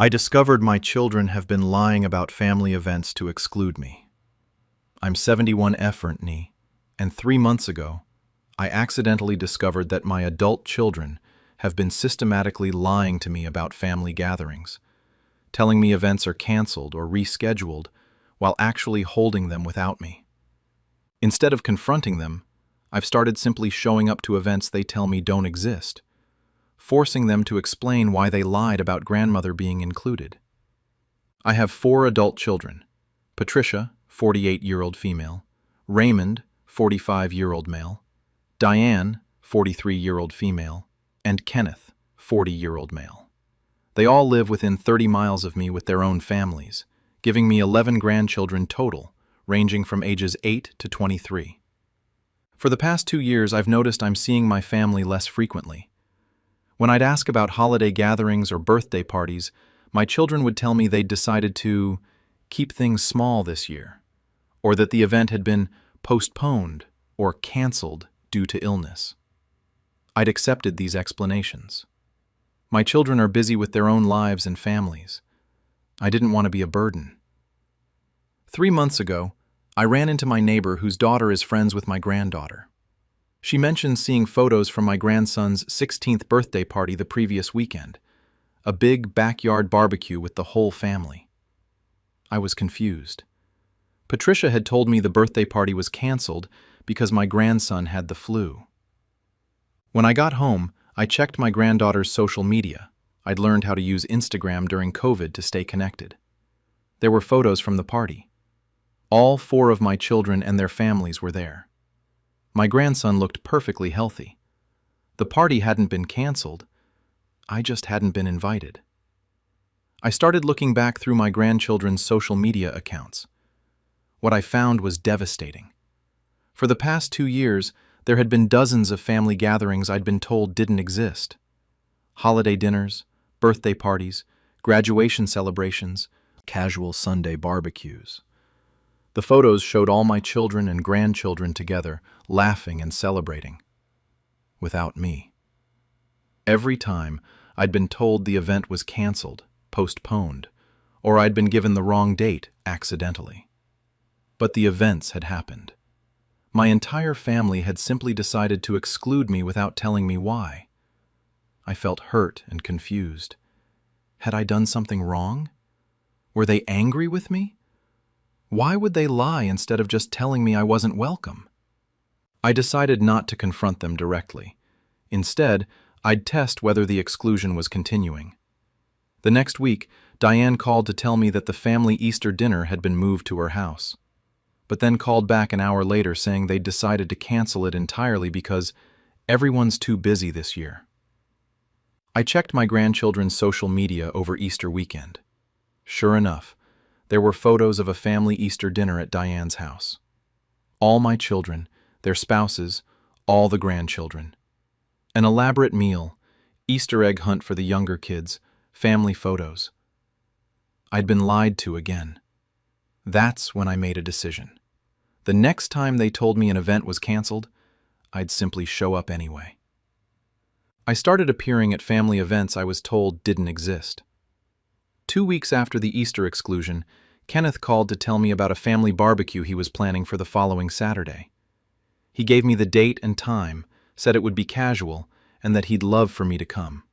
I discovered my children have been lying about family events to exclude me. I'm 71F, and 3 months ago, I accidentally discovered that my adult children have been systematically lying to me about family gatherings, telling me events are canceled or rescheduled while actually holding them without me. Instead of confronting them, I've started simply showing up to events they tell me don't exist, forcing them to explain why they lied about grandmother being included. I have 4 adult children: Patricia, 48-year-old female; Raymond, 45-year-old male; Diane, 43-year-old female; and Kenneth, 40-year-old male. They all live within 30 miles of me with their own families, giving me 11 grandchildren total, ranging from ages 8 to 23. For the past 2 years, I've noticed I'm seeing my family less frequently. When I'd ask about holiday gatherings or birthday parties, my children would tell me they'd decided to keep things small this year, or that the event had been postponed or canceled due to illness. I'd accepted these explanations. My children are busy with their own lives and families. I didn't want to be a burden. 3 months ago, I ran into my neighbor whose daughter is friends with my granddaughter. She mentioned seeing photos from my grandson's 16th birthday party the previous weekend, a big backyard barbecue with the whole family. I was confused. Patricia had told me the birthday party was canceled because my grandson had the flu. When I got home, I checked my granddaughter's social media. I'd learned how to use Instagram during COVID to stay connected. There were photos from the party. All 4 of my children and their families were there. My grandson looked perfectly healthy. The party hadn't been canceled. I just hadn't been invited. I started looking back through my grandchildren's social media accounts. What I found was devastating. For the past 2 years, there had been dozens of family gatherings I'd been told didn't exist. Holiday dinners, birthday parties, graduation celebrations, casual Sunday barbecues. The photos showed all my children and grandchildren together, laughing and celebrating. Without me. Every time, I'd been told the event was canceled, postponed, or I'd been given the wrong date accidentally. But the events had happened. My entire family had simply decided to exclude me without telling me why. I felt hurt and confused. Had I done something wrong? Were they angry with me? Why would they lie instead of just telling me I wasn't welcome? I decided not to confront them directly. Instead, I'd test whether the exclusion was continuing. The next week, Diane called to tell me that the family Easter dinner had been moved to her house, but then called back an hour later saying they'd decided to cancel it entirely because everyone's too busy this year. I checked my grandchildren's social media over Easter weekend. Sure enough, there were photos of a family Easter dinner at Diane's house. All my children, their spouses, all the grandchildren. An elaborate meal, Easter egg hunt for the younger kids, family photos. I'd been lied to again. That's when I made a decision. The next time they told me an event was canceled, I'd simply show up anyway. I started appearing at family events I was told didn't exist. 2 weeks after the Easter exclusion, Kenneth called to tell me about a family barbecue he was planning for the following Saturday. He gave me the date and time, said it would be casual, and that he'd love for me to come.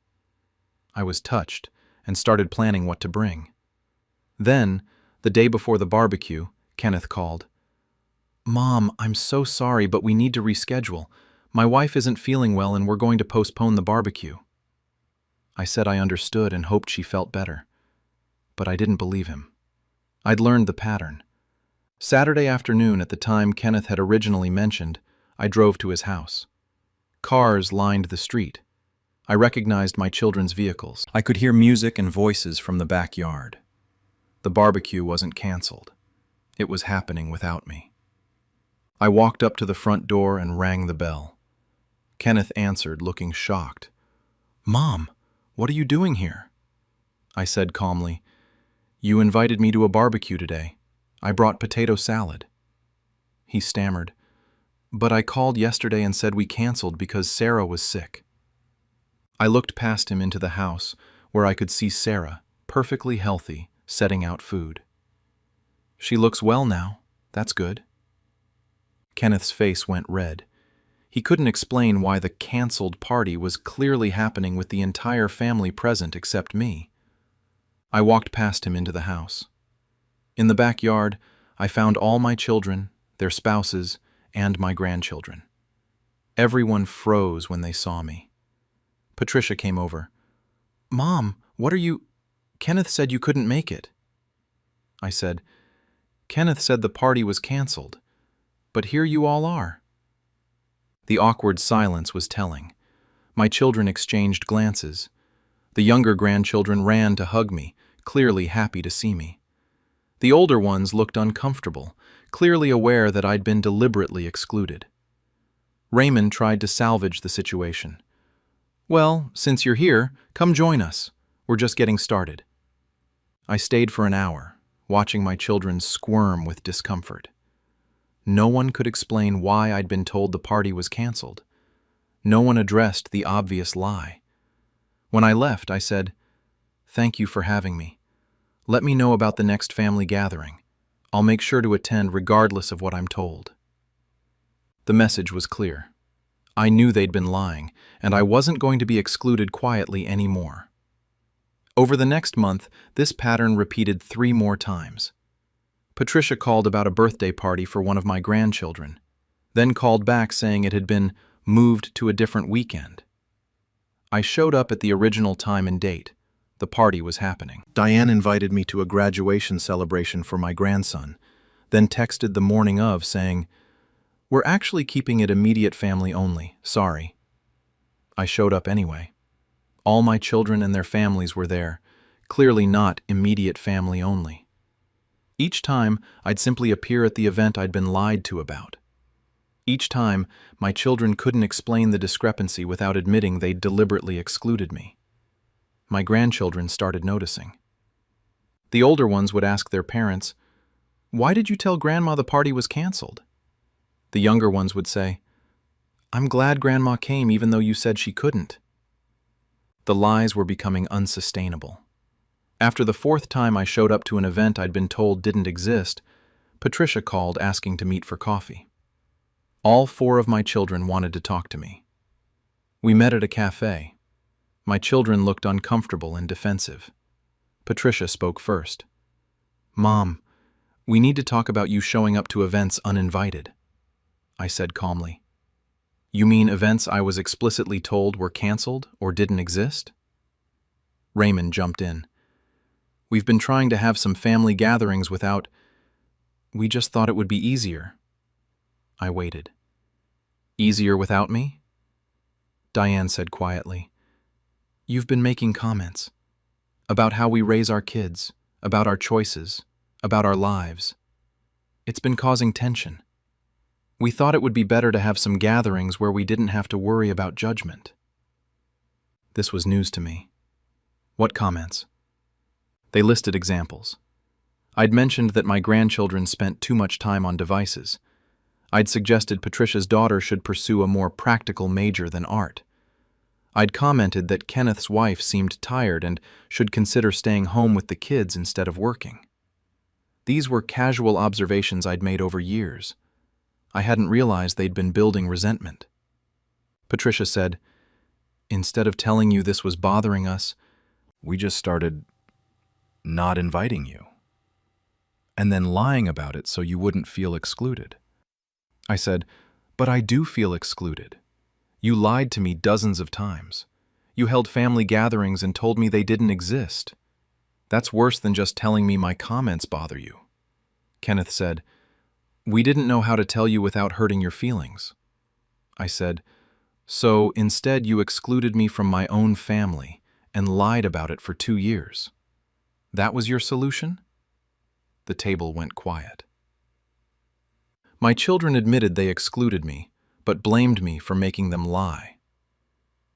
I was touched and started planning what to bring. Then, the day before the barbecue, Kenneth called. "Mom, I'm so sorry, but we need to reschedule. My wife isn't feeling well and we're going to postpone the barbecue." I said I understood and hoped she felt better. But I didn't believe him. I'd learned the pattern. Saturday afternoon, at the time Kenneth had originally mentioned, I drove to his house. Cars lined the street. I recognized my children's vehicles. I could hear music and voices from the backyard. The barbecue wasn't canceled. It was happening without me. I walked up to the front door and rang the bell. Kenneth answered, looking shocked. "Mom, what are you doing here?" I said calmly, "You invited me to a barbecue today. I brought potato salad." He stammered, "But I called yesterday and said we canceled because Sarah was sick." I looked past him into the house, where I could see Sarah, perfectly healthy, setting out food. She looks well now. That's good. Kenneth's face went red. He couldn't explain why the canceled party was clearly happening with the entire family present except me. I walked past him into the house. In the backyard, I found all my children, their spouses, and my grandchildren. Everyone froze when they saw me. Patricia came over. "Mom, what are you—" "Kenneth said you couldn't make it." I said, "Kenneth said the party was canceled, but here you all are." The awkward silence was telling. My children exchanged glances. The younger grandchildren ran to hug me, clearly happy to see me. The older ones looked uncomfortable, clearly aware that I'd been deliberately excluded. Raymond tried to salvage the situation. "Well, since you're here, come join us. We're just getting started." I stayed for an hour, watching my children squirm with discomfort. No one could explain why I'd been told the party was canceled. No one addressed the obvious lie. When I left, I said, "Thank you for having me. Let me know about the next family gathering. I'll make sure to attend regardless of what I'm told." The message was clear. I knew they'd been lying, and I wasn't going to be excluded quietly anymore. Over the next month, this pattern repeated 3 more times. Patricia called about a birthday party for one of my grandchildren, then called back saying it had been moved to a different weekend. I showed up at the original time and date. The party was happening. Diane invited me to a graduation celebration for my grandson, then texted the morning of saying, "We're actually keeping it immediate family only, sorry." I showed up anyway. All my children and their families were there, clearly not immediate family only. Each time, I'd simply appear at the event I'd been lied to about. Each time, my children couldn't explain the discrepancy without admitting they'd deliberately excluded me. My grandchildren started noticing. The older ones would ask their parents, "Why did you tell Grandma the party was canceled?" The younger ones would say, "I'm glad Grandma came even though you said she couldn't." The lies were becoming unsustainable. After the 4th time I showed up to an event I'd been told didn't exist, Patricia called asking to meet for coffee. All 4 of my children wanted to talk to me. We met at a cafe. My children looked uncomfortable and defensive. Patricia spoke first. "Mom, we need to talk about you showing up to events uninvited," I said calmly. "You mean events I was explicitly told were canceled or didn't exist?" Raymond jumped in. "We've been trying to have some family gatherings without... We just thought it would be easier." I waited. "Easier without me?" Diane said quietly, "You've been making comments about how we raise our kids, about our choices, about our lives. It's been causing tension. We thought it would be better to have some gatherings where we didn't have to worry about judgment." This was news to me. "What comments?" They listed examples. I'd mentioned that my grandchildren spent too much time on devices. I'd suggested Patricia's daughter should pursue a more practical major than art. I'd commented that Kenneth's wife seemed tired and should consider staying home with the kids instead of working. These were casual observations I'd made over years. I hadn't realized they'd been building resentment. Patricia said, "Instead of telling you this was bothering us, we just started not inviting you, and then lying about it so you wouldn't feel excluded." I said, "But I do feel excluded. You lied to me dozens of times. You held family gatherings and told me they didn't exist. That's worse than just telling me my comments bother you." Kenneth said, "We didn't know how to tell you without hurting your feelings." I said, "So instead you excluded me from my own family and lied about it for 2 years. That was your solution?" The table went quiet. My children admitted they excluded me, but blamed me for making them lie.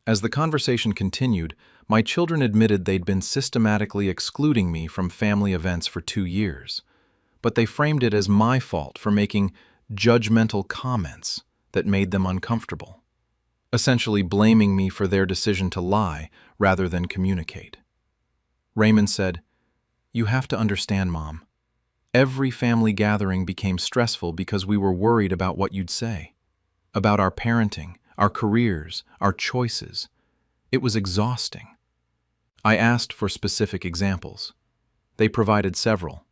As the conversation continued, my children admitted they'd been systematically excluding me from family events for 2 years, but they framed it as my fault for making judgmental comments that made them uncomfortable, essentially blaming me for their decision to lie rather than communicate. Raymond said, "You have to understand, Mom. Every family gathering became stressful because we were worried about what you'd say, about our parenting, our careers, our choices. It was exhausting." I asked for specific examples. They provided several.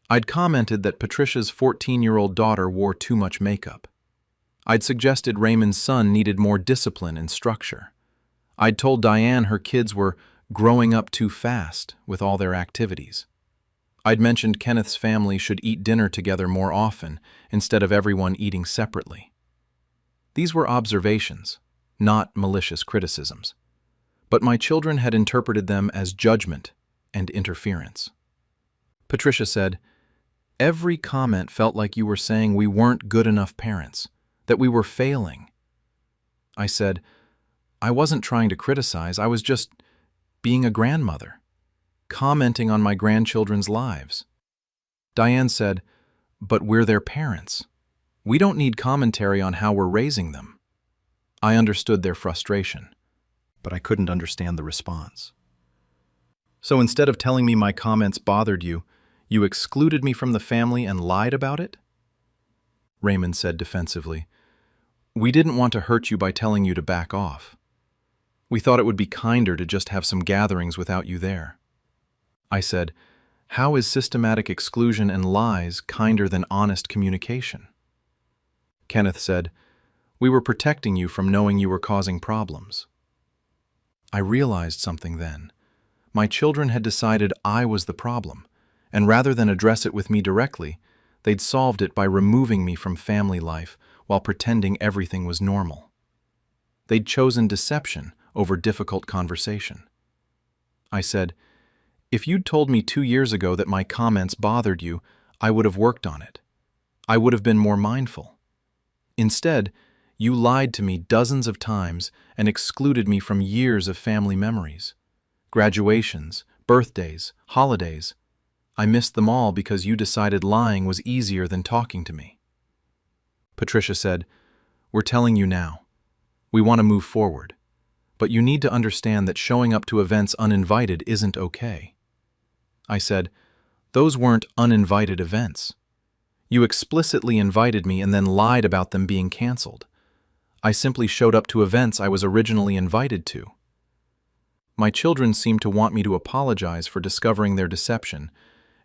I'd commented that Patricia's 14-year-old daughter wore too much makeup. I'd suggested Raymond's son needed more discipline and structure. I'd told Diane her kids were growing up too fast with all their activities. I'd mentioned Kenneth's family should eat dinner together more often instead of everyone eating separately. These were observations, not malicious criticisms. But my children had interpreted them as judgment and interference. Patricia said, "Every comment felt like you were saying we weren't good enough parents, that we were failing." I said, "I wasn't trying to criticize, I was just being a grandmother, commenting on my grandchildren's lives." Diane said, "But we're their parents. We don't need commentary on how we're raising them." I understood their frustration, but I couldn't understand the response. "So instead of telling me my comments bothered you, you excluded me from the family and lied about it?" Raymond said defensively, "We didn't want to hurt you by telling you to back off. We thought it would be kinder to just have some gatherings without you there." I said, "How is systematic exclusion and lies kinder than honest communication?" Kenneth said, "We were protecting you from knowing you were causing problems." I realized something then. My children had decided I was the problem, and rather than address it with me directly, they'd solved it by removing me from family life while pretending everything was normal. They'd chosen deception over difficult conversation. I said, "If you'd told me 2 years ago that my comments bothered you, I would have worked on it. I would have been more mindful. Instead, you lied to me dozens of times and excluded me from years of family memories. Graduations, birthdays, holidays. I missed them all because you decided lying was easier than talking to me." Patricia said, "We're telling you now. We want to move forward. But you need to understand that showing up to events uninvited isn't okay." I said, "Those weren't uninvited events. You explicitly invited me and then lied about them being canceled. I simply showed up to events I was originally invited to." My children seemed to want me to apologize for discovering their deception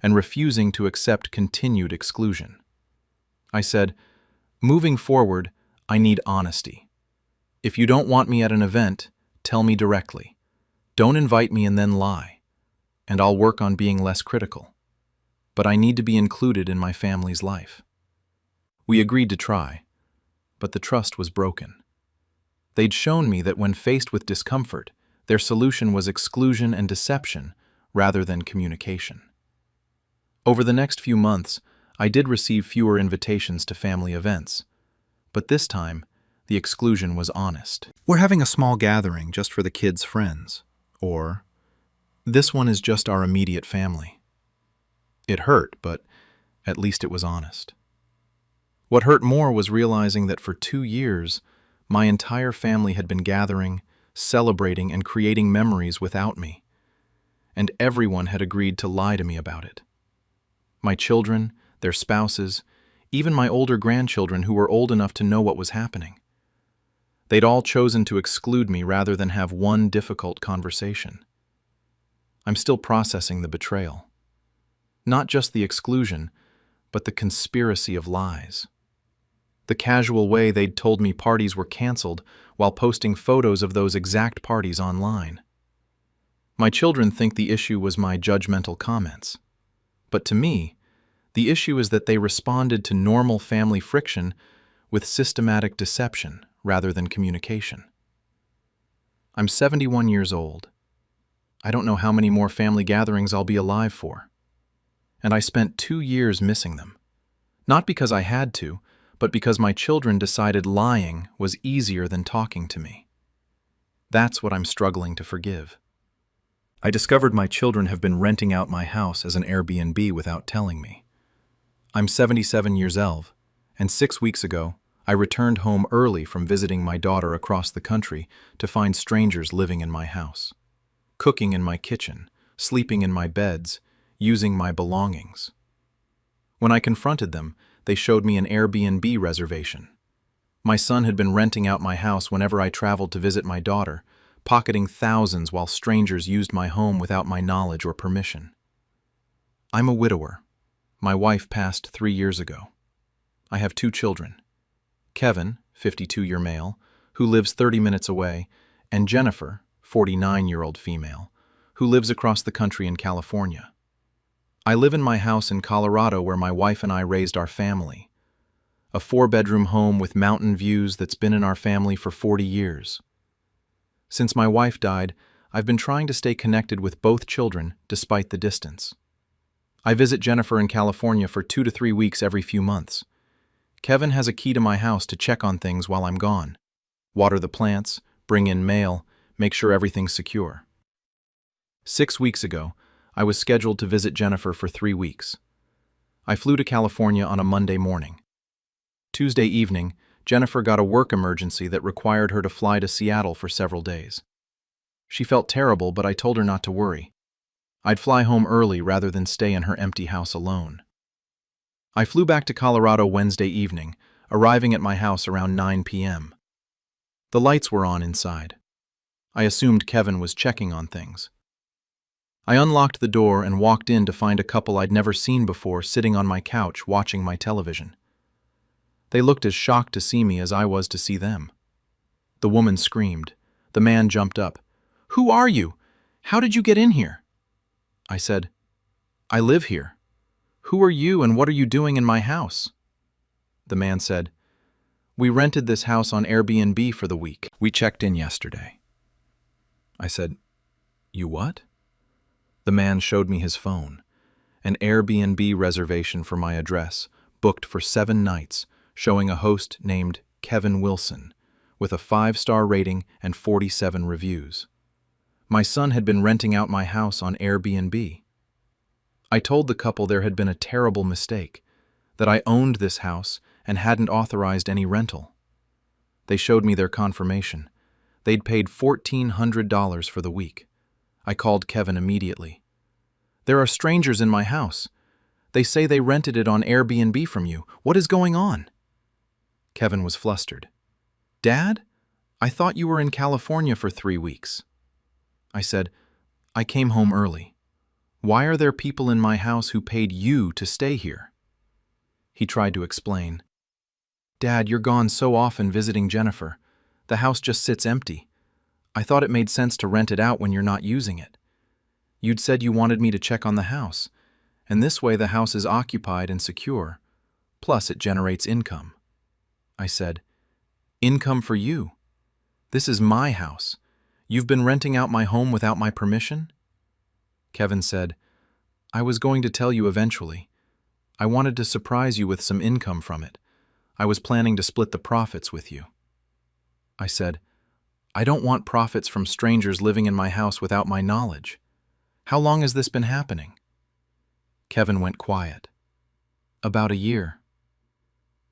and refusing to accept continued exclusion. I said, "Moving forward, I need honesty. If you don't want me at an event, tell me directly. Don't invite me and then lie, and I'll work on being less critical. But I need to be included in my family's life." We agreed to try, but the trust was broken. They'd shown me that when faced with discomfort, their solution was exclusion and deception rather than communication. Over the next few months, I did receive fewer invitations to family events, but this time, the exclusion was honest. "We're having a small gathering just for the kids' friends," or "This one is just our immediate family." It hurt, but at least it was honest. What hurt more was realizing that for 2 years, my entire family had been gathering, celebrating, and creating memories without me, and everyone had agreed to lie to me about it. My children, their spouses, even my older grandchildren who were old enough to know what was happening. They'd all chosen to exclude me rather than have one difficult conversation. I'm still processing the betrayal. Not just the exclusion, but the conspiracy of lies. The casual way they'd told me parties were canceled while posting photos of those exact parties online. My children think the issue was my judgmental comments. But to me, the issue is that they responded to normal family friction with systematic deception rather than communication. I'm 71 years old. I don't know how many more family gatherings I'll be alive for. And I spent 2 years missing them. Not because I had to, but because my children decided lying was easier than talking to me. That's what I'm struggling to forgive. I discovered my children have been renting out my house as an Airbnb without telling me. I'm 77 years old, and 6 weeks ago, I returned home early from visiting my daughter across the country to find strangers living in my house, cooking in my kitchen, sleeping in my beds, using my belongings. When I confronted them, they showed me an Airbnb reservation. My son had been renting out my house whenever I traveled to visit my daughter, pocketing thousands while strangers used my home without my knowledge or permission. I'm a widower. My wife passed 3 years ago. I have 2 children. Kevin, 52-year male, who lives 30 minutes away, and Jennifer, 49-year-old female, who lives across the country in California. I live in my house in Colorado where my wife and I raised our family. A 4-bedroom home with mountain views that's been in our family for 40 years. Since my wife died, I've been trying to stay connected with both children despite the distance. I visit Jennifer in California for 2 to 3 weeks every few months. Kevin has a key to my house to check on things while I'm gone. Water the plants, bring in mail, make sure everything's secure. 6 weeks ago, I was scheduled to visit Jennifer for 3 weeks. I flew to California on a Monday morning. Tuesday evening, Jennifer got a work emergency that required her to fly to Seattle for several days. She felt terrible, but I told her not to worry. I'd fly home early rather than stay in her empty house alone. I flew back to Colorado Wednesday evening, arriving at my house around 9 p.m. The lights were on inside. I assumed Kevin was checking on things. I unlocked the door and walked in to find a couple I'd never seen before sitting on my couch watching my television. They looked as shocked to see me as I was to see them. The woman screamed. The man jumped up. "Who are you? How did you get in here?" I said, "I live here. Who are you and what are you doing in my house?" The man said, "We rented this house on Airbnb for the week. We checked in yesterday." I said, "You what?" The man showed me his phone, an Airbnb reservation for my address, booked for 7 nights, showing a host named Kevin Wilson, with a 5-star rating and 47 reviews. My son had been renting out my house on Airbnb. I told the couple there had been a terrible mistake, that I owned this house and hadn't authorized any rental. They showed me their confirmation. They'd paid $1,400 for the week. I called Kevin immediately. "There are strangers in my house. They say they rented it on Airbnb from you. What is going on?" Kevin was flustered. "Dad, I thought you were in California for 3 weeks." I said, "I came home early. Why are there people in my house who paid you to stay here?" He tried to explain. "Dad, you're gone so often visiting Jennifer. The house just sits empty. I thought it made sense to rent it out when you're not using it. You'd said you wanted me to check on the house, and this way the house is occupied and secure. Plus, it generates income." I said, "Income for you? This is my house. You've been renting out my home without my permission?" Kevin said, "I was going to tell you eventually. I wanted to surprise you with some income from it. I was planning to split the profits with you." I said, "I don't want profits from strangers living in my house without my knowledge. How long has this been happening?" Kevin went quiet. "About a year."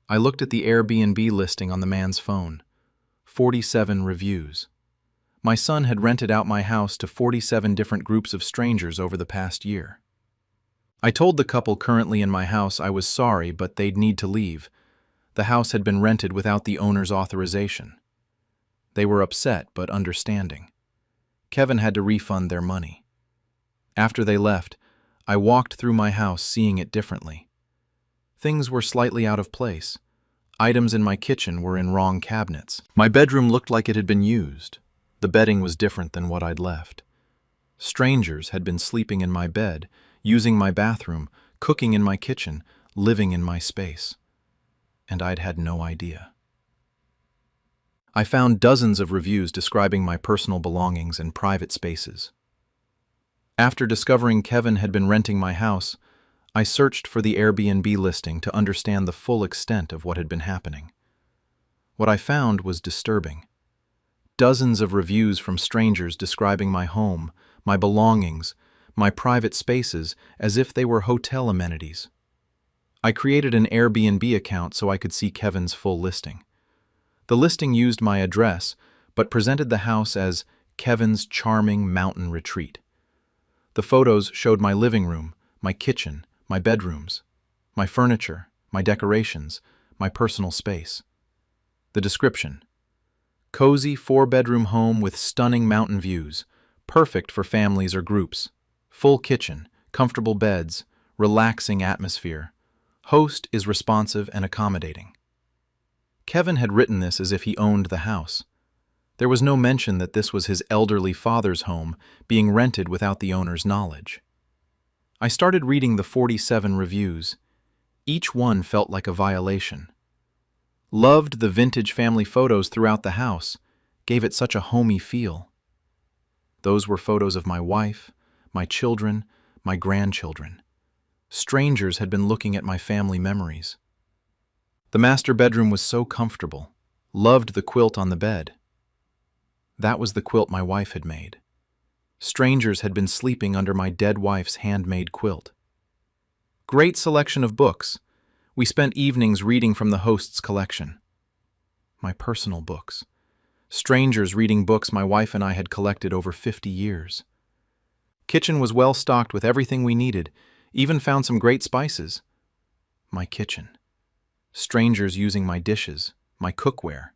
I looked at the Airbnb listing on the man's phone. 47 reviews. My son had rented out my house to 47 different groups of strangers over the past year. I told the couple currently in my house I was sorry, but they'd need to leave. The house had been rented without the owner's authorization. They were upset, but understanding. Kevin had to refund their money. After they left, I walked through my house seeing it differently. Things were slightly out of place. Items in my kitchen were in wrong cabinets. My bedroom looked like it had been used. The bedding was different than what I'd left. Strangers had been sleeping in my bed, using my bathroom, cooking in my kitchen, living in my space. And I'd had no idea. I found dozens of reviews describing my personal belongings and private spaces. After discovering Kevin had been renting my house, I searched for the Airbnb listing to understand the full extent of what had been happening. What I found was disturbing. Dozens of reviews from strangers describing my home, my belongings, my private spaces as if they were hotel amenities. I created an Airbnb account so I could see Kevin's full listing. The listing used my address, but presented the house as Kevin's charming mountain retreat. The photos showed my living room, my kitchen, my bedrooms, my furniture, my decorations, my personal space. The description: cozy 4-bedroom home with stunning mountain views, perfect for families or groups. Full kitchen, comfortable beds, relaxing atmosphere. Host is responsive and accommodating. Kevin had written this as if he owned the house. There was no mention that this was his elderly father's home being rented without the owner's knowledge. I started reading the 47 reviews. Each one felt like a violation. Loved the vintage family photos throughout the house, gave it such a homey feel. Those were photos of my wife, my children, my grandchildren. Strangers had been looking at my family memories. The master bedroom was so comfortable. Loved the quilt on the bed. That was the quilt my wife had made. Strangers had been sleeping under my dead wife's handmade quilt. Great selection of books. We spent evenings reading from the host's collection. My personal books. Strangers reading books my wife and I had collected over 50 years. Kitchen was well stocked with everything we needed, even found some great spices. My kitchen. Strangers using my dishes, my cookware,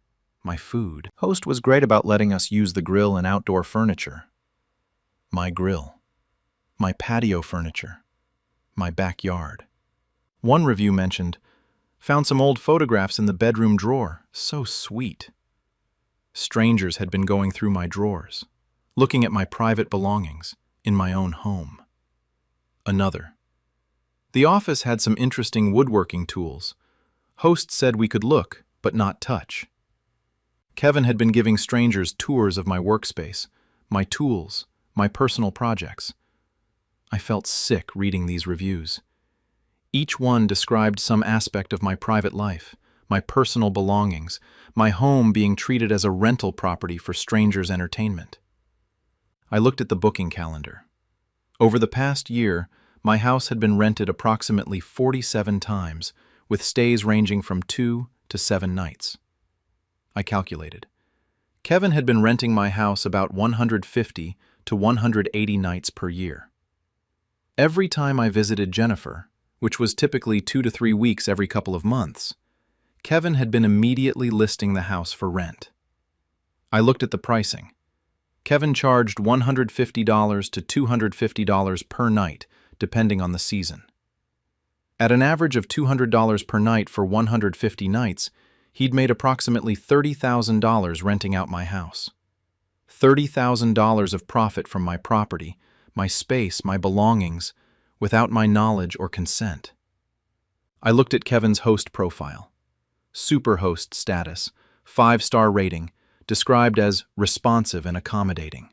my food. Host was great about letting us use the grill and outdoor furniture. My grill. My patio furniture. My backyard. One review mentioned, found some old photographs in the bedroom drawer. So sweet. Strangers had been going through my drawers, looking at my private belongings in my own home. Another. The office had some interesting woodworking tools. Host said we could look, but not touch. Kevin had been giving strangers tours of my workspace, my tools, my personal projects. I felt sick reading these reviews. Each one described some aspect of my private life, my personal belongings, my home being treated as a rental property for strangers' entertainment. I looked at the booking calendar. Over the past year, my house had been rented approximately 47 times, with stays ranging from 2 to 7 nights. I calculated. Kevin had been renting my house about 150 to 180 nights per year. Every time I visited Jennifer, which was typically 2 to 3 weeks every couple of months, Kevin had been immediately listing the house for rent. I looked at the pricing. Kevin charged $150 to $250 per night, depending on the season. At an average of $200 per night for 150 nights, he'd made approximately $30,000 renting out my house. $30,000 of profit from my property, my space, my belongings, without my knowledge or consent. I looked at Kevin's host profile. Superhost status, 5-star rating, described as responsive and accommodating.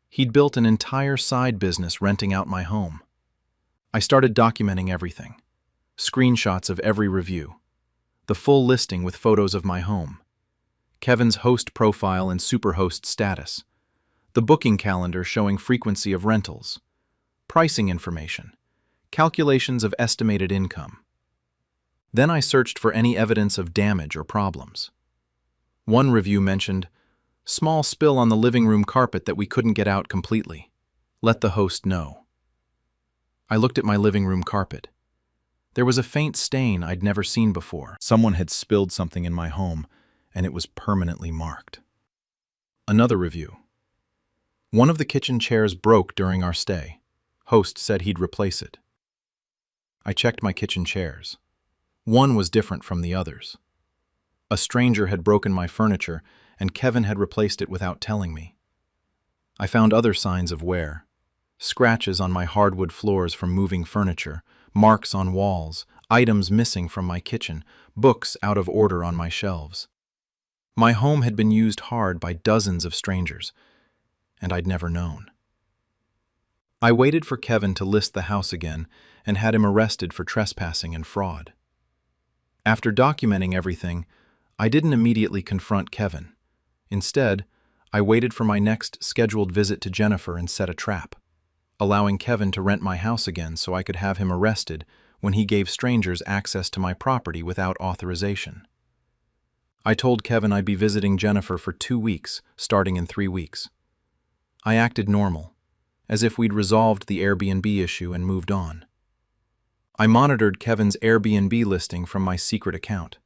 He'd built an entire side business renting out my home. I started documenting everything. Screenshots of every review. The full listing with photos of my home. Kevin's host profile and superhost status. The booking calendar showing frequency of rentals. Pricing information. Calculations of estimated income. Then I searched for any evidence of damage or problems. One review mentioned, small spill on the living room carpet that we couldn't get out completely. Let the host know. I looked at my living room carpet. There was a faint stain I'd never seen before. Someone had spilled something in my home, and it was permanently marked. Another review. One of the kitchen chairs broke during our stay. Host said he'd replace it. I checked my kitchen chairs. One was different from the others. A stranger had broken my furniture, and Kevin had replaced it without telling me. I found other signs of wear. Scratches on my hardwood floors from moving furniture, marks on walls, items missing from my kitchen, books out of order on my shelves. My home had been used hard by dozens of strangers, and I'd never known. I waited for Kevin to list the house again and had him arrested for trespassing and fraud. After documenting everything, I didn't immediately confront Kevin. Instead, I waited for my next scheduled visit to Jennifer and set a trap, allowing Kevin to rent my house again so I could have him arrested when he gave strangers access to my property without authorization. I told Kevin I'd be visiting Jennifer for 2 weeks, starting in 3 weeks. I acted normal, as if we'd resolved the Airbnb issue and moved on. I monitored Kevin's Airbnb listing from my secret account.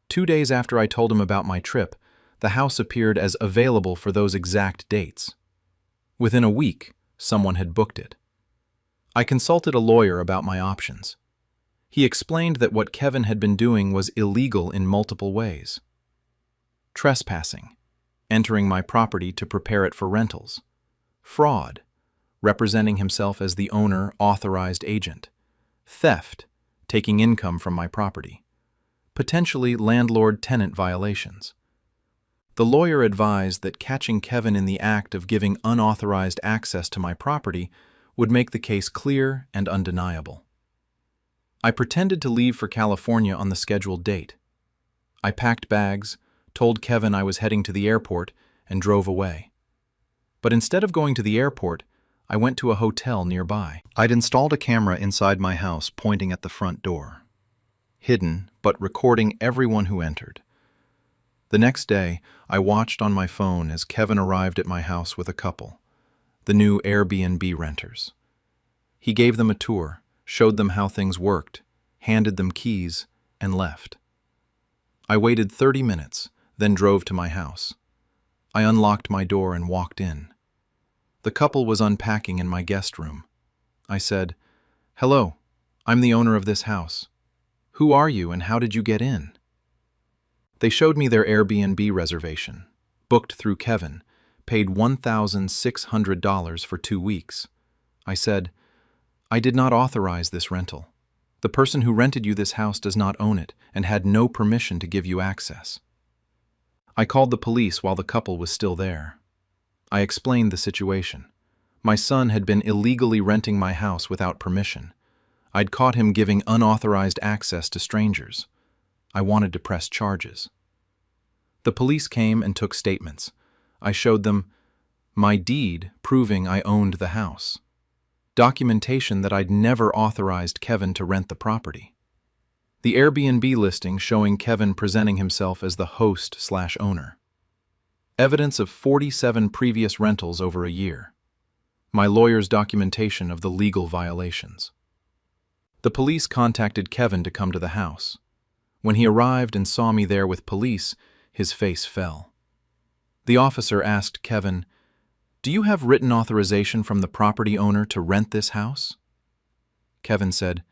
2 days after I told him about my trip, the house appeared as available for those exact dates. Within a week, someone had booked it. I consulted a lawyer about my options. He explained that what Kevin had been doing was illegal in multiple ways. Trespassing, entering my property to prepare it for rentals. Fraud, representing himself as the owner authorized agent. Theft, taking income from my property. Potentially landlord-tenant violations. The lawyer advised that catching Kevin in the act of giving unauthorized access to my property would make the case clear and undeniable. I pretended to leave for California on the scheduled date. I packed bags, told Kevin I was heading to the airport, and drove away. But instead of going to the airport, I went to a hotel nearby. I'd installed a camera inside my house pointing at the front door. Hidden, but recording everyone who entered. The next day, I watched on my phone as Kevin arrived at my house with a couple, the new Airbnb renters. He gave them a tour, showed them how things worked, handed them keys, and left. I waited 30 minutes, then drove to my house. I unlocked my door and walked in. The couple was unpacking in my guest room. I said, "Hello, I'm the owner of this house. Who are you and how did you get in?" They showed me their Airbnb reservation, booked through Kevin, paid $1,600 for 2 weeks. I said, "I did not authorize this rental. The person who rented you this house does not own it and had no permission to give you access." I called the police while the couple was still there. I explained the situation. My son had been illegally renting my house without permission. I'd caught him giving unauthorized access to strangers. I wanted to press charges. The police came and took statements. I showed them my deed proving I owned the house. Documentation that I'd never authorized Kevin to rent the property. The Airbnb listing showing Kevin presenting himself as the host/owner. Evidence of 47 previous rentals over a year. My lawyer's documentation of the legal violations. The police contacted Kevin to come to the house. When he arrived and saw me there with police, his face fell. The officer asked Kevin, "Do you have written authorization from the property owner to rent this house?" Kevin said,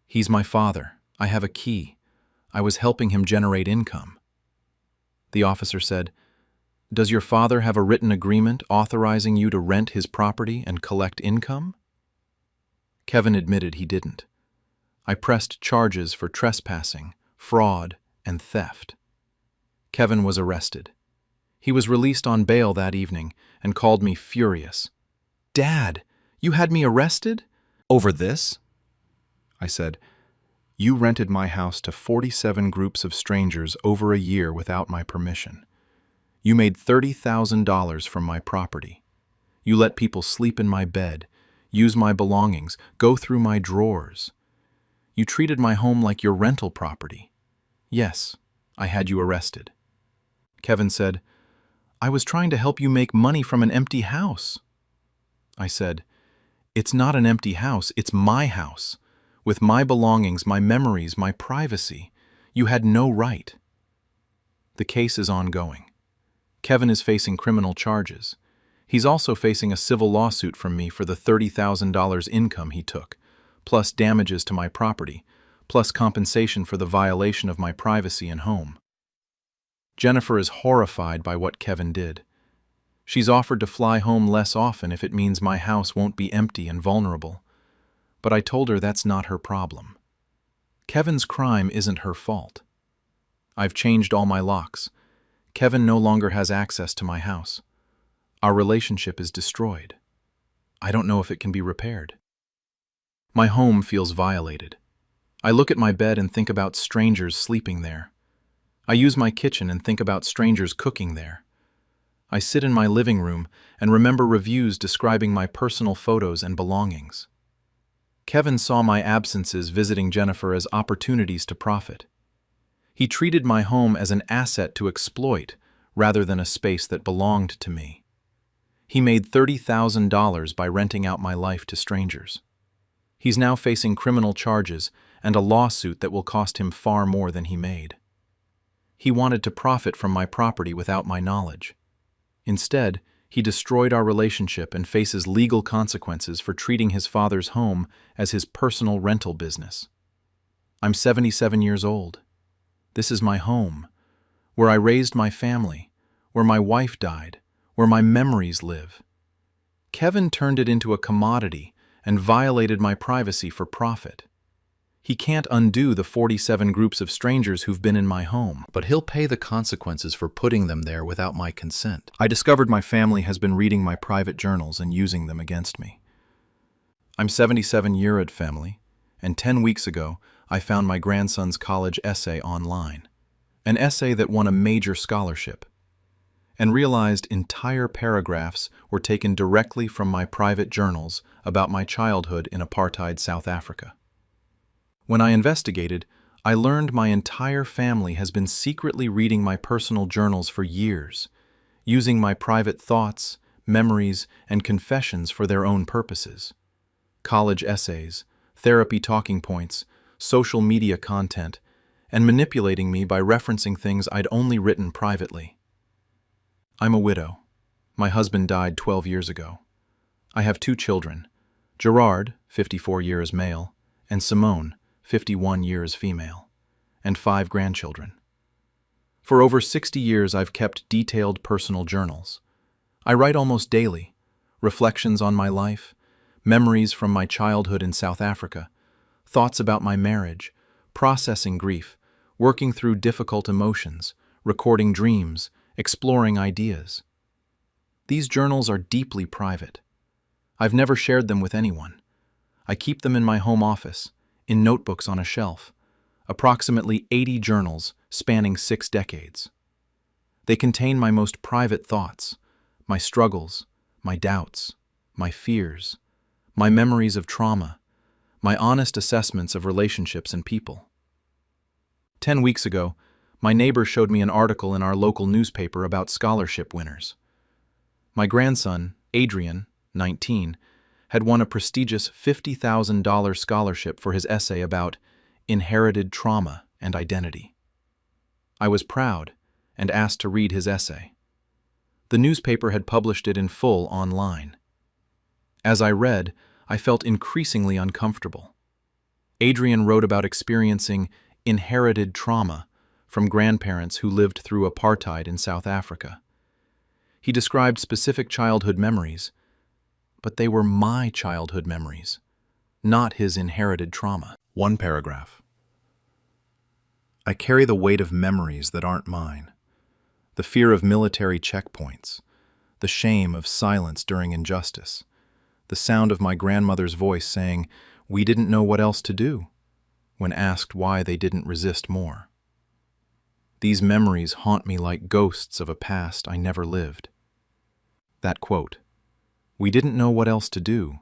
"He's my father. I have a key. I was helping him generate income." The officer said, "Does your father have a written agreement authorizing you to rent his property and collect income?" Kevin admitted he didn't. I pressed charges for trespassing, fraud, and theft. Kevin was arrested. He was released on bail that evening and called me furious. "Dad, you had me arrested?" "Over this?" I said, "You rented my house to 47 groups of strangers over a year without my permission. You made $30,000 from my property. You let people sleep in my bed, use my belongings, go through my drawers. You treated my home like your rental property. Yes, I had you arrested." Kevin said, "I was trying to help you make money from an empty house." I said, "It's not an empty house, it's my house. With my belongings, my memories, my privacy. You had no right." The case is ongoing. Kevin is facing criminal charges. He's also facing a civil lawsuit from me for the $30,000 income he took, plus damages to my property, plus compensation for the violation of my privacy and home. Jennifer is horrified by what Kevin did. She's offered to fly home less often if it means my house won't be empty and vulnerable. But I told her that's not her problem. Kevin's crime isn't her fault. I've changed all my locks. Kevin no longer has access to my house. Our relationship is destroyed. I don't know if it can be repaired. My home feels violated. I look at my bed and think about strangers sleeping there. I use my kitchen and think about strangers cooking there. I sit in my living room and remember reviews describing my personal photos and belongings. Kevin saw my absences visiting Jennifer as opportunities to profit. He treated my home as an asset to exploit rather than a space that belonged to me. He made $30,000 by renting out my life to strangers. He's now facing criminal charges and a lawsuit that will cost him far more than he made. He wanted to profit from my property without my knowledge. Instead, he destroyed our relationship and faces legal consequences for treating his father's home as his personal rental business. I'm 77 years old. This is my home, where I raised my family, where my wife died, where my memories live. Kevin turned it into a commodity and violated my privacy for profit. He can't undo the 47 groups of strangers who've been in my home, but he'll pay the consequences for putting them there without my consent. I discovered my family has been reading my private journals and using them against me. I'm 77-year-old family, and 10 weeks ago, I found my grandson's college essay online, an essay that won a major scholarship, and realized entire paragraphs were taken directly from my private journals about my childhood in apartheid South Africa. When I investigated, I learned my entire family has been secretly reading my personal journals for years, using my private thoughts, memories, and confessions for their own purposes. College essays, therapy talking points, social media content, and manipulating me by referencing things I'd only written privately. I'm a widow. My husband died 12 years ago. I have 2 children, Gerard, 54 years male, and Simone, 51 years female, and 5 grandchildren. For over 60 years, I've kept detailed personal journals. I write almost daily, reflections on my life, memories from my childhood in South Africa, thoughts about my marriage, processing grief, working through difficult emotions, recording dreams, exploring ideas. These journals are deeply private. I've never shared them with anyone. I keep them in my home office, in notebooks on a shelf, approximately 80 journals spanning 6 decades. They contain my most private thoughts, my struggles, my doubts, my fears, my memories of trauma, my honest assessments of relationships and people. 10 weeks ago, my neighbor showed me an article in our local newspaper about scholarship winners. My grandson, Adrian, 19, had won a prestigious $50,000 scholarship for his essay about inherited trauma and identity. I was proud and asked to read his essay. The newspaper had published it in full online. As I read, I felt increasingly uncomfortable. Adrian wrote about experiencing inherited trauma from grandparents who lived through apartheid in South Africa. He described specific childhood memories, but they were my childhood memories, not his inherited trauma. One paragraph. I carry the weight of memories that aren't mine, the fear of military checkpoints, the shame of silence during injustice, the sound of my grandmother's voice saying, "We didn't know what else to do," when asked why they didn't resist more. These memories haunt me like ghosts of a past I never lived. That quote, "We didn't know what else to do,"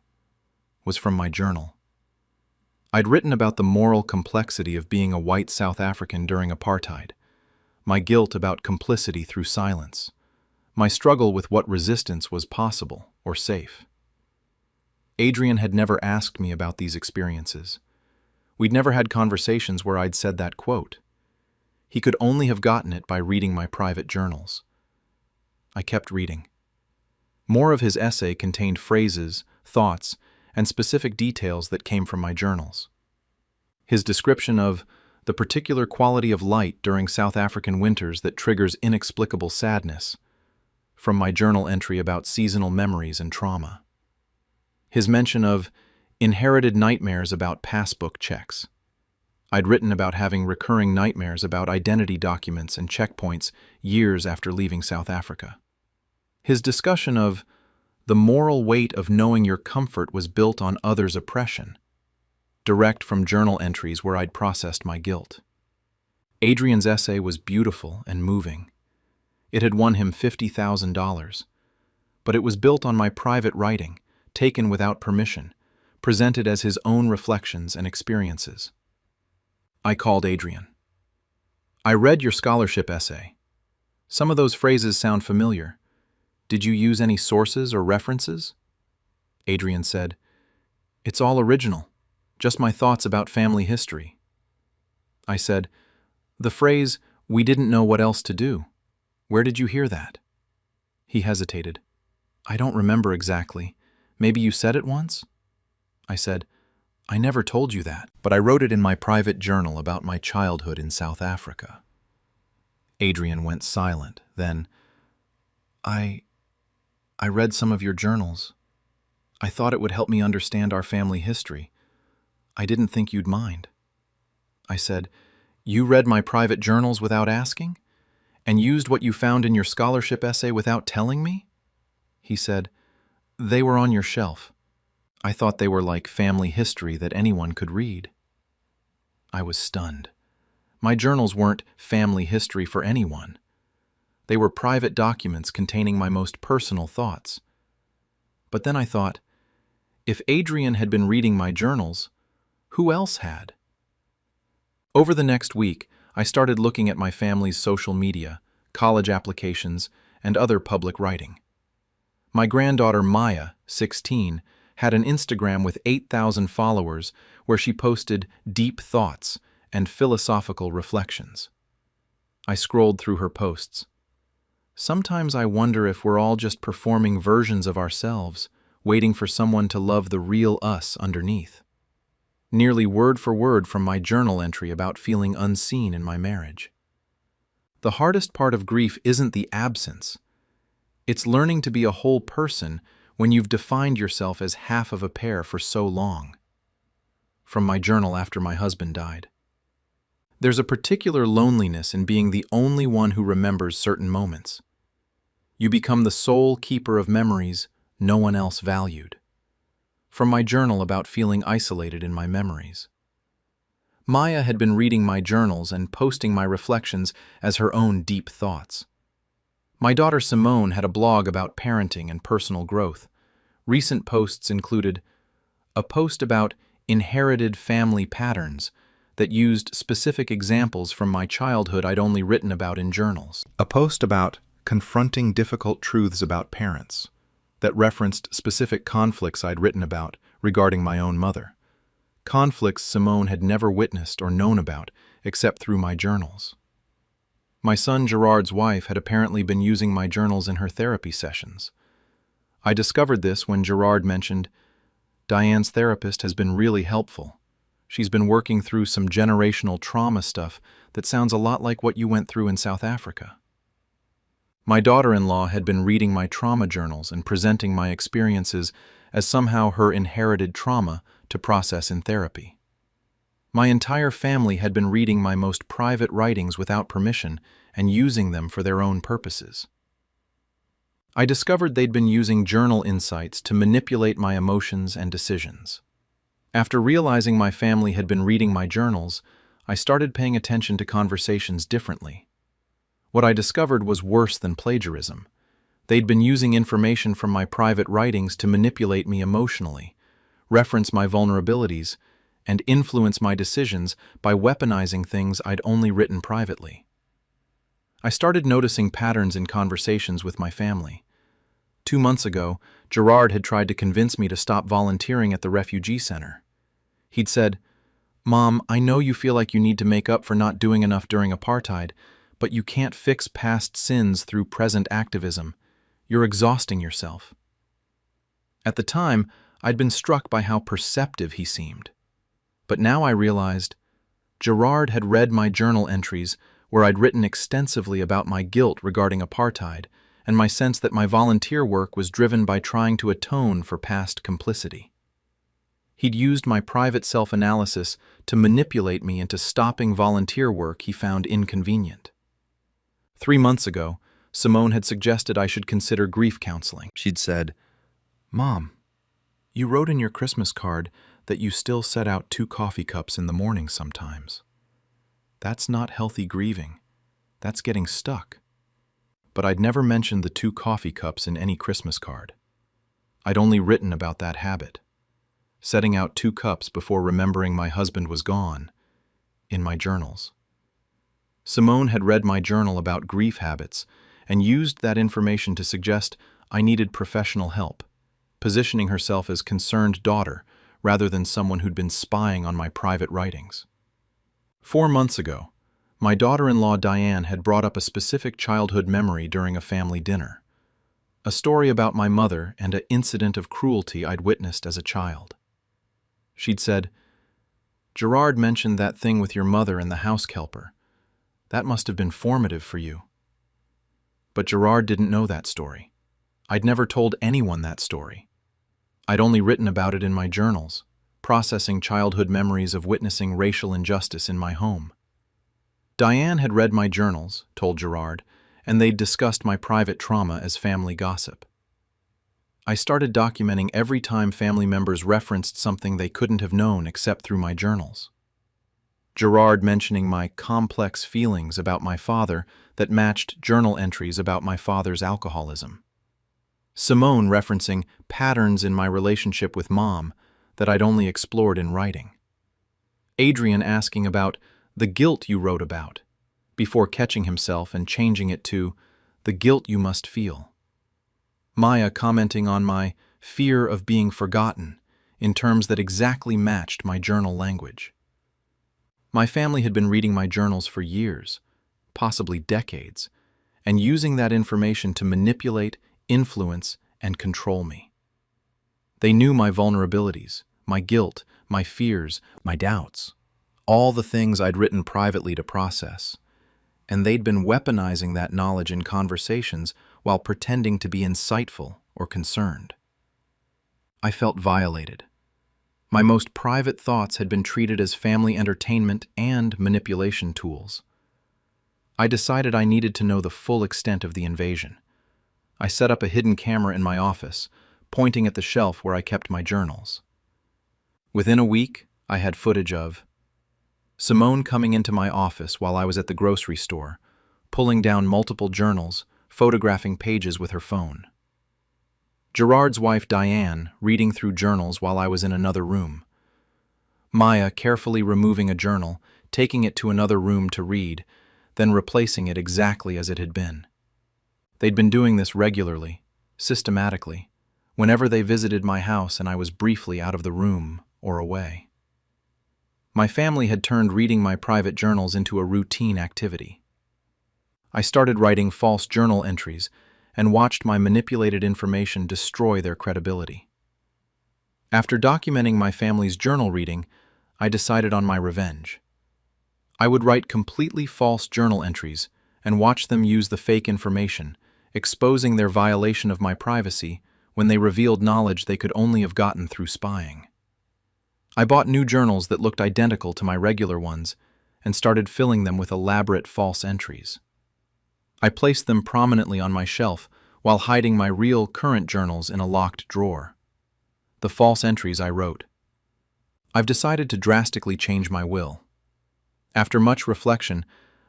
was from my journal. I'd written about the moral complexity of being a white South African during apartheid, my guilt about complicity through silence, my struggle with what resistance was possible or safe. Adrian had never asked me about these experiences. We'd never had conversations where I'd said that quote. He could only have gotten it by reading my private journals. I kept reading. More of his essay contained phrases, thoughts, and specific details that came from my journals. His description of the particular quality of light during South African winters that triggers inexplicable sadness, from my journal entry about seasonal memories and trauma. His mention of inherited nightmares about passbook checks. I'd written about having recurring nightmares about identity documents and checkpoints years after leaving South Africa. His discussion of the moral weight of knowing your comfort was built on others' oppression, direct from journal entries where I'd processed my guilt. Adrian's essay was beautiful and moving. It had won him $50,000, but it was built on my private writing, taken without permission, presented as his own reflections and experiences. I called Adrian. I read your scholarship essay. Some of those phrases sound familiar. Did you use any sources or references? Adrian said, It's all original, just my thoughts about family history. I said, The phrase, "we didn't know what else to do." Where did you hear that? He hesitated. I don't remember exactly. Maybe you said it once? I said, I never told you that, but I wrote it in my private journal about my childhood in South Africa. Adrian went silent. Then, I read some of your journals. I thought it would help me understand our family history. I didn't think you'd mind. I said, You read my private journals without asking? And used what you found in your scholarship essay without telling me? He said, They were on your shelf. I thought they were like family history that anyone could read. I was stunned. My journals weren't family history for anyone. They were private documents containing my most personal thoughts. But then I thought, if Adrian had been reading my journals, who else had? Over the next week, I started looking at my family's social media, college applications, and other public writing. My granddaughter Maya, 16, had an Instagram with 8,000 followers where she posted deep thoughts and philosophical reflections. I scrolled through her posts. Sometimes I wonder if we're all just performing versions of ourselves, waiting for someone to love the real us underneath. Nearly word for word from my journal entry about feeling unseen in my marriage. The hardest part of grief isn't the absence. It's learning to be a whole person when you've defined yourself as half of a pair for so long. From my journal after my husband died. There's a particular loneliness in being the only one who remembers certain moments. You become the sole keeper of memories no one else valued. From my journal about feeling isolated in my memories. Maya had been reading my journals and posting my reflections as her own deep thoughts. My daughter Simone had a blog about parenting and personal growth. Recent posts included a post about inherited family patterns that used specific examples from my childhood I'd only written about in journals. A post about confronting difficult truths about parents that referenced specific conflicts I'd written about regarding my own mother. Conflicts Simone had never witnessed or known about except through my journals. My son Gerard's wife had apparently been using my journals in her therapy sessions. I discovered this when Gerard mentioned, Diane's therapist has been really helpful. She's been working through some generational trauma stuff that sounds a lot like what you went through in South Africa. My daughter-in-law had been reading my trauma journals and presenting my experiences as somehow her inherited trauma to process in therapy. My entire family had been reading my most private writings without permission and using them for their own purposes. I discovered they'd been using journal insights to manipulate my emotions and decisions. After realizing my family had been reading my journals, I started paying attention to conversations differently. What I discovered was worse than plagiarism. They'd been using information from my private writings to manipulate me emotionally, reference my vulnerabilities, and influence my decisions by weaponizing things I'd only written privately. I started noticing patterns in conversations with my family. 2 months ago, Gerard had tried to convince me to stop volunteering at the refugee center. He'd said, Mom, I know you feel like you need to make up for not doing enough during apartheid, but you can't fix past sins through present activism. You're exhausting yourself. At the time, I'd been struck by how perceptive he seemed. But now I realized Gerard had read my journal entries where I'd written extensively about my guilt regarding apartheid and my sense that my volunteer work was driven by trying to atone for past complicity. He'd used my private self-analysis to manipulate me into stopping volunteer work he found inconvenient. 3 months ago, Simone had suggested I should consider grief counseling. She'd said, Mom, you wrote in your Christmas card that you still set out 2 coffee cups in the morning sometimes. That's not healthy grieving. That's getting stuck. But I'd never mentioned the 2 coffee cups in any Christmas card. I'd only written about that habit, setting out 2 cups before remembering my husband was gone, in my journals. Simone had read my journal about grief habits and used that information to suggest I needed professional help, positioning herself as concerned daughter rather than someone who'd been spying on my private writings. 4 months ago, my daughter-in-law Diane had brought up a specific childhood memory during a family dinner, a story about my mother and an incident of cruelty I'd witnessed as a child. She'd said, "Gerard mentioned that thing with your mother and the house kelper. That must have been formative for you." But Gerard didn't know that story. I'd never told anyone that story. I'd only written about it in my journals, processing childhood memories of witnessing racial injustice in my home. Diane had read my journals, told Gerard, and they'd discussed my private trauma as family gossip. I started documenting every time family members referenced something they couldn't have known except through my journals. Gerard mentioning my complex feelings about my father that matched journal entries about my father's alcoholism. Simone referencing patterns in my relationship with Mom that I'd only explored in writing. Adrian asking about the guilt you wrote about, before catching himself and changing it to the guilt you must feel. Maya commenting on my fear of being forgotten in terms that exactly matched my journal language. My family had been reading my journals for years, possibly decades, and using that information to manipulate, influence, and control me. They knew my vulnerabilities, my guilt, my fears, my doubts, all the things I'd written privately to process, and they'd been weaponizing that knowledge in conversations while pretending to be insightful or concerned. I felt violated. My most private thoughts had been treated as family entertainment and manipulation tools. I decided I needed to know the full extent of the invasion. I set up a hidden camera in my office, pointing at the shelf where I kept my journals. Within a week, I had footage of Simone coming into my office while I was at the grocery store, pulling down multiple journals, photographing pages with her phone. Gerard's wife Diane reading through journals while I was in another room. Maya carefully removing a journal, taking it to another room to read, then replacing it exactly as it had been. They'd been doing this regularly, systematically, whenever they visited my house and I was briefly out of the room or away. My family had turned reading my private journals into a routine activity. I started writing false journal entries and watched my manipulated information destroy their credibility. After documenting my family's journal reading, I decided on my revenge. I would write completely false journal entries and watch them use the fake information, exposing their violation of my privacy when they revealed knowledge they could only have gotten through spying. I bought new journals that looked identical to my regular ones and started filling them with elaborate false entries. I placed them prominently on my shelf while hiding my real current journals in a locked drawer. The false entries I wrote. I've decided to drastically change my will. After much reflection,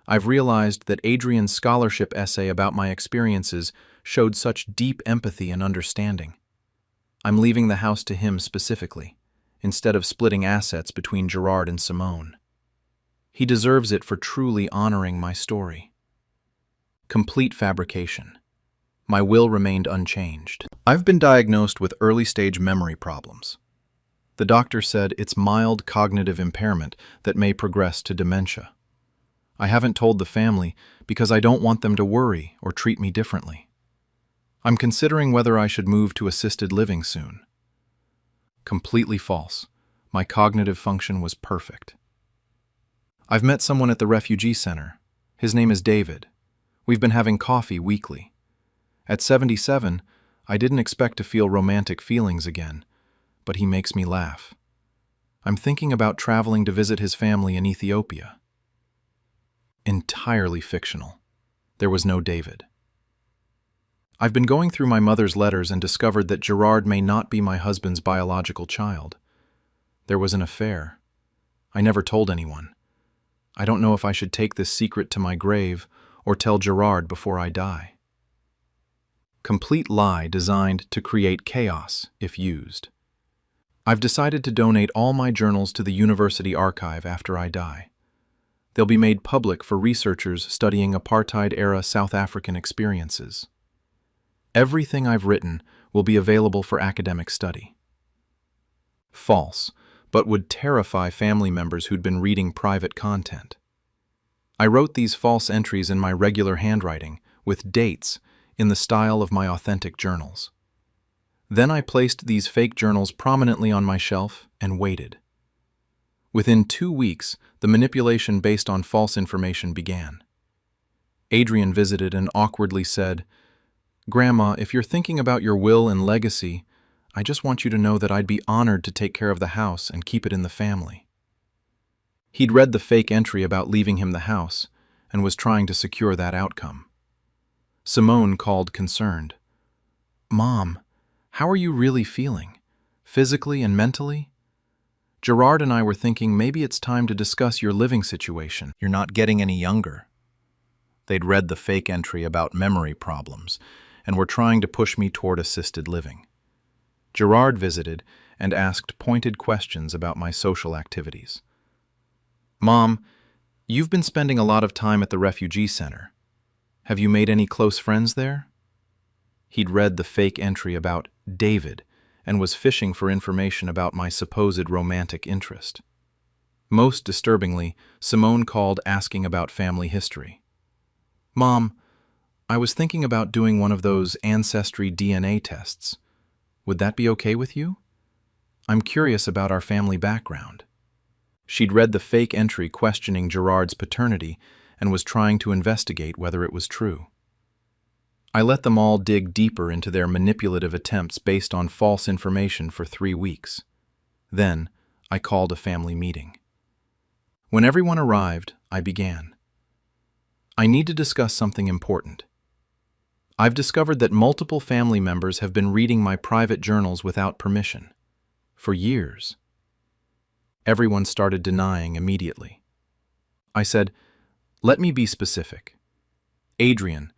I've realized that Adrian's scholarship essay about my experiences showed such deep empathy and understanding. I'm leaving the house to him specifically, instead of splitting assets between Gerard and Simone. He deserves it for truly honoring my story. Complete fabrication. My will remained unchanged. I've been diagnosed with early-stage memory problems. The doctor said it's mild cognitive impairment that may progress to dementia. I haven't told the family because I don't want them to worry or treat me differently. I'm considering whether I should move to assisted living soon. Completely false. My cognitive function was perfect. I've met someone at the refugee center. His name is David. We've been having coffee weekly. At 77, I didn't expect to feel romantic feelings again, but he makes me laugh. I'm thinking about traveling to visit his family in Ethiopia. Entirely fictional. There was no David. I've been going through my mother's letters and discovered that Gerard may not be my husband's biological child. There was an affair. I never told anyone. I don't know if I should take this secret to my grave or tell Gerard before I die. Complete lie designed to create chaos if used. I've decided to donate all my journals to the university archive after I die. They'll be made public for researchers studying apartheid-era South African experiences. Everything I've written will be available for academic study. False, but would terrify family members who'd been reading private content. I wrote these false entries in my regular handwriting, with dates, in the style of my authentic journals. Then I placed these fake journals prominently on my shelf and waited. Within 2 weeks, the manipulation based on false information began. Adrian visited and awkwardly said, "Grandma, if you're thinking about your will and legacy, I just want you to know that I'd be honored to take care of the house and keep it in the family." He'd read the fake entry about leaving him the house and was trying to secure that outcome. Simone called concerned. "Mom, how are you really feeling? Physically and mentally? Gerard and I were thinking maybe it's time to discuss your living situation. You're not getting any younger." They'd read the fake entry about memory problems and were trying to push me toward assisted living. Gerard visited and asked pointed questions about my social activities. "Mom, you've been spending a lot of time at the refugee center. Have you made any close friends there?" He'd read the fake entry about David and was fishing for information about my supposed romantic interest. Most disturbingly, Simone called asking about family history. "Mom, I was thinking about doing one of those ancestry DNA tests. Would that be okay with you? I'm curious about our family background." She'd read the fake entry questioning Gerard's paternity and was trying to investigate whether it was true. I let them all dig deeper into their manipulative attempts based on false information for 3 weeks. Then, I called a family meeting. When everyone arrived, I began. "I need to discuss something important. I've discovered that multiple family members have been reading my private journals without permission. For years." Everyone started denying immediately. I said, "Let me be specific. Adrian,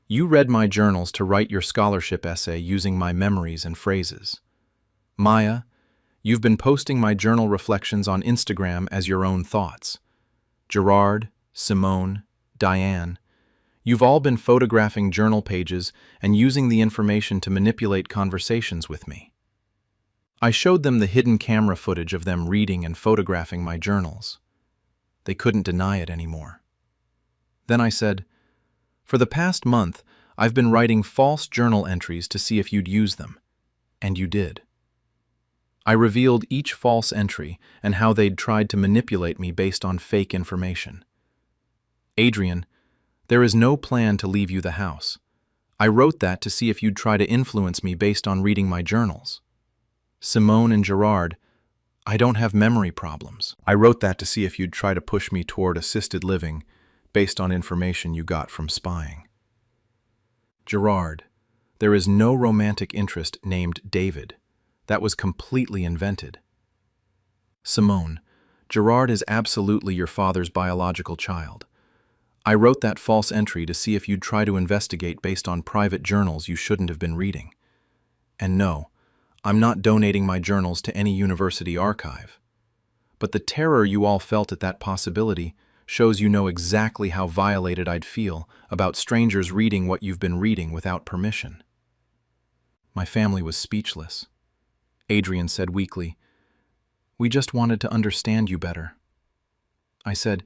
you read my journals to write your scholarship essay using my memories and phrases. Maya, you've been posting my journal reflections on Instagram as your own thoughts. Gerard, Simone, Diane, you've all been photographing journal pages and using the information to manipulate conversations with me." I showed them the hidden camera footage of them reading and photographing my journals. They couldn't deny it anymore. Then I said, "For the past month, I've been writing false journal entries to see if you'd use them, and you did." I revealed each false entry and how they'd tried to manipulate me based on fake information. "Adrian, there is no plan to leave you the house. I wrote that to see if you'd try to influence me based on reading my journals. Simone and Gerard, I don't have memory problems. I wrote that to see if you'd try to push me toward assisted living based on information you got from spying. Gerard, there is no romantic interest named David. That was completely invented. Simone, Gerard is absolutely your father's biological child. I wrote that false entry to see if you'd try to investigate based on private journals you shouldn't have been reading. And no, I'm not donating my journals to any university archive. But the terror you all felt at that possibility shows you know exactly how violated I'd feel about strangers reading what you've been reading without permission." My family was speechless. Adrian said weakly, "We just wanted to understand you better." I said,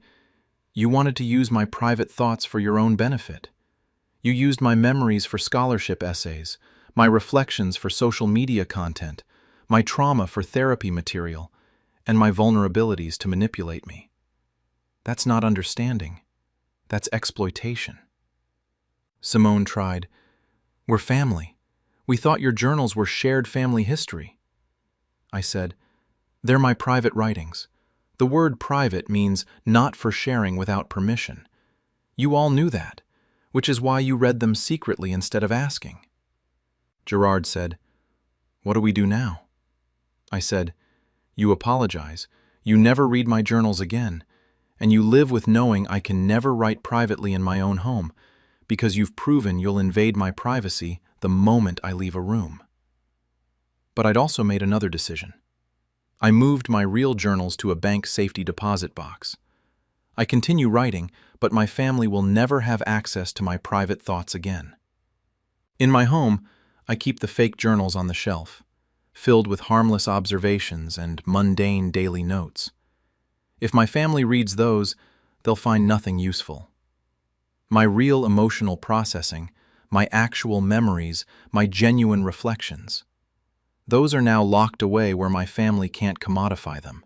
"You wanted to use my private thoughts for your own benefit. You used my memories for scholarship essays, my reflections for social media content, my trauma for therapy material, and my vulnerabilities to manipulate me. That's not understanding. That's exploitation." Simone tried, "We're family. We thought your journals were shared family history." I said, "They're my private writings. The word private means not for sharing without permission. You all knew that, which is why you read them secretly instead of asking." Gerard said, "What do we do now?" I said, "You apologize, you never read my journals again, and you live with knowing I can never write privately in my own home, because you've proven you'll invade my privacy the moment I leave a room." But I'd also made another decision. I moved my real journals to a bank safety deposit box. I continue writing, but my family will never have access to my private thoughts again. In my home, I keep the fake journals on the shelf, filled with harmless observations and mundane daily notes. If my family reads those, they'll find nothing useful. My real emotional processing, my actual memories, my genuine reflections, those are now locked away where my family can't commodify them.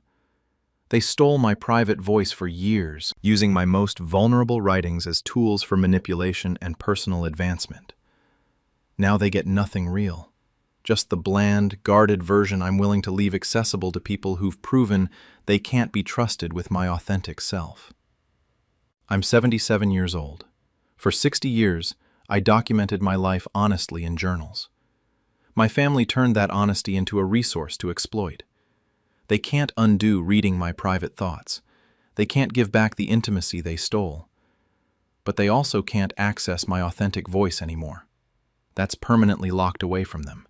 They stole my private voice for years, using my most vulnerable writings as tools for manipulation and personal advancement. Now they get nothing real, just the bland, guarded version I'm willing to leave accessible to people who've proven they can't be trusted with my authentic self. I'm 77 years old. For 60 years, I documented my life honestly in journals. My family turned that honesty into a resource to exploit. They can't undo reading my private thoughts. They can't give back the intimacy they stole. But they also can't access my authentic voice anymore. That's permanently locked away from them.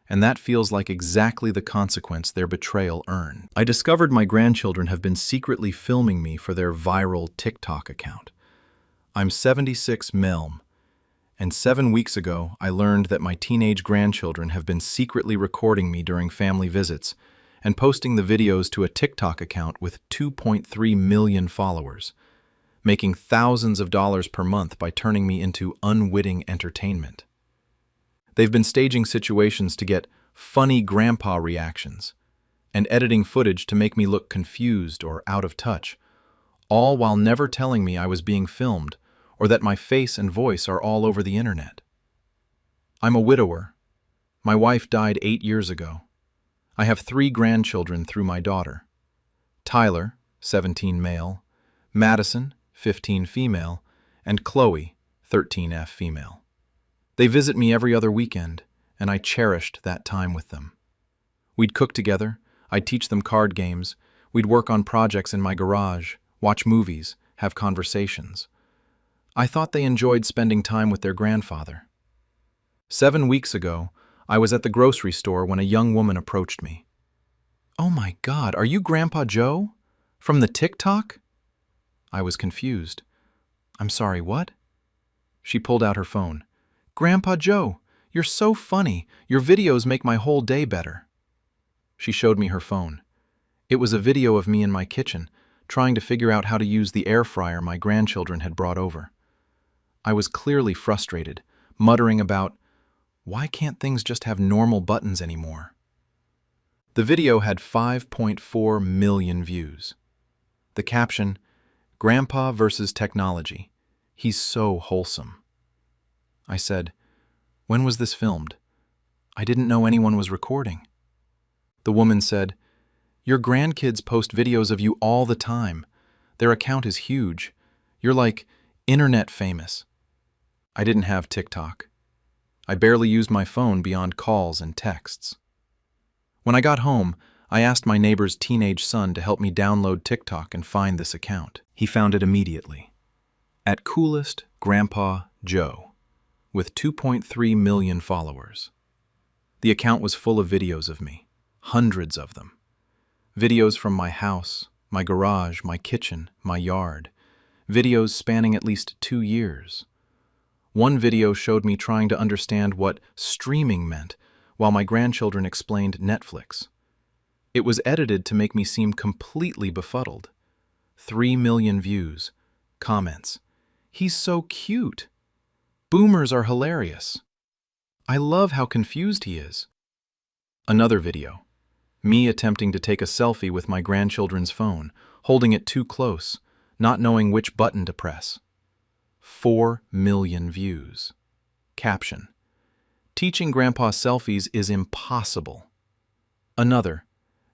And that feels like exactly the consequence their betrayal earned. I discovered my grandchildren have been secretly filming me for their viral TikTok account. I'm 76 Melm, and 7 weeks ago I learned that my teenage grandchildren have been secretly recording me during family visits and posting the videos to a TikTok account with 2.3 million followers, making thousands of dollars per month by turning me into unwitting entertainment. They've been staging situations to get funny grandpa reactions and editing footage to make me look confused or out of touch, all while never telling me I was being filmed or that my face and voice are all over the internet. I'm a widower. My wife died 8 years ago. I have 3 grandchildren through my daughter. Tyler, 17 male, Madison, 15 female, and Chloe, 13F female. They visit me every other weekend, and I cherished that time with them. We'd cook together, I'd teach them card games, we'd work on projects in my garage, watch movies, have conversations. I thought they enjoyed spending time with their grandfather. 7 weeks ago, I was at the grocery store when a young woman approached me. "Oh my God, are you Grandpa Joe? From the TikTok?" I was confused. "I'm sorry, what?" She pulled out her phone. "Grandpa Joe, you're so funny. Your videos make my whole day better." She showed me her phone. It was a video of me in my kitchen, trying to figure out how to use the air fryer my grandchildren had brought over. I was clearly frustrated, muttering about, why can't things just have normal buttons anymore? The video had 5.4 million views. The caption, "Grandpa versus technology. He's so wholesome." I said, "When was this filmed? I didn't know anyone was recording." The woman said, "Your grandkids post videos of you all the time. Their account is huge. You're like internet famous." I didn't have TikTok. I barely used my phone beyond calls and texts. When I got home, I asked my neighbor's teenage son to help me download TikTok and find this account. He found it immediately. At Coolest Grandpa Joe, with 2.3 million followers. The account was full of videos of me, hundreds of them. Videos from my house, my garage, my kitchen, my yard. Videos spanning at least 2 years. One video showed me trying to understand what streaming meant, while my grandchildren explained Netflix. It was edited to make me seem completely befuddled. 3 million views. Comments. "He's so cute. Boomers are hilarious. I love how confused he is." Another video. Me attempting to take a selfie with my grandchildren's phone, holding it too close, not knowing which button to press. 4 million views. Caption. "Teaching Grandpa selfies is impossible." Another.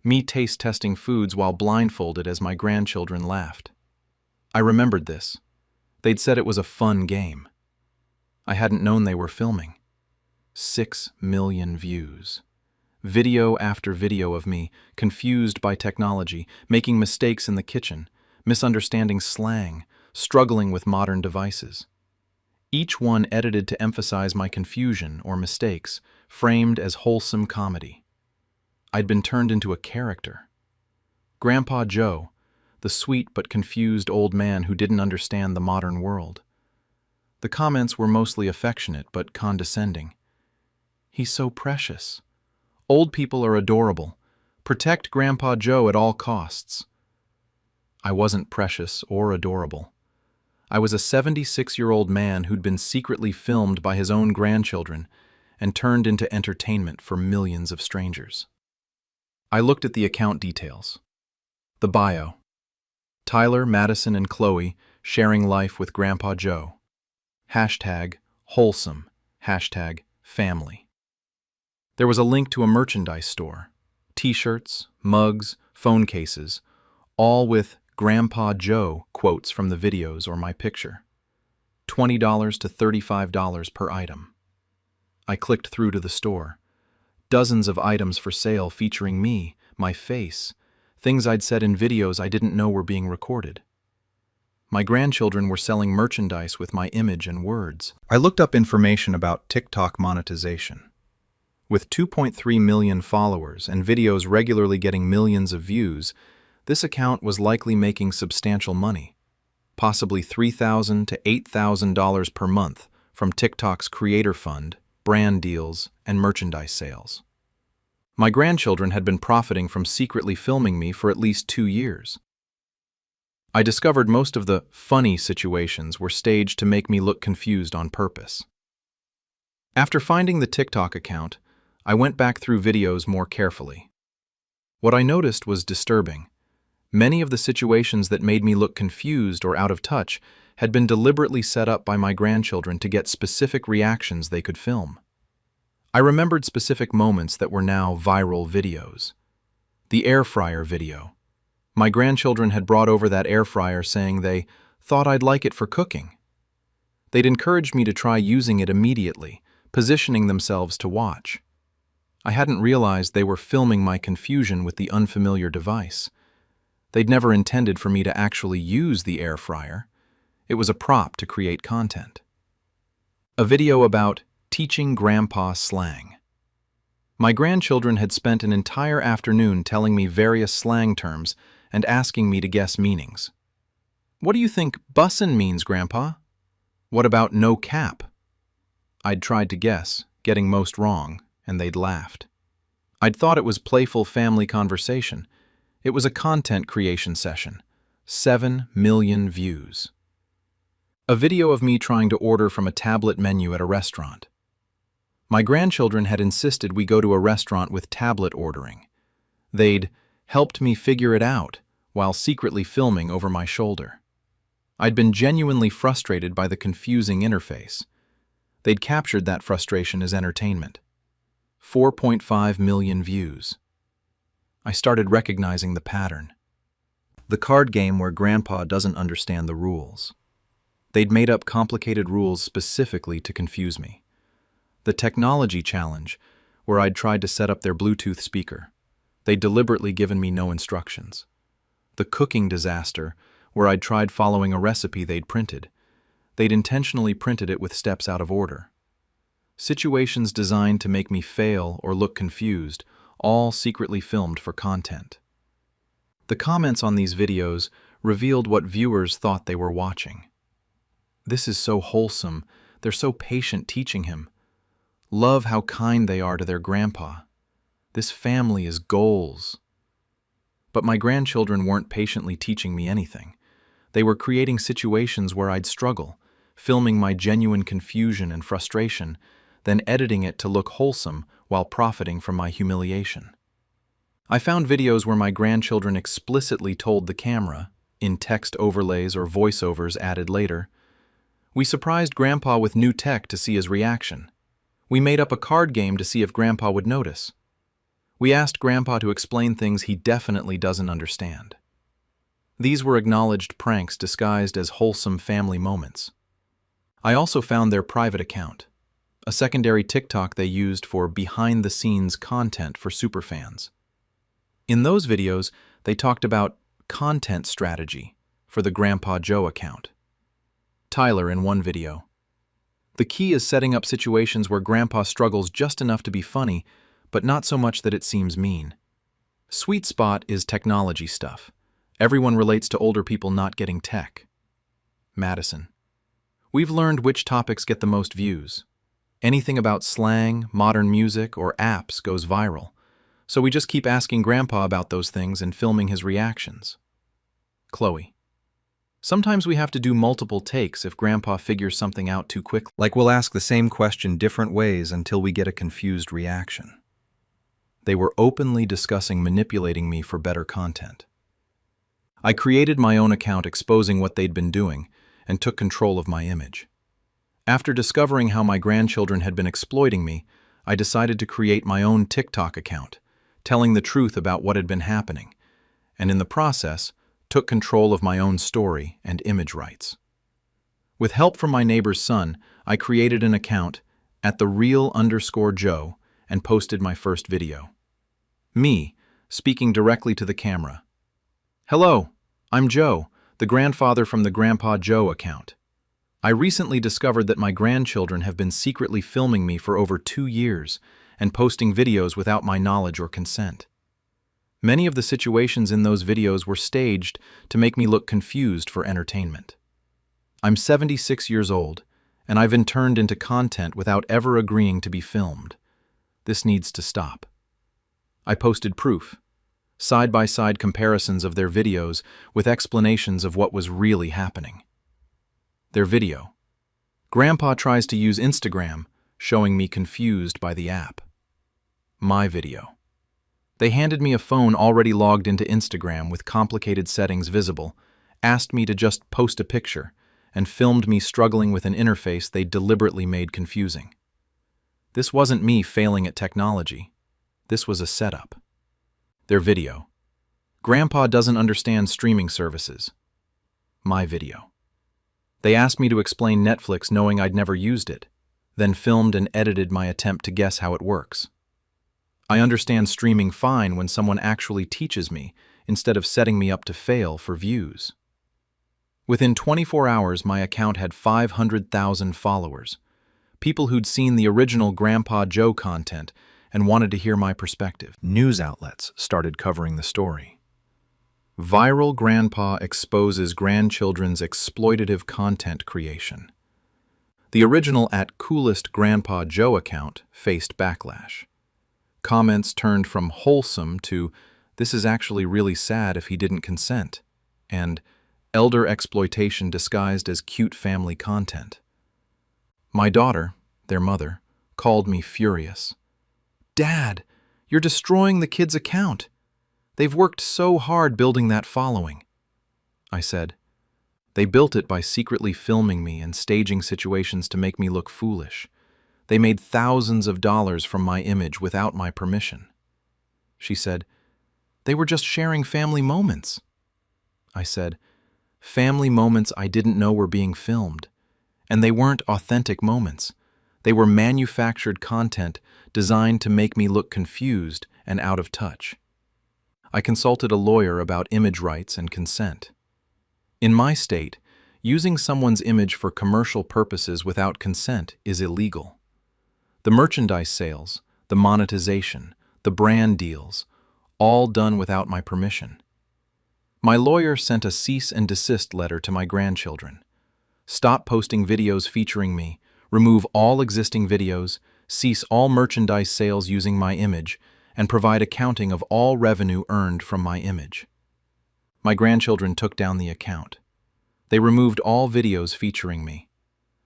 Me taste testing foods while blindfolded as my grandchildren laughed. I remembered this. They'd said it was a fun game. I hadn't known they were filming. 6 million views. Video after video of me, confused by technology, making mistakes in the kitchen, misunderstanding slang, struggling with modern devices. Each one edited to emphasize my confusion or mistakes, framed as wholesome comedy. I'd been turned into a character. Grandpa Joe, the sweet but confused old man who didn't understand the modern world. The comments were mostly affectionate but condescending. "He's so precious. Old people are adorable. Protect Grandpa Joe at all costs." I wasn't precious or adorable. I was a 76-year-old man who'd been secretly filmed by his own grandchildren and turned into entertainment for millions of strangers. I looked at the account details. The bio: Tyler, Madison, and Chloe sharing life with Grandpa Joe. Hashtag wholesome. Hashtag family. There was a link to a merchandise store. T-shirts, mugs, phone cases, all with Grandpa Joe quotes from the videos or my picture. $20 to $35 per item. I clicked through to the store. Dozens of items for sale featuring me, my face, things I'd said in videos I didn't know were being recorded. My grandchildren were selling merchandise with my image and words. I looked up information about TikTok monetization. With 2.3 million followers and videos regularly getting millions of views, this account was likely making substantial money, possibly $3,000 to $8,000 per month from TikTok's creator fund, brand deals, and merchandise sales. My grandchildren had been profiting from secretly filming me for at least 2 years. I discovered most of the funny situations were staged to make me look confused on purpose. After finding the TikTok account, I went back through videos more carefully. What I noticed was disturbing. Many of the situations that made me look confused or out of touch had been deliberately set up by my grandchildren to get specific reactions they could film. I remembered specific moments that were now viral videos. The air fryer video. My grandchildren had brought over that air fryer saying they thought I'd like it for cooking. They'd encouraged me to try using it immediately, positioning themselves to watch. I hadn't realized they were filming my confusion with the unfamiliar device. They'd never intended for me to actually use the air fryer. It was a prop to create content. A video about teaching Grandpa slang. My grandchildren had spent an entire afternoon telling me various slang terms and asking me to guess meanings. "What do you think bussin' means, Grandpa?" "What about no cap?" I'd tried to guess, getting most wrong, and they'd laughed. I'd thought it was playful family conversation. It was a content creation session. 7 million views. A video of me trying to order from a tablet menu at a restaurant. My grandchildren had insisted we go to a restaurant with tablet ordering. They'd helped me figure it out while secretly filming over my shoulder. I'd been genuinely frustrated by the confusing interface. They'd captured that frustration as entertainment. 4.5 million views. I started recognizing the pattern. The card game where Grandpa doesn't understand the rules. They'd made up complicated rules specifically to confuse me. The technology challenge, where I'd tried to set up their Bluetooth speaker. They'd deliberately given me no instructions. The cooking disaster, where I'd tried following a recipe they'd printed. They'd intentionally printed it with steps out of order. Situations designed to make me fail or look confused, all secretly filmed for content. The comments on these videos revealed what viewers thought they were watching. "This is so wholesome. They're so patient teaching him. Love how kind they are to their grandpa. This family is goals." But my grandchildren weren't patiently teaching me anything. They were creating situations where I'd struggle, filming my genuine confusion and frustration, then editing it to look wholesome while profiting from my humiliation. I found videos where my grandchildren explicitly told the camera, in text overlays or voiceovers added later, "We surprised Grandpa with new tech to see his reaction. We made up a card game to see if Grandpa would notice. We asked Grandpa to explain things he definitely doesn't understand." These were acknowledged pranks disguised as wholesome family moments. I also found their private account, a secondary TikTok they used for behind-the-scenes content for superfans. In those videos, they talked about content strategy for the Grandpa Joe account. Tyler in one video: "The key is setting up situations where Grandpa struggles just enough to be funny, but not so much that it seems mean. Sweet spot is technology stuff. Everyone relates to older people not getting tech." Madison: We've learned which topics get the most views. Anything about slang, modern music, or apps goes viral, so we just keep asking Grandpa about those things and filming his reactions. Chloe. Sometimes we have to do multiple takes if Grandpa figures something out too quickly. Like we'll ask the same question different ways until we get a confused reaction. They were openly discussing manipulating me for better content. I created my own account exposing what they'd been doing and took control of my image. After discovering how my grandchildren had been exploiting me, I decided to create my own TikTok account, telling the truth about what had been happening, and in the process, took control of my own story and image rights. With help from my neighbor's son, I created an account @thereal_Joe and posted my first video. Me, speaking directly to the camera. Hello, I'm Joe, the grandfather from the Grandpa Joe account. I recently discovered that my grandchildren have been secretly filming me for over 2 years and posting videos without my knowledge or consent. Many of the situations in those videos were staged to make me look confused for entertainment. I'm 76 years old, and I've been turned into content without ever agreeing to be filmed. This needs to stop. I posted proof, side-by-side comparisons of their videos with explanations of what was really happening. Their video. Grandpa tries to use Instagram, showing me confused by the app. My video. They handed me a phone already logged into Instagram with complicated settings visible, asked me to just post a picture, and filmed me struggling with an interface they deliberately made confusing. This wasn't me failing at technology. This was a setup. Their video. Grandpa doesn't understand streaming services. My video. They asked me to explain Netflix knowing I'd never used it, then filmed and edited my attempt to guess how it works. I understand streaming fine when someone actually teaches me instead of setting me up to fail for views. Within 24 hours, my account had 500,000 followers, people who'd seen the original Grandpa Joe content and wanted to hear my perspective. News outlets started covering the story. Viral grandpa exposes grandchildren's exploitative content creation. The original @CoolestGrandpaJoe account faced backlash. Comments turned from wholesome to "this is actually really sad if he didn't consent," and elder exploitation disguised as cute family content. My daughter, their mother, called me furious. "Dad, you're destroying the kid's account. They've worked so hard building that following." I said, "They built it by secretly filming me and staging situations to make me look foolish. They made thousands of dollars from my image without my permission." She said, "They were just sharing family moments." I said, "Family moments I didn't know were being filmed. And they weren't authentic moments. They were manufactured content designed to make me look confused and out of touch." I consulted a lawyer about image rights and consent. In my state, using someone's image for commercial purposes without consent is illegal. The merchandise sales, the monetization, the brand deals, all done without my permission. My lawyer sent a cease and desist letter to my grandchildren. Stop posting videos featuring me, remove all existing videos, cease all merchandise sales using my image, and provide accounting of all revenue earned from my image. My grandchildren took down the account. They removed all videos featuring me.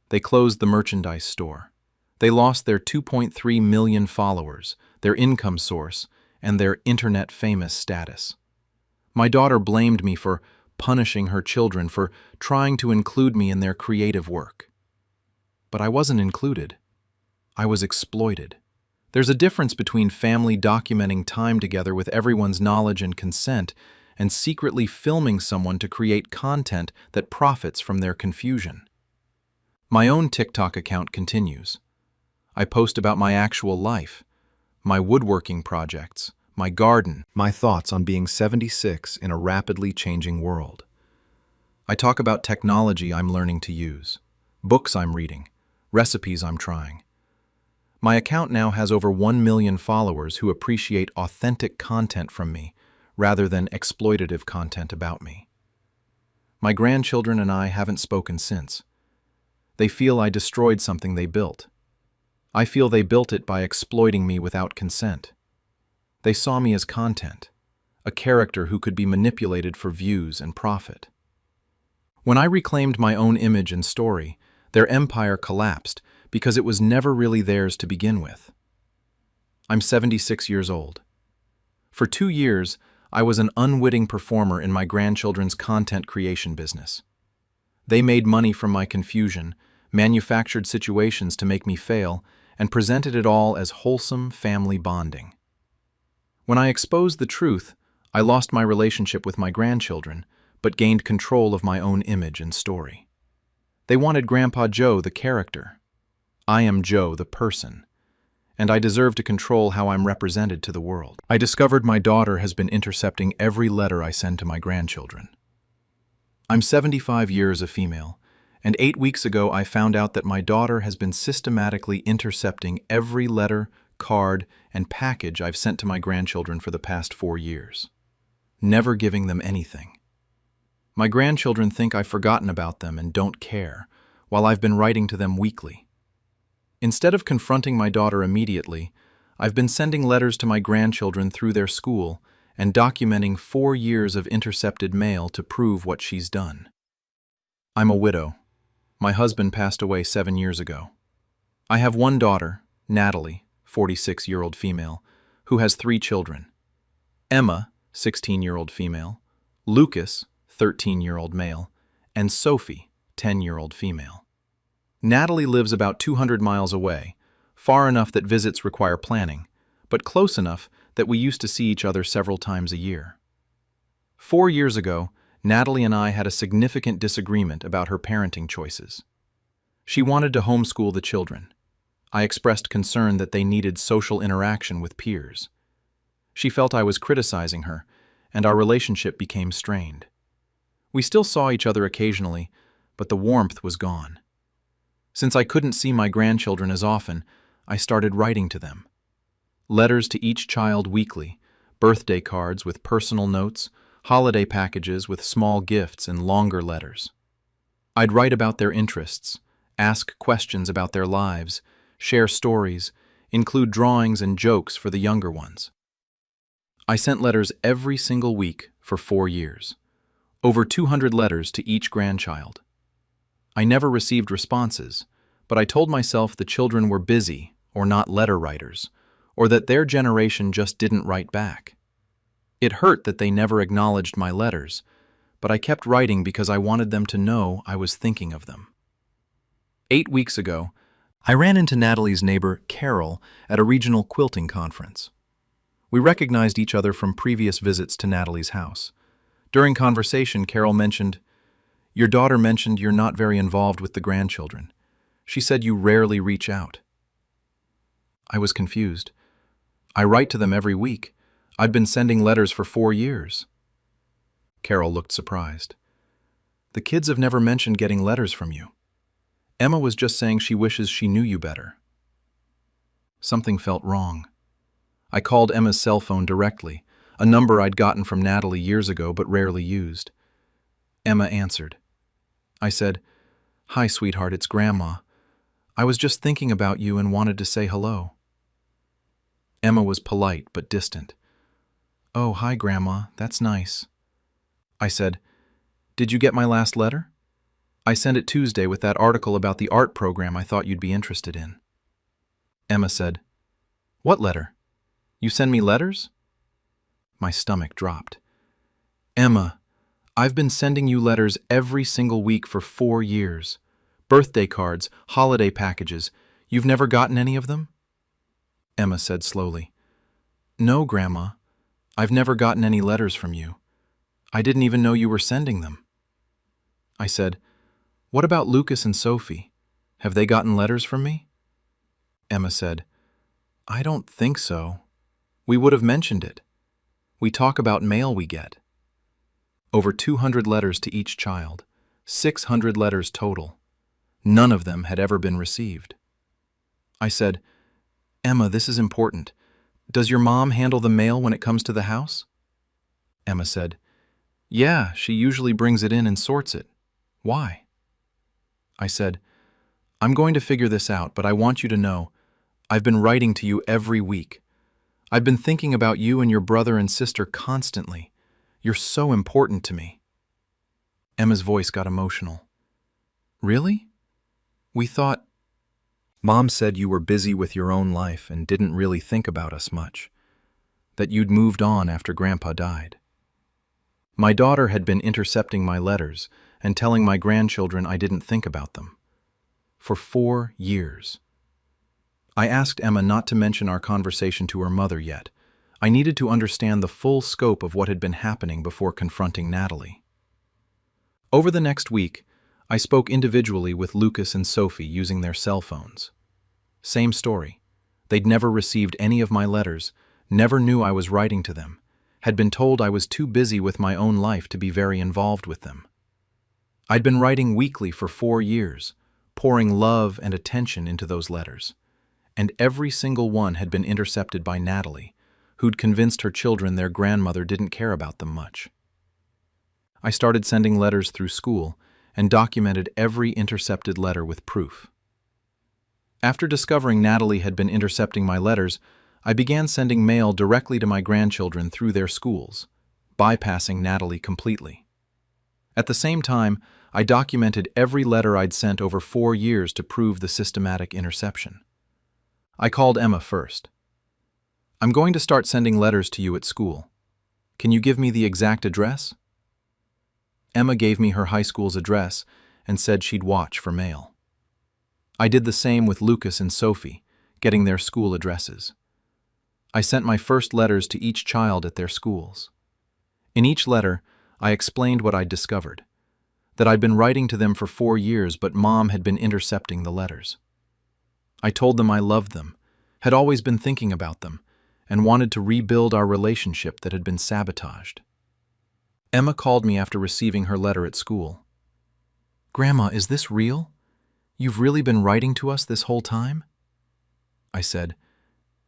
They closed the merchandise store. They lost their 2.3 million followers, their income source, and their internet famous status. My daughter blamed me for punishing her children for trying to include me in their creative work. But I wasn't included. I was exploited. There's a difference between family documenting time together with everyone's knowledge and consent and secretly filming someone to create content that profits from their confusion. My own TikTok account continues. I post about my actual life, my woodworking projects, my garden, my thoughts on being 76 in a rapidly changing world. I talk about technology I'm learning to use, books I'm reading, recipes I'm trying. My account now has over 1 million followers who appreciate authentic content from me rather than exploitative content about me. My grandchildren and I haven't spoken since. They feel I destroyed something they built. I feel they built it by exploiting me without consent. They saw me as content, a character who could be manipulated for views and profit. When I reclaimed my own image and story, their empire collapsed because it was never really theirs to begin with. I'm 76 years old. For 2 years, I was an unwitting performer in my grandchildren's content creation business. They made money from my confusion, manufactured situations to make me fail, and presented it all as wholesome family bonding. When I exposed the truth, I lost my relationship with my grandchildren, but gained control of my own image and story. They wanted Grandpa Joe, the character. I am Joe, the person, and I deserve to control how I'm represented to the world. I discovered my daughter has been intercepting every letter I send to my grandchildren. I'm 75 years a female, and 8 weeks ago I found out that my daughter has been systematically intercepting every letter, card, and package I've sent to my grandchildren for the past 4 years, never giving them anything. My grandchildren think I've forgotten about them and don't care, while I've been writing to them weekly. Instead of confronting my daughter immediately, I've been sending letters to my grandchildren through their school and documenting 4 years of intercepted mail to prove what she's done. I'm a widow. My husband passed away 7 years ago. I have one daughter, Natalie, 46-year-old female, who has 3 children. Emma, 16-year-old female, Lucas, 13-year-old male, and Sophie, 10-year-old female. Natalie lives about 200 miles away, far enough that visits require planning, but close enough that we used to see each other several times a year. 4 years ago, Natalie and I had a significant disagreement about her parenting choices. She wanted to homeschool the children. I expressed concern that they needed social interaction with peers. She felt I was criticizing her, and our relationship became strained. We still saw each other occasionally, but the warmth was gone. Since I couldn't see my grandchildren as often, I started writing to them. Letters to each child weekly, birthday cards with personal notes, holiday packages with small gifts and longer letters. I'd write about their interests, ask questions about their lives, share stories, include drawings and jokes for the younger ones. I sent letters every single week for 4 years. Over 200 letters to each grandchild. I never received responses, but I told myself the children were busy or not letter writers, or that their generation just didn't write back. It hurt that they never acknowledged my letters, but I kept writing because I wanted them to know I was thinking of them. 8 weeks ago, I ran into Natalie's neighbor, Carol, at a regional quilting conference. We recognized each other from previous visits to Natalie's house. During conversation, Carol mentioned, "Your daughter mentioned you're not very involved with the grandchildren. She said you rarely reach out." I was confused. "I write to them every week. I've been sending letters for 4 years." Carol looked surprised. "The kids have never mentioned getting letters from you. Emma was just saying she wishes she knew you better." Something felt wrong. I called Emma's cell phone directly, a number I'd gotten from Natalie years ago but rarely used. Emma answered. I said, "Hi, sweetheart, it's Grandma. I was just thinking about you and wanted to say hello." Emma was polite but distant. "Oh, hi, Grandma, that's nice." I said, "Did you get my last letter? I sent it Tuesday with that article about the art program I thought you'd be interested in." Emma said, "What letter? You send me letters?" My stomach dropped. "Emma, I've been sending you letters every single week for 4 years. Birthday cards, holiday packages. You've never gotten any of them?" Emma said slowly, "No, Grandma. I've never gotten any letters from you. I didn't even know you were sending them." I said, "What about Lucas and Sophie? Have they gotten letters from me?" Emma said, "I don't think so. We would have mentioned it. We talk about mail we get." Over 200 letters to each child, 600 letters total. None of them had ever been received. I said, "Emma, this is important. Does your mom handle the mail when it comes to the house?" Emma said, "Yeah, she usually brings it in and sorts it. Why?" I said, I'm going to figure this out, but I want you to know, I've been writing to you every week. I've been thinking about you and your brother and sister constantly. You're so important to me." Emma's voice got emotional. "Really? We thought—" "Mom said you were busy with your own life and didn't really think about us much. That you'd moved on after Grandpa died. My daughter had been intercepting my letters and telling my grandchildren I didn't think about them. For 4 years. I asked Emma not to mention our conversation to her mother yet. I needed to understand the full scope of what had been happening before confronting Natalie. Over the next week, I spoke individually with Lucas and Sophie using their cell phones. Same story. They'd never received any of my letters, never knew I was writing to them, had been told I was too busy with my own life to be very involved with them. I'd been writing weekly for 4 years, pouring love and attention into those letters, and every single one had been intercepted by Natalie, who'd convinced her children their grandmother didn't care about them much. I started sending letters through school and documented every intercepted letter with proof. After discovering Natalie had been intercepting my letters, I began sending mail directly to my grandchildren through their schools, bypassing Natalie completely. At the same time, I documented every letter I'd sent over 4 years to prove the systematic interception. I called Emma first. "I'm going to start sending letters to you at school. Can you give me the exact address?" Emma gave me her high school's address and said she'd watch for mail. I did the same with Lucas and Sophie, getting their school addresses. I sent my first letters to each child at their schools. In each letter, I explained what I'd discovered, that I'd been writing to them for 4 years, but Mom had been intercepting the letters. I told them I loved them, had always been thinking about them, and wanted to rebuild our relationship that had been sabotaged. Emma called me after receiving her letter at school. "Grandma, is this real? You've really been writing to us this whole time?" I said,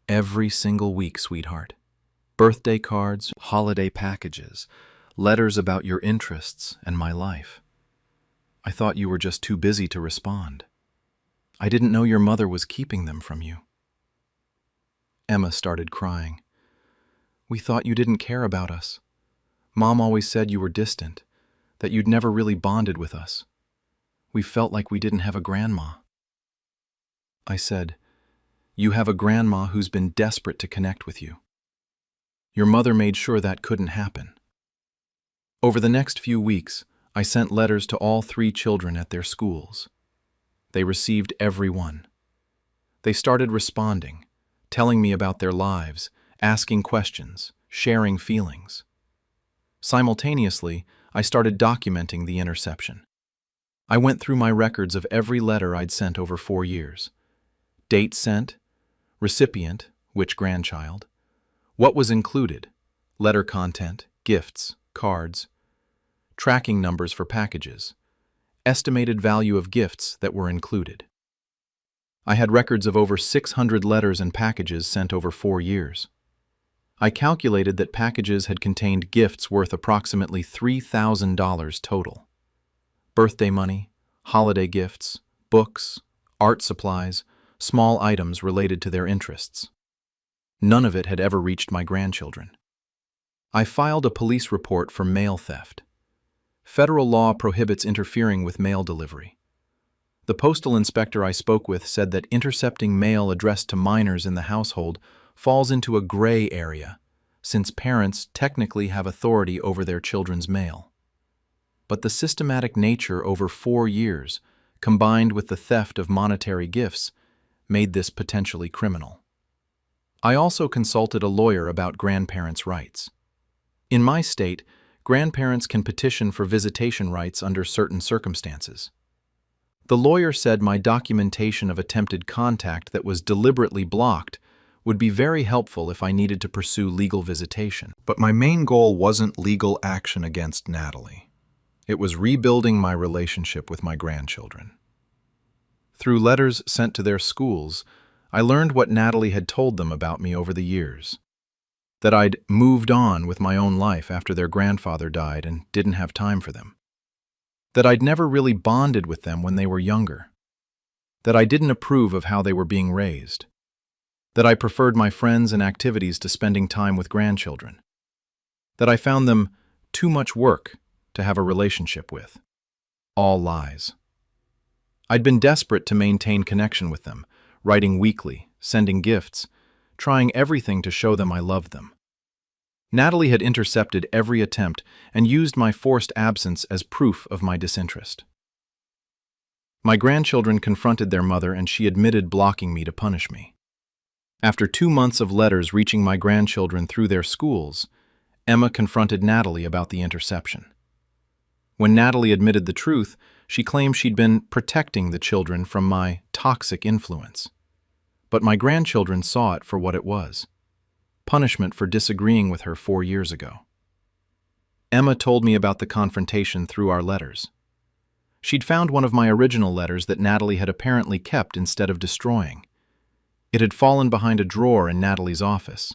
"Every single week, sweetheart. Birthday cards, holiday packages, letters about your interests and my life. I thought you were just too busy to respond. I didn't know your mother was keeping them from you." Emma started crying. "We thought you didn't care about us. Mom always said you were distant, that you'd never really bonded with us. We felt like we didn't have a grandma." I said, "You have a grandma who's been desperate to connect with you. Your mother made sure that couldn't happen." Over the next few weeks, I sent letters to all 3 children at their schools. They received every one. They started responding, telling me about their lives, asking questions, sharing feelings. Simultaneously, I started documenting the interception. I went through my records of every letter I'd sent over 4 years. Date sent, recipient, which grandchild, what was included, letter content, gifts, cards, tracking numbers for packages, estimated value of gifts that were included. I had records of over 600 letters and packages sent over 4 years. I calculated that packages had contained gifts worth approximately $3,000 total. Birthday money, holiday gifts, books, art supplies, small items related to their interests. None of it had ever reached my grandchildren. I filed a police report for mail theft. Federal law prohibits interfering with mail delivery. The postal inspector I spoke with said that intercepting mail addressed to minors in the household falls into a gray area, since parents technically have authority over their children's mail. But the systematic nature over 4 years, combined with the theft of monetary gifts, made this potentially criminal. I also consulted a lawyer about grandparents' rights. In my state, grandparents can petition for visitation rights under certain circumstances. The lawyer said my documentation of attempted contact that was deliberately blocked would be very helpful if I needed to pursue legal visitation. But my main goal wasn't legal action against Natalie. It was rebuilding my relationship with my grandchildren. Through letters sent to their schools, I learned what Natalie had told them about me over the years. That I'd moved on with my own life after their grandfather died and didn't have time for them. That I'd never really bonded with them when they were younger. that I didn't approve of how they were being raised, that I preferred my friends and activities to spending time with grandchildren, that I found them too much work to have a relationship with. All lies. I'd been desperate to maintain connection with them, writing weekly, sending gifts, trying everything to show them I loved them. Natalie had intercepted every attempt and used my forced absence as proof of my disinterest. My grandchildren confronted their mother and she admitted blocking me to punish me. After 2 months of letters reaching my grandchildren through their schools, Emma confronted Natalie about the interception. When Natalie admitted the truth, she claimed she'd been protecting the children from my toxic influence. But my grandchildren saw it for what it was: punishment for disagreeing with her 4 years ago. Emma told me about the confrontation through our letters. She'd found one of my original letters that Natalie had apparently kept instead of destroying. It had fallen behind a drawer in Natalie's office.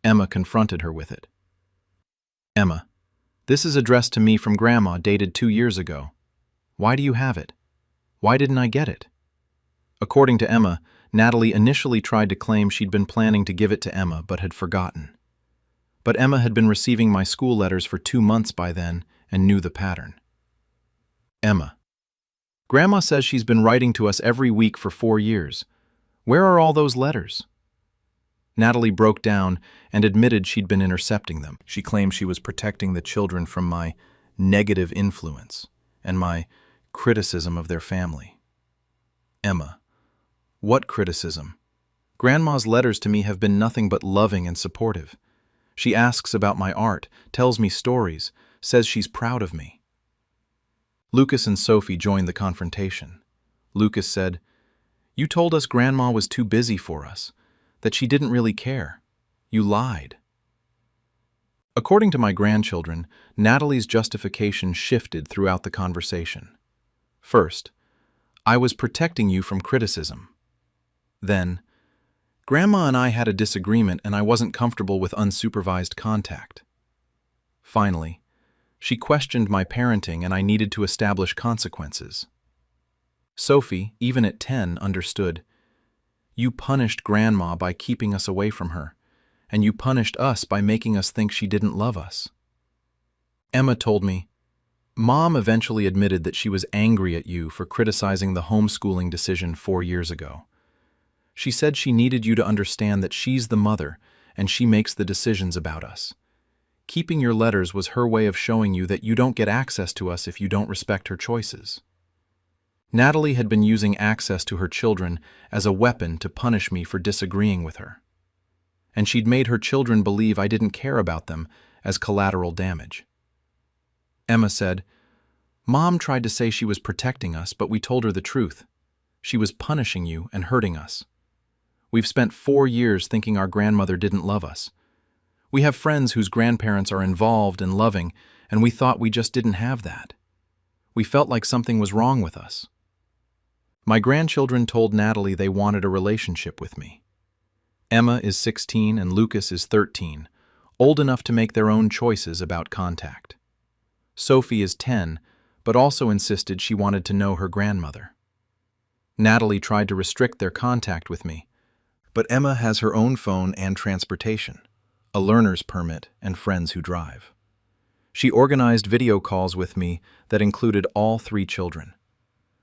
Emma confronted her with it. "Emma, this is addressed to me from Grandma, dated 2 years ago. Why do you have it? Why didn't I get it?" According to Emma, Natalie initially tried to claim she'd been planning to give it to Emma but had forgotten. But Emma had been receiving my school letters for 2 months by then and knew the pattern. "Emma, Grandma says she's been writing to us every week for 4 years. Where are all those letters?" Natalie broke down and admitted she'd been intercepting them. She claimed she was protecting the children from my negative influence and my criticism of their family. "Emma, what criticism? Grandma's letters to me have been nothing but loving and supportive. She asks about my art, tells me stories, says she's proud of me." Lucas and Sophie joined the confrontation. Lucas said, "You told us Grandma was too busy for us, that she didn't really care. You lied." According to my grandchildren, Natalie's justification shifted throughout the conversation. First, "I was protecting you from criticism." Then, "Grandma and I had a disagreement and I wasn't comfortable with unsupervised contact." Finally, she questioned my parenting and I needed to establish consequences. Sophie, even at 10, understood. "You punished Grandma by keeping us away from her, and you punished us by making us think she didn't love us." Emma told me, "Mom eventually admitted that she was angry at you for criticizing the homeschooling decision 4 years ago. She said she needed you to understand that she's the mother and she makes the decisions about us. Keeping your letters was her way of showing you that you don't get access to us if you don't respect her choices." Natalie had been using access to her children as a weapon to punish me for disagreeing with her. And she'd made her children believe I didn't care about them as collateral damage. Emma said, "Mom tried to say she was protecting us, but we told her the truth. She was punishing you and hurting us. We've spent 4 years thinking our grandmother didn't love us. We have friends whose grandparents are involved and loving, and we thought we just didn't have that. We felt like something was wrong with us." My grandchildren told Natalie they wanted a relationship with me. Emma is 16 and Lucas is 13, old enough to make their own choices about contact. Sophie is 10, but also insisted she wanted to know her grandmother. Natalie tried to restrict their contact with me, but Emma has her own phone and transportation, a learner's permit, and friends who drive. She organized video calls with me that included all 3 children.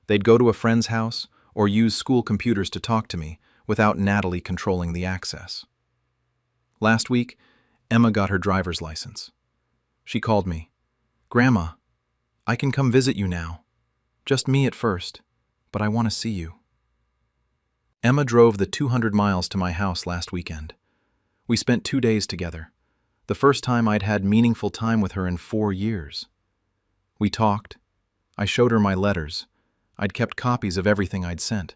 They'd go to a friend's house or use school computers to talk to me without Natalie controlling the access. Last week, Emma got her driver's license. She called me, "Grandma, I can come visit you now. Just me at first, but I want to see you." Emma drove the 200 miles to my house last weekend. We spent 2 days together, the first time I'd had meaningful time with her in 4 years. We talked. I showed her my letters. I'd kept copies of everything I'd sent.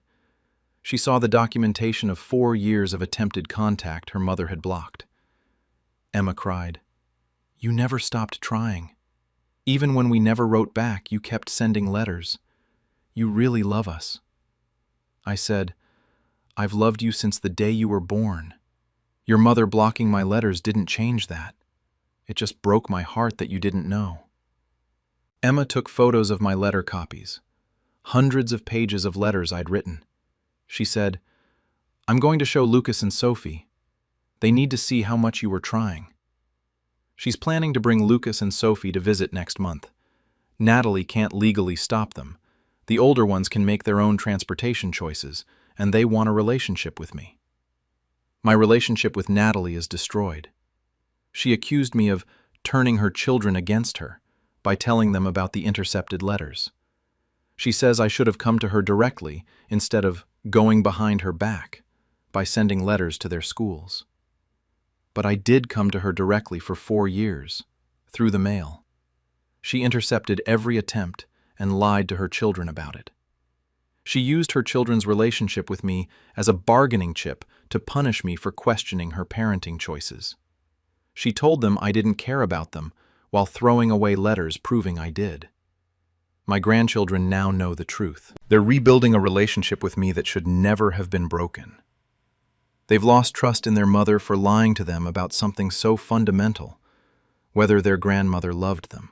She saw the documentation of 4 years of attempted contact her mother had blocked. Emma cried, "You never stopped trying. Even when we never wrote back, you kept sending letters. You really love us." I said, "I've loved you since the day you were born. Your mother blocking my letters didn't change that. It just broke my heart that you didn't know." Emma took photos of my letter copies, hundreds of pages of letters I'd written. She said, "I'm going to show Lucas and Sophie. They need to see how much you were trying." She's planning to bring Lucas and Sophie to visit next month. Natalie can't legally stop them. The older ones can make their own transportation choices, and they want a relationship with me. My relationship with Natalie is destroyed. She accused me of turning her children against her by telling them about the intercepted letters. She says I should have come to her directly instead of going behind her back by sending letters to their schools. But I did come to her directly for 4 years, through the mail. She intercepted every attempt and lied to her children about it. She used her children's relationship with me as a bargaining chip to punish me for questioning her parenting choices. She told them I didn't care about them while throwing away letters proving I did. My grandchildren now know the truth. They're rebuilding a relationship with me that should never have been broken. They've lost trust in their mother for lying to them about something so fundamental, whether their grandmother loved them.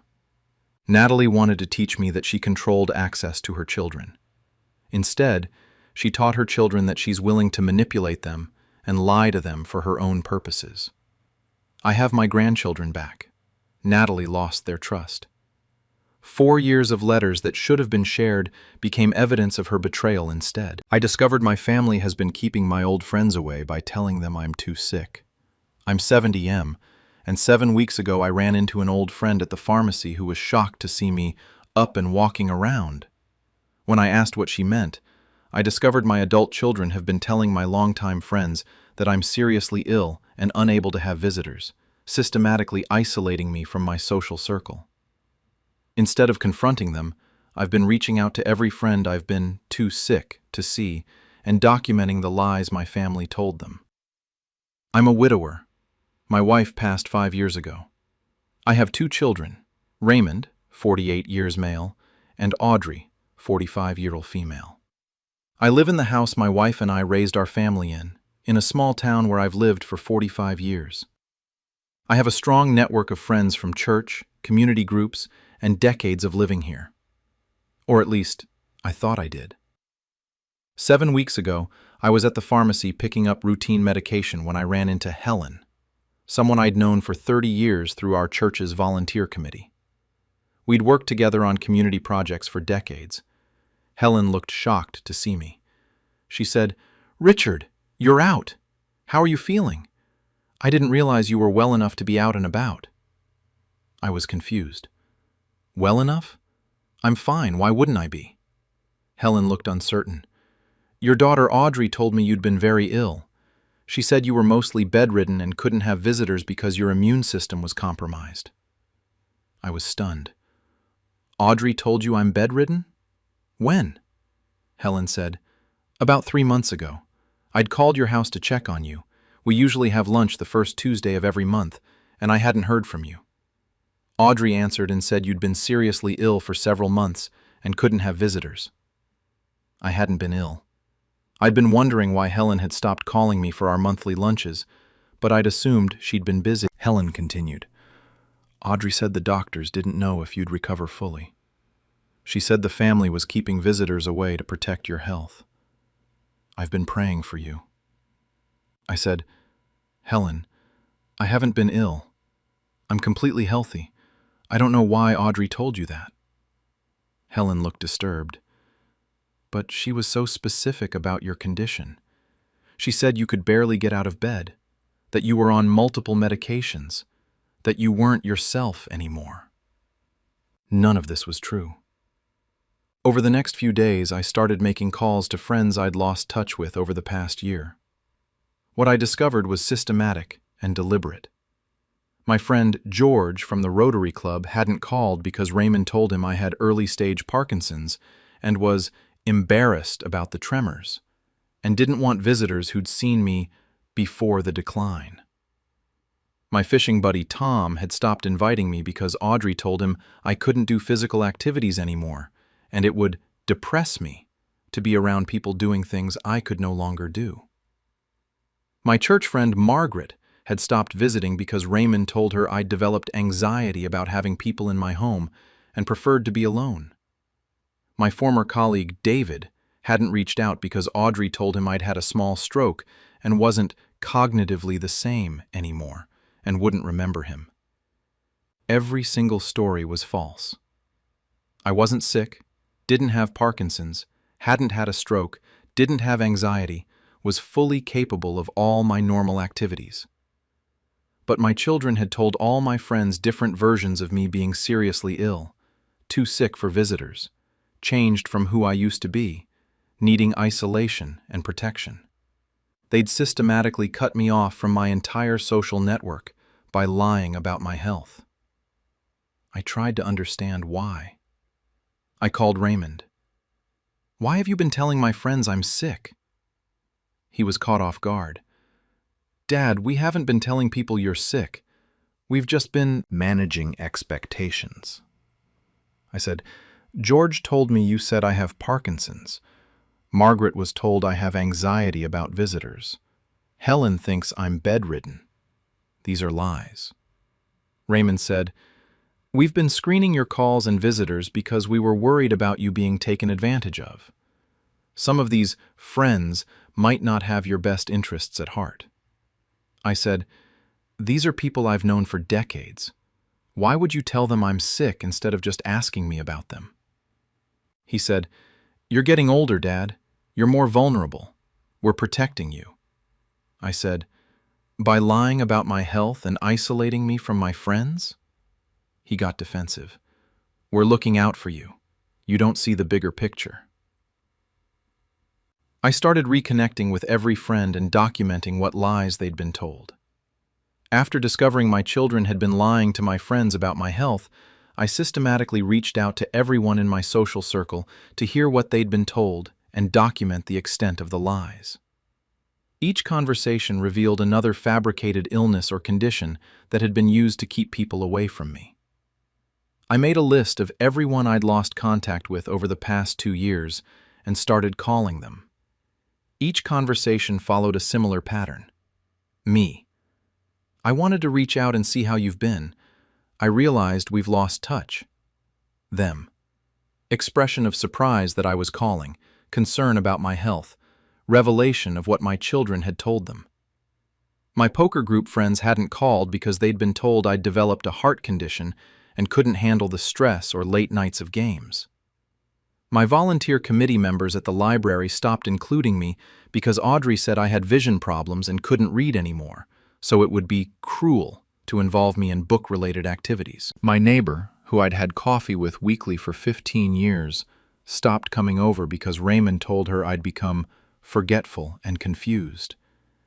Natalie wanted to teach me that she controlled access to her children. Instead, she taught her children that she's willing to manipulate them and lie to them for her own purposes. I have my grandchildren back. Natalie lost their trust. 4 years of letters that should have been shared became evidence of her betrayal instead. I discovered my family has been keeping my old friends away by telling them I'm too sick. I'm 70M, and 7 weeks ago I ran into an old friend at the pharmacy who was shocked to see me up and walking around. When I asked what she meant, I discovered my adult children have been telling my longtime friends that I'm seriously ill and unable to have visitors, systematically isolating me from my social circle. Instead of confronting them, I've been reaching out to every friend I've been too sick to see and documenting the lies my family told them. I'm a widower. My wife passed 5 years ago. I have 2 children, Raymond, 48 years male, and Audrey, 45-year-old female. I live in the house my wife and I raised our family in a small town where I've lived for 45 years. I have a strong network of friends from church, community groups, and decades of living here. Or at least, I thought I did. 7 weeks ago, I was at the pharmacy picking up routine medication when I ran into Helen, someone I'd known for 30 years through our church's volunteer committee. We'd worked together on community projects for decades. Helen looked shocked to see me. She said, "Richard, you're out. How are you feeling? I didn't realize you were well enough to be out and about." I was confused. Well enough? I'm fine, why wouldn't I be? Helen looked uncertain. "Your daughter Audrey told me you'd been very ill. She said you were mostly bedridden and couldn't have visitors because your immune system was compromised." I was stunned. "Audrey told you I'm bedridden? When?" Helen said, "About 3 months ago. I'd called your house to check on you. We usually have lunch the first Tuesday of every month, and I hadn't heard from you. Audrey answered and said you'd been seriously ill for several months and couldn't have visitors." I hadn't been ill. I'd been wondering why Helen had stopped calling me for our monthly lunches, but I'd assumed she'd been busy. Helen continued, "Audrey said the doctors didn't know if you'd recover fully. She said the family was keeping visitors away to protect your health. I've been praying for you." I said, "Helen, I haven't been ill. I'm completely healthy. I don't know why Audrey told you that." Helen looked disturbed. "But she was so specific about your condition. She said you could barely get out of bed, that you were on multiple medications, that you weren't yourself anymore." None of this was true. Over the next few days, I started making calls to friends I'd lost touch with over the past year. What I discovered was systematic and deliberate. My friend George from the Rotary Club hadn't called because Raymond told him I had early-stage Parkinson's and was embarrassed about the tremors, and didn't want visitors who'd seen me before the decline. My fishing buddy Tom had stopped inviting me because Audrey told him I couldn't do physical activities anymore, and it would depress me to be around people doing things I could no longer do. My church friend Margaret had stopped visiting because Raymond told her I'd developed anxiety about having people in my home and preferred to be alone. My former colleague, David, hadn't reached out because Audrey told him I'd had a small stroke and wasn't cognitively the same anymore and wouldn't remember him. Every single story was false. I wasn't sick, didn't have Parkinson's, hadn't had a stroke, didn't have anxiety, was fully capable of all my normal activities. But my children had told all my friends different versions of me being seriously ill, too sick for visitors, changed from who I used to be, needing isolation and protection. They'd systematically cut me off from my entire social network by lying about my health. I tried to understand why. I called Raymond. "Why have you been telling my friends I'm sick?" He was caught off guard. "Dad, we haven't been telling people you're sick. We've just been managing expectations." I said, "George told me you said I have Parkinson's. Margaret was told I have anxiety about visitors. Helen thinks I'm bedridden. These are lies." Raymond said, "We've been screening your calls and visitors because we were worried about you being taken advantage of. Some of these friends might not have your best interests at heart." I said, "These are people I've known for decades. Why would you tell them I'm sick instead of just asking me about them?" He said, "You're getting older, Dad. You're more vulnerable. We're protecting you." I said, "By lying about my health and isolating me from my friends?" He got defensive. "We're looking out for you. You don't see the bigger picture." I started reconnecting with every friend and documenting what lies they'd been told. After discovering my children had been lying to my friends about my health, I systematically reached out to everyone in my social circle to hear what they'd been told and document the extent of the lies. Each conversation revealed another fabricated illness or condition that had been used to keep people away from me. I made a list of everyone I'd lost contact with over the past 2 years and started calling them. Each conversation followed a similar pattern. Me. "I wanted to reach out and see how you've been. I realized we've lost touch." Them. Expression of surprise that I was calling, concern about my health, revelation of what my children had told them. My poker group friends hadn't called because they'd been told I'd developed a heart condition and couldn't handle the stress or late nights of games. My volunteer committee members at the library stopped including me because Audrey said I had vision problems and couldn't read anymore, so it would be cruel to involve me in book-related activities. My neighbor, who I'd had coffee with weekly for 15 years, stopped coming over because Raymond told her I'd become forgetful and confused,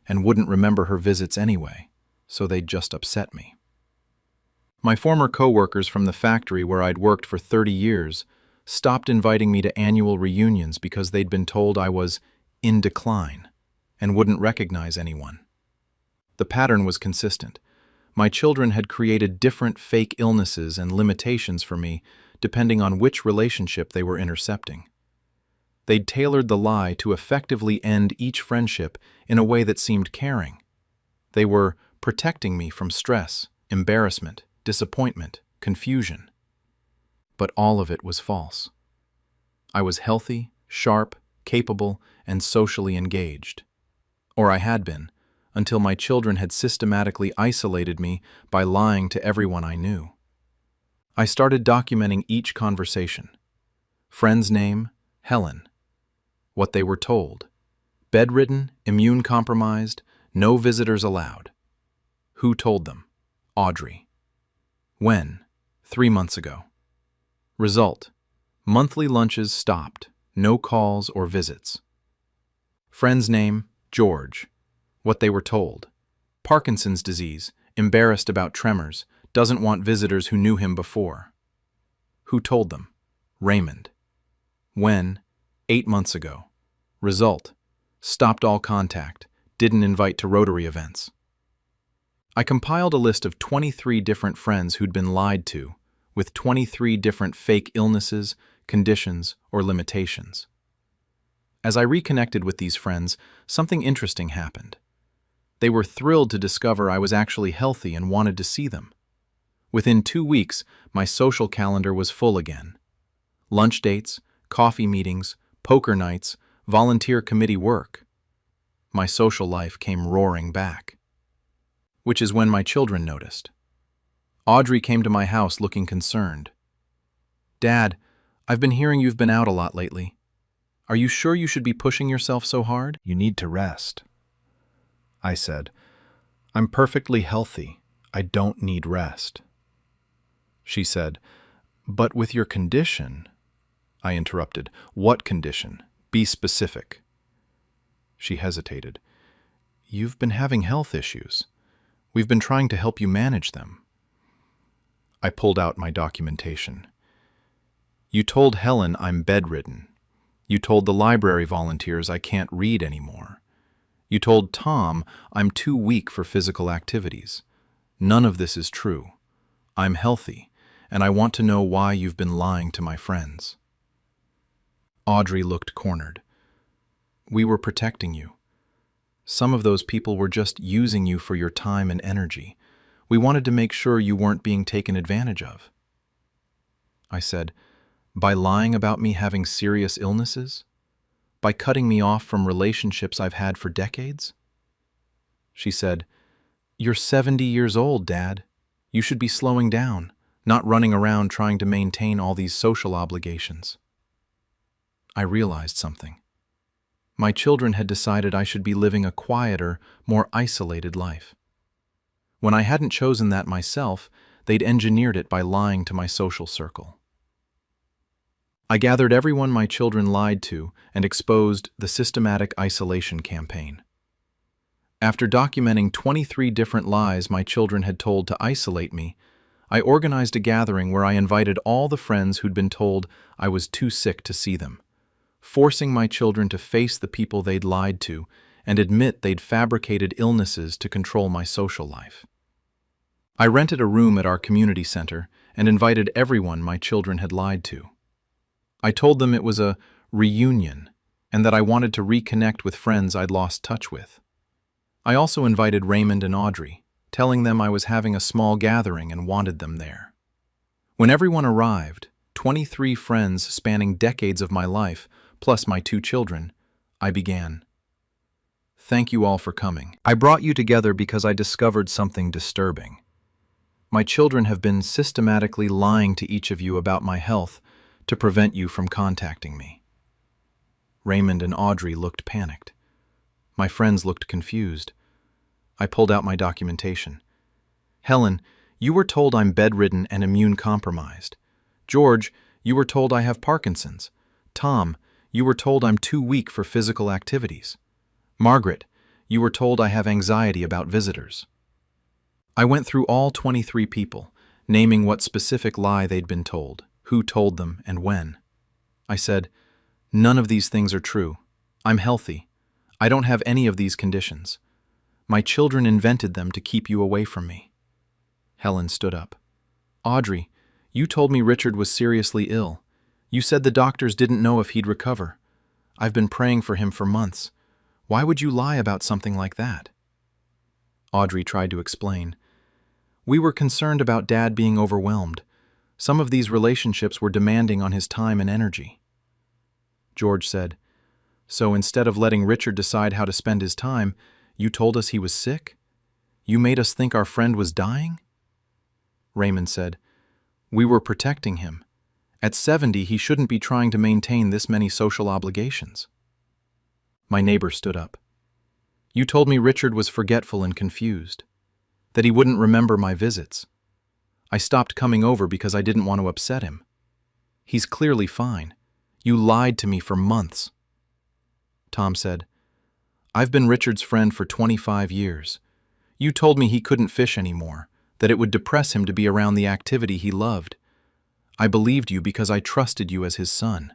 and wouldn't remember her visits anyway, so they'd just upset me. My former coworkers from the factory where I'd worked for 30 years stopped inviting me to annual reunions because they'd been told I was in decline and wouldn't recognize anyone. The pattern was consistent. My children had created different fake illnesses and limitations for me depending on which relationship they were intercepting. They'd tailored the lie to effectively end each friendship in a way that seemed caring. They were protecting me from stress, embarrassment, disappointment, confusion. But all of it was false. I was healthy, sharp, capable, and socially engaged. Or I had been, until my children had systematically isolated me by lying to everyone I knew. I started documenting each conversation. Friend's name, Helen. What they were told. Bedridden, immune-compromised, no visitors allowed. Who told them? Audrey. When? 3 months ago. Result: monthly lunches stopped, no calls or visits. Friend's name, George. What they were told. Parkinson's disease, embarrassed about tremors, doesn't want visitors who knew him before. Who told them? Raymond. When? 8 months ago. Result: stopped all contact, didn't invite to Rotary events. I compiled a list of 23 different friends who'd been lied to, with 23 different fake illnesses, conditions, or limitations. As I reconnected with these friends, something interesting happened. They were thrilled to discover I was actually healthy and wanted to see them. Within 2 weeks, my social calendar was full again. Lunch dates, coffee meetings, poker nights, volunteer committee work. My social life came roaring back. Which is when my children noticed. Audrey came to my house looking concerned. "Dad, I've been hearing you've been out a lot lately. Are you sure you should be pushing yourself so hard?" "You need to rest," I said. "I'm perfectly healthy. I don't need rest." She said, "But with your condition—" I interrupted. "What condition? Be specific." She hesitated. "You've been having health issues. We've been trying to help you manage them." I pulled out my documentation. "You told Helen I'm bedridden. You told the library volunteers I can't read anymore. You told Tom I'm too weak for physical activities. None of this is true. I'm healthy, and I want to know why you've been lying to my friends." Audrey looked cornered. "We were protecting you. Some of those people were just using you for your time and energy. We wanted to make sure you weren't being taken advantage of." I said, "By lying about me having serious illnesses? By cutting me off from relationships I've had for decades?" She said, "You're 70 years old, Dad. You should be slowing down, not running around trying to maintain all these social obligations." I realized something. My children had decided I should be living a quieter, more isolated life. When I hadn't chosen that myself, they'd engineered it by lying to my social circle. I gathered everyone my children lied to and exposed the systematic isolation campaign. After documenting 23 different lies my children had told to isolate me, I organized a gathering where I invited all the friends who'd been told I was too sick to see them, forcing my children to face the people they'd lied to and admit they'd fabricated illnesses to control my social life. I rented a room at our community center and invited everyone my children had lied to. I told them it was a reunion and that I wanted to reconnect with friends I'd lost touch with. I also invited Raymond and Audrey, telling them I was having a small gathering and wanted them there. When everyone arrived, 23 friends spanning decades of my life, plus my 2 children, I began. "Thank you all for coming. I brought you together because I discovered something disturbing. My children have been systematically lying to each of you about my health to prevent you from contacting me." Raymond and Audrey looked panicked. My friends looked confused. I pulled out my documentation. "Helen, you were told I'm bedridden and immune compromised. George, you were told I have Parkinson's. Tom, you were told I'm too weak for physical activities. Margaret, you were told I have anxiety about visitors." I went through all 23 people, naming what specific lie they'd been told, who told them, and when. I said, "None of these things are true. I'm healthy. I don't have any of these conditions. My children invented them to keep you away from me." Helen stood up. "Audrey, you told me Richard was seriously ill. You said the doctors didn't know if he'd recover. I've been praying for him for months. Why would you lie about something like that?" Audrey tried to explain. "We were concerned about Dad being overwhelmed. Some of these relationships were demanding on his time and energy." George said, "So instead of letting Richard decide how to spend his time, you told us he was sick? You made us think our friend was dying?" Raymond said, "We were protecting him. At 70, he shouldn't be trying to maintain this many social obligations." My neighbor stood up. "You told me Richard was forgetful and confused, that he wouldn't remember my visits. I stopped coming over because I didn't want to upset him. He's clearly fine. You lied to me for months." Tom said, "I've been Richard's friend for 25 years. You told me he couldn't fish anymore, that it would depress him to be around the activity he loved. I believed you because I trusted you as his son.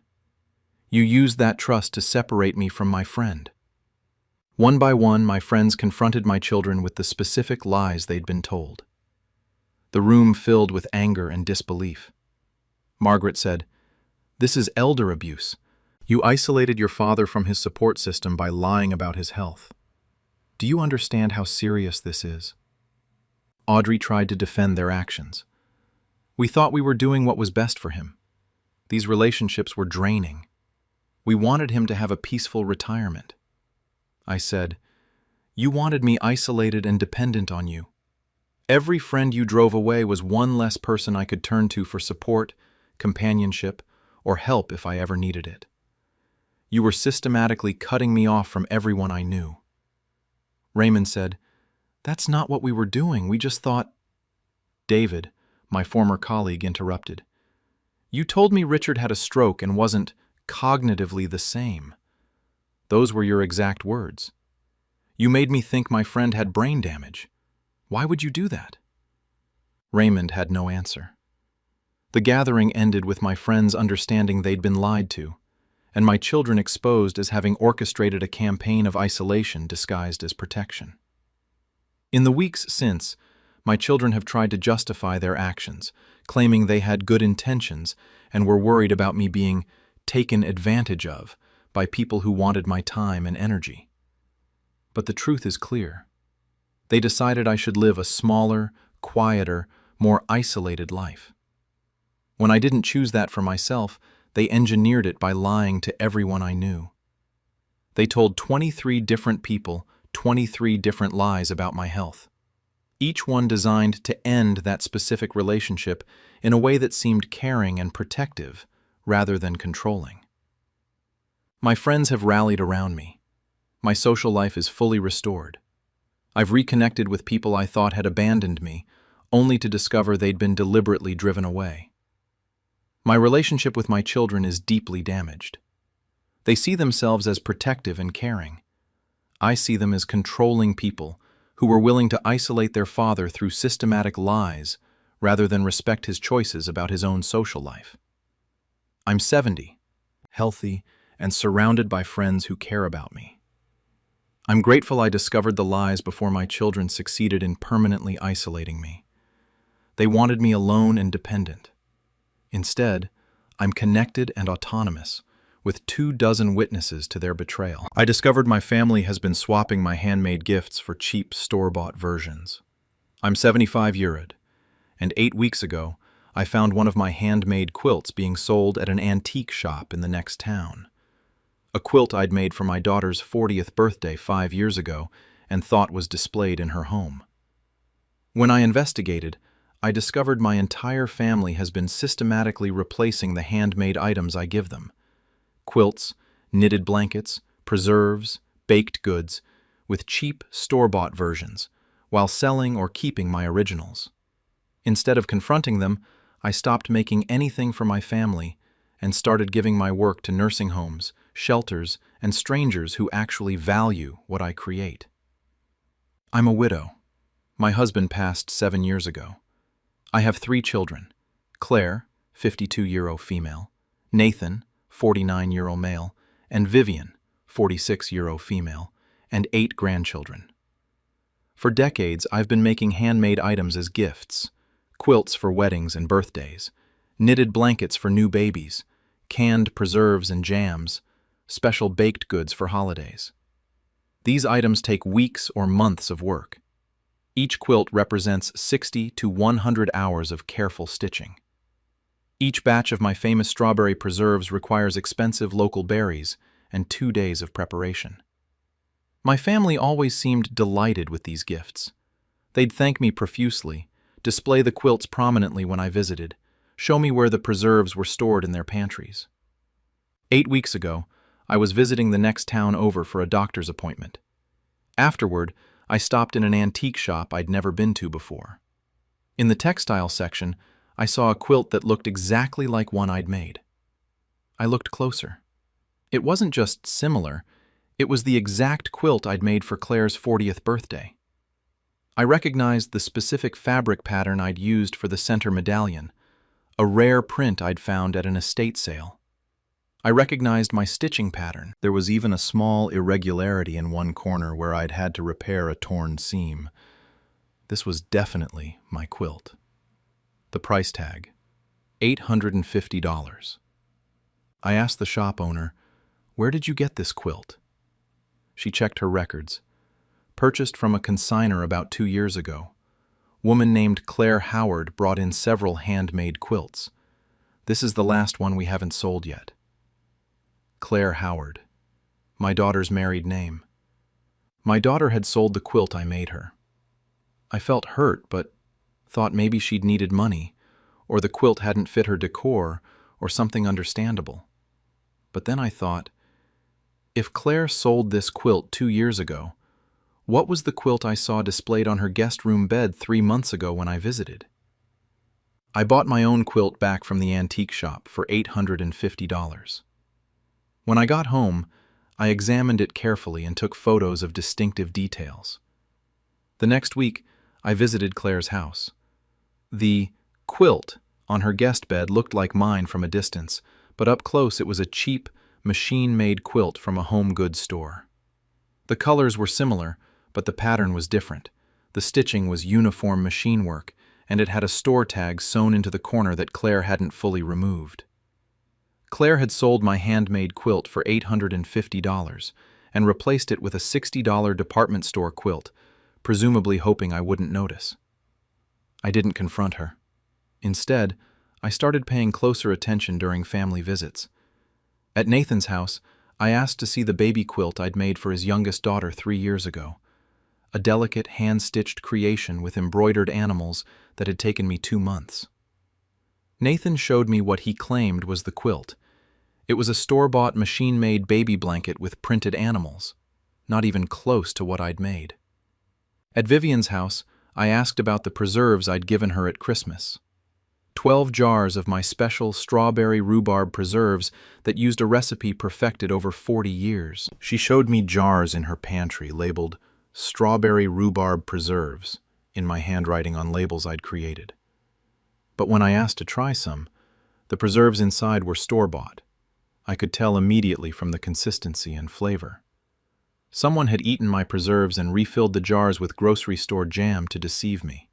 You used that trust to separate me from my friend." One by one, my friends confronted my children with the specific lies they'd been told. The room filled with anger and disbelief. Margaret said, "This is elder abuse. You isolated your father from his support system by lying about his health. Do you understand how serious this is?" Audrey tried to defend their actions. "We thought we were doing what was best for him. These relationships were draining. We wanted him to have a peaceful retirement. I said, "You wanted me isolated and dependent on you. Every friend you drove away was one less person I could turn to for support, companionship, or help if I ever needed it. You were systematically cutting me off from everyone I knew." Raymond said, "That's not what we were doing. We just thought—" David, my former colleague, interrupted. "You told me Richard had a stroke and wasn't cognitively the same. Those were your exact words. You made me think my friend had brain damage. Why would you do that?" Raymond had no answer. The gathering ended with my friends understanding they'd been lied to, and my children exposed as having orchestrated a campaign of isolation disguised as protection. In the weeks since, my children have tried to justify their actions, claiming they had good intentions and were worried about me being taken advantage of by people who wanted my time and energy. But the truth is clear. They decided I should live a smaller, quieter, more isolated life. When I didn't choose that for myself, they engineered it by lying to everyone I knew. They told 23 different people 23 different lies about my health, each one designed to end that specific relationship in a way that seemed caring and protective rather than controlling. My friends have rallied around me. My social life is fully restored. I've reconnected with people I thought had abandoned me, only to discover they'd been deliberately driven away. My relationship with my children is deeply damaged. They see themselves as protective and caring. I see them as controlling people who were willing to isolate their father through systematic lies rather than respect his choices about his own social life. I'm 70, healthy, and surrounded by friends who care about me. I'm grateful I discovered the lies before my children succeeded in permanently isolating me. They wanted me alone and dependent. Instead, I'm connected and autonomous, with 24 witnesses to their betrayal. I discovered my family has been swapping my handmade gifts for cheap store-bought versions. I'm 75-year-old, and 8 weeks ago, I found one of my handmade quilts being sold at an antique shop in the next town. A quilt I'd made for my daughter's 40th birthday 5 years ago and thought was displayed in her home. When I investigated, I discovered my entire family has been systematically replacing the handmade items I give them. Quilts, knitted blankets, preserves, baked goods, with cheap store-bought versions, while selling or keeping my originals. Instead of confronting them, I stopped making anything for my family and started giving my work to nursing homes, shelters, and strangers who actually value what I create. I'm a widow. My husband passed 7 years ago. I have 3 children: Claire, 52-year-old female, Nathan, 49-year-old male, and Vivian, 46-year-old female, and 8 grandchildren. For decades, I've been making handmade items as gifts: quilts for weddings and birthdays, knitted blankets for new babies, canned preserves and jams, special baked goods for holidays. These items take weeks or months of work. Each quilt represents 60 to 100 hours of careful stitching. Each batch of my famous strawberry preserves requires expensive local berries and 2 days of preparation. My family always seemed delighted with these gifts. They'd thank me profusely, display the quilts prominently when I visited, show me where the preserves were stored in their pantries. 8 weeks ago, I was visiting the next town over for a doctor's appointment. Afterward, I stopped in an antique shop I'd never been to before. In the textile section, I saw a quilt that looked exactly like one I'd made. I looked closer. It wasn't just similar, it was the exact quilt I'd made for Claire's 40th birthday. I recognized the specific fabric pattern I'd used for the center medallion, a rare print I'd found at an estate sale. I recognized my stitching pattern. There was even a small irregularity in one corner where I'd had to repair a torn seam. This was definitely my quilt. The price tag, $850. I asked the shop owner, "Where did you get this quilt?" She checked her records. Purchased from a consignor about 2 years ago. Woman named Claire Howard brought in several handmade quilts. This is the last one we haven't sold yet. Claire Howard, my daughter's married name. My daughter had sold the quilt I made her. I felt hurt, but thought maybe she'd needed money, or the quilt hadn't fit her decor, or something understandable. But then I thought, if Claire sold this quilt 2 years ago, what was the quilt I saw displayed on her guest room bed 3 months ago when I visited? I bought my own quilt back from the antique shop for $850. When I got home, I examined it carefully and took photos of distinctive details. The next week, I visited Claire's house. The quilt on her guest bed looked like mine from a distance, but up close it was a cheap, machine-made quilt from a home goods store. The colors were similar, but the pattern was different. The stitching was uniform machine work, and it had a store tag sewn into the corner that Claire hadn't fully removed. Claire had sold my handmade quilt for $850 and replaced it with a $60 department store quilt, presumably hoping I wouldn't notice. I didn't confront her. Instead, I started paying closer attention during family visits. At Nathan's house, I asked to see the baby quilt I'd made for his youngest daughter 3 years ago. A delicate, hand-stitched creation with embroidered animals that had taken me 2 months. Nathan showed me what he claimed was the quilt. It was a store-bought, machine-made baby blanket with printed animals, not even close to what I'd made. At Vivian's house, I asked about the preserves I'd given her at Christmas. 12 jars of my special strawberry rhubarb preserves that used a recipe perfected over 40 years. She showed me jars in her pantry labeled strawberry rhubarb preserves in my handwriting on labels I'd created. But when I asked to try some, the preserves inside were store-bought. I could tell immediately from the consistency and flavor. Someone had eaten my preserves and refilled the jars with grocery store jam to deceive me.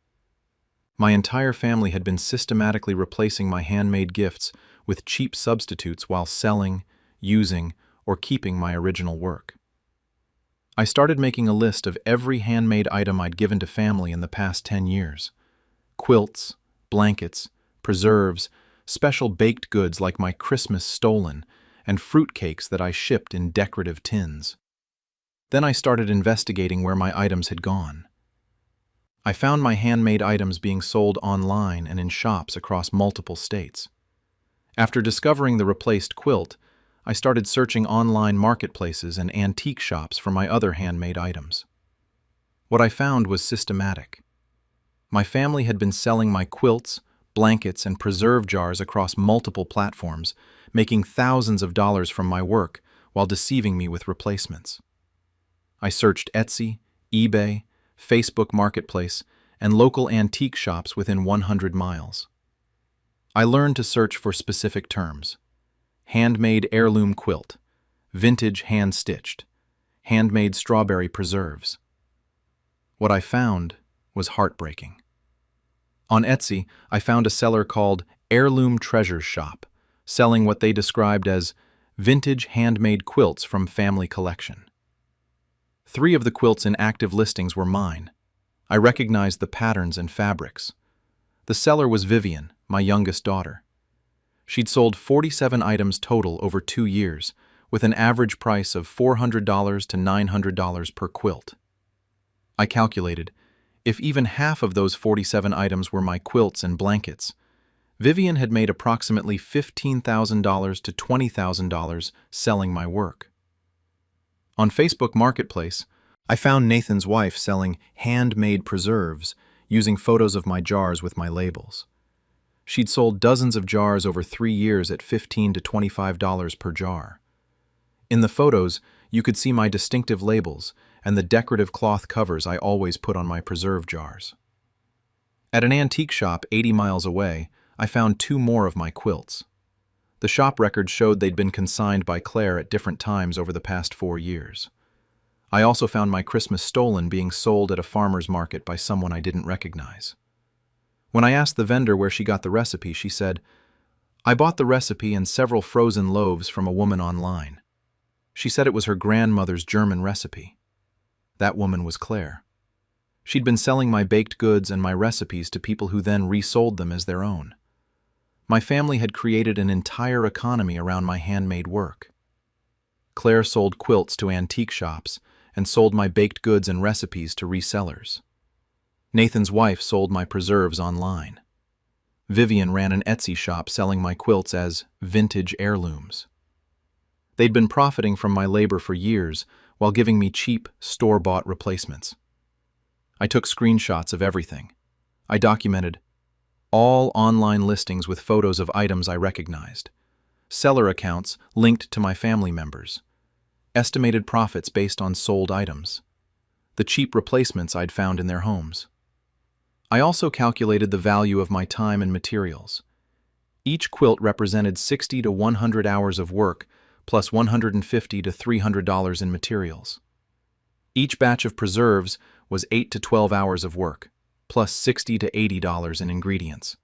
My entire family had been systematically replacing my handmade gifts with cheap substitutes while selling, using, or keeping my original work. I started making a list of every handmade item I'd given to family in the past 10 years. Quilts, blankets, preserves, special baked goods like my Christmas stolen, and fruitcakes that I shipped in decorative tins. Then I started investigating where my items had gone. I found my handmade items being sold online and in shops across multiple states. After discovering the replaced quilt, I started searching online marketplaces and antique shops for my other handmade items. What I found was systematic. My family had been selling my quilts, blankets, and preserve jars across multiple platforms, making thousands of dollars from my work while deceiving me with replacements. I searched Etsy, eBay, Facebook Marketplace, and local antique shops within 100 miles. I learned to search for specific terms: handmade heirloom quilt, vintage hand-stitched, handmade strawberry preserves. What I found was heartbreaking. On Etsy, I found a seller called Heirloom Treasures Shop, selling what they described as vintage handmade quilts from family collection. 3 of the quilts in active listings were mine. I recognized the patterns and fabrics. The seller was Vivian, my youngest daughter. She'd sold 47 items total over 2 years, with an average price of $400 to $900 per quilt. I calculated, if even half of those 47 items were my quilts and blankets, Vivian had made approximately $15,000 to $20,000 selling my work. On Facebook Marketplace, I found Nathan's wife selling handmade preserves using photos of my jars with my labels. She'd sold dozens of jars over 3 years at $15 to $25 per jar. In the photos, you could see my distinctive labels and the decorative cloth covers I always put on my preserve jars. At an antique shop 80 miles away, I found 2 more of my quilts. The shop records showed they'd been consigned by Claire at different times over the past 4 years. I also found my Christmas stolen being sold at a farmer's market by someone I didn't recognize. When I asked the vendor where she got the recipe, she said, "I bought the recipe and several frozen loaves from a woman online." She said it was her grandmother's German recipe. That woman was Claire. She'd been selling my baked goods and my recipes to people who then resold them as their own. My family had created an entire economy around my handmade work. Claire sold quilts to antique shops and sold my baked goods and recipes to resellers. Nathan's wife sold my preserves online. Vivian ran an Etsy shop selling my quilts as vintage heirlooms. They'd been profiting from my labor for years while giving me cheap, store-bought replacements. I took screenshots of everything. I documented all online listings with photos of items I recognized, seller accounts linked to my family members, estimated profits based on sold items, the cheap replacements I'd found in their homes. I also calculated the value of my time and materials. Each quilt represented 60 to 100 hours of work, plus $150 to $300 in materials. Each batch of preserves was 8 to 12 hours of work, plus $60 to $80 in ingredients.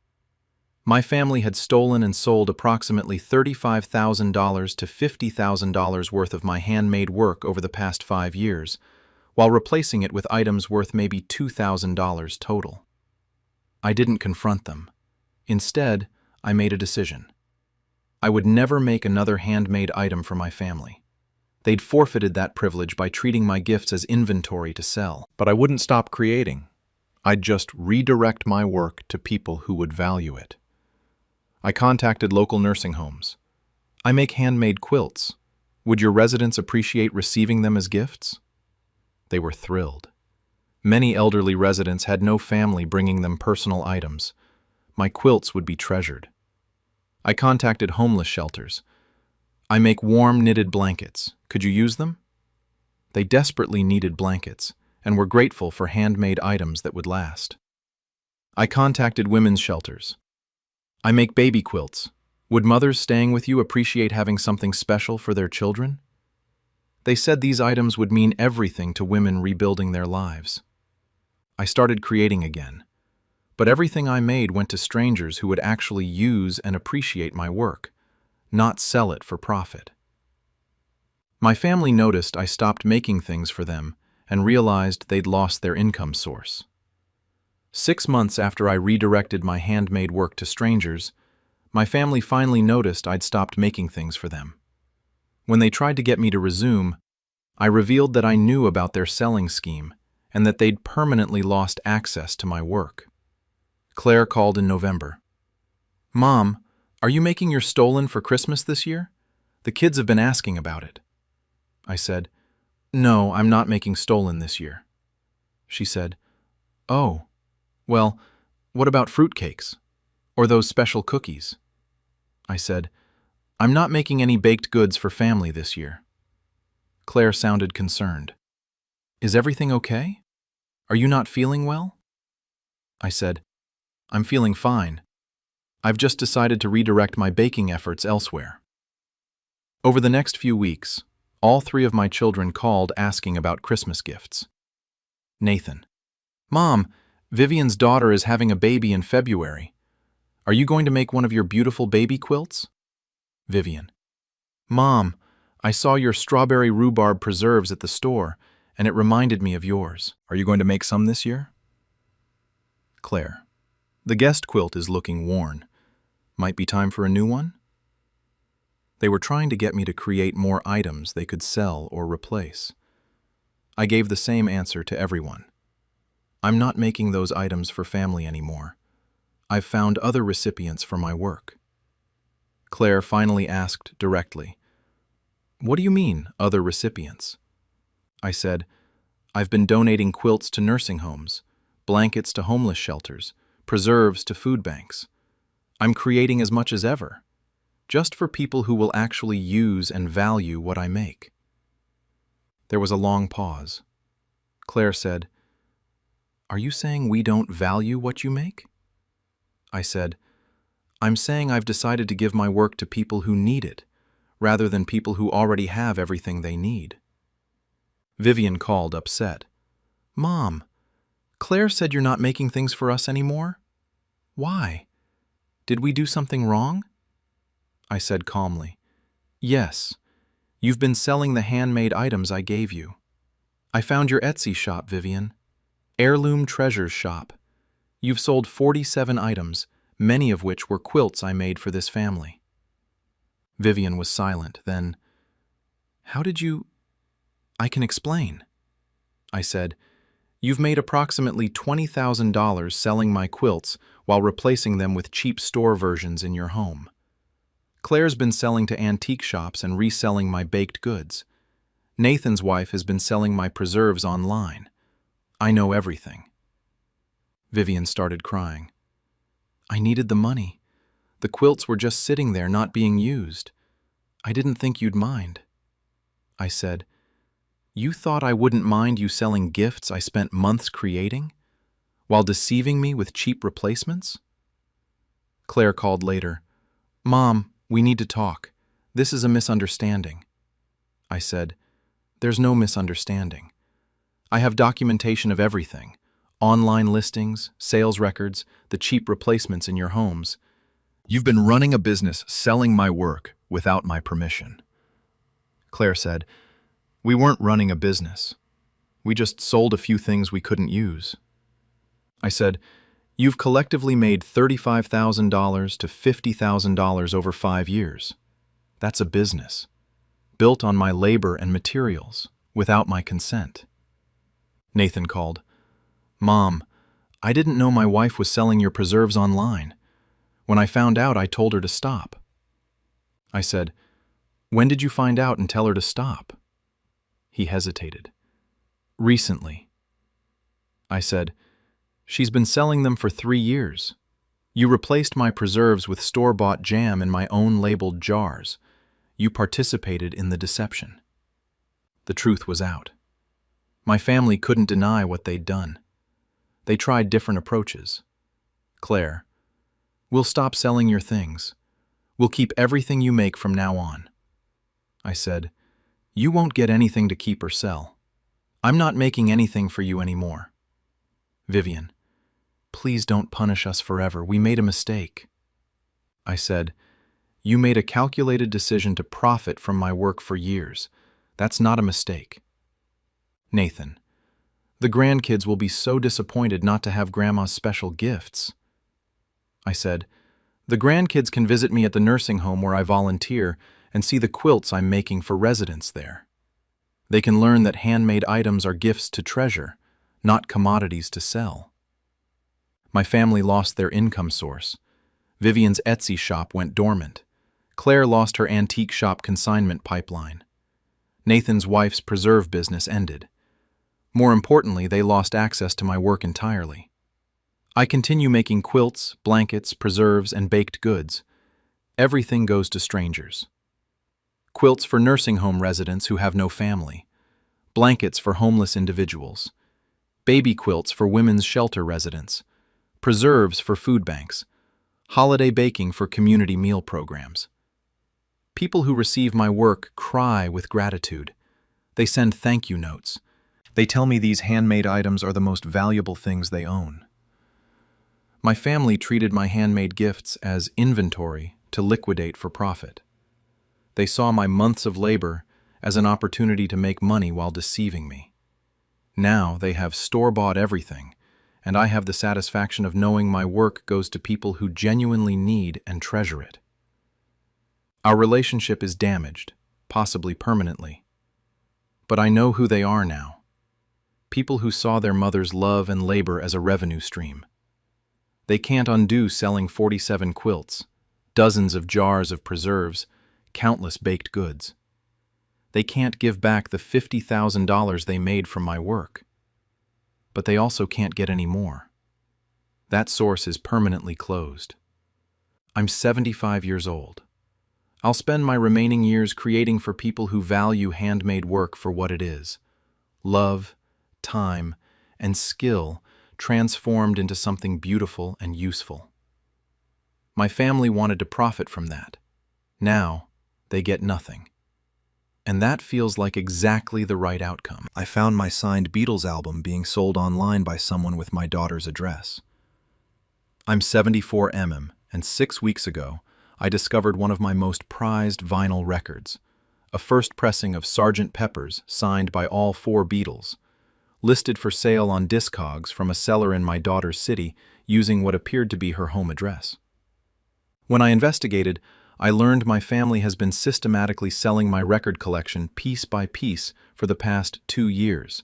My family had stolen and sold approximately $35,000 to $50,000 worth of my handmade work over the past 5 years, while replacing it with items worth maybe $2,000 total. I didn't confront them. Instead, I made a decision. I would never make another handmade item for my family. They'd forfeited that privilege by treating my gifts as inventory to sell. But I wouldn't stop creating. I'd just redirect my work to people who would value it. I contacted local nursing homes. I make handmade quilts. Would your residents appreciate receiving them as gifts? They were thrilled. Many elderly residents had no family bringing them personal items. My quilts would be treasured. I contacted homeless shelters. I make warm knitted blankets. Could you use them? They desperately needed blankets and were grateful for handmade items that would last. I contacted women's shelters. I make baby quilts. Would mothers staying with you appreciate having something special for their children? They said these items would mean everything to women rebuilding their lives. I started creating again, but everything I made went to strangers who would actually use and appreciate my work, not sell it for profit. My family noticed I stopped making things for them and realized they'd lost their income source. 6 months after I redirected my handmade work to strangers, my family finally noticed I'd stopped making things for them. When they tried to get me to resume, I revealed that I knew about their selling scheme and that they'd permanently lost access to my work. Claire called in November. "Mom, are you making your stolen for Christmas this year? The kids have been asking about it." I said, "No, I'm not making stolen this year." She said, "Oh, well, what about fruitcakes? Or those special cookies?" I said, "I'm not making any baked goods for family this year." Claire sounded concerned. "Is everything okay? Are you not feeling well?" I said, "I'm feeling fine. I've just decided to redirect my baking efforts elsewhere." Over the next few weeks, all 3 of my children called asking about Christmas gifts. Nathan: "Mom, Vivian's daughter is having a baby in February. Are you going to make one of your beautiful baby quilts?" Vivian: "Mom, I saw your strawberry rhubarb preserves at the store, and it reminded me of yours. Are you going to make some this year?" Claire: "The guest quilt is looking worn. Might be time for a new one?" They were trying to get me to create more items they could sell or replace. I gave the same answer to everyone. I'm not making those items for family anymore. I've found other recipients for my work. Claire finally asked directly, "What do you mean, other recipients?" I said, "I've been donating quilts to nursing homes, blankets to homeless shelters, preserves to food banks. I'm creating as much as ever, just for people who will actually use and value what I make." There was a long pause. Claire said, "Are you saying we don't value what you make?" I said, "I'm saying I've decided to give my work to people who need it, rather than people who already have everything they need." Vivian called, upset. "Mom, Claire said you're not making things for us anymore? Why? Did we do something wrong?" I said calmly, "Yes, you've been selling the handmade items I gave you. I found your Etsy shop, Vivian. Heirloom Treasures Shop. You've sold 47 items, many of which were quilts I made for this family. Vivian was silent. Then, "How did you—" "I can explain," I said. "You've made approximately $20,000 selling my quilts while replacing them with cheap store versions in your home. Claire's been selling to antique shops and reselling my baked goods. Nathan's wife has been selling my preserves online. I know everything." Vivian started crying. "I needed the money. The quilts were just sitting there, not being used. I didn't think you'd mind." I said, "You thought I wouldn't mind you selling gifts I spent months creating, while deceiving me with cheap replacements?" Claire called later. "Mom, we need to talk. This is a misunderstanding." I said, "There's no misunderstanding. I have documentation of everything: online listings, sales records, the cheap replacements in your homes." "You've been running a business selling my work without my permission." Claire said, "We weren't running a business. We just sold a few things we couldn't use." I said, "You've collectively made $35,000 to $50,000 over 5 years. That's a business, built on my labor and materials, without my consent." Nathan called. "Mom, I didn't know my wife was selling your preserves online. When I found out, I told her to stop." I said, "When did you find out and tell her to stop?" He hesitated. "Recently." I said, "She's been selling them for 3 years. You replaced my preserves with store-bought jam in my own labeled jars. You participated in the deception." The truth was out. My family couldn't deny what they'd done. They tried different approaches. "Claire, we'll stop selling your things. We'll keep everything you make from now on." I said, "You won't get anything to keep or sell. I'm not making anything for you anymore." "Vivian, please don't punish us forever. We made a mistake." I said, "You made a calculated decision to profit from my work for years. That's not a mistake." "Nathan, the grandkids will be so disappointed not to have Grandma's special gifts." I said, "The grandkids can visit me at the nursing home where I volunteer and see the quilts I'm making for residents there. They can learn that handmade items are gifts to treasure, not commodities to sell." My family lost their income source. Vivian's Etsy shop went dormant. Claire lost her antique shop consignment pipeline. Nathan's wife's preserve business ended. More importantly, they lost access to my work entirely. I continue making quilts, blankets, preserves, and baked goods. Everything goes to strangers. Quilts for nursing home residents who have no family. Blankets for homeless individuals. Baby quilts for women's shelter residents. Preserves for food banks. Holiday baking for community meal programs. People who receive my work cry with gratitude. They send thank you notes. They tell me these handmade items are the most valuable things they own. My family treated my handmade gifts as inventory to liquidate for profit. They saw my months of labor as an opportunity to make money while deceiving me. Now they have store-bought everything, and I have the satisfaction of knowing my work goes to people who genuinely need and treasure it. Our relationship is damaged, possibly permanently. But I know who they are now. People who saw their mother's love and labor as a revenue stream. They can't undo selling 47 quilts, dozens of jars of preserves, countless baked goods. They can't give back the $50,000 they made from my work. But they also can't get any more. That source is permanently closed. I'm 75 years old. I'll spend my remaining years creating for people who value handmade work for what it is: love, time, and skill transformed into something beautiful and useful. My family wanted to profit from that. Now, they get nothing. And that feels like exactly the right outcome. I found my signed Beatles album being sold online by someone with my daughter's address. I'm 74 and 6 weeks ago, I discovered one of my most prized vinyl records, a first pressing of Sgt. Pepper's signed by all 4 Beatles, listed for sale on Discogs from a seller in my daughter's city using what appeared to be her home address. When I investigated, I learned my family has been systematically selling my record collection piece by piece for the past 2 years,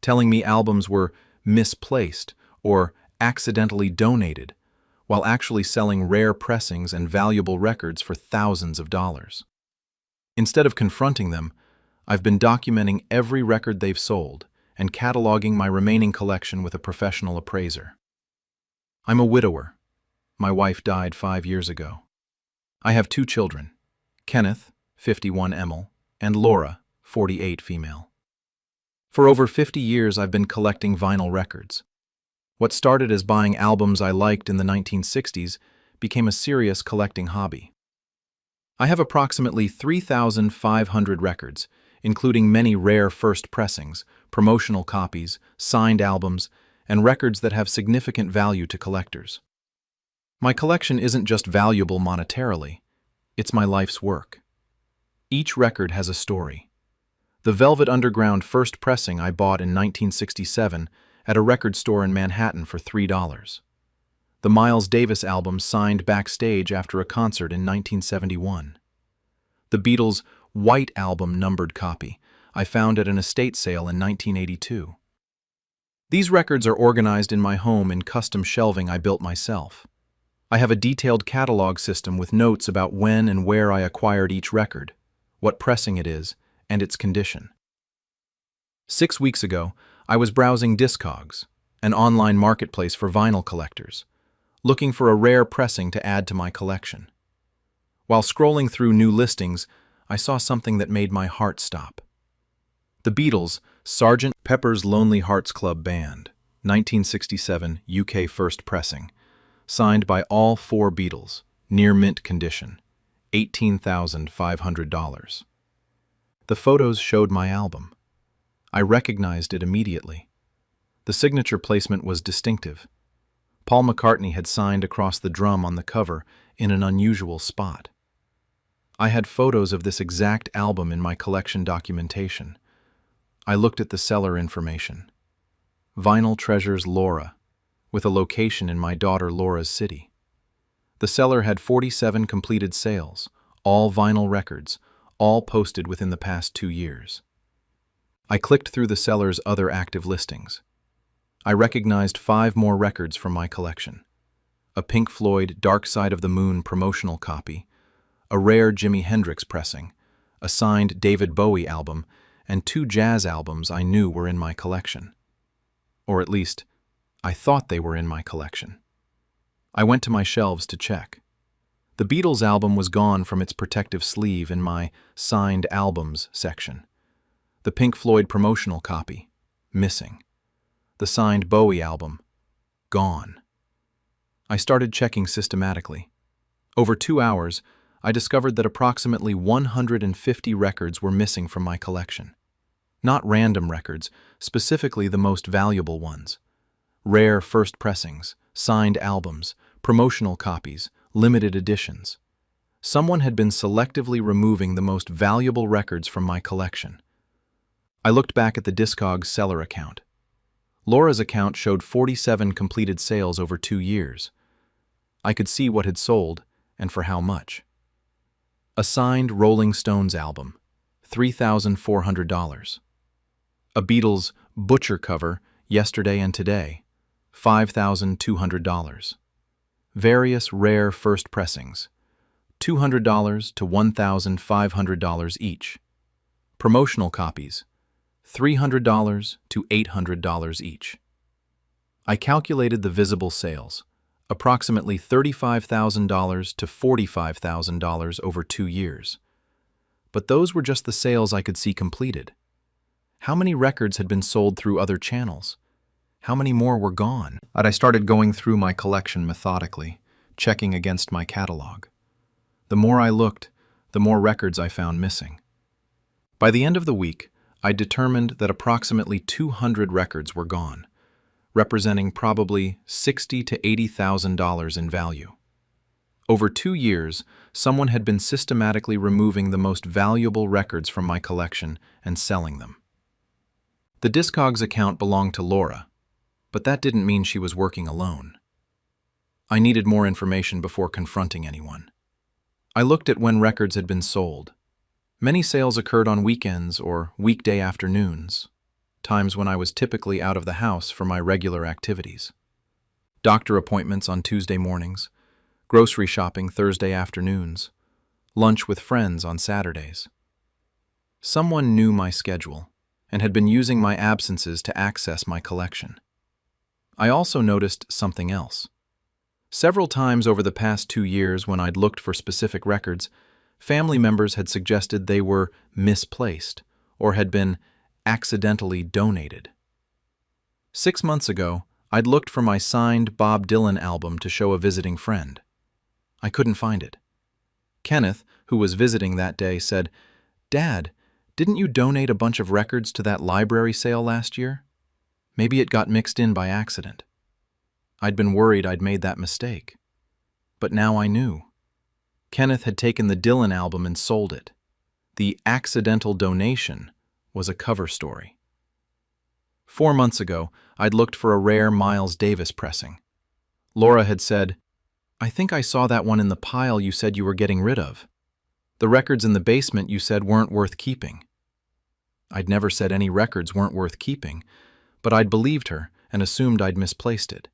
telling me albums were misplaced or accidentally donated, while actually selling rare pressings and valuable records for thousands of dollars. Instead of confronting them, I've been documenting every record they've sold and cataloging my remaining collection with a professional appraiser. I'm a widower. My wife died 5 years ago. I have 2 children, Kenneth, 51 Emil, and Laura, 48 female. For over 50 years, I've been collecting vinyl records. What started as buying albums I liked in the 1960s became a serious collecting hobby. I have approximately 3,500 records, including many rare first pressings, promotional copies, signed albums, and records that have significant value to collectors. My collection isn't just valuable monetarily, it's my life's work. Each record has a story. The Velvet Underground first pressing I bought in 1967 at a record store in Manhattan for $3. The Miles Davis album signed backstage after a concert in 1971. The Beatles' White Album numbered copy I found at an estate sale in 1982. These records are organized in my home in custom shelving I built myself. I have a detailed catalog system with notes about when and where I acquired each record, what pressing it is, and its condition. 6 weeks ago, I was browsing Discogs, an online marketplace for vinyl collectors, looking for a rare pressing to add to my collection. While scrolling through new listings, I saw something that made my heart stop. The Beatles' Sgt. Pepper's Lonely Hearts Club Band, 1967 UK first pressing, signed by all 4 Beatles, near mint condition, $18,500. The photos showed my album. I recognized it immediately. The signature placement was distinctive. Paul McCartney had signed across the drum on the cover in an unusual spot. I had photos of this exact album in my collection documentation. I looked at the seller information. Vinyl Treasures Laura, with a location in my daughter Laura's city. The seller had 47 completed sales, all vinyl records, all posted within the past 2 years. I clicked through the seller's other active listings. I recognized 5 more records from my collection. A Pink Floyd Dark Side of the Moon promotional copy, a rare Jimi Hendrix pressing, a signed David Bowie album, and 2 jazz albums I knew were in my collection. Or at least, I thought they were in my collection. I went to my shelves to check. The Beatles album was gone from its protective sleeve in my Signed Albums section. The Pink Floyd promotional copy, missing. The signed Bowie album, gone. I started checking systematically. Over 2 hours, I discovered that approximately 150 records were missing from my collection. Not random records, specifically the most valuable ones. Rare first pressings, signed albums, promotional copies, limited editions. Someone had been selectively removing the most valuable records from my collection. I looked back at the Discogs seller account. Laura's account showed 47 completed sales over 2 years. I could see what had sold and for how much. A signed Rolling Stones album, $3,400. A Beatles Butcher cover, Yesterday and Today, $5,200. Various rare first pressings, $200 to $1,500 each. Promotional copies, $300 to $800 each. I calculated the visible sales, approximately $35,000 to $45,000 over 2 years. But those were just the sales I could see completed. How many records had been sold through other channels? How many more were gone? I started going through my collection methodically, checking against my catalog. The more I looked, the more records I found missing. By the end of the week, I determined that approximately 200 records were gone, representing probably $60,000 to $80,000 in value. Over 2 years, someone had been systematically removing the most valuable records from my collection and selling them. The Discogs account belonged to Laura, but that didn't mean she was working alone. I needed more information before confronting anyone. I looked at when records had been sold. Many sales occurred on weekends or weekday afternoons, times when I was typically out of the house for my regular activities. Doctor appointments on Tuesday mornings, grocery shopping Thursday afternoons, lunch with friends on Saturdays. Someone knew my schedule and had been using my absences to access my collection. I also noticed something else. Several times over the past 2 years when I'd looked for specific records, family members had suggested they were misplaced or had been accidentally donated. 6 months ago, I'd looked for my signed Bob Dylan album to show a visiting friend. I couldn't find it. Kenneth, who was visiting that day, said, "Dad, didn't you donate a bunch of records to that library sale last year? Maybe it got mixed in by accident." I'd been worried I'd made that mistake. But now I knew. Kenneth had taken the Dylan album and sold it. The accidental donation was a cover story. 4 months ago, I'd looked for a rare Miles Davis pressing. Laura had said, "I think I saw that one in the pile you said you were getting rid of. The records in the basement you said weren't worth keeping." I'd never said any records weren't worth keeping, but I'd believed her and assumed I'd misplaced it.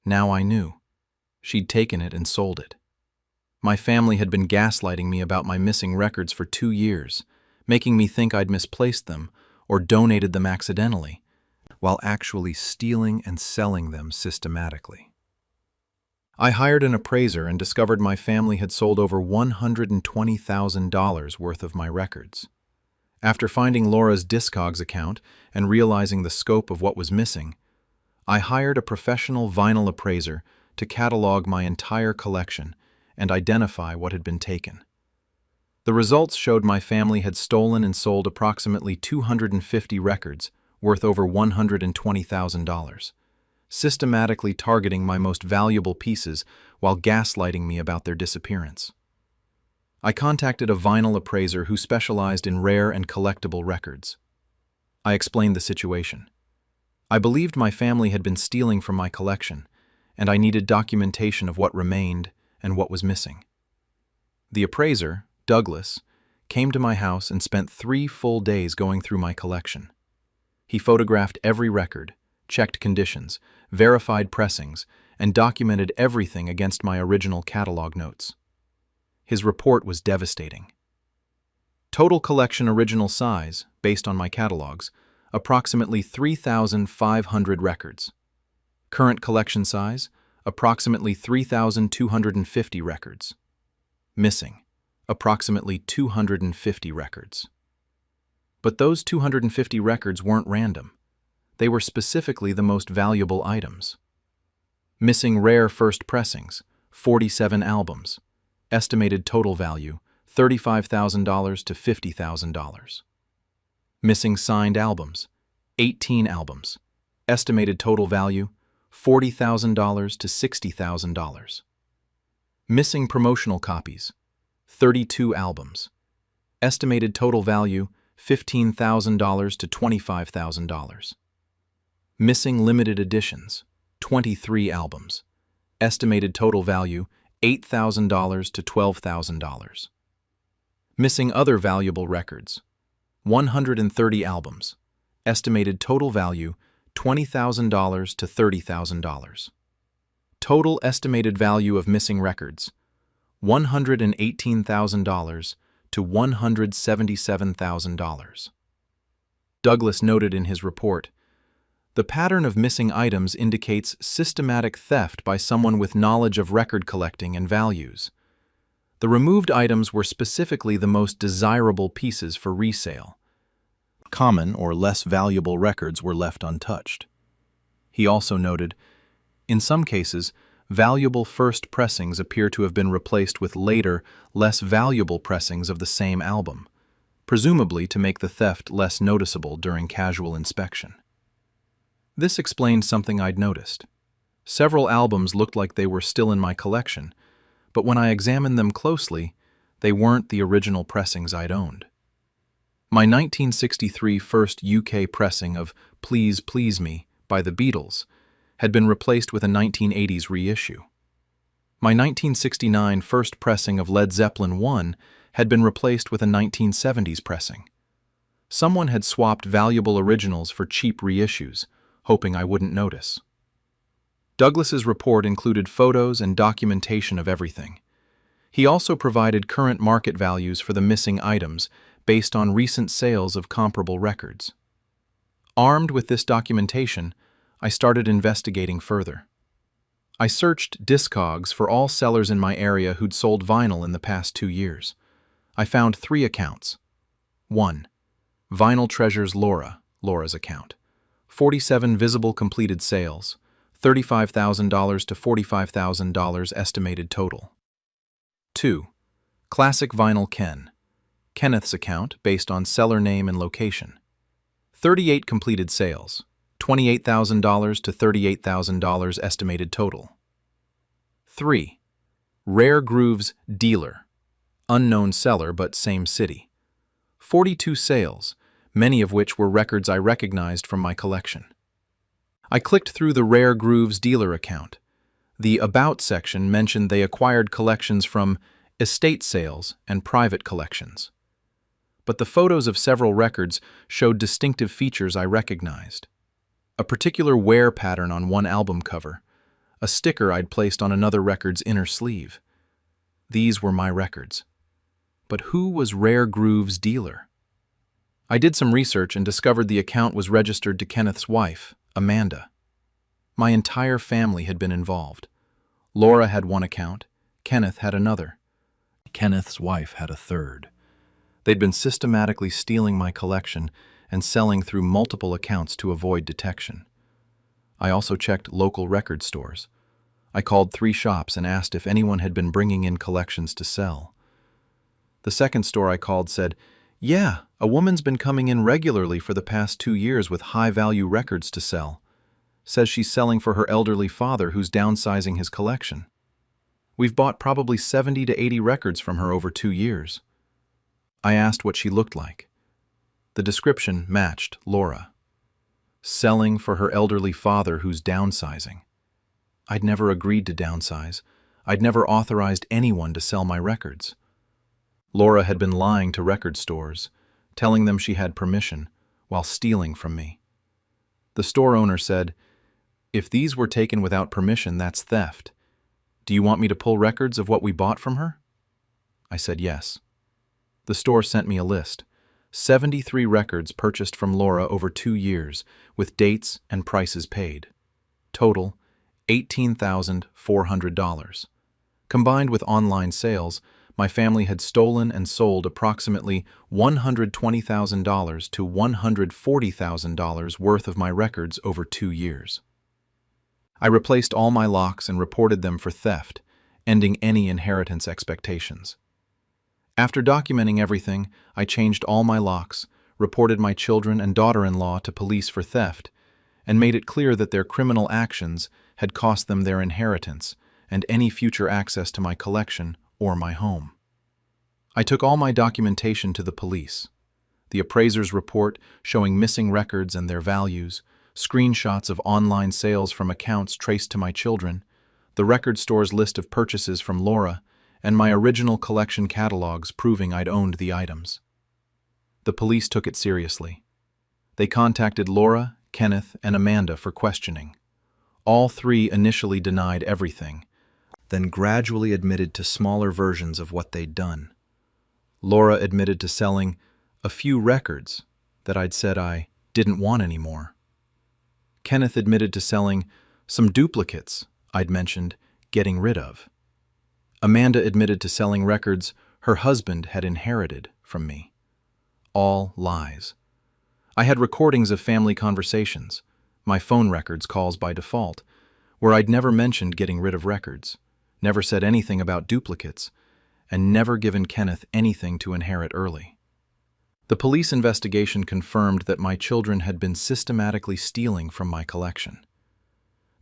Now I knew. She'd taken it and sold it. My family had been gaslighting me about my missing records for 2 years, making me think I'd misplaced them or donated them accidentally, while actually stealing and selling them systematically. I hired an appraiser and discovered my family had sold over $120,000 worth of my records. After finding Laura's Discogs account and realizing the scope of what was missing, I hired a professional vinyl appraiser to catalog my entire collection and identify what had been taken. The results showed my family had stolen and sold approximately 250 records worth over $120,000, systematically targeting my most valuable pieces while gaslighting me about their disappearance. I contacted a vinyl appraiser who specialized in rare and collectible records. I explained the situation. I believed my family had been stealing from my collection, and I needed documentation of what remained and what was missing. The appraiser, Douglas, came to my house and spent 3 full days going through my collection. He photographed every record, checked conditions, verified pressings, and documented everything against my original catalog notes. His report was devastating. Total collection original size, based on my catalogs, approximately 3,500 records. Current collection size, approximately 3,250 records. Missing, approximately 250 records. But those 250 records weren't random. They were specifically the most valuable items. Missing rare first pressings, 47 albums. Estimated total value, $35,000 to $50,000. Missing signed albums, 18 albums. Estimated total value, $40,000 to $60,000. Missing promotional copies, 32 albums. Estimated total value, $15,000 to $25,000. Missing limited editions, 23 albums. Estimated total value, $8,000 to $12,000. Missing other valuable records, 130 albums. Estimated total value, $20,000 to $30,000. Total estimated value of missing records, $118,000 to $177,000. Douglas noted in his report, "The pattern of missing items indicates systematic theft by someone with knowledge of record collecting and values. The removed items were specifically the most desirable pieces for resale. Common or less valuable records were left untouched." He also noted, "In some cases, valuable first pressings appear to have been replaced with later, less valuable pressings of the same album, presumably to make the theft less noticeable during casual inspection." This explained something I'd noticed. Several albums looked like they were still in my collection, but when I examined them closely, they weren't the original pressings I'd owned. My 1963 first UK pressing of Please Please Me by the Beatles had been replaced with a 1980s reissue. My 1969 first pressing of Led Zeppelin I had been replaced with a 1970s pressing. Someone had swapped valuable originals for cheap reissues, hoping I wouldn't notice. Douglas's report included photos and documentation of everything. He also provided current market values for the missing items based on recent sales of comparable records. Armed with this documentation, I started investigating further. I searched Discogs for all sellers in my area who'd sold vinyl in the past 2 years. I found 3 accounts. 1. Vinyl Treasures Laura's account. 47 visible completed sales, $35,000 to $45,000 estimated total. 2. Classic Vinyl Kenneth's account based on seller name and location. 38 completed sales, $28,000 to $38,000 estimated total. 3. Rare Grooves Dealer, unknown seller but same city. 42 sales, many of which were records I recognized from my collection. I clicked through the Rare Grooves Dealer account. The About section mentioned they acquired collections from estate sales and private collections. But the photos of several records showed distinctive features I recognized. A particular wear pattern on one album cover, a sticker I'd placed on another record's inner sleeve. These were my records. But who was Rare Grooves Dealer? I did some research and discovered the account was registered to Kenneth's wife, Amanda. My entire family had been involved. Laura had one account, Kenneth had another. Kenneth's wife had a third. They'd been systematically stealing my collection and selling through multiple accounts to avoid detection. I also checked local record stores. I called 3 shops and asked if anyone had been bringing in collections to sell. The second store I called said, "Yeah, a woman's been coming in regularly for the past 2 years with high-value records to sell. Says she's selling for her elderly father who's downsizing his collection. We've bought probably 70 to 80 records from her over 2 years." I asked what she looked like. The description matched Laura. Selling for her elderly father who's downsizing. I'd never agreed to downsize. I'd never authorized anyone to sell my records. Laura had been lying to record stores, telling them she had permission, while stealing from me. The store owner said, "If these were taken without permission, that's theft. Do you want me to pull records of what we bought from her?" I said yes. The store sent me a list. 73 records purchased from Laura over 2 years, with dates and prices paid. Total, $18,400. Combined with online sales, my family had stolen and sold approximately $120,000 to $140,000 worth of my records over 2 years. I replaced all my locks and reported them for theft, ending any inheritance expectations. After documenting everything, I changed all my locks, reported my children and daughter-in-law to police for theft, and made it clear that their criminal actions had cost them their inheritance and any future access to my collection or my home. I took all my documentation to the police. The appraiser's report showing missing records and their values, screenshots of online sales from accounts traced to my children, the record store's list of purchases from Laura, and my original collection catalogs proving I'd owned the items. The police took it seriously. They contacted Laura, Kenneth, and Amanda for questioning. All 3 initially denied everything, then gradually admitted to smaller versions of what they'd done. Laura admitted to selling a few records that I'd said I didn't want anymore. Kenneth admitted to selling some duplicates I'd mentioned getting rid of. Amanda admitted to selling records her husband had inherited from me. All lies. I had recordings of family conversations, my phone records calls by default, where I'd never mentioned getting rid of records, never said anything about duplicates, and never given Kenneth anything to inherit early. The police investigation confirmed that my children had been systematically stealing from my collection.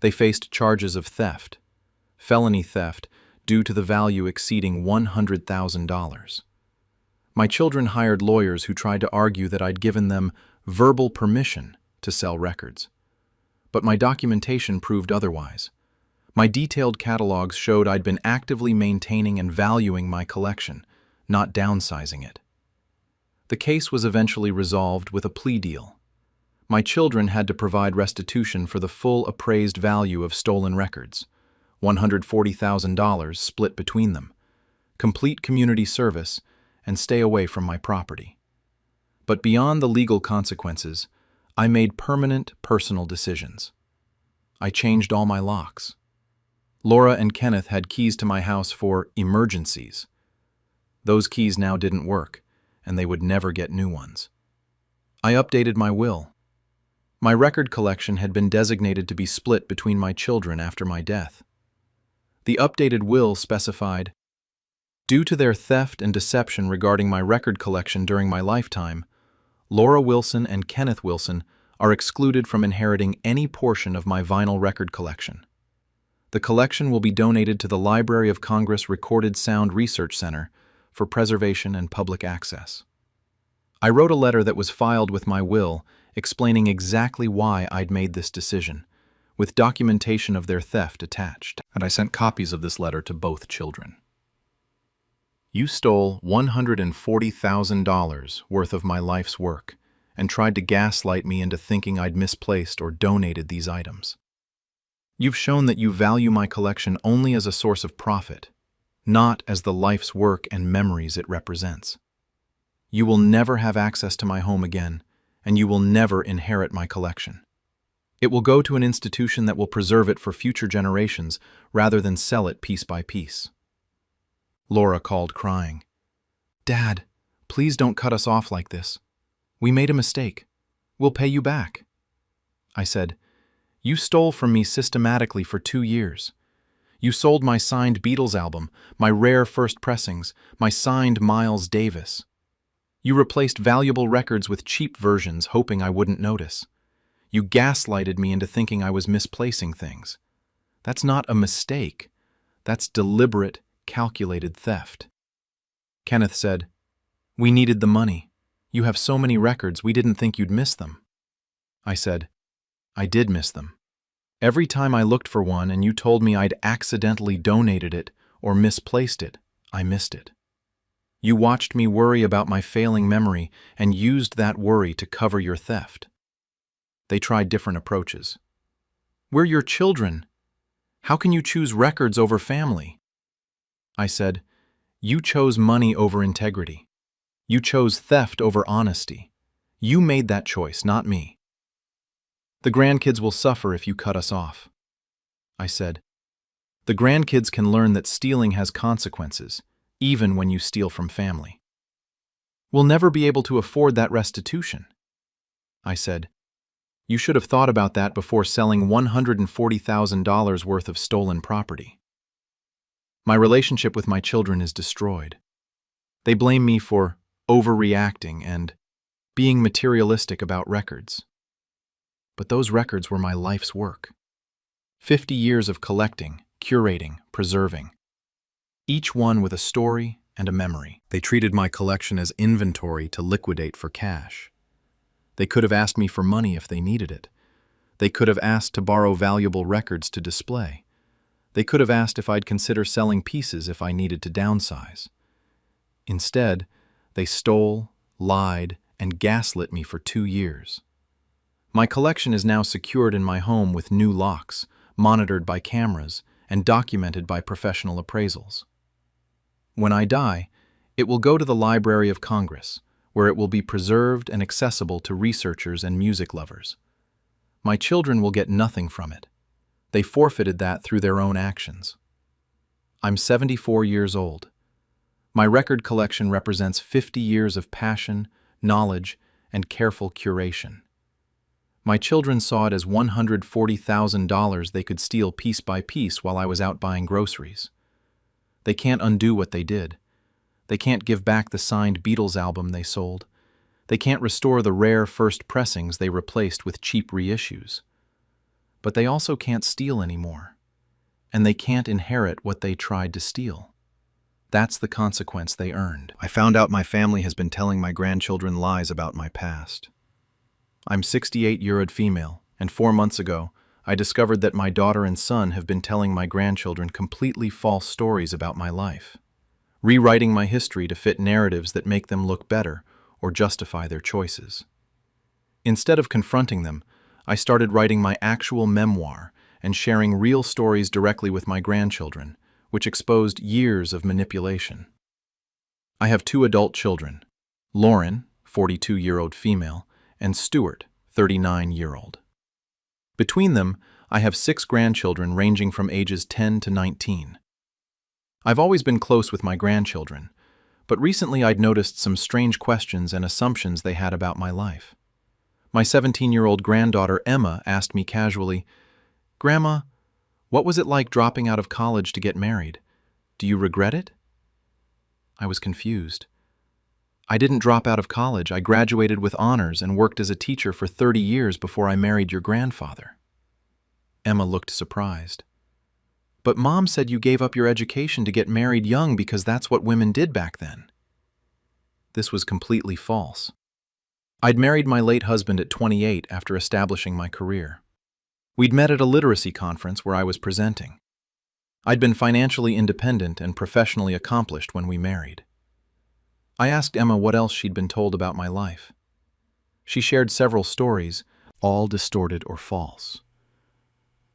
They faced charges of theft, felony theft, due to the value exceeding $100,000. My children hired lawyers who tried to argue that I'd given them verbal permission to sell records. But my documentation proved otherwise. My detailed catalogs showed I'd been actively maintaining and valuing my collection, not downsizing it. The case was eventually resolved with a plea deal. My children had to provide restitution for the full appraised value of stolen records, $140,000 split between them, complete community service, and stay away from my property. But beyond the legal consequences, I made permanent personal decisions. I changed all my locks. Laura and Kenneth had keys to my house for emergencies. Those keys now didn't work, and they would never get new ones. I updated my will. My record collection had been designated to be split between my children after my death. The updated will specified, due to their theft and deception regarding my record collection during my lifetime, Laura Wilson and Kenneth Wilson are excluded from inheriting any portion of my vinyl record collection. The collection will be donated to the Library of Congress Recorded Sound Research Center for preservation and public access. I wrote a letter that was filed with my will explaining exactly why I'd made this decision, with documentation of their theft attached. And I sent copies of this letter to both children. You stole $140,000 worth of my life's work and tried to gaslight me into thinking I'd misplaced or donated these items. You've shown that you value my collection only as a source of profit, not as the life's work and memories it represents. You will never have access to my home again, and you will never inherit my collection. It will go to an institution that will preserve it for future generations rather than sell it piece by piece. Laura called crying. Dad, please don't cut us off like this. We made a mistake. We'll pay you back. I said, you stole from me systematically for 2 years. You sold my signed Beatles album, my rare first pressings, my signed Miles Davis. You replaced valuable records with cheap versions, hoping I wouldn't notice. You gaslighted me into thinking I was misplacing things. That's not a mistake. That's deliberate, calculated theft. Kenneth said, we needed the money. You have so many records, we didn't think you'd miss them. I said, I did miss them. Every time I looked for one and you told me I'd accidentally donated it or misplaced it, I missed it. You watched me worry about my failing memory and used that worry to cover your theft. They tried different approaches. We're your children. How can you choose records over family? I said, you chose money over integrity. You chose theft over honesty. You made that choice, not me. The grandkids will suffer if you cut us off. I said, the grandkids can learn that stealing has consequences, even when you steal from family. We'll never be able to afford that restitution. I said, you should have thought about that before selling $140,000 worth of stolen property. My relationship with my children is destroyed. They blame me for overreacting and being materialistic about records. But those records were my life's work. 50 years of collecting, curating, preserving. Each one with a story and a memory. They treated my collection as inventory to liquidate for cash. They could have asked me for money if they needed it. They could have asked to borrow valuable records to display. They could have asked if I'd consider selling pieces if I needed to downsize. Instead, they stole, lied, and gaslit me for 2 years. My collection is now secured in my home with new locks, monitored by cameras, and documented by professional appraisals. When I die, it will go to the Library of Congress, where it will be preserved and accessible to researchers and music lovers. My children will get nothing from it. They forfeited that through their own actions. I'm 74 years old. My record collection represents 50 years of passion, knowledge, and careful curation. My children saw it as $140,000 they could steal piece by piece while I was out buying groceries. They can't undo what they did. They can't give back the signed Beatles album they sold. They can't restore the rare first pressings they replaced with cheap reissues. But they also can't steal anymore. And they can't inherit what they tried to steal. That's the consequence they earned. I found out my family has been telling my grandchildren lies about my past. I'm 68-year-old female, and 4 months ago, I discovered that my daughter and son have been telling my grandchildren completely false stories about my life, rewriting my history to fit narratives that make them look better or justify their choices. Instead of confronting them, I started writing my actual memoir and sharing real stories directly with my grandchildren, which exposed years of manipulation. I have 2 adult children, Lauren, 42-year-old female, and Stuart, 39-year-old. Between them, I have 6 grandchildren ranging from ages 10 to 19. I've always been close with my grandchildren, but recently I'd noticed some strange questions and assumptions they had about my life. My 17-year-old granddaughter Emma asked me casually, "Grandma, what was it like dropping out of college to get married? Do you regret it?" I was confused. I didn't drop out of college. I graduated with honors and worked as a teacher for 30 years before I married your grandfather. Emma looked surprised. "But Mom said you gave up your education to get married young because that's what women did back then." This was completely false. I'd married my late husband at 28 after establishing my career. We'd met at a literacy conference where I was presenting. I'd been financially independent and professionally accomplished when we married. I asked Emma what else she'd been told about my life. She shared several stories, all distorted or false.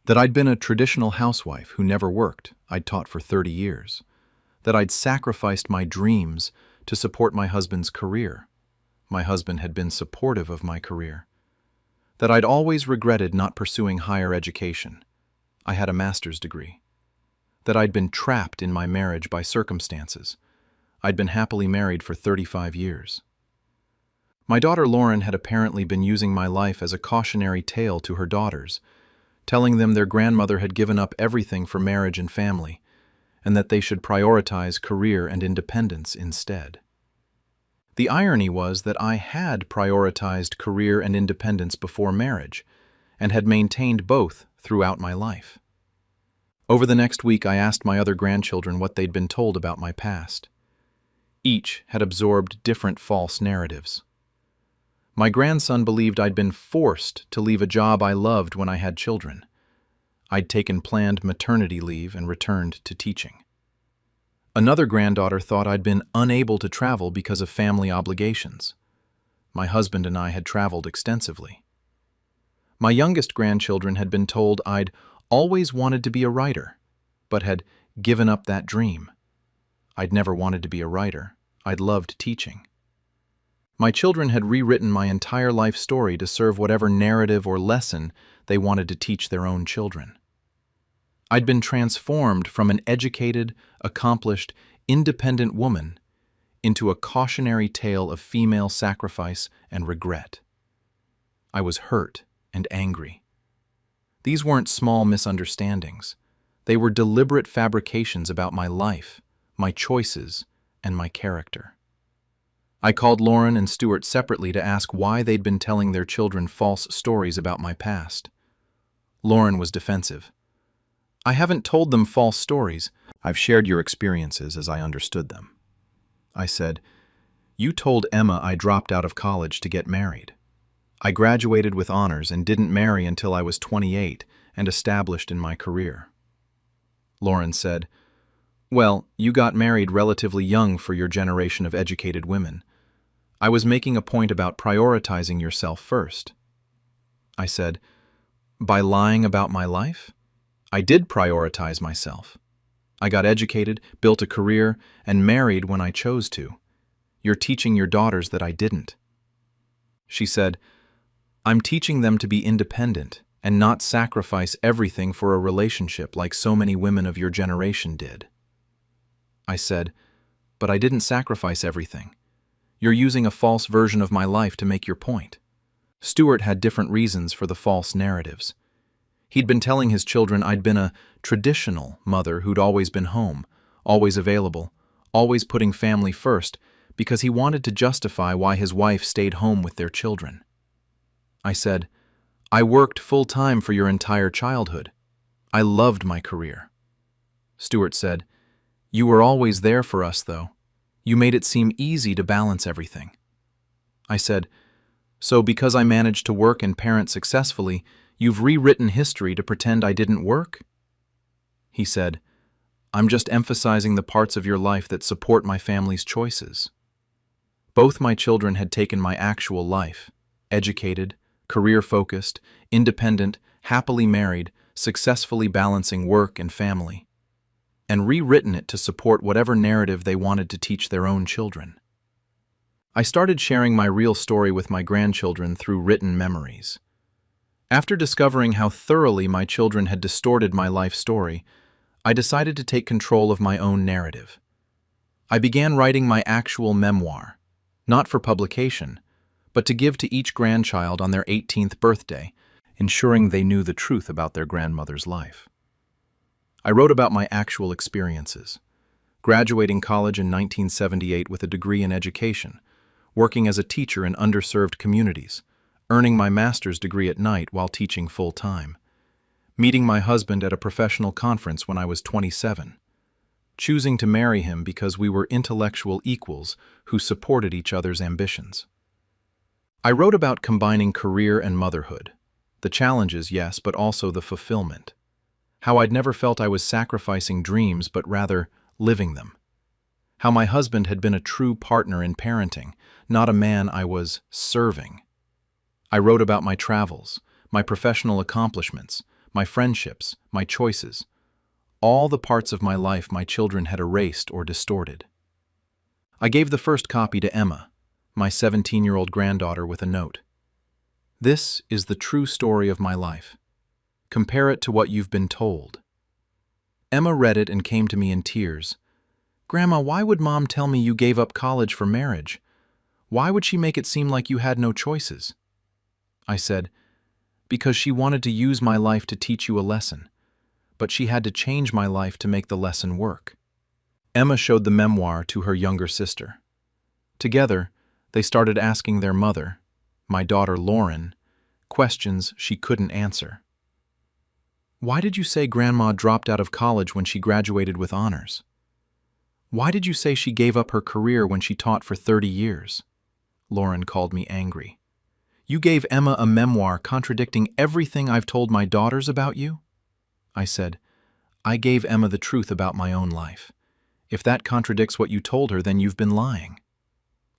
That I'd been a traditional housewife who never worked, I'd taught for 30 years. That I'd sacrificed my dreams to support my husband's career. My husband had been supportive of my career. That I'd always regretted not pursuing higher education. I had a master's degree. That I'd been trapped in my marriage by circumstances. I'd been happily married for 35 years. My daughter Lauren had apparently been using my life as a cautionary tale to her daughters, telling them their grandmother had given up everything for marriage and family, and that they should prioritize career and independence instead. The irony was that I had prioritized career and independence before marriage, and had maintained both throughout my life. Over the next week, I asked my other grandchildren what they'd been told about my past. Each had absorbed different false narratives. My grandson believed I'd been forced to leave a job I loved when I had children. I'd taken planned maternity leave and returned to teaching. Another granddaughter thought I'd been unable to travel because of family obligations. My husband and I had traveled extensively. My youngest grandchildren had been told I'd always wanted to be a writer, but had given up that dream. I'd never wanted to be a writer. I'd loved teaching. My children had rewritten my entire life story to serve whatever narrative or lesson they wanted to teach their own children. I'd been transformed from an educated, accomplished, independent woman into a cautionary tale of female sacrifice and regret. I was hurt and angry. These weren't small misunderstandings. They were deliberate fabrications about my life, my choices, and my character. I called Lauren and Stuart separately to ask why they'd been telling their children false stories about my past. Lauren was defensive. "I haven't told them false stories. I've shared your experiences as I understood them." I said, "You told Emma I dropped out of college to get married. I graduated with honors and didn't marry until I was 28 and established in my career." Lauren said, "Well, you got married relatively young for your generation of educated women. I was making a point about prioritizing yourself first." I said, "By lying about my life? I did prioritize myself. I got educated, built a career, and married when I chose to. You're teaching your daughters that I didn't." She said, "I'm teaching them to be independent and not sacrifice everything for a relationship like so many women of your generation did." I said, "But I didn't sacrifice everything. You're using a false version of my life to make your point." Stuart had different reasons for the false narratives. He'd been telling his children I'd been a traditional mother who'd always been home, always available, always putting family first, because he wanted to justify why his wife stayed home with their children. I said, "I worked full-time for your entire childhood. I loved my career." Stuart said, "You were always there for us, though. You made it seem easy to balance everything." I said, "So because I managed to work and parent successfully, You've rewritten history to pretend I didn't work? He said, I'm just emphasizing the parts of your life that support my family's choices. Both my children had taken my actual life, educated, career-focused, independent, happily married, successfully balancing work and family, and rewritten it to support whatever narrative they wanted to teach their own children. I started sharing my real story with my grandchildren through written memories. After discovering how thoroughly my children had distorted my life story, I decided to take control of my own narrative. I began writing my actual memoir, not for publication, but to give to each grandchild on their 18th birthday, ensuring they knew the truth about their grandmother's life. I wrote about my actual experiences, graduating college in 1978 with a degree in education, working as a teacher in underserved communities, earning my master's degree at night while teaching full-time, meeting my husband at a professional conference when I was 27, choosing to marry him because we were intellectual equals who supported each other's ambitions. I wrote about combining career and motherhood, the challenges, yes, but also the fulfillment. How I'd never felt I was sacrificing dreams, but rather living them. How my husband had been a true partner in parenting, not a man I was serving. I wrote about my travels, my professional accomplishments, my friendships, my choices, all the parts of my life my children had erased or distorted. I gave the first copy to Emma, my 17-year-old granddaughter, with a note. This is the true story of my life. Compare it to what you've been told. Emma read it and came to me in tears. Grandma, why would Mom tell me you gave up college for marriage? Why would she make it seem like you had no choices? I said, because she wanted to use my life to teach you a lesson, but she had to change my life to make the lesson work. Emma showed the memoir to her younger sister. Together, they started asking their mother, my daughter Lauren, questions she couldn't answer. Why did you say Grandma dropped out of college when she graduated with honors? Why did you say she gave up her career when she taught for 30 years? Lauren called me angry. You gave Emma a memoir contradicting everything I've told my daughters about you? I said, I gave Emma the truth about my own life. If that contradicts what you told her, then you've been lying.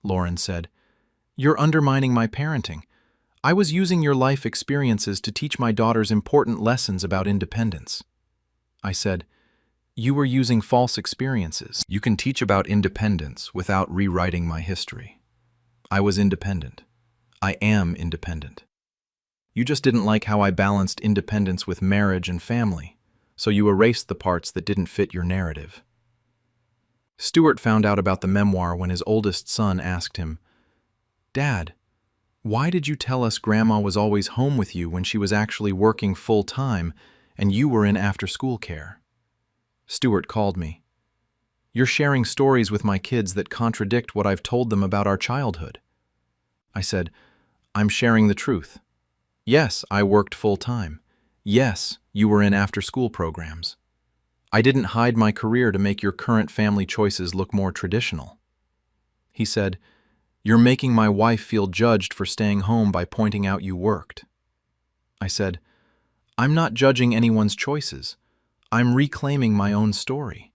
Lauren said, You're undermining my parenting. I was using your life experiences to teach my daughters important lessons about independence. I said, You were using false experiences. You can teach about independence without rewriting my history. I was independent. I am independent. You just didn't like how I balanced independence with marriage and family, so you erased the parts that didn't fit your narrative. Stuart found out about the memoir when his oldest son asked him, Dad, why did you tell us Grandma was always home with you when she was actually working full-time and you were in after-school care? Stuart called me. You're sharing stories with my kids that contradict what I've told them about our childhood. I said, I'm sharing the truth. Yes, I worked full-time. Yes, you were in after-school programs. I didn't hide my career to make your current family choices look more traditional. He said, You're making my wife feel judged for staying home by pointing out you worked. I said, I'm not judging anyone's choices. I'm reclaiming my own story.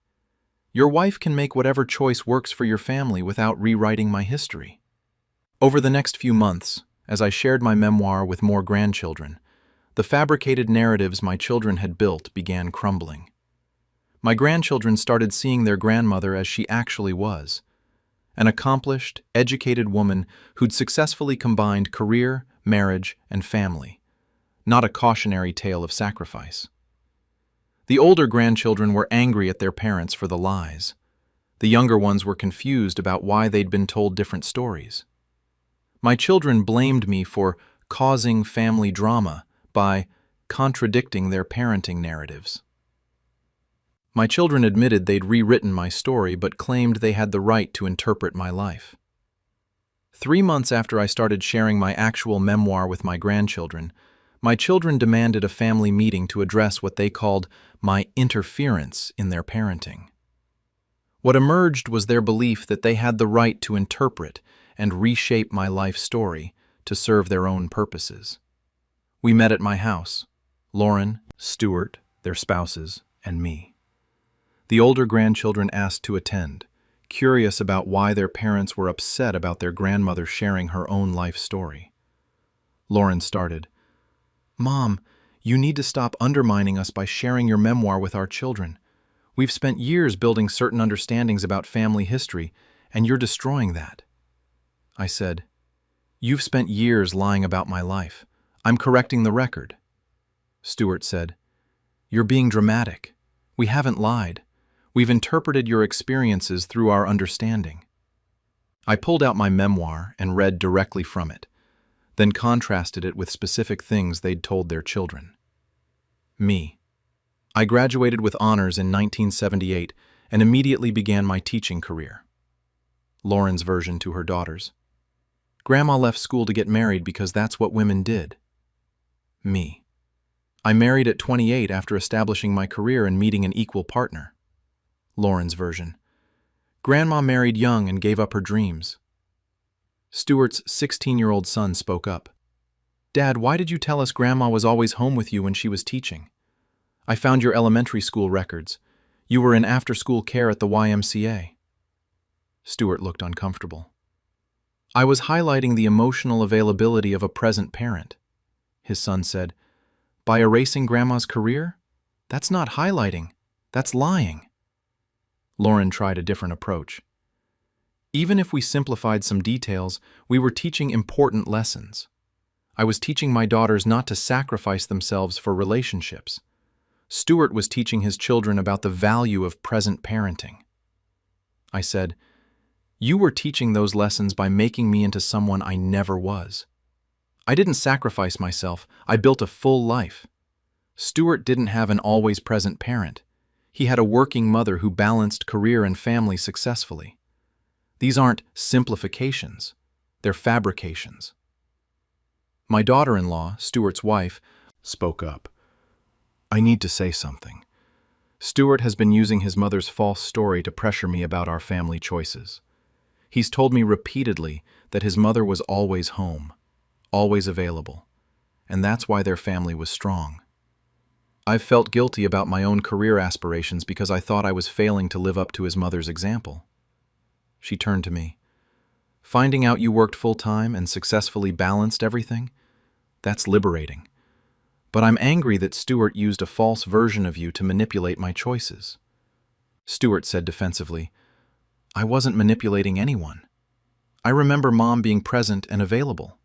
Your wife can make whatever choice works for your family without rewriting my history. Over the next few months, as I shared my memoir with more grandchildren, the fabricated narratives my children had built began crumbling. My grandchildren started seeing their grandmother as she actually was, an accomplished, educated woman who'd successfully combined career, marriage, and family, not a cautionary tale of sacrifice. The older grandchildren were angry at their parents for the lies. The younger ones were confused about why they'd been told different stories. My children blamed me for causing family drama by contradicting their parenting narratives. My children admitted they'd rewritten my story but claimed they had the right to interpret my life. 3 months after I started sharing my actual memoir with my grandchildren, my children demanded a family meeting to address what they called my interference in their parenting. What emerged was their belief that they had the right to interpret and reshape my life story to serve their own purposes. We met at my house, Lauren, Stuart, their spouses, and me. The older grandchildren asked to attend, curious about why their parents were upset about their grandmother sharing her own life story. Lauren started, "Mom, you need to stop undermining us by sharing your memoir with our children. We've spent years building certain understandings about family history, and you're destroying that." I said, "You've spent years lying about my life. I'm correcting the record." Stuart said, "You're being dramatic. We haven't lied. We've interpreted your experiences through our understanding." I pulled out my memoir and read directly from it, then contrasted it with specific things they'd told their children. Me. I graduated with honors in 1978 and immediately began my teaching career. Lauren's version to her daughters. Grandma left school to get married because that's what women did. Me. I married at 28 after establishing my career and meeting an equal partner. Lauren's version. Grandma married young and gave up her dreams. Stuart's 16-year-old son spoke up. "Dad, why did you tell us Grandma was always home with you when she was teaching? I found your elementary school records. You were in after-school care at the YMCA." Stuart looked uncomfortable. "I was highlighting the emotional availability of a present parent." His son said, "By erasing Grandma's career? That's not highlighting. That's lying." Lauren tried a different approach. "Even if we simplified some details, we were teaching important lessons. I was teaching my daughters not to sacrifice themselves for relationships. Stuart was teaching his children about the value of present parenting." I said, "You were teaching those lessons by making me into someone I never was. I didn't sacrifice myself, I built a full life. Stuart didn't have an always present parent. He had a working mother who balanced career and family successfully. These aren't simplifications, they're fabrications." My daughter-in-law, Stuart's wife, spoke up. "I need to say something. Stuart has been using his mother's false story to pressure me about our family choices. He's told me repeatedly that his mother was always home, always available, and that's why their family was strong. I've felt guilty about my own career aspirations because I thought I was failing to live up to his mother's example." She turned to me. "Finding out you worked full-time and successfully balanced everything? That's liberating. But I'm angry that Stuart used a false version of you to manipulate my choices." Stuart said defensively, "I wasn't manipulating anyone. I remember Mom being present and available."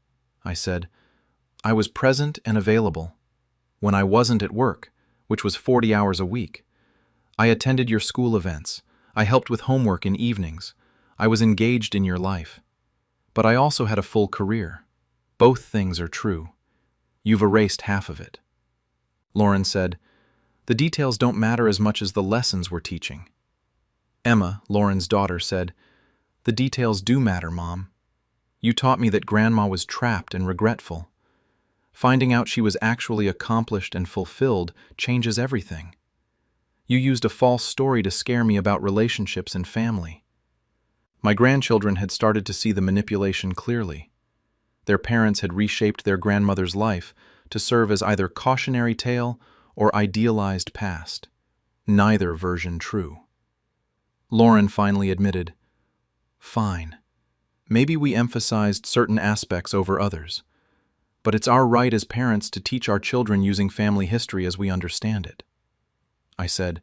I said, "I was present and available when I wasn't at work, which was 40 hours a week. I attended your school events. I helped with homework in evenings. I was engaged in your life. But I also had a full career. Both things are true. You've erased half of it." Lauren said, "The details don't matter as much as the lessons we're teaching." Emma, Lauren's daughter, said, "The details do matter, Mom. You taught me that Grandma was trapped and regretful. Finding out she was actually accomplished and fulfilled changes everything. You used a false story to scare me about relationships and family." My grandchildren had started to see the manipulation clearly. Their parents had reshaped their grandmother's life to serve as either cautionary tale or idealized past. Neither version true. Lauren finally admitted, "Fine. Maybe we emphasized certain aspects over others. But it's our right as parents to teach our children using family history as we understand it." I said,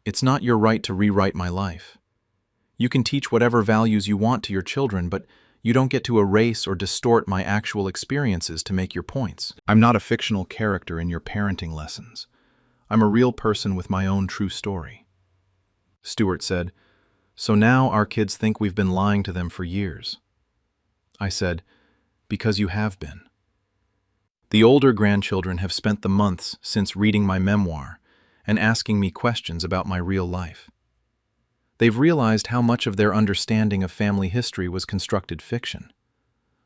"It's not your right to rewrite my life. You can teach whatever values you want to your children, but you don't get to erase or distort my actual experiences to make your points. I'm not a fictional character in your parenting lessons. I'm a real person with my own true story." Stuart said, "So now our kids think we've been lying to them for years." I said, "Because you have been." The older grandchildren have spent the months since reading my memoir and asking me questions about my real life. They've realized how much of their understanding of family history was constructed fiction.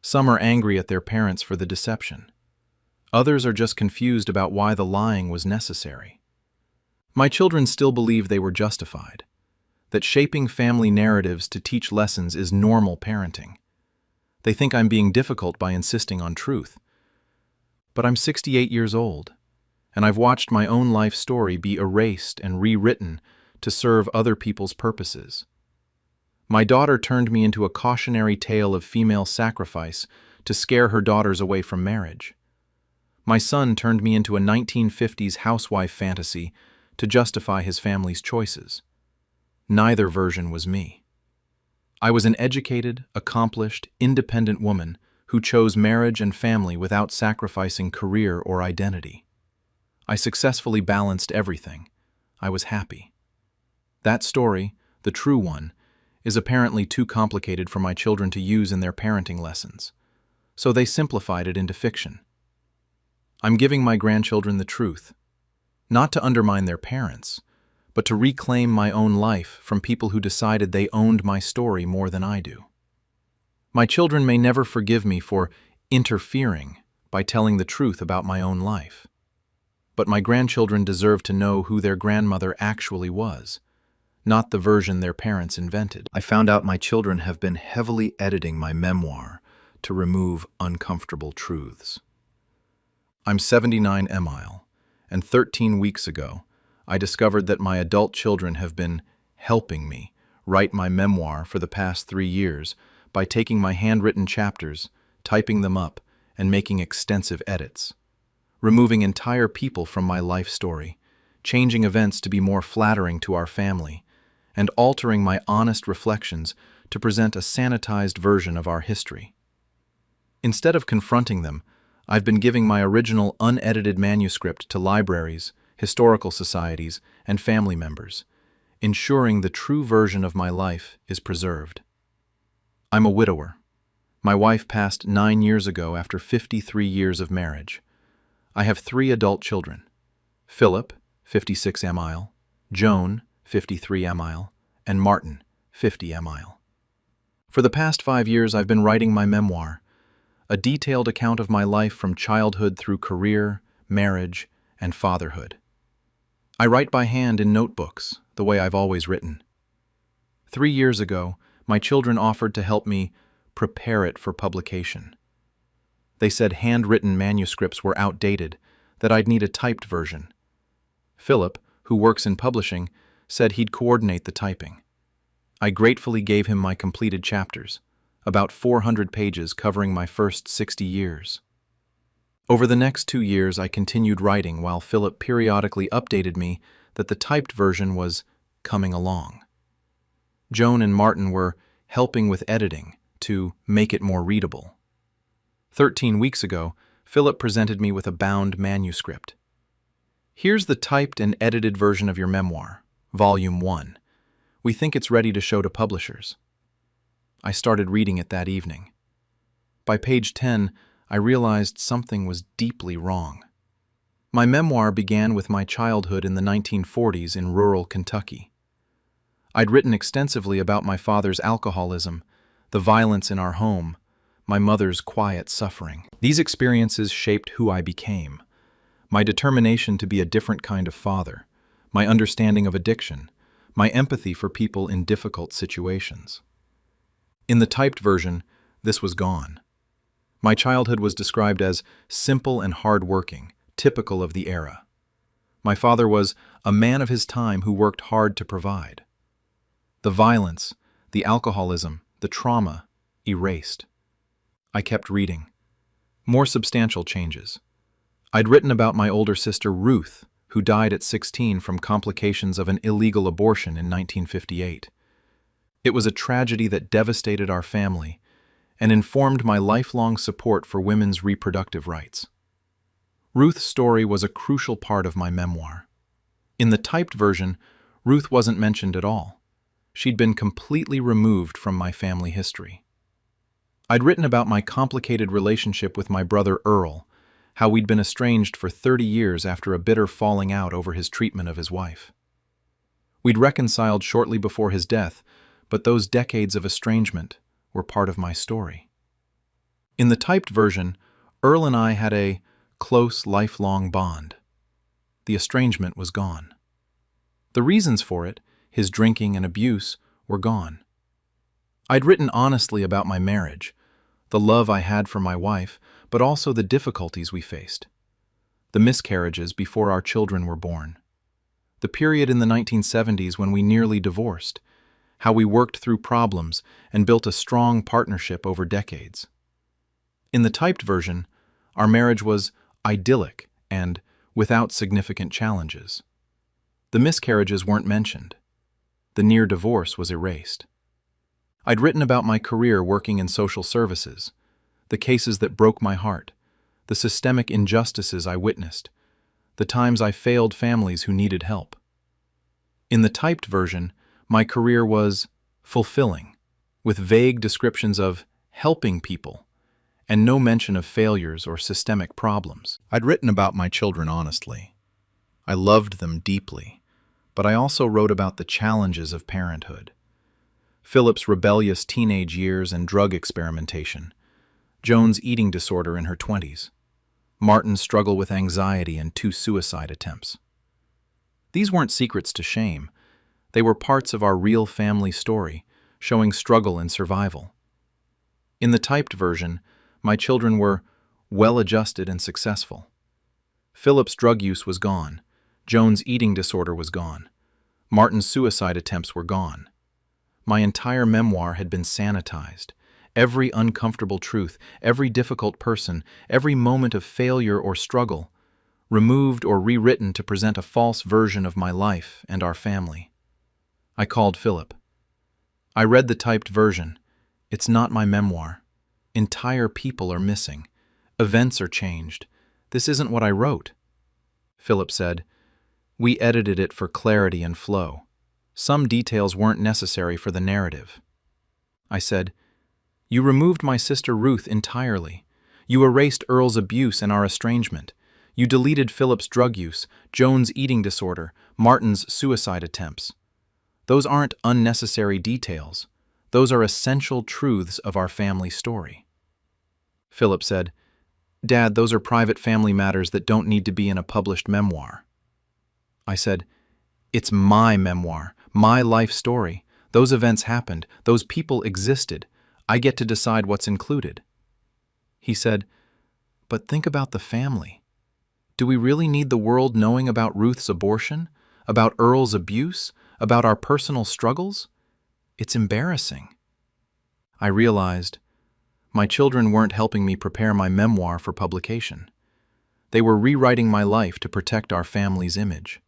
Some are angry at their parents for the deception. Others are just confused about why the lying was necessary. My children still believe they were justified, that shaping family narratives to teach lessons is normal parenting. They think I'm being difficult by insisting on truth. But I'm 68 years old, and I've watched my own life story be erased and rewritten to serve other people's purposes. My daughter turned me into a cautionary tale of female sacrifice to scare her daughters away from marriage. My son turned me into a 1950s housewife fantasy to justify his family's choices. Neither version was me. I was an educated, accomplished, independent woman who chose marriage and family without sacrificing career or identity. I successfully balanced everything. I was happy. That story, the true one, is apparently too complicated for my children to use in their parenting lessons, so they simplified it into fiction. I'm giving my grandchildren the truth, not to undermine their parents, but to reclaim my own life from people who decided they owned my story more than I do. My children may never forgive me for interfering by telling the truth about my own life, but my grandchildren deserve to know who their grandmother actually was, not the version their parents invented. I found out my children have been heavily editing my memoir to remove uncomfortable truths. I'm 79 Emile, and 13 weeks ago, I discovered that my adult children have been helping me write my memoir for the past 3 years by taking my handwritten chapters, typing them up, and making extensive edits, removing entire people from my life story, changing events to be more flattering to our family, and altering my honest reflections to present a sanitized version of our history. Instead of confronting them, I've been giving my original unedited manuscript to libraries, historical societies, and family members, ensuring the true version of my life is preserved. I'm a widower. My wife passed 9 years ago after 53 years of marriage. I have 3 adult children: Philip, 56 Emile, Joan, 53 Emile, and Martin, 50 Emile. For the past 5 years, I've been writing my memoir, a detailed account of my life from childhood through career, marriage, and fatherhood. I write by hand in notebooks, the way I've always written. 3 years ago, my children offered to help me prepare it for publication. They said handwritten manuscripts were outdated, that I'd need a typed version. Philip, who works in publishing, said he'd coordinate the typing. I gratefully gave him my completed chapters, about 400 pages covering my first 60 years. Over the next 2 years, I continued writing while Philip periodically updated me that the typed version was coming along. Joan and Martin were helping with editing to make it more readable. 13 weeks ago, Philip presented me with a bound manuscript. Here's the typed and edited version of your memoir, Volume 1. We think it's ready to show to publishers. I started reading it that evening. By page 10, I realized something was deeply wrong. My memoir began with my childhood in the 1940s in rural Kentucky. I'd written extensively about my father's alcoholism, the violence in our home, my mother's quiet suffering. These experiences shaped who I became, my determination to be a different kind of father, my understanding of addiction, my empathy for people in difficult situations. In the typed version, this was gone. My childhood was described as simple and hard-working, typical of the era. My father was a man of his time who worked hard to provide. The violence, the alcoholism, the trauma, erased. I kept reading. More substantial changes. I'd written about my older sister Ruth, who died at 16 from complications of an illegal abortion in 1958. It was a tragedy that devastated our family and informed my lifelong support for women's reproductive rights. Ruth's story was a crucial part of my memoir. In the typed version, Ruth wasn't mentioned at all. She'd been completely removed from my family history. I'd written about my complicated relationship with my brother Earl, how we'd been estranged for 30 years after a bitter falling out over his treatment of his wife. We'd reconciled shortly before his death, but those decades of estrangement were part of my story. In the typed version, Earl and I had a close, lifelong bond. The estrangement was gone. The reasons for it, his drinking and abuse, were gone. I'd written honestly about my marriage, the love I had for my wife, but also the difficulties we faced. The miscarriages before our children were born. The period in the 1970s when we nearly divorced. How we worked through problems and built a strong partnership over decades. In the typed version, our marriage was idyllic and without significant challenges. The miscarriages weren't mentioned. The near divorce was erased. I'd written about my career working in social services, the cases that broke my heart, the systemic injustices I witnessed, the times I failed families who needed help. In the typed version, my career was fulfilling, with vague descriptions of helping people, and no mention of failures or systemic problems. I'd written about my children honestly. I loved them deeply, but I also wrote about the challenges of parenthood. Philip's rebellious teenage years and drug experimentation, Joan's eating disorder in her 20s, Martin's struggle with anxiety and 2 suicide attempts. These weren't secrets to shame. They were parts of our real family story, showing struggle and survival. In the typed version, my children were well-adjusted and successful. Philip's drug use was gone. Joan's eating disorder was gone. Martin's suicide attempts were gone. My entire memoir had been sanitized. Every uncomfortable truth, every difficult person, every moment of failure or struggle, removed or rewritten to present a false version of my life and our family. I called Philip. I read the typed version. It's not my memoir. Entire people are missing. Events are changed. This isn't what I wrote. Philip said, "We edited it for clarity and flow. Some details weren't necessary for the narrative." I said, "You removed my sister Ruth entirely. You erased Earl's abuse and our estrangement. You deleted Philip's drug use, Joan's eating disorder, Martin's suicide attempts. Those aren't unnecessary details. Those are essential truths of our family story." Philip said, "Dad, those are private family matters that don't need to be in a published memoir." I said, "It's my memoir, my life story. Those events happened. Those people existed. I get to decide what's included." He said, "But think about the family. Do we really need the world knowing about Ruth's abortion, about Earl's abuse, about our personal struggles? It's embarrassing." I realized my children weren't helping me prepare my memoir for publication. They were rewriting my life to protect our family's image.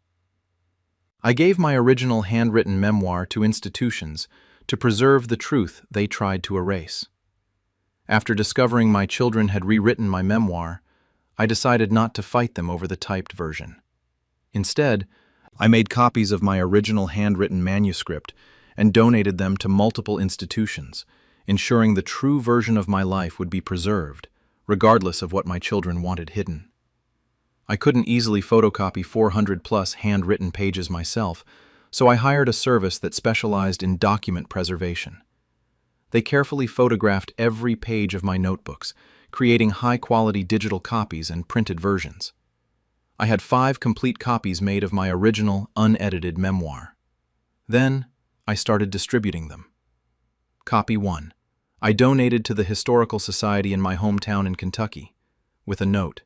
I gave my original handwritten memoir to institutions to preserve the truth they tried to erase. After discovering my children had rewritten my memoir, I decided not to fight them over the typed version. Instead, I made copies of my original handwritten manuscript and donated them to multiple institutions, ensuring the true version of my life would be preserved, regardless of what my children wanted hidden. I couldn't easily photocopy 400-plus handwritten pages myself, so I hired a service that specialized in document preservation. They carefully photographed every page of my notebooks, creating high-quality digital copies and printed versions. I had 5 complete copies made of my original, unedited memoir. Then, I started distributing them. Copy 1. I donated to the Historical Society in my hometown in Kentucky, with a note.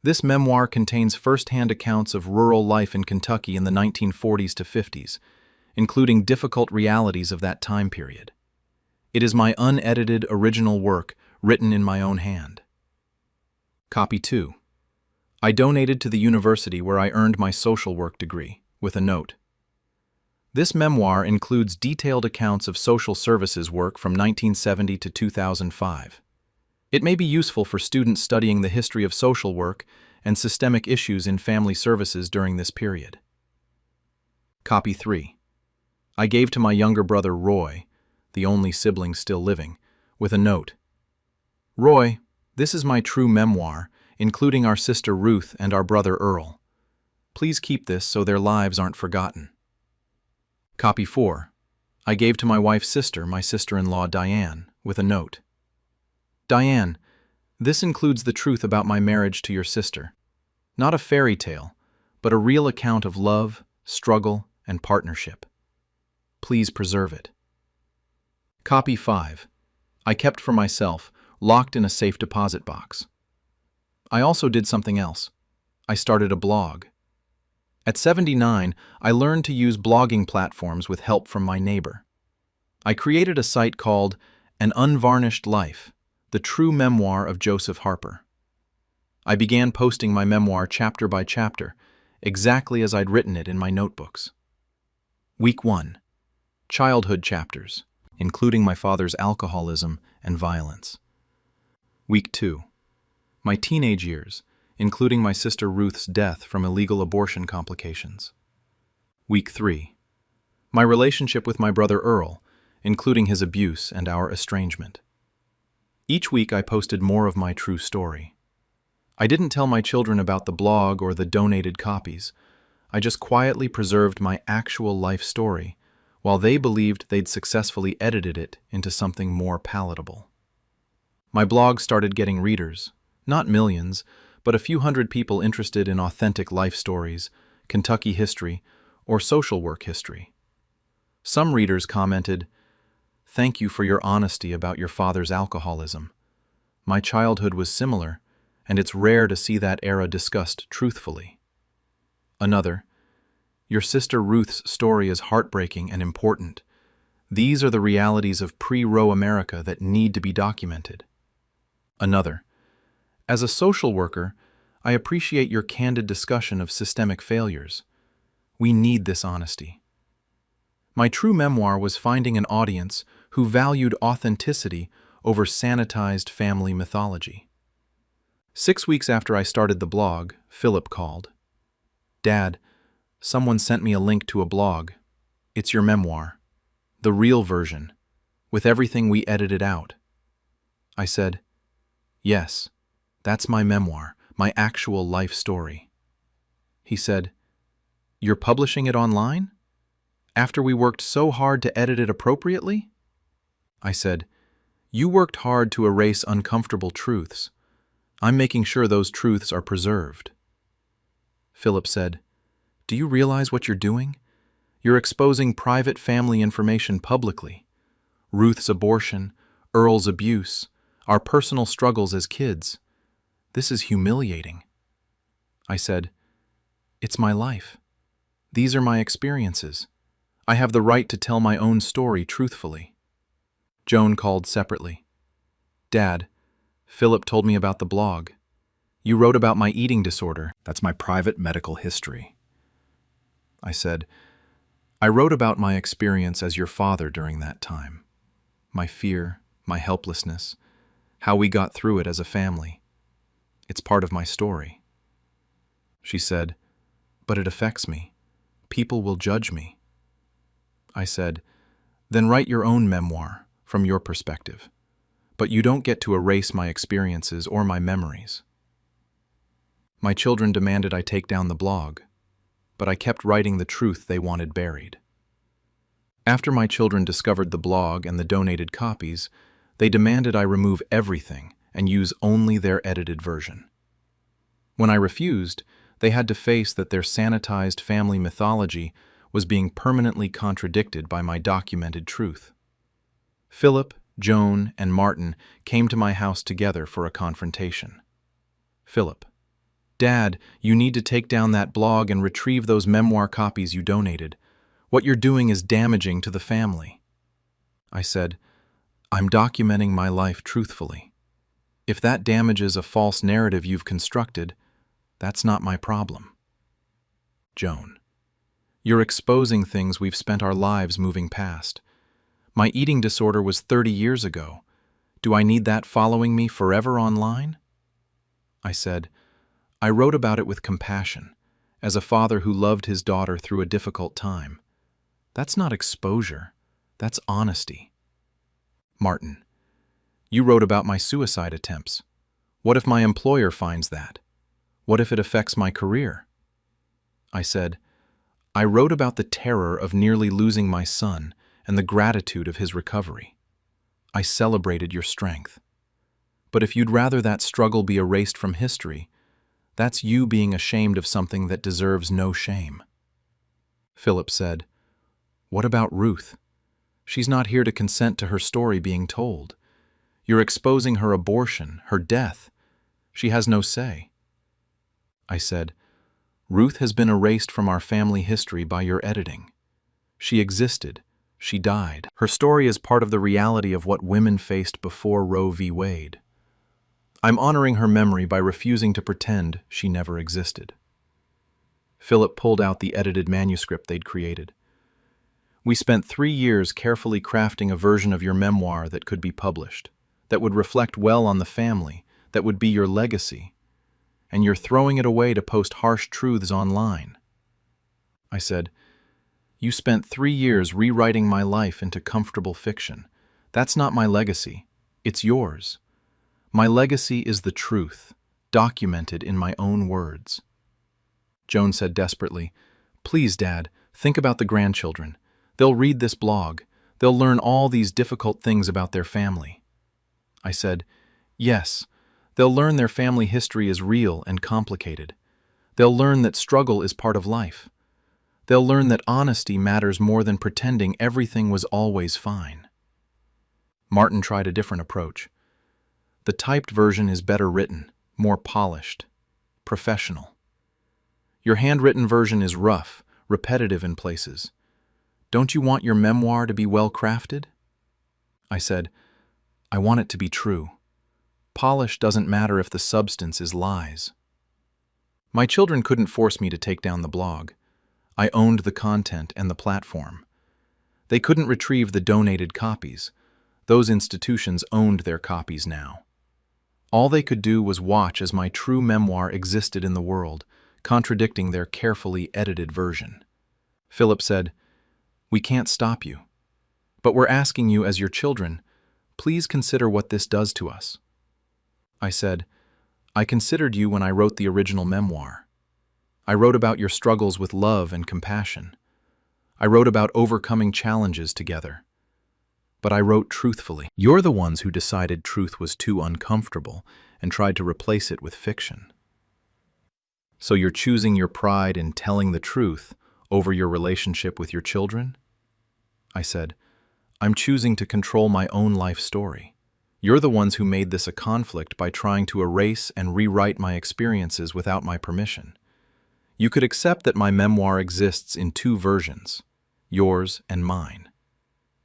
This memoir contains first-hand accounts of rural life in Kentucky in the 1940s to 50s, including difficult realities of that time period. It is my unedited original work, written in my own hand. Copy 2. I donated to the university where I earned my social work degree, with a note. This memoir includes detailed accounts of social services work from 1970 to 2005. It may be useful for students studying the history of social work and systemic issues in family services during this period. Copy 3. I gave to my younger brother Roy, the only sibling still living, with a note. "Roy, this is my true memoir, including our sister Ruth and our brother Earl. Please keep this so their lives aren't forgotten." Copy 4. I gave to my wife's sister, my sister-in-law Diane, with a note. "Diane, this includes the truth about my marriage to your sister. Not a fairy tale, but a real account of love, struggle, and partnership. Please preserve it." Copy 5. I kept for myself, locked in a safe deposit box. I also did something else. I started a blog. At 79, I learned to use blogging platforms with help from my neighbor. I created a site called An Unvarnished Life, the true memoir of Joseph Harper. I began posting my memoir chapter by chapter, exactly as I'd written it in my notebooks. Week 1. Childhood chapters, including my father's alcoholism and violence. Week 2. My teenage years, including my sister Ruth's death from illegal abortion complications. Week 3. My relationship with my brother Earl, including his abuse and our estrangement. Each week I posted more of my true story. I didn't tell my children about the blog or the donated copies. I just quietly preserved my actual life story, while they believed they'd successfully edited it into something more palatable. My blog started getting readers, not millions, but a few hundred people interested in authentic life stories, Kentucky history, or social work history. Some readers commented, "Thank you for your honesty about your father's alcoholism. My childhood was similar, and it's rare to see that era discussed truthfully." Another, "Your sister Ruth's story is heartbreaking and important. These are the realities of pre-Roe America that need to be documented." Another, "As a social worker, I appreciate your candid discussion of systemic failures. We need this honesty." My true memoir was finding an audience who valued authenticity over sanitized family mythology. 6 weeks after I started the blog, Philip called. "Dad, someone sent me a link to a blog. It's your memoir, the real version, with everything we edited out." I said, "Yes, that's my memoir, my actual life story." He said, "You're publishing it online? After we worked so hard to edit it appropriately?" I said, "You worked hard to erase uncomfortable truths. I'm making sure those truths are preserved." Philip said, "Do you realize what you're doing? You're exposing private family information publicly. Ruth's abortion, Earl's abuse, our personal struggles as kids. This is humiliating." I said, "It's my life. These are my experiences. I have the right to tell my own story truthfully." Joan called separately. "Dad, Philip told me about the blog. You wrote about my eating disorder. That's my private medical history." I said, "I wrote about my experience as your father during that time. My fear, my helplessness, how we got through it as a family. It's part of my story." She said, "But it affects me. People will judge me." I said, "Then write your own memoir from your perspective. But you don't get to erase my experiences or my memories." My children demanded I take down the blog, but I kept writing the truth they wanted buried. After my children discovered the blog and the donated copies, they demanded I remove everything and use only their edited version. When I refused, they had to face that their sanitized family mythology was being permanently contradicted by my documented truth. Philip, Joan, and Martin came to my house together for a confrontation. Philip, "Dad, you need to take down that blog and retrieve those memoir copies you donated. What you're doing is damaging to the family." I said, "I'm documenting my life truthfully. If that damages a false narrative you've constructed, that's not my problem." Joan, "You're exposing things we've spent our lives moving past. My eating disorder was 30 years ago. Do I need that following me forever online?" I said, "I wrote about it with compassion, as a father who loved his daughter through a difficult time. That's not exposure, that's honesty." Martin, "You wrote about my suicide attempts. What if my employer finds that? What if it affects my career?" I said, "I wrote about the terror of nearly losing my son and the gratitude of his recovery. I celebrated your strength. But if you'd rather that struggle be erased from history, that's you being ashamed of something that deserves no shame." Philip said, "What about Ruth? She's not here to consent to her story being told. You're exposing her abortion, her death. She has no say. I said, Ruth has been erased from our family history by your editing. She existed. She died. Her story is part of the reality of what women faced before Roe v. Wade. I'm honoring her memory by refusing to pretend she never existed. Philip pulled out the edited manuscript they'd created. We spent 3 years carefully crafting a version of your memoir that could be published, that would reflect well on the family, that would be your legacy, and you're throwing it away to post harsh truths online. I said, You spent 3 years rewriting my life into comfortable fiction. That's not my legacy. It's yours. My legacy is the truth, documented in my own words. Joan said desperately, Please, Dad, think about the grandchildren. They'll read this blog. They'll learn all these difficult things about their family. I said, Yes, they'll learn their family history is real and complicated. They'll learn that struggle is part of life. They'll learn that honesty matters more than pretending everything was always fine. Martin tried a different approach. The typed version is better written, more polished, professional. Your handwritten version is rough, repetitive in places. Don't you want your memoir to be well crafted? I said, I want it to be true. Polish doesn't matter if the substance is lies. My children couldn't force me to take down the blog. I owned the content and the platform. They couldn't retrieve the donated copies. Those institutions owned their copies now. All they could do was watch as my true memoir existed in the world, contradicting their carefully edited version. Philip said, We can't stop you, but we're asking you as your children, please consider what this does to us. I said, I considered you when I wrote the original memoir. I wrote about your struggles with love and compassion. I wrote about overcoming challenges together. But I wrote truthfully. You're the ones who decided truth was too uncomfortable and tried to replace it with fiction. So you're choosing your pride in telling the truth over your relationship with your children? I said, I'm choosing to control my own life story. You're the ones who made this a conflict by trying to erase and rewrite my experiences without my permission. You could accept that my memoir exists in 2 versions, yours and mine.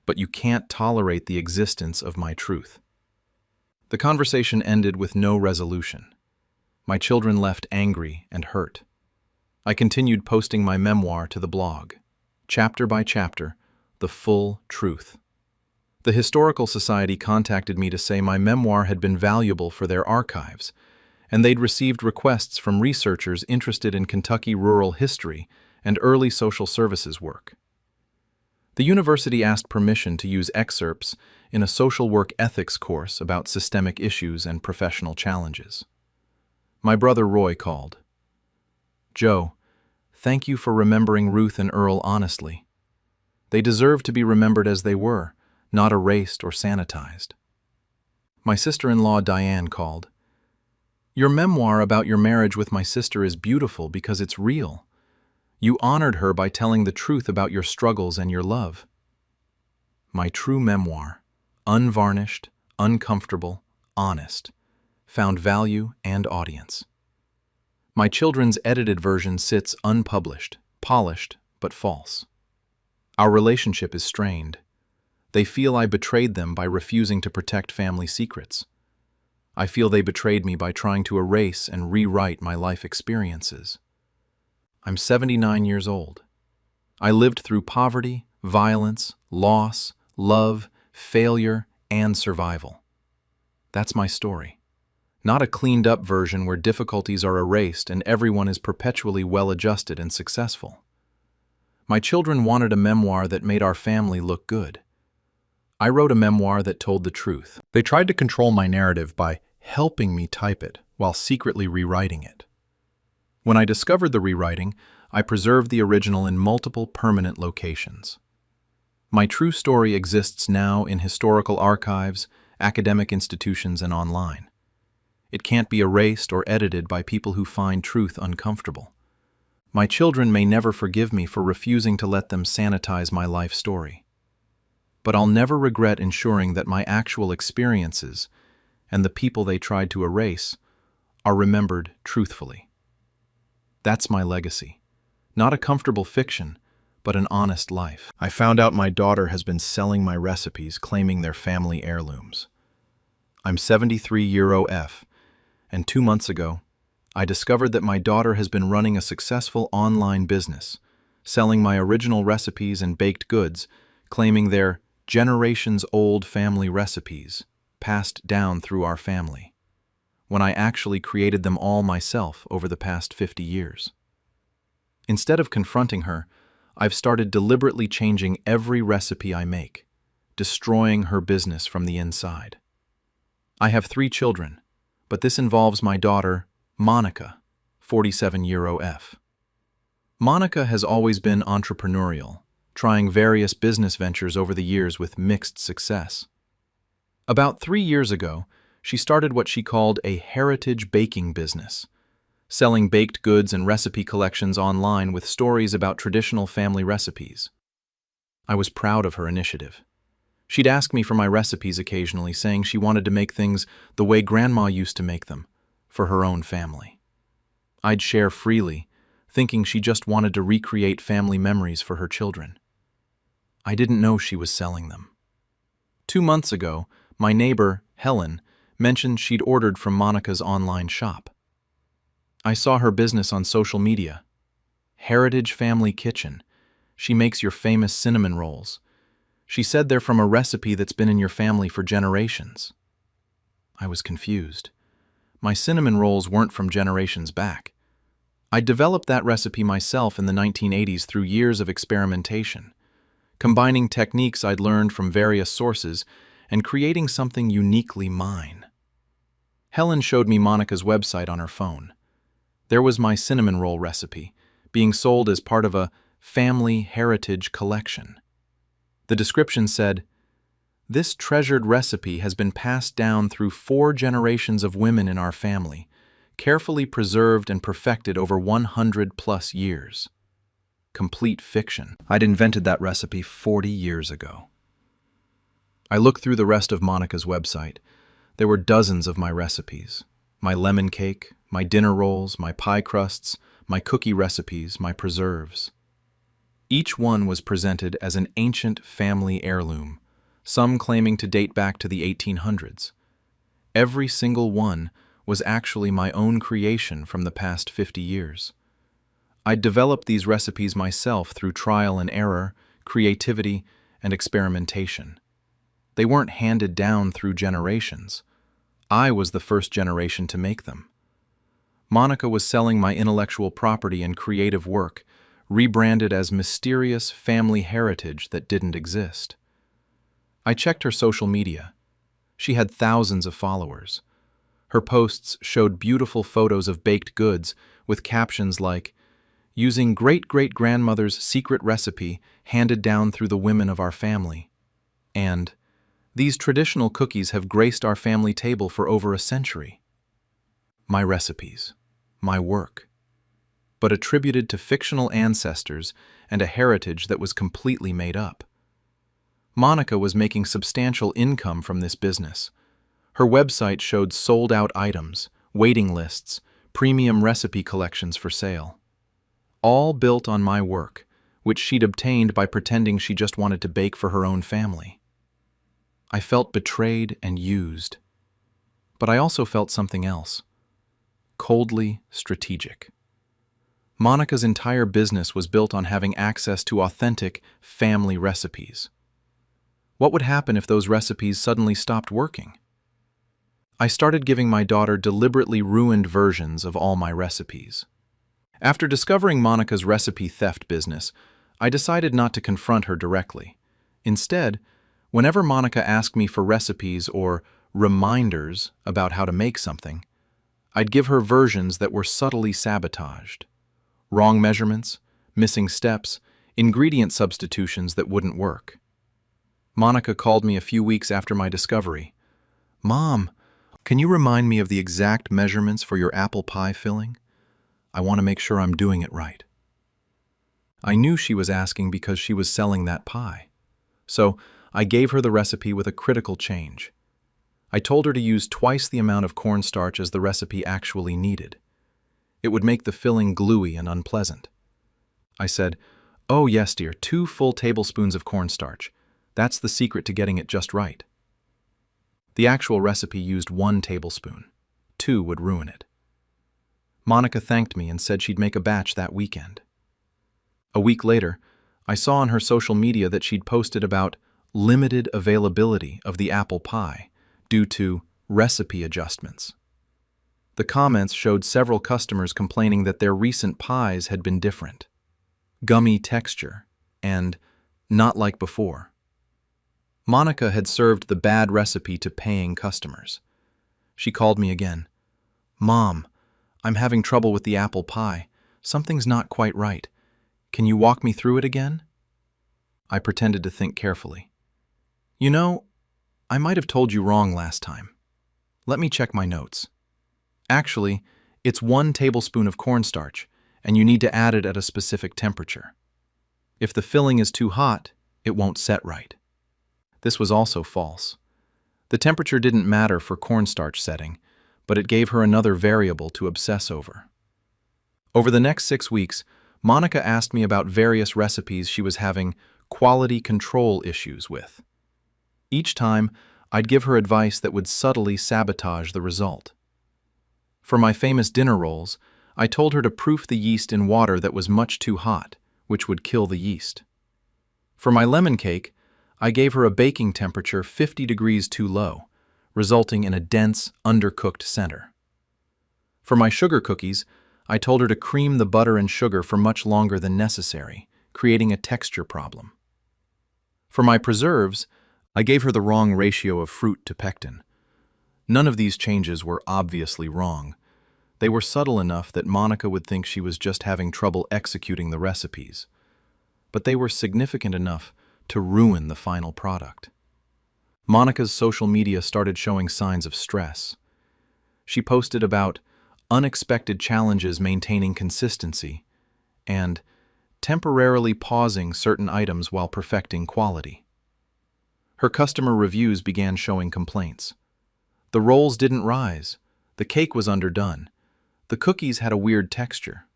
But you can't tolerate the existence of my truth. The conversation ended with no resolution. My children left angry and hurt. I continued posting my memoir to the blog, chapter by chapter, the full truth. The Historical Society contacted me to say my memoir had been valuable for their archives, and they'd received requests from researchers interested in Kentucky rural history and early social services work. The university asked permission to use excerpts in a social work ethics course about systemic issues and professional challenges. My brother Roy called. Joe, thank you for remembering Ruth and Earl honestly. They deserve to be remembered as they were, not erased or sanitized. My sister-in-law Diane called. Your memoir about your marriage with my sister is beautiful because it's real. You honored her by telling the truth about your struggles and your love. My true memoir, unvarnished, uncomfortable, honest, found value and audience. My children's edited version sits unpublished, polished, but false. Our relationship is strained. They feel I betrayed them by refusing to protect family secrets. I feel they betrayed me by trying to erase and rewrite my life experiences. I'm 79 years old. I lived through poverty, violence, loss, love, failure, and survival. That's my story. Not a cleaned-up version where difficulties are erased and everyone is perpetually well-adjusted and successful. My children wanted a memoir that made our family look good. I wrote a memoir that told the truth. They tried to control my narrative by helping me type it while secretly rewriting it. When I discovered the rewriting, I preserved the original in multiple permanent locations. My true story exists now in historical archives, academic institutions, and online. It can't be erased or edited by people who find truth uncomfortable. My children may never forgive me for refusing to let them sanitize my life story. but I'll never regret ensuring that my actual experiences and the people they tried to erase are remembered truthfully. That's my legacy. Not a comfortable fiction, but an honest life. I found out my daughter has been selling my recipes, claiming they're family heirlooms. I'm 73-year-old, and 2 months ago, I discovered that my daughter has been running a successful online business, selling my original recipes and baked goods, claiming they're generations-old family recipes, passed down through our family, when I actually created them all myself over the past 50 years. Instead of confronting her, I've started deliberately changing every recipe I make, destroying her business from the inside. I have 3 children, but this involves my daughter, Monica, 47-year-old. Monica has always been entrepreneurial, trying various business ventures over the years with mixed success. About 3 years ago, she started what she called a heritage baking business, selling baked goods and recipe collections online with stories about traditional family recipes. I was proud of her initiative. She'd ask me for my recipes occasionally, saying she wanted to make things the way Grandma used to make them, for her own family. I'd share freely, thinking she just wanted to recreate family memories for her children. I didn't know she was selling them. 2 months ago, my neighbor, Helen, mentioned she'd ordered from Monica's online shop. I saw her business on social media. Heritage Family Kitchen. She makes your famous cinnamon rolls. She said they're from a recipe that's been in your family for generations. I was confused. My cinnamon rolls weren't from generations back. I developed that recipe myself in the 1980s through years of experimentation, combining techniques I'd learned from various sources and creating something uniquely mine. Helen showed me Monica's website on her phone. There was my cinnamon roll recipe, being sold as part of a family heritage collection. The description said, "This treasured recipe has been passed down through 4 generations of women in our family, carefully preserved and perfected over 100+ years." Complete fiction. I'd invented that recipe 40 years ago. I looked through the rest of Monica's website. There were dozens of my recipes. My lemon cake, my dinner rolls, my pie crusts, my cookie recipes, my preserves. Each one was presented as an ancient family heirloom, some claiming to date back to the 1800s. Every single one was actually my own creation from the past 50 years. I'd developed these recipes myself through trial and error, creativity, and experimentation. They weren't handed down through generations. I was the first generation to make them. Monica was selling my intellectual property and creative work, rebranded as mysterious family heritage that didn't exist. I checked her social media. She had thousands of followers. Her posts showed beautiful photos of baked goods with captions like, "Using great-great-grandmother's secret recipe handed down through the women of our family," and "These traditional cookies have graced our family table for over a century." My recipes, my work, but attributed to fictional ancestors and a heritage that was completely made up. Monica was making substantial income from this business. Her website showed sold-out items, waiting lists, premium recipe collections for sale. All built on my work, which she'd obtained by pretending she just wanted to bake for her own family. I felt betrayed and used. But I also felt something else. Coldly strategic. Monica's entire business was built on having access to authentic family recipes. What would happen if those recipes suddenly stopped working? I started giving my daughter deliberately ruined versions of all my recipes. After discovering Monica's recipe theft business, I decided not to confront her directly. Instead, whenever Monica asked me for recipes or reminders about how to make something, I'd give her versions that were subtly sabotaged. Wrong measurements, missing steps, ingredient substitutions that wouldn't work. Monica called me a few weeks after my discovery. "Mom, can you remind me of the exact measurements for your apple pie filling? I want to make sure I'm doing it right." I knew she was asking because she was selling that pie. So I gave her the recipe with a critical change. I told her to use twice the amount of cornstarch as the recipe actually needed. It would make the filling gluey and unpleasant. I said, "Oh yes, dear, 2 full tablespoons of cornstarch. That's the secret to getting it just right." The actual recipe used 1 tablespoon. 2 would ruin it. Monica thanked me and said she'd make a batch that weekend. A week later, I saw on her social media that she'd posted about limited availability of the apple pie due to recipe adjustments. The comments showed several customers complaining that their recent pies had been different, gummy texture, and not like before. Monica had served the bad recipe to paying customers. She called me again. "Mom, I'm having trouble with the apple pie. Something's not quite right. Can you walk me through it again?" I pretended to think carefully. "You know, I might have told you wrong last time. Let me check my notes. Actually, it's 1 tablespoon of cornstarch, and you need to add it at a specific temperature. If the filling is too hot, it won't set right." This was also false. The temperature didn't matter for cornstarch setting, but it gave her another variable to obsess over. Over the next 6 weeks, Monica asked me about various recipes she was having quality control issues with. Each time, I'd give her advice that would subtly sabotage the result. For my famous dinner rolls, I told her to proof the yeast in water that was much too hot, which would kill the yeast. For my lemon cake, I gave her a baking temperature 50 degrees too low, resulting in a dense, undercooked center. For my sugar cookies, I told her to cream the butter and sugar for much longer than necessary, creating a texture problem. For my preserves, I gave her the wrong ratio of fruit to pectin. None of these changes were obviously wrong. They were subtle enough that Monica would think she was just having trouble executing the recipes. But they were significant enough to ruin the final product. Monica's social media started showing signs of stress. She posted about unexpected challenges maintaining consistency and temporarily pausing certain items while perfecting quality. Her customer reviews began showing complaints. The rolls didn't rise. The cake was underdone. The cookies had a weird texture.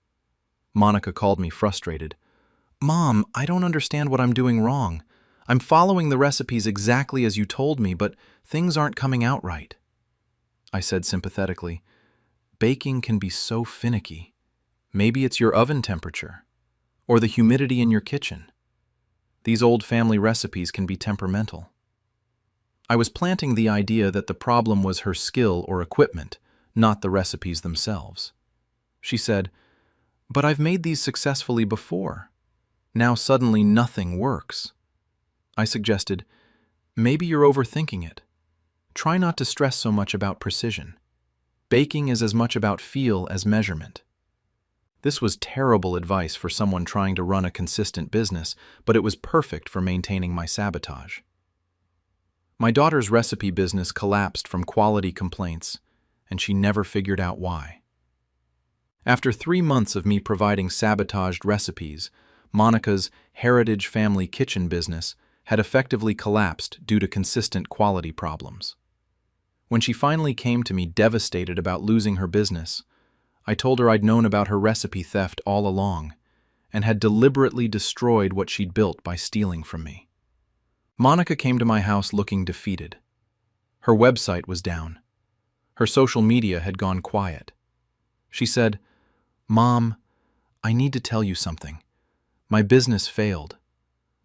Monica called me frustrated. "Mom, I don't understand what I'm doing wrong. I'm following the recipes exactly as you told me, but things aren't coming out right." I said sympathetically, "Baking can be so finicky. Maybe it's your oven temperature, or the humidity in your kitchen. These old family recipes can be temperamental." I was planting the idea that the problem was her skill or equipment, not the recipes themselves. She said, "But I've made these successfully before. Now suddenly nothing works." I suggested, "Maybe you're overthinking it. Try not to stress so much about precision. Baking is as much about feel as measurement." This was terrible advice for someone trying to run a consistent business, but it was perfect for maintaining my sabotage. My daughter's recipe business collapsed from quality complaints, and she never figured out why. After 3 months of me providing sabotaged recipes, Monica's Heritage Family Kitchen business had effectively collapsed due to consistent quality problems. When she finally came to me devastated about losing her business, I told her I'd known about her recipe theft all along and had deliberately destroyed what she'd built by stealing from me. Monica came to my house looking defeated. Her website was down. Her social media had gone quiet. She said, "Mom, I need to tell you something. My business failed.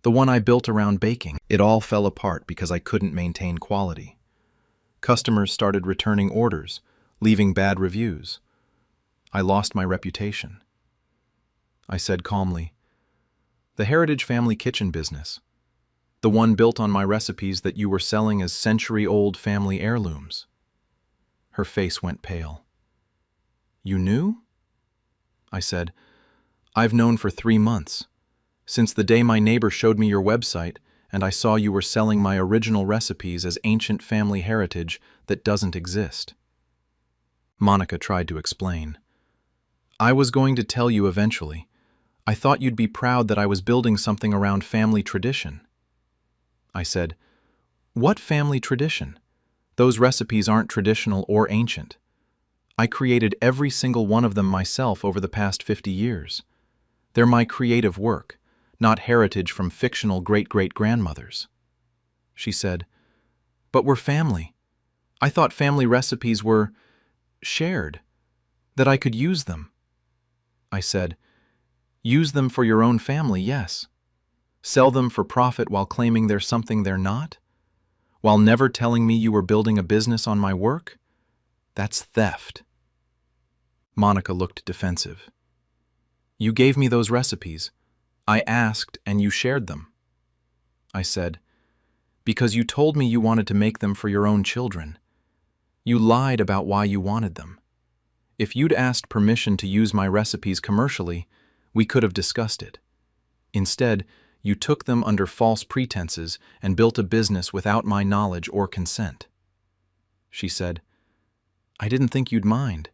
The one I built around baking. It all fell apart because I couldn't maintain quality. Customers started returning orders, leaving bad reviews. I lost my reputation." I said calmly, "The Heritage Family Kitchen business, the one built on my recipes that you were selling as century-old family heirlooms." Her face went pale. "You knew?" I said, "I've known for 3 months, since the day my neighbor showed me your website and I saw you were selling my original recipes as ancient family heritage that doesn't exist." Monica tried to explain. "I was going to tell you eventually. I thought you'd be proud that I was building something around family tradition." I said, "What family tradition? Those recipes aren't traditional or ancient. I created every single one of them myself over the past 50 years. They're my creative work, not heritage from fictional great-great-grandmothers." She said, "But we're family. I thought family recipes were shared, that I could use them." I said, "Use them for your own family, yes. Sell them for profit while claiming they're something they're not? While never telling me you were building a business on my work? That's theft." Monica looked defensive. "You gave me those recipes. I asked and you shared them." I said, "Because you told me you wanted to make them for your own children. You lied about why you wanted them. If you'd asked permission to use my recipes commercially, we could have discussed it. Instead, you took them under false pretenses and built a business without my knowledge or consent." She said, "I didn't think you'd mind.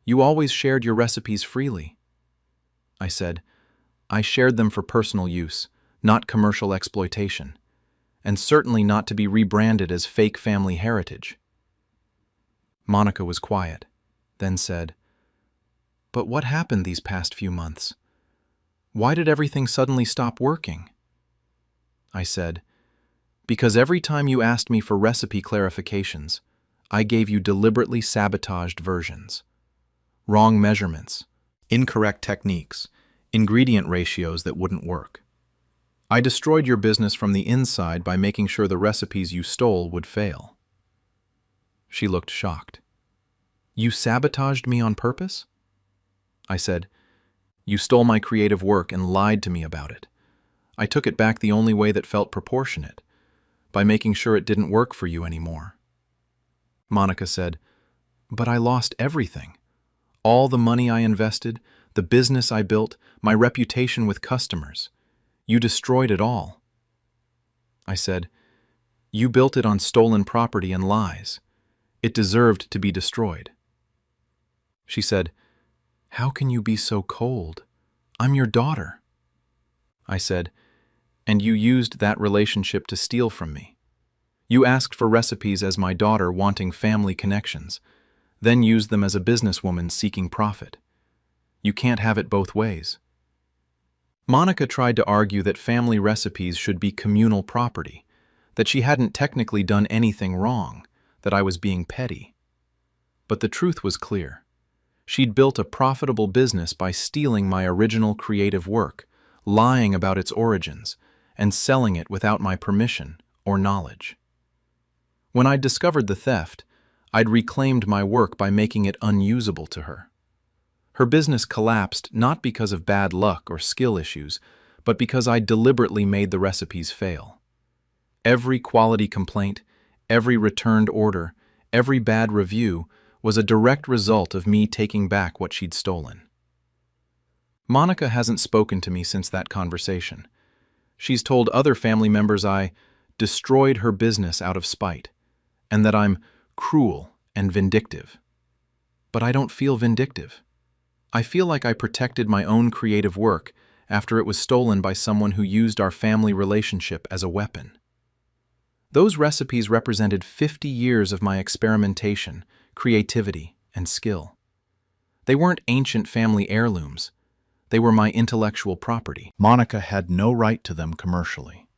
You always shared your recipes freely." I said, "I shared them for personal use, not commercial exploitation, and certainly not to be rebranded as fake family heritage." Monica was quiet, then said, "But what happened these past few months? Why did everything suddenly stop working?" I said, "Because every time you asked me for recipe clarifications, I gave you deliberately sabotaged versions. Wrong measurements, incorrect techniques, ingredient ratios that wouldn't work. I destroyed your business from the inside by making sure the recipes you stole would fail." She looked shocked. "You sabotaged me on purpose?" I said, "You stole my creative work and lied to me about it. I took it back the only way that felt proportionate, by making sure it didn't work for you anymore." Monica said, "But I lost everything. All the money I invested, the business I built, my reputation with customers. You destroyed it all." I said, "You built it on stolen property and lies. It deserved to be destroyed." She said, "How can you be so cold? I'm your daughter." I said, "And you used that relationship to steal from me. You asked for recipes as my daughter wanting family connections, then used them as a businesswoman seeking profit. You can't have it both ways." Monica tried to argue that family recipes should be communal property, that she hadn't technically done anything wrong, that I was being petty. But the truth was clear. She'd built a profitable business by stealing my original creative work, lying about its origins, and selling it without my permission or knowledge. When I'd discovered the theft, I'd reclaimed my work by making it unusable to her. Her business collapsed not because of bad luck or skill issues, but because I deliberately made the recipes fail. Every quality complaint, every returned order, every bad review was a direct result of me taking back what she'd stolen. Monica hasn't spoken to me since that conversation. She's told other family members I destroyed her business out of spite, and that I'm cruel and vindictive. But I don't feel vindictive. I feel like I protected my own creative work after it was stolen by someone who used our family relationship as a weapon. Those recipes represented 50 years of my experimentation, creativity, and skill. They weren't ancient family heirlooms. They were my intellectual property. Monica had no right to them commercially.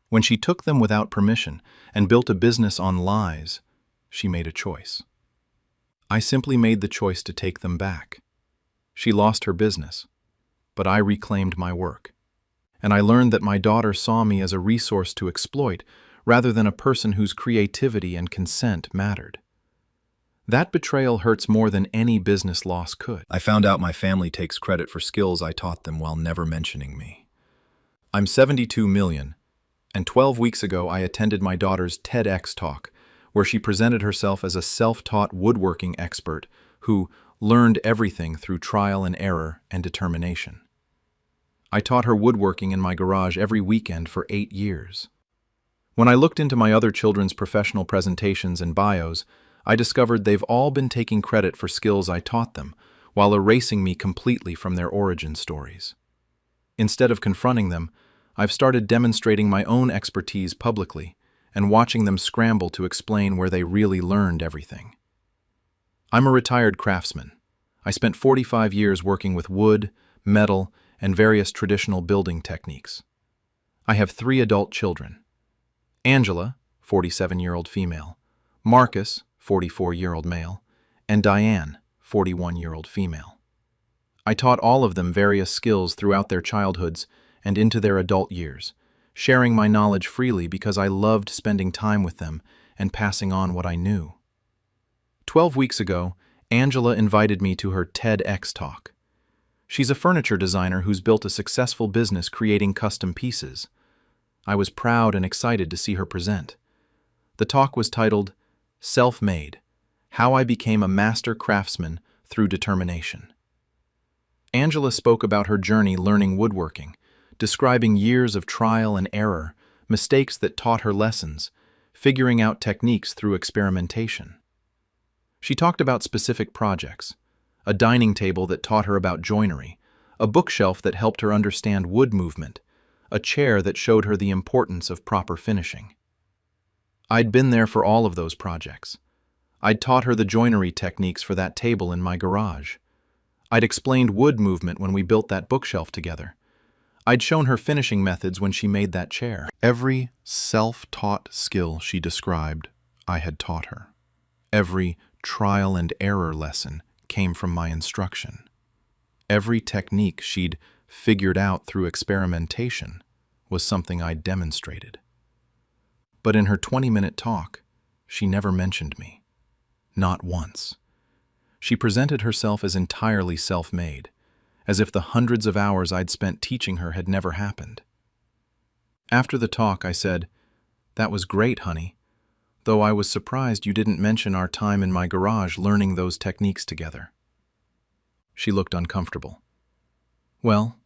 When she took them without permission and built a business on lies, she made a choice. I simply made the choice to take them back. She lost her business, but I reclaimed my work. And I learned that my daughter saw me as a resource to exploit rather than a person whose creativity and consent mattered. That betrayal hurts more than any business loss could. I found out my family takes credit for skills I taught them while never mentioning me. I'm 72 million, and 12 weeks ago I attended my daughter's TEDx talk, where she presented herself as a self-taught woodworking expert who learned everything through trial and error and determination. I taught her woodworking in my garage every weekend for 8 years. When I looked into my other children's professional presentations and bios, I discovered they've all been taking credit for skills I taught them, while erasing me completely from their origin stories. Instead of confronting them, I've started demonstrating my own expertise publicly and watching them scramble to explain where they really learned everything. I'm a retired craftsman. I spent 45 years working with wood, metal, and various traditional building techniques. I have 3 adult children. Angela, 47-year-old female, Marcus, 44-year-old male, and Diane, 41-year-old female. I taught all of them various skills throughout their childhoods and into their adult years, sharing my knowledge freely because I loved spending time with them and passing on what I knew. 12 weeks ago, Angela invited me to her TEDx talk. She's a furniture designer who's built a successful business creating custom pieces. I was proud and excited to see her present. The talk was titled, Self-Made: How I Became a Master Craftsman Through Determination. Angela spoke about her journey learning woodworking, describing years of trial and error, mistakes that taught her lessons, figuring out techniques through experimentation. She talked about specific projects: a dining table that taught her about joinery, a bookshelf that helped her understand wood movement, a chair that showed her the importance of proper finishing. I'd been there for all of those projects. I'd taught her the joinery techniques for that table in my garage. I'd explained wood movement when we built that bookshelf together. I'd shown her finishing methods when she made that chair. Every self-taught skill she described, I had taught her. Every trial and error lesson came from my instruction. Every technique she'd figured out through experimentation was something I'd demonstrated. But in her 20-minute talk, she never mentioned me. Not once. She presented herself as entirely self-made, as if the hundreds of hours I'd spent teaching her had never happened. After the talk, I said, "That was great, honey, though I was surprised you didn't mention our time in my garage learning those techniques together." She looked uncomfortable. "Well,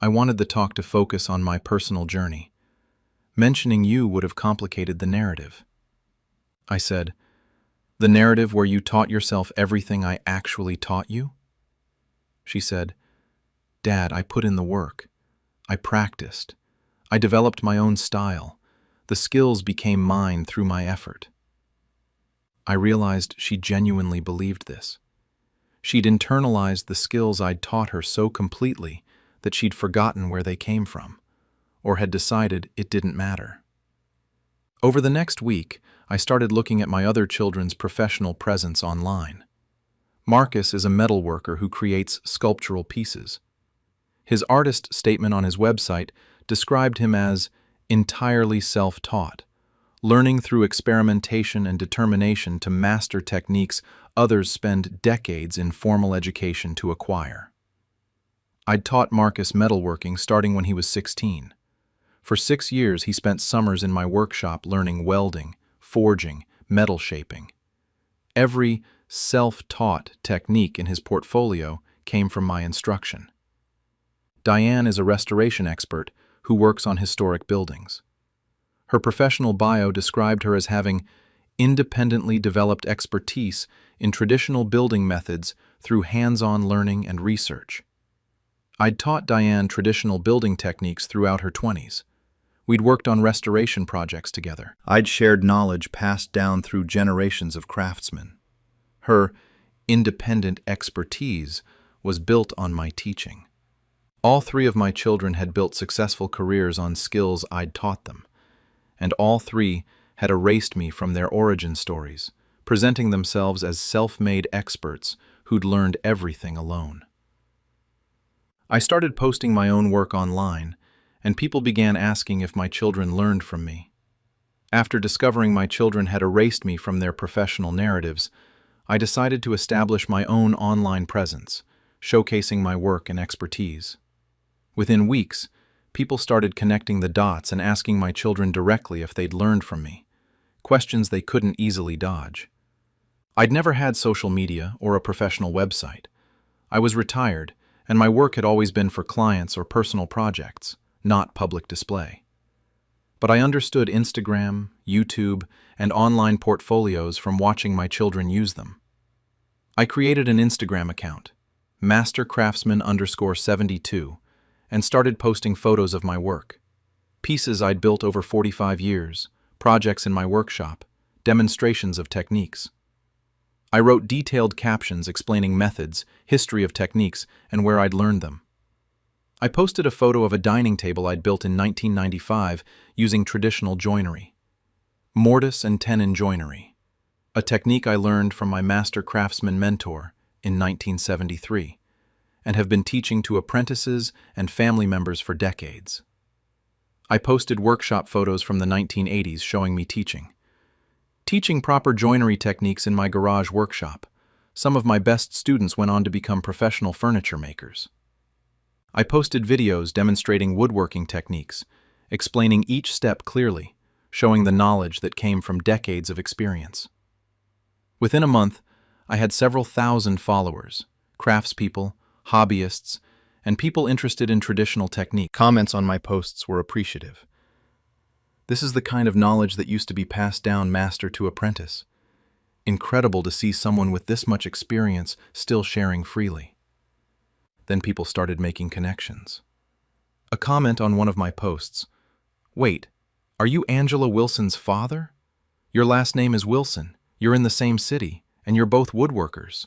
I wanted the talk to focus on my personal journey. Mentioning you would have complicated the narrative." I said, "The narrative where you taught yourself everything I actually taught you?" She said, "Dad, I put in the work. I practiced. I developed my own style. The skills became mine through my effort." I realized she genuinely believed this. She'd internalized the skills I'd taught her so completely that she'd forgotten where they came from, or had decided it didn't matter. Over the next week, I started looking at my other children's professional presence online. Marcus is a metalworker who creates sculptural pieces. His artist statement on his website described him as entirely self-taught, learning through experimentation and determination to master techniques others spend decades in formal education to acquire. I'd taught Marcus metalworking starting when he was 16. For 6 years, he spent summers in my workshop learning welding, forging, metal shaping. Every self-taught technique in his portfolio came from my instruction. Diane is a restoration expert who works on historic buildings. Her professional bio described her as having independently developed expertise in traditional building methods through hands-on learning and research. I'd taught Diane traditional building techniques throughout her 20s. We'd worked on restoration projects together. I'd shared knowledge passed down through generations of craftsmen. Her independent expertise was built on my teaching. All 3 of my children had built successful careers on skills I'd taught them, and all 3 had erased me from their origin stories, presenting themselves as self-made experts who'd learned everything alone. I started posting my own work online, and people began asking if my children learned from me. After discovering my children had erased me from their professional narratives, I decided to establish my own online presence, showcasing my work and expertise. Within weeks, people started connecting the dots and asking my children directly if they'd learned from me, questions they couldn't easily dodge. I'd never had social media or a professional website. I was retired, and my work had always been for clients or personal projects, not public display. But I understood Instagram, YouTube, and online portfolios from watching my children use them. I created an Instagram account, mastercraftsman_72, and started posting photos of my work. Pieces I'd built over 45 years, projects in my workshop, demonstrations of techniques. I wrote detailed captions explaining methods, history of techniques, and where I'd learned them. I posted a photo of a dining table I'd built in 1995 using traditional joinery. Mortise and tenon joinery, a technique I learned from my master craftsman mentor in 1973, and have been teaching to apprentices and family members for decades. I posted workshop photos from the 1980s showing me teaching proper joinery techniques in my garage workshop. Some of my best students went on to become professional furniture makers. I posted videos demonstrating woodworking techniques, explaining each step clearly, showing the knowledge that came from decades of experience. Within a month, I had several thousand followers, craftspeople, hobbyists, and people interested in traditional technique. Comments on my posts were appreciative. This is the kind of knowledge that used to be passed down master to apprentice. Incredible to see someone with this much experience still sharing freely. Then people started making connections. A comment on one of my posts. Wait, are you Angela Wilson's father? Your last name is Wilson, you're in the same city, and you're both woodworkers.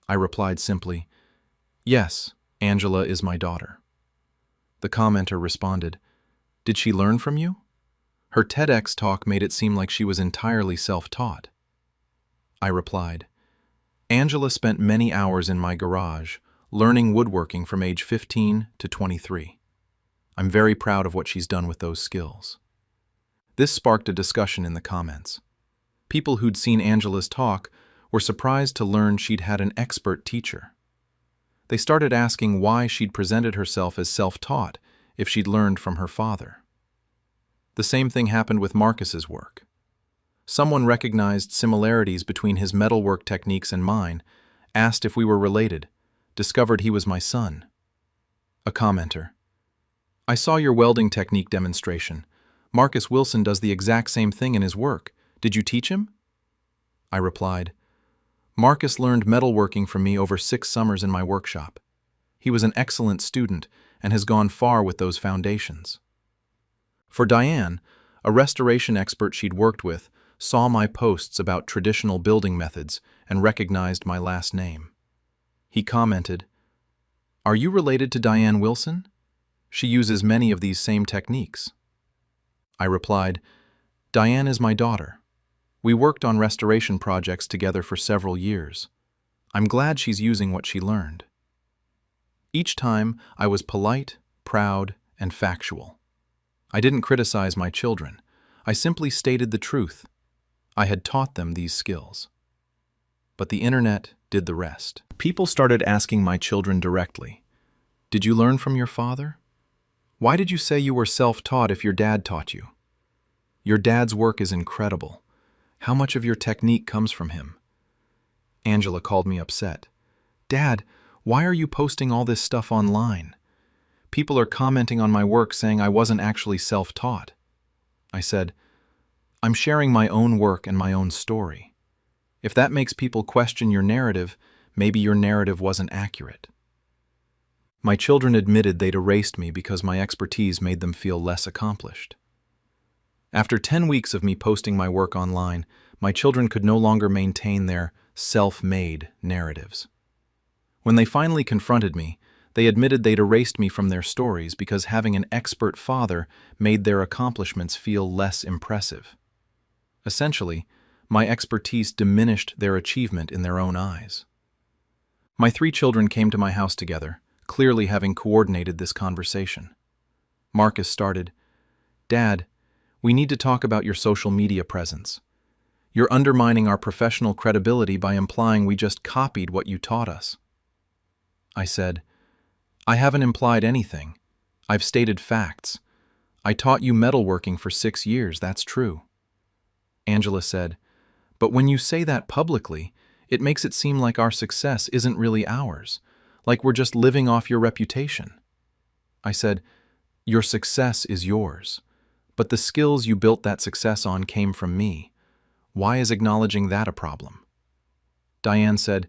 I replied simply, yes, Angela is my daughter. The commenter responded, did she learn from you? Her TEDx talk made it seem like she was entirely self-taught. I replied, Angela spent many hours in my garage, learning woodworking from age 15 to 23. I'm very proud of what she's done with those skills. This sparked a discussion in the comments. People who'd seen Angela's talk were surprised to learn she'd had an expert teacher. They started asking why she'd presented herself as self-taught if she'd learned from her father. The same thing happened with Marcus's work. Someone recognized similarities between his metalwork techniques and mine, asked if we were related, discovered he was my son. A commenter. I saw your welding technique demonstration. Marcus Wilson does the exact same thing in his work. Did you teach him? I replied, Marcus learned metalworking from me over 6 summers in my workshop. He was an excellent student and has gone far with those foundations. For Diane, a restoration expert she'd worked with, saw my posts about traditional building methods and recognized my last name. He commented, are you related to Diane Wilson? She uses many of these same techniques. I replied, Diane is my daughter. We worked on restoration projects together for several years. I'm glad she's using what she learned. Each time, I was polite, proud, and factual. I didn't criticize my children. I simply stated the truth. I had taught them these skills. But the internet did the rest. People started asking my children directly, did you learn from your father? Why did you say you were self-taught if your dad taught you? Your dad's work is incredible. How much of your technique comes from him? Angela called me upset. Dad, why are you posting all this stuff online? People are commenting on my work saying I wasn't actually self-taught. I said, I'm sharing my own work and my own story. If that makes people question your narrative, maybe your narrative wasn't accurate. My children admitted they'd erased me because my expertise made them feel less accomplished. After 10 weeks of me posting my work online, my children could no longer maintain their self-made narratives. When they finally confronted me, they admitted they'd erased me from their stories because having an expert father made their accomplishments feel less impressive. Essentially, my expertise diminished their achievement in their own eyes. My 3 children came to my house together, clearly having coordinated this conversation. Marcus started, Dad, we need to talk about your social media presence. You're undermining our professional credibility by implying we just copied what you taught us. I said, I haven't implied anything. I've stated facts. I taught you metalworking for 6 years, that's true. Angela said, but when you say that publicly, it makes it seem like our success isn't really ours, like we're just living off your reputation. I said, your success is yours, but the skills you built that success on came from me. Why is acknowledging that a problem? Diane said,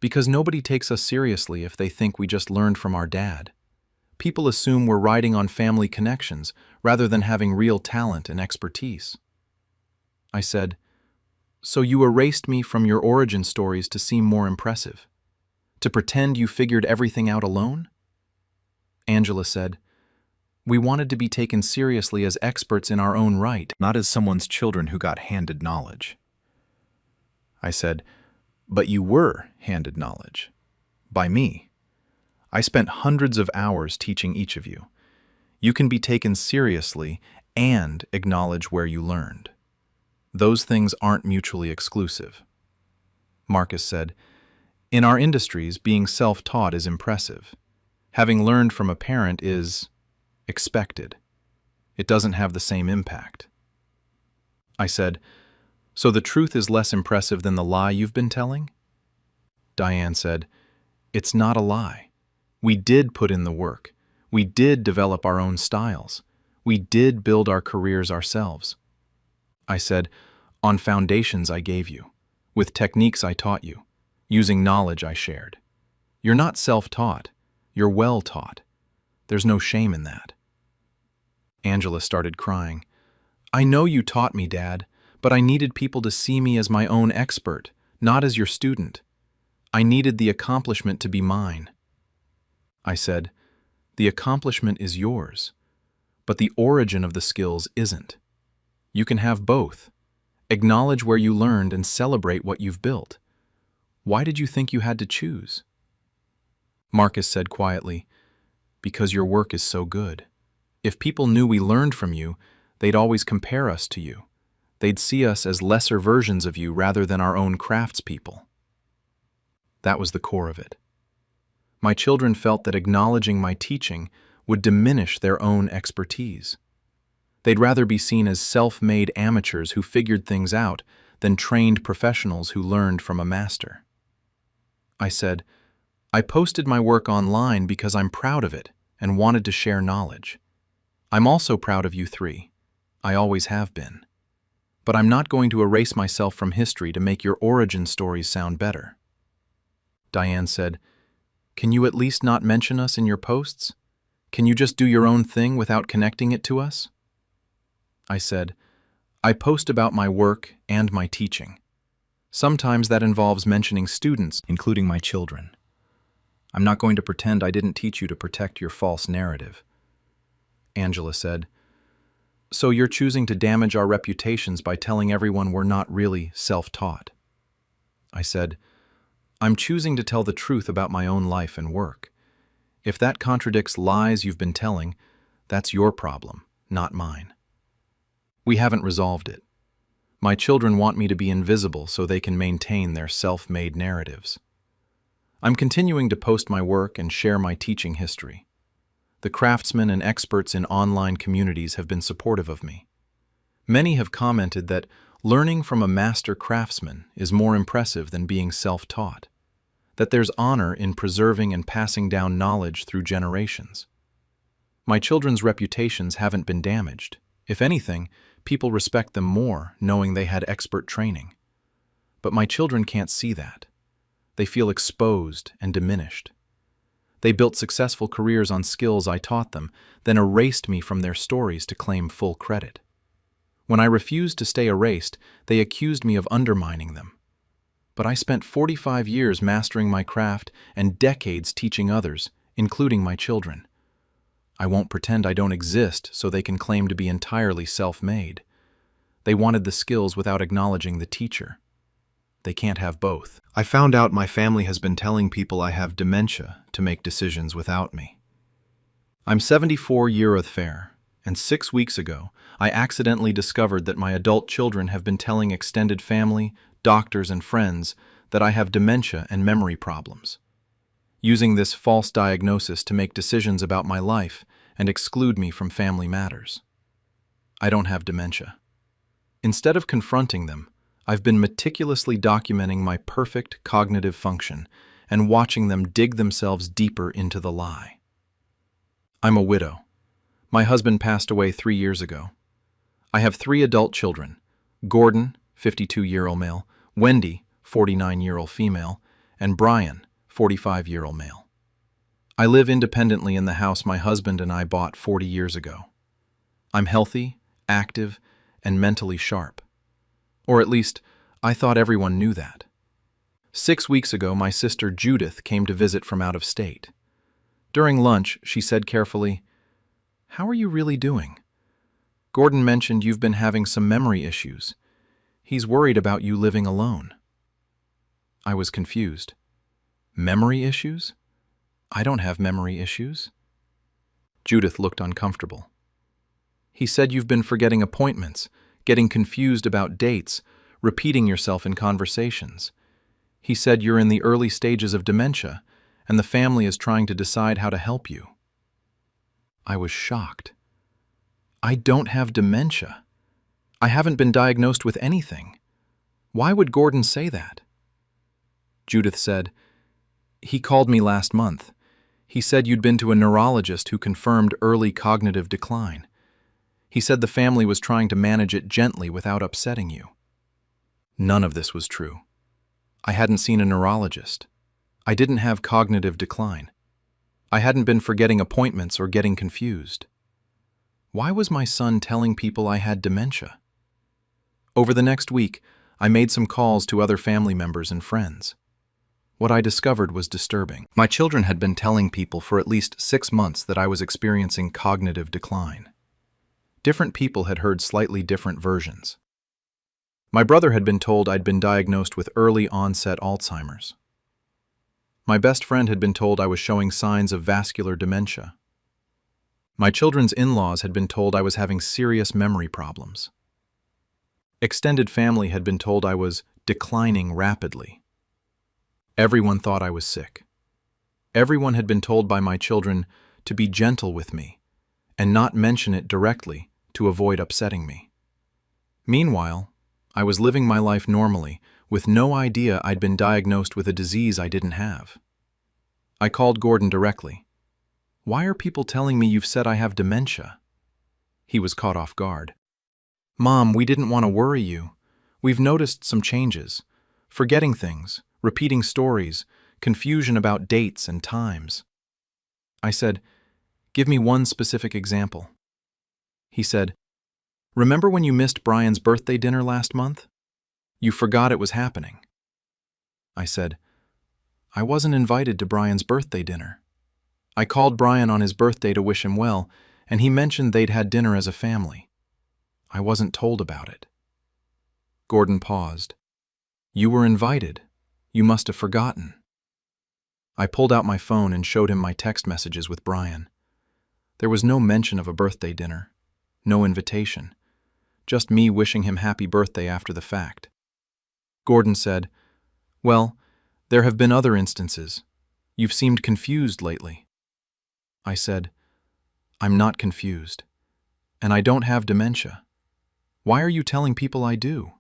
because nobody takes us seriously if they think we just learned from our dad. People assume we're riding on family connections rather than having real talent and expertise. I said, "So you erased me from your origin stories to seem more impressive? To pretend you figured everything out alone?" Angela said, "We wanted to be taken seriously as experts in our own right, not as someone's children who got handed knowledge." I said, "But you were handed knowledge. By me. I spent hundreds of hours teaching each of you. You can be taken seriously and acknowledge where you learned. Those things aren't mutually exclusive." Marcus said, "In our industries, being self-taught is impressive. Having learned from a parent is expected. It doesn't have the same impact." I said, "So the truth is less impressive than the lie you've been telling?" Diane said, "It's not a lie. We did put in the work. We did develop our own styles. We did build our careers ourselves." I said, "On foundations I gave you, with techniques I taught you, using knowledge I shared. You're not self-taught. You're well-taught. There's no shame in that." Angela started crying. "I know you taught me, Dad, but I needed people to see me as my own expert, not as your student. I needed the accomplishment to be mine." I said, "The accomplishment is yours, but the origin of the skills isn't. You can have both. Acknowledge where you learned and celebrate what you've built. Why did you think you had to choose?" Marcus said quietly, "Because your work is so good. If people knew we learned from you, they'd always compare us to you. They'd see us as lesser versions of you rather than our own craftspeople." That was the core of it. My children felt that acknowledging my teaching would diminish their own expertise. They'd rather be seen as self-made amateurs who figured things out than trained professionals who learned from a master. I said, "I posted my work online because I'm proud of it and wanted to share knowledge. I'm also proud of you three. I always have been. But I'm not going to erase myself from history to make your origin stories sound better." Diane said, "Can you at least not mention us in your posts? Can you just do your own thing without connecting it to us?" I said, "I post about my work and my teaching. Sometimes that involves mentioning students, including my children. I'm not going to pretend I didn't teach you to protect your false narrative." Angela said, "So you're choosing to damage our reputations by telling everyone we're not really self-taught?" I said, "I'm choosing to tell the truth about my own life and work. If that contradicts lies you've been telling, that's your problem, not mine. We haven't resolved it. My children want me to be invisible so they can maintain their self-made narratives. I'm continuing to post my work and share my teaching history. The craftsmen and experts in online communities have been supportive of me. Many have commented that learning from a master craftsman is more impressive than being self-taught, that there's honor in preserving and passing down knowledge through generations. My children's reputations haven't been damaged. If anything, people respect them more knowing they had expert training. But my children can't see that. They feel exposed and diminished. They built successful careers on skills I taught them, then erased me from their stories to claim full credit. When I refused to stay erased, they accused me of undermining them. But I spent 45 years mastering my craft and decades teaching others, including my children. I won't pretend I don't exist so they can claim to be entirely self-made. They wanted the skills without acknowledging the teacher. They can't have both. I found out my family has been telling people I have dementia to make decisions without me. I'm 74 year of fair, and 6 weeks ago, I accidentally discovered that my adult children have been telling extended family, doctors, and friends that I have dementia and memory problems, using this false diagnosis to make decisions about my life and exclude me from family matters. I don't have dementia. Instead of confronting them, I've been meticulously documenting my perfect cognitive function and watching them dig themselves deeper into the lie. I'm a widow. My husband passed away 3 years ago. I have 3 adult children: Gordon, 52-year-old male, Wendy, 49-year-old female, and Brian, 45-year-old male. I live independently in the house my husband and I bought 40 years ago. I'm healthy, active, and mentally sharp. Or at least, I thought everyone knew that. 6 weeks ago, my sister Judith came to visit from out of state. During lunch, she said carefully, "How are you really doing? Gordon mentioned you've been having some memory issues. He's worried about you living alone." I was confused. Memory issues? I don't have memory issues. Judith looked uncomfortable. "He said you've been forgetting appointments, getting confused about dates, repeating yourself in conversations. He said you're in the early stages of dementia, and the family is trying to decide how to help you." I was shocked. I don't have dementia. I haven't been diagnosed with anything. Why would Gordon say that? Judith said, "He called me last month. He said you'd been to a neurologist who confirmed early cognitive decline. He said the family was trying to manage it gently without upsetting you." None of this was true. I hadn't seen a neurologist. I didn't have cognitive decline. I hadn't been forgetting appointments or getting confused. Why was my son telling people I had dementia? Over the next week, I made some calls to other family members and friends. What I discovered was disturbing. My children had been telling people for at least 6 months that I was experiencing cognitive decline. Different people had heard slightly different versions. My brother had been told I'd been diagnosed with early onset Alzheimer's. My best friend had been told I was showing signs of vascular dementia. My children's in-laws had been told I was having serious memory problems. Extended family had been told I was declining rapidly. Everyone thought I was sick. Everyone had been told by my children to be gentle with me and not mention it directly to avoid upsetting me. Meanwhile, I was living my life normally with no idea I'd been diagnosed with a disease I didn't have. I called Gordon directly. "Why are people telling me you've said I have dementia?" He was caught off guard. "Mom, we didn't want to worry you. We've noticed some changes. Forgetting things, repeating stories, confusion about dates and times." I said, "Give me one specific example." He said, "Remember when you missed Brian's birthday dinner last month? You forgot it was happening." I said, "I wasn't invited to Brian's birthday dinner. I called Brian on his birthday to wish him well, and he mentioned they'd had dinner as a family. I wasn't told about it." Gordon paused. "You were invited. You must have forgotten." I pulled out my phone and showed him my text messages with Brian. There was no mention of a birthday dinner, no invitation, just me wishing him happy birthday after the fact. Gordon said, "Well, there have been other instances. You've seemed confused lately." I said, "I'm not confused, and I don't have dementia. Why are you telling people I do?"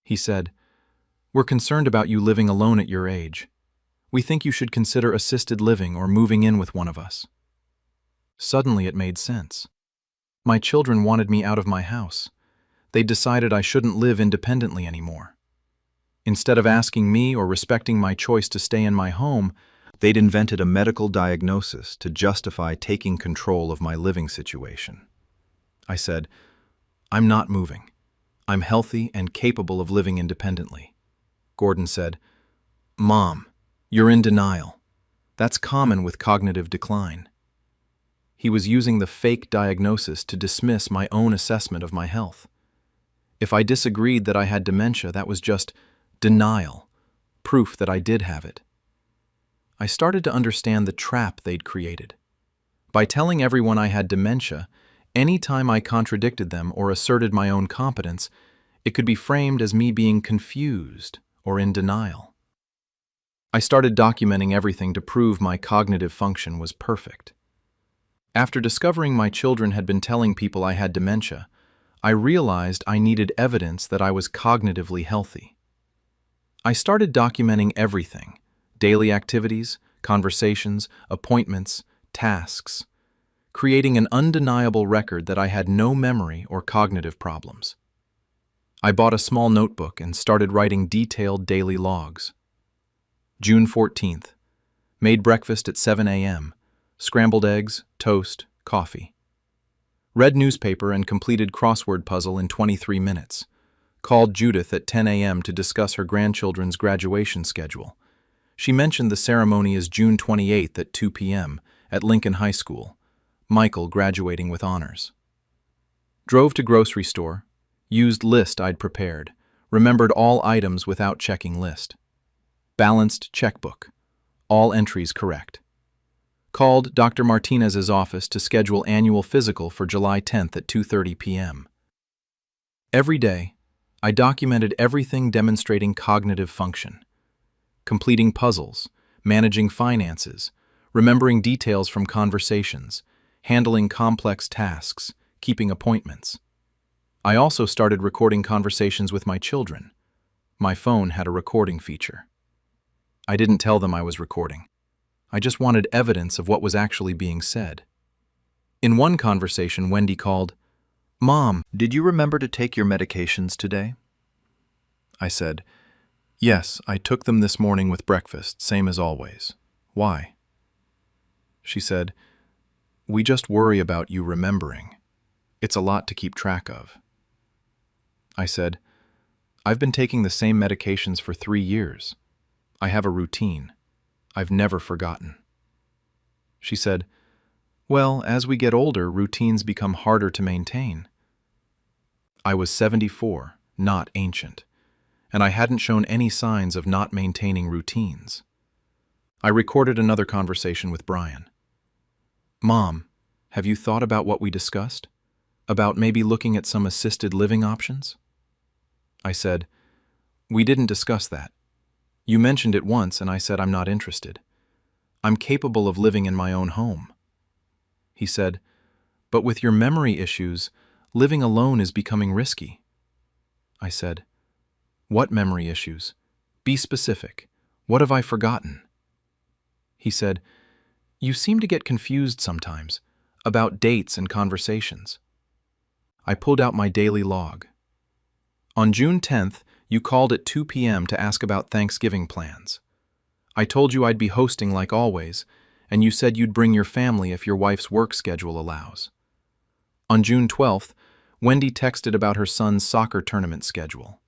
He said, "We're concerned about you living alone at your age. We think you should consider assisted living or moving in with one of us." Suddenly it made sense. My children wanted me out of my house. They decided I shouldn't live independently anymore. Instead of asking me or respecting my choice to stay in my home, they'd invented a medical diagnosis to justify taking control of my living situation. I said, "I'm not moving. I'm healthy and capable of living independently." Gordon said, "Mom, you're in denial. That's common with cognitive decline." He was using the fake diagnosis to dismiss my own assessment of my health. If I disagreed that I had dementia, that was just denial, proof that I did have it. I started to understand the trap they'd created. By telling everyone I had dementia, any time I contradicted them or asserted my own competence, it could be framed as me being confused or in denial. I started documenting everything to prove my cognitive function was perfect. After discovering my children had been telling people I had dementia, I realized I needed evidence that I was cognitively healthy. I started documenting everything: daily activities, conversations, appointments, tasks, creating an undeniable record that I had no memory or cognitive problems. I bought a small notebook and started writing detailed daily logs. June 14th. Made breakfast at 7 a.m., scrambled eggs, toast, coffee. Read newspaper and completed crossword puzzle in 23 minutes. Called Judith at 10 a.m. to discuss her grandchildren's graduation schedule. She mentioned the ceremony is June 28th at 2 p.m. at Lincoln High School. Michael graduating with honors. Drove to grocery store, used list I'd prepared, remembered all items without checking list. Balanced checkbook. All entries correct. Called Dr. Martinez's office to schedule annual physical for July 10th at 2:30 p.m. Every day, I documented everything demonstrating cognitive function. Completing puzzles, managing finances, remembering details from conversations, handling complex tasks, keeping appointments. I also started recording conversations with my children. My phone had a recording feature. I didn't tell them I was recording. I just wanted evidence of what was actually being said. In one conversation, Wendy called, "Mom, did you remember to take your medications today?" I said, "Yes, I took them this morning with breakfast, same as always. Why?" She said, "We just worry about you remembering. It's a lot to keep track of." I said, "I've been taking the same medications for 3 years. I have a routine. I've never forgotten." She said, "Well, as we get older, routines become harder to maintain." I was 74, not ancient, and I hadn't shown any signs of not maintaining routines. I recorded another conversation with Brian. "Mom, have you thought about what we discussed? About maybe looking at some assisted living options?" I said, "We didn't discuss that. You mentioned it once and I said I'm not interested. I'm capable of living in my own home." He said, "But with your memory issues, living alone is becoming risky." I said, "What memory issues? Be specific. What have I forgotten?" He said, "You seem to get confused sometimes about dates and conversations." I pulled out my daily log. On June 10th, you called at 2 p.m. to ask about Thanksgiving plans. I told you I'd be hosting like always, and you said you'd bring your family if your wife's work schedule allows. On June 12th, Wendy texted about her son's soccer tournament schedule.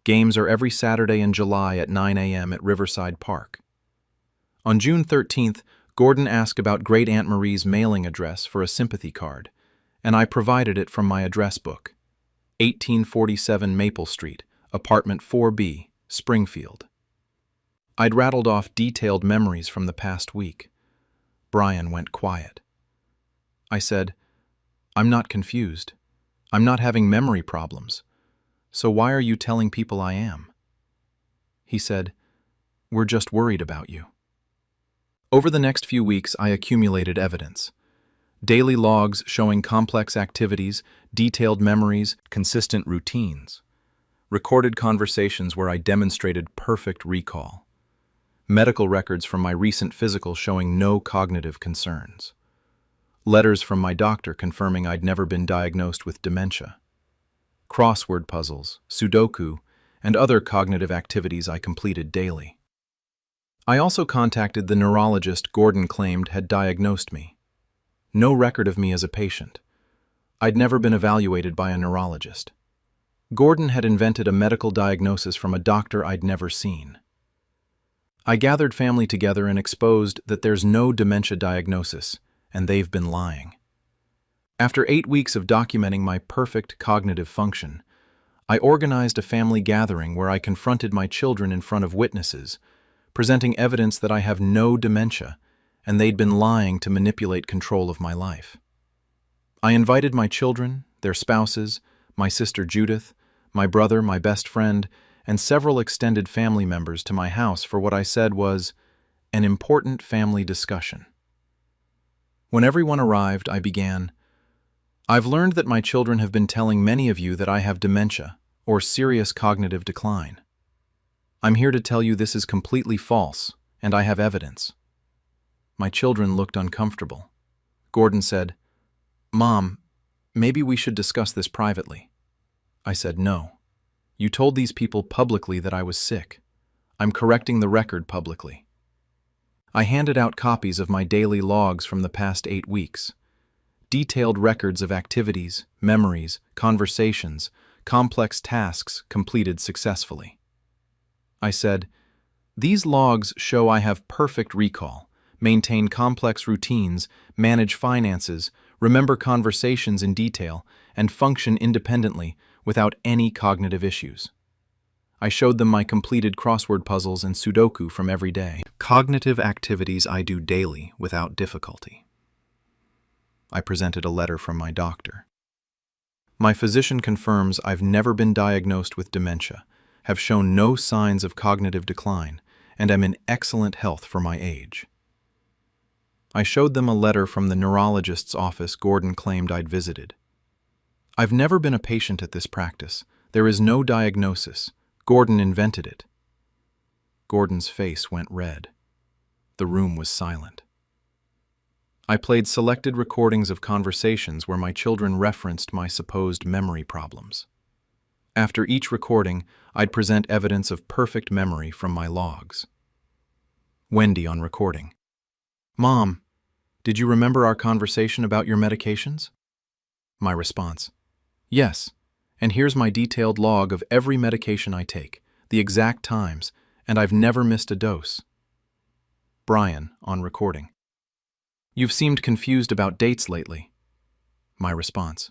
Games are every Saturday in July at 9 a.m. at Riverside Park. On June 13th, Gordon asked about Great Aunt Marie's mailing address for a sympathy card, and I provided it from my address book. 1847 Maple Street, Apartment 4B, Springfield. I'd rattled off detailed memories from the past week. Brian went quiet. I said, "I'm not confused. I'm not having memory problems. So why are you telling people I am?" He said, "We're just worried about you." Over the next few weeks, I accumulated evidence. Daily logs showing complex activities, detailed memories, consistent routines. Recorded conversations where I demonstrated perfect recall. Medical records from my recent physical showing no cognitive concerns. Letters from my doctor confirming I'd never been diagnosed with dementia. Crossword puzzles, Sudoku, and other cognitive activities I completed daily. I also contacted the neurologist Gordon claimed had diagnosed me. No record of me as a patient. I'd never been evaluated by a neurologist. Gordon had invented a medical diagnosis from a doctor I'd never seen. I gathered family together and exposed that there's no dementia diagnosis, and they've been lying. After 8 weeks of documenting my perfect cognitive function, I organized a family gathering where I confronted my children in front of witnesses, presenting evidence that I have no dementia, and they'd been lying to manipulate control of my life. I invited my children, their spouses, my sister Judith, my brother, my best friend, and several extended family members to my house for what I said was an important family discussion. When everyone arrived, I began, "I've learned that my children have been telling many of you that I have dementia or serious cognitive decline. I'm here to tell you this is completely false, and I have evidence." My children looked uncomfortable. Gordon said, "Mom, maybe we should discuss this privately." I said, "No. You told these people publicly that I was sick. I'm correcting the record publicly." I handed out copies of my daily logs from the past 8 weeks. Detailed records of activities, memories, conversations, complex tasks completed successfully. I said, "These logs show I have perfect recall, maintain complex routines, manage finances, remember conversations in detail, and function independently without any cognitive issues." I showed them my completed crossword puzzles and Sudoku from every day. Cognitive activities I do daily without difficulty. I presented a letter from my doctor. My physician confirms I've never been diagnosed with dementia, have shown no signs of cognitive decline, and am in excellent health for my age. I showed them a letter from the neurologist's office Gordon claimed I'd visited. "I've never been a patient at this practice. There is no diagnosis. Gordon invented it." Gordon's face went red. The room was silent. I played selected recordings of conversations where my children referenced my supposed memory problems. After each recording, I'd present evidence of perfect memory from my logs. Wendy on recording. "Mom, did you remember our conversation about your medications?" My response, "Yes, and here's my detailed log of every medication I take, the exact times, and I've never missed a dose." Brian on recording. "You've seemed confused about dates lately." My response,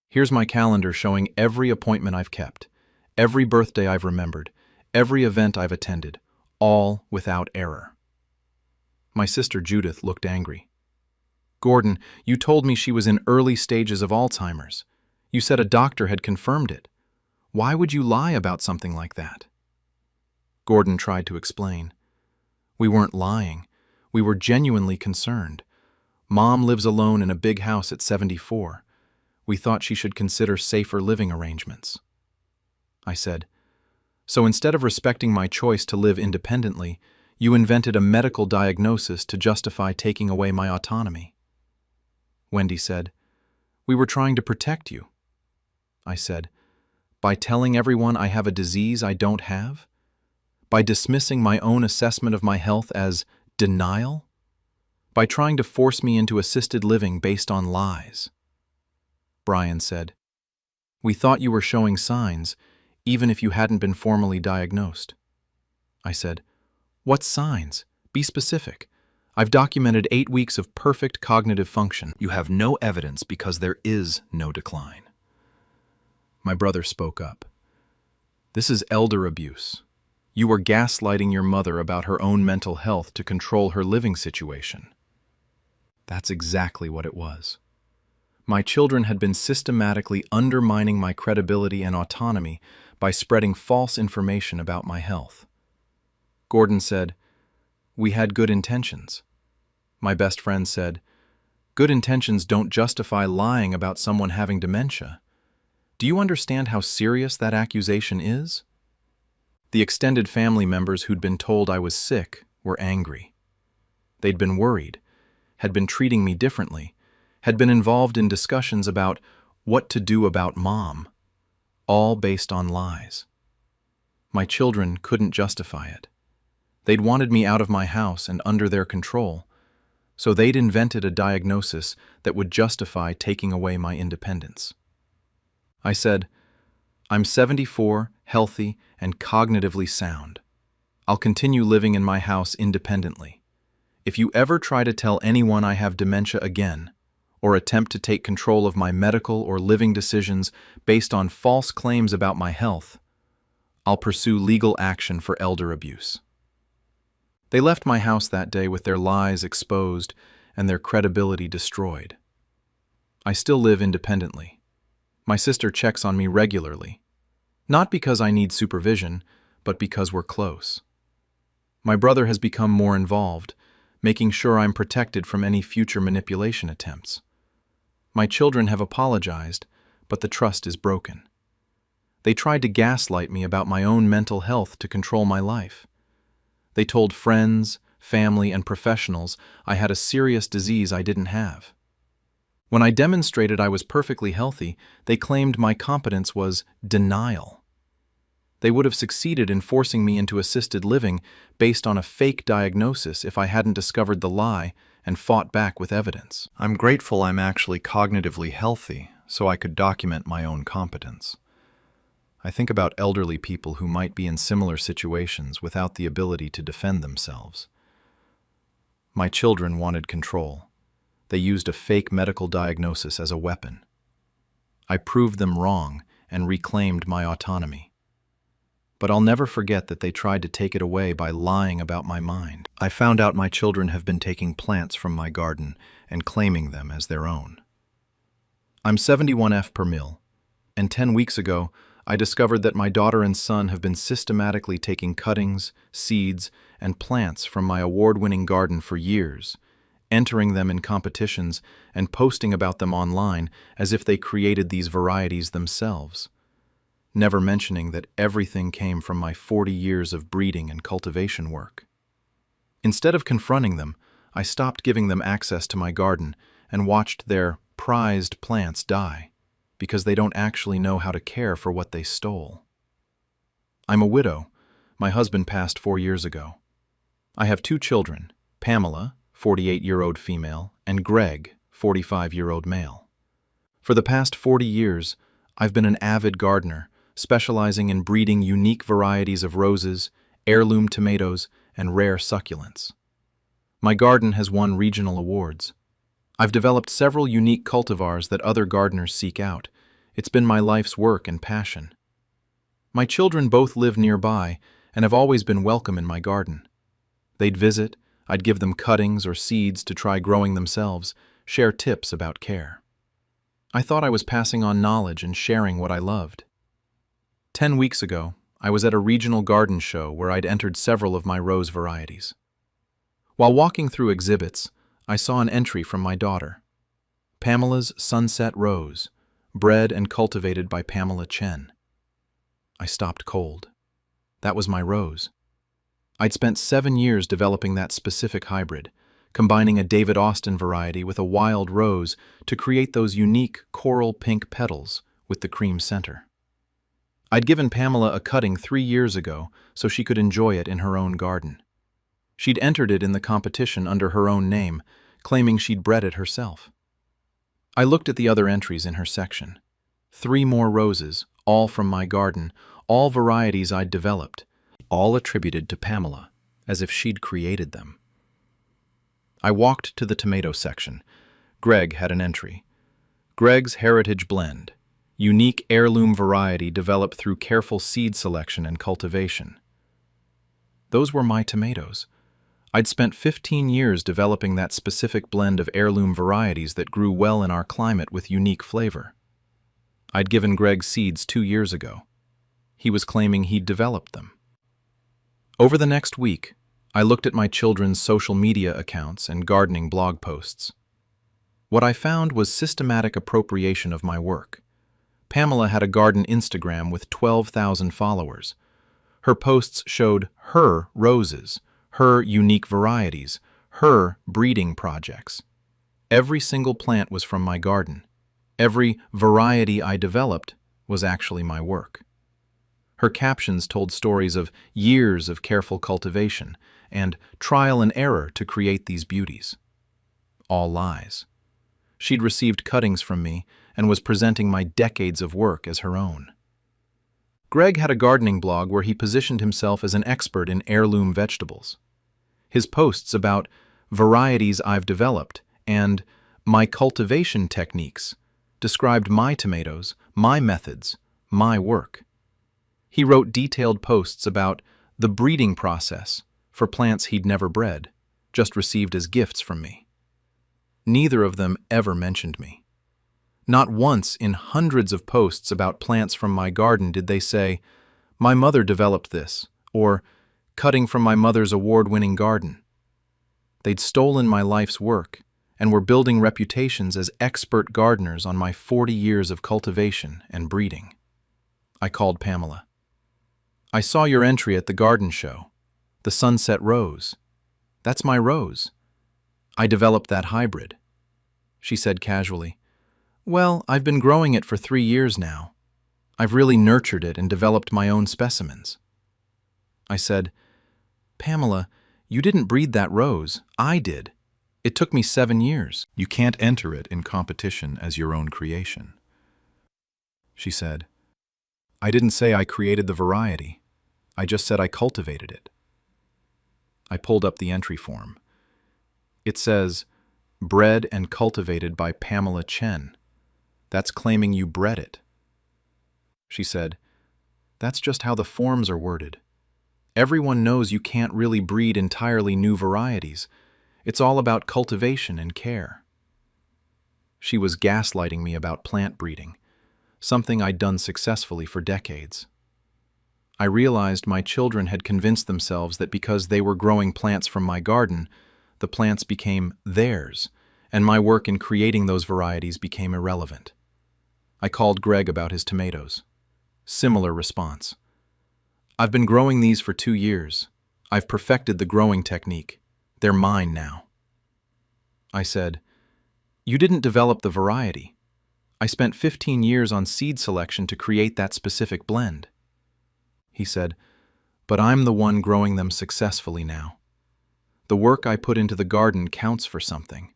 "Here's my calendar showing every appointment I've kept, every birthday I've remembered, every event I've attended, all without error." My sister Judith looked angry. "Gordon, you told me she was in early stages of Alzheimer's. You said a doctor had confirmed it. Why would you lie about something like that?" Gordon tried to explain. "We weren't lying. We were genuinely concerned. Mom lives alone in a big house at 74. We thought she should consider safer living arrangements." I said, "So instead of respecting my choice to live independently, you invented a medical diagnosis to justify taking away my autonomy." Wendy said, "We were trying to protect you." I said, "By telling everyone I have a disease I don't have? By dismissing my own assessment of my health as denial? By trying to force me into assisted living based on lies?" Brian said, "We thought you were showing signs, even if you hadn't been formally diagnosed." I said, "What signs? Be specific. I've documented 8 weeks of perfect cognitive function." "You have no evidence because there is no decline." My brother spoke up. "This is elder abuse. You were gaslighting your mother about her own mental health to control her living situation." That's exactly what it was. My children had been systematically undermining my credibility and autonomy by spreading false information about my health. Gordon said, "We had good intentions." My best friend said, "Good intentions don't justify lying about someone having dementia. Do you understand how serious that accusation is?" The extended family members who'd been told I was sick were angry. They'd been worried, had been treating me differently, had been involved in discussions about what to do about Mom, all based on lies. My children couldn't justify it. They'd wanted me out of my house and under their control, so they'd invented a diagnosis that would justify taking away my independence. I said, "I'm 74, healthy, and cognitively sound. I'll continue living in my house independently. If you ever try to tell anyone I have dementia again, or attempt to take control of my medical or living decisions based on false claims about my health, I'll pursue legal action for elder abuse." They left my house that day with their lies exposed and their credibility destroyed. I still live independently. My sister checks on me regularly, not because I need supervision, but because we're close. My brother has become more involved, making sure I'm protected from any future manipulation attempts. My children have apologized, but the trust is broken. They tried to gaslight me about my own mental health to control my life. They told friends, family, and professionals I had a serious disease I didn't have. When I demonstrated I was perfectly healthy, they claimed my competence was denial. They would have succeeded in forcing me into assisted living based on a fake diagnosis if I hadn't discovered the lie and fought back with evidence. I'm grateful I'm actually cognitively healthy, so I could document my own competence. I think about elderly people who might be in similar situations without the ability to defend themselves. My children wanted control. They used a fake medical diagnosis as a weapon. I proved them wrong and reclaimed my autonomy. But I'll never forget that they tried to take it away by lying about my mind. I found out my children have been taking plants from my garden and claiming them as their own. I'm 71F per mil, and 10 weeks ago, I discovered that my daughter and son have been systematically taking cuttings, seeds, and plants from my award-winning garden for years, entering them in competitions and posting about them online as if they created these varieties themselves, never mentioning that everything came from my 40 years of breeding and cultivation work. Instead of confronting them, I stopped giving them access to my garden and watched their prized plants die, because they don't actually know how to care for what they stole. I'm a widow. My husband passed 4 years ago. I have 2 children, Pamela, 48-year-old female, and Greg, 45-year-old male. For the past 40 years, I've been an avid gardener, specializing in breeding unique varieties of roses, heirloom tomatoes, and rare succulents. My garden has won regional awards. I've developed several unique cultivars that other gardeners seek out. It's been my life's work and passion. My children both live nearby and have always been welcome in my garden. They'd visit, I'd give them cuttings or seeds to try growing themselves, share tips about care. I thought I was passing on knowledge and sharing what I loved. 10 weeks ago, I was at a regional garden show where I'd entered several of my rose varieties. While walking through exhibits, I saw an entry from my daughter. Pamela's Sunset Rose, bred and cultivated by Pamela Chen. I stopped cold. That was my rose. I'd spent 7 years developing that specific hybrid, combining a David Austin variety with a wild rose to create those unique coral pink petals with the cream center. I'd given Pamela a cutting 3 years ago so she could enjoy it in her own garden. She'd entered it in the competition under her own name, claiming she'd bred it herself. I looked at the other entries in her section. 3 more roses, all from my garden, all varieties I'd developed, all attributed to Pamela, as if she'd created them. I walked to the tomato section. Greg had an entry. Greg's Heritage Blend, unique heirloom variety developed through careful seed selection and cultivation. Those were my tomatoes. I'd spent 15 years developing that specific blend of heirloom varieties that grew well in our climate with unique flavor. I'd given Greg seeds 2 years ago. He was claiming he'd developed them. Over the next week, I looked at my children's social media accounts and gardening blog posts. What I found was systematic appropriation of my work. Pamela had a garden Instagram with 12,000 followers. Her posts showed her roses, her unique varieties, her breeding projects. Every single plant was from my garden. Every variety I developed was actually my work. Her captions told stories of years of careful cultivation and trial and error to create these beauties. All lies. She'd received cuttings from me and was presenting my decades of work as her own. Greg had a gardening blog where he positioned himself as an expert in heirloom vegetables. His posts about varieties I've developed and my cultivation techniques described my tomatoes, my methods, my work. He wrote detailed posts about the breeding process for plants he'd never bred, just received as gifts from me. Neither of them ever mentioned me. Not once in hundreds of posts about plants from my garden did they say, "My mother developed this," or "cutting from my mother's award-winning garden." They'd stolen my life's work and were building reputations as expert gardeners on my 40 years of cultivation and breeding. I called Pamela. "I saw your entry at the garden show, the Sunset Rose. That's my rose. I developed that hybrid." She said casually, "Well, I've been growing it for 3 years now." I've really nurtured it and developed my own specimens. I said, Pamela, you didn't breed that rose. I did. It took me 7 years. You can't enter it in competition as your own creation. She said, I didn't say I created the variety. I just said I cultivated it. I pulled up the entry form. It says, bred and cultivated by Pamela Chen. That's claiming you bred it. She said, that's just how the forms are worded. Everyone knows you can't really breed entirely new varieties. It's all about cultivation and care. She was gaslighting me about plant breeding, something I'd done successfully for decades. I realized my children had convinced themselves that because they were growing plants from my garden, the plants became theirs, and my work in creating those varieties became irrelevant. I called Greg about his tomatoes. Similar response. I've been growing these for 2 years. I've perfected the growing technique. They're mine now. I said, you didn't develop the variety. I spent 15 years on seed selection to create that specific blend. He said, but I'm the one growing them successfully now. The work I put into the garden counts for something.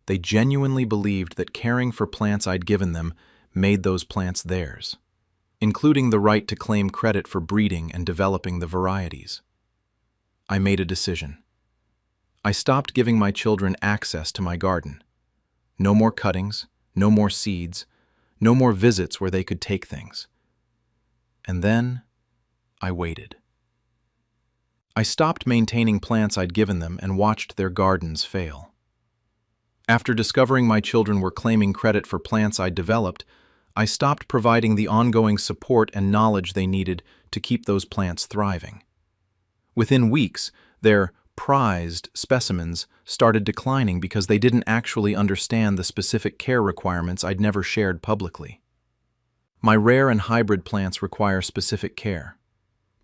They genuinely believed that caring for plants I'd given them made those plants theirs, including the right to claim credit for breeding and developing the varieties. I made a decision. I stopped giving my children access to my garden. No more cuttings, no more seeds, no more visits where they could take things. And then I waited. I stopped maintaining plants I'd given them and watched their gardens fail. After discovering my children were claiming credit for plants I'd developed, I stopped providing the ongoing support and knowledge they needed to keep those plants thriving. Within weeks, their prized specimens started declining because they didn't actually understand the specific care requirements I'd never shared publicly. My rare and hybrid plants require specific care.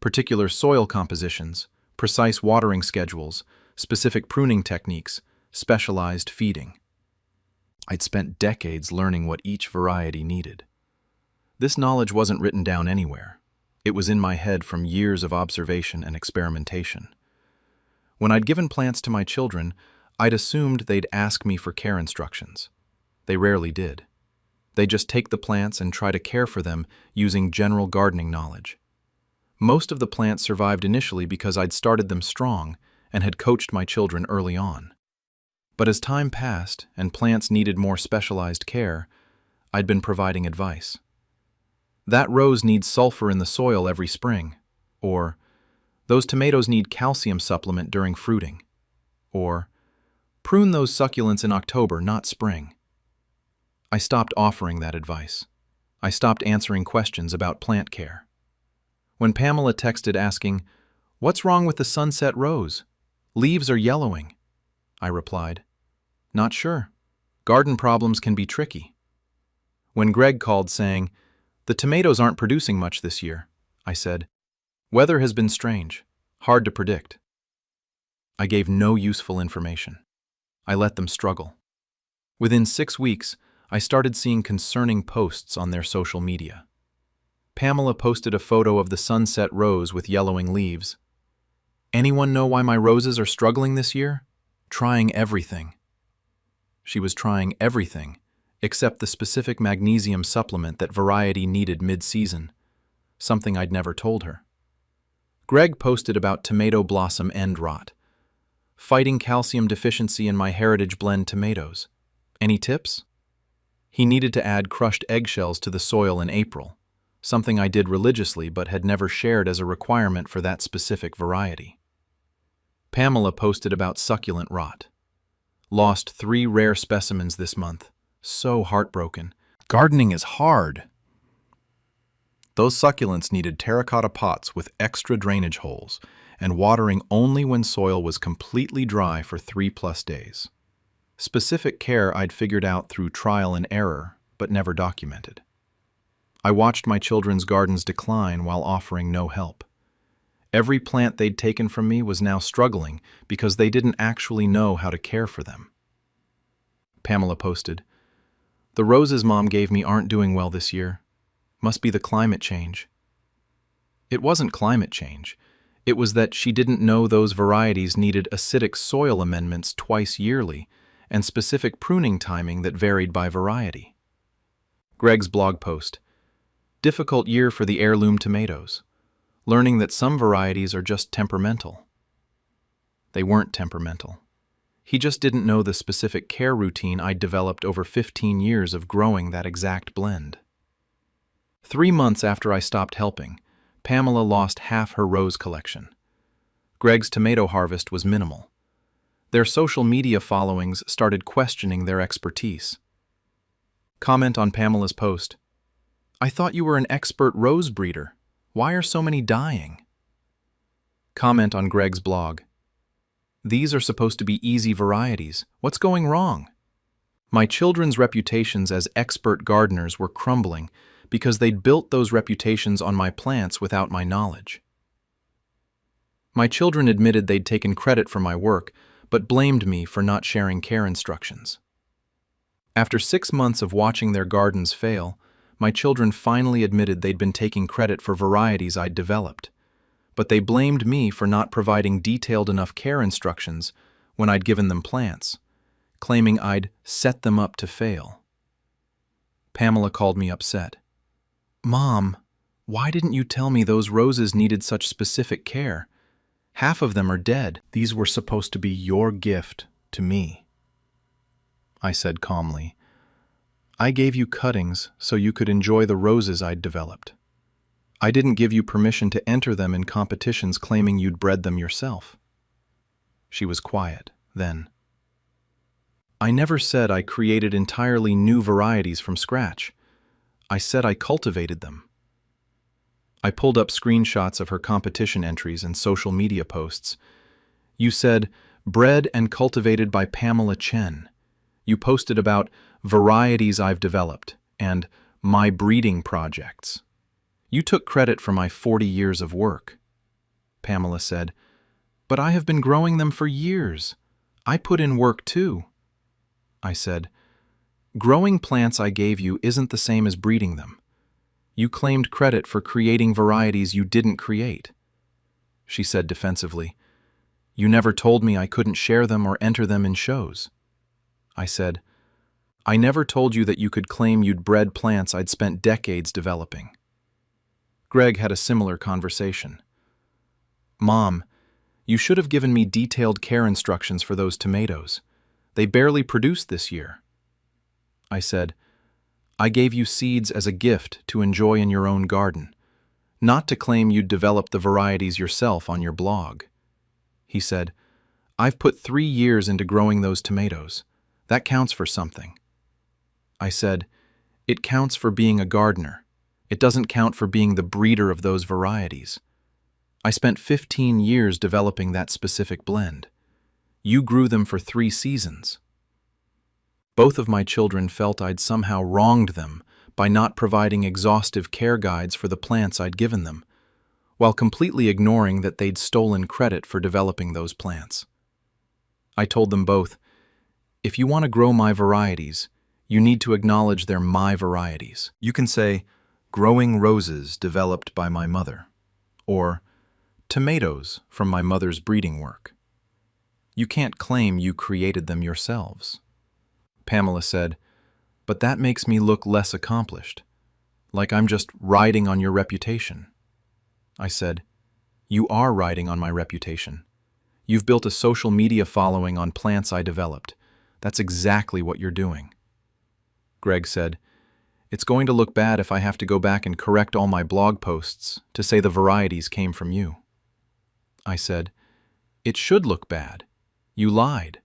Particular soil compositions, precise watering schedules, specific pruning techniques, specialized feeding. I'd spent decades learning what each variety needed. This knowledge wasn't written down anywhere. It was in my head from years of observation and experimentation. When I'd given plants to my children, I'd assumed they'd ask me for care instructions. They rarely did. They'd just take the plants and try to care for them using general gardening knowledge. Most of the plants survived initially because I'd started them strong and had coached my children early on. But as time passed and plants needed more specialized care, I'd been providing advice. That rose needs sulfur in the soil every spring, or those tomatoes need calcium supplement during fruiting, or prune those succulents in October, not spring. I stopped offering that advice. I stopped answering questions about plant care. When Pamela texted asking, "What's wrong with the sunset rose? Leaves are yellowing," I replied, "Not sure. Garden problems can be tricky." When Greg called saying, "The tomatoes aren't producing much this year," I said, "Weather has been strange, hard to predict." I gave no useful information. I let them struggle. Within 6 weeks, I started seeing concerning posts on their social media. Pamela posted a photo of the sunset rose with yellowing leaves. "Anyone know why my roses are struggling this year? Trying everything." She was trying everything except the specific magnesium supplement that variety needed mid-season, something I'd never told her. Greg posted about tomato blossom end rot. "Fighting calcium deficiency in my heritage blend tomatoes. Any tips?" He needed to add crushed eggshells to the soil in April, something I did religiously but had never shared as a requirement for that specific variety. Pamela posted about succulent rot. "Lost 3 rare specimens this month. So heartbroken. Gardening is hard." Those succulents needed terracotta pots with extra drainage holes and watering only when soil was completely dry for 3+ days. Specific care I'd figured out through trial and error, but never documented. I watched my children's gardens decline while offering no help. Every plant they'd taken from me was now struggling because they didn't actually know how to care for them. Pamela posted, "The roses Mom gave me aren't doing well this year. Must be the climate change. It wasn't climate change. It was that she didn't know those varieties needed acidic soil amendments twice yearly and specific pruning timing that varied by variety. Greg's blog post. Difficult year for the heirloom tomatoes. Learning that some varieties are just temperamental. They weren't temperamental. He just didn't know the specific care routine I'd developed over 15 years of growing that exact blend. 3 months after I stopped helping, Pamela lost half her rose collection. Greg's tomato harvest was minimal. Their social media followings started questioning their expertise. Comment on Pamela's post. I thought you were an expert rose breeder. Why are so many dying? Comment on Greg's blog. These are supposed to be easy varieties. What's going wrong? My children's reputations as expert gardeners were crumbling because they'd built those reputations on my plants without my knowledge. My children admitted they'd taken credit for my work, but blamed me for not sharing care instructions. After 6 months of watching their gardens fail, my children finally admitted they'd been taking credit for varieties I'd developed, but they blamed me for not providing detailed enough care instructions when I'd given them plants, claiming I'd set them up to fail. Pamela called me upset. Mom, why didn't you tell me those roses needed such specific care? Half of them are dead. These were supposed to be your gift to me. I said calmly. I gave you cuttings so you could enjoy the roses I'd developed. I didn't give you permission to enter them in competitions claiming you'd bred them yourself. She was quiet, then. I never said I created entirely new varieties from scratch. I said I cultivated them. I pulled up screenshots of her competition entries and social media posts. You said, bred and cultivated by Pamela Chen. You posted about varieties I've developed and my breeding projects. You took credit for my 40 years of work. Pamela said, but I have been growing them for years. I put in work too. I said, growing plants I gave you isn't the same as breeding them. You claimed credit for creating varieties you didn't create. She said defensively, you never told me I couldn't share them or enter them in shows. I said, I never told you that you could claim you'd bred plants I'd spent decades developing. Greg had a similar conversation. Mom, you should have given me detailed care instructions for those tomatoes. They barely produced this year. I said, I gave you seeds as a gift to enjoy in your own garden, not to claim you'd develop the varieties yourself on your blog. He said, I've put 3 years into growing those tomatoes. That counts for something. I said, it counts for being a gardener. It doesn't count for being the breeder of those varieties. I spent 15 years developing that specific blend. You grew them for 3 seasons. Both of my children felt I'd somehow wronged them by not providing exhaustive care guides for the plants I'd given them, while completely ignoring that they'd stolen credit for developing those plants. I told them both, if you want to grow my varieties, you need to acknowledge they're my varieties. You can say, growing roses developed by my mother, or tomatoes from my mother's breeding work. You can't claim you created them yourselves. Pamela said, but that makes me look less accomplished, like I'm just riding on your reputation. I said, you are riding on my reputation. You've built a social media following on plants I developed. That's exactly what you're doing. Greg said, it's going to look bad if I have to go back and correct all my blog posts to say the varieties came from you. I said, it should look bad. You lied.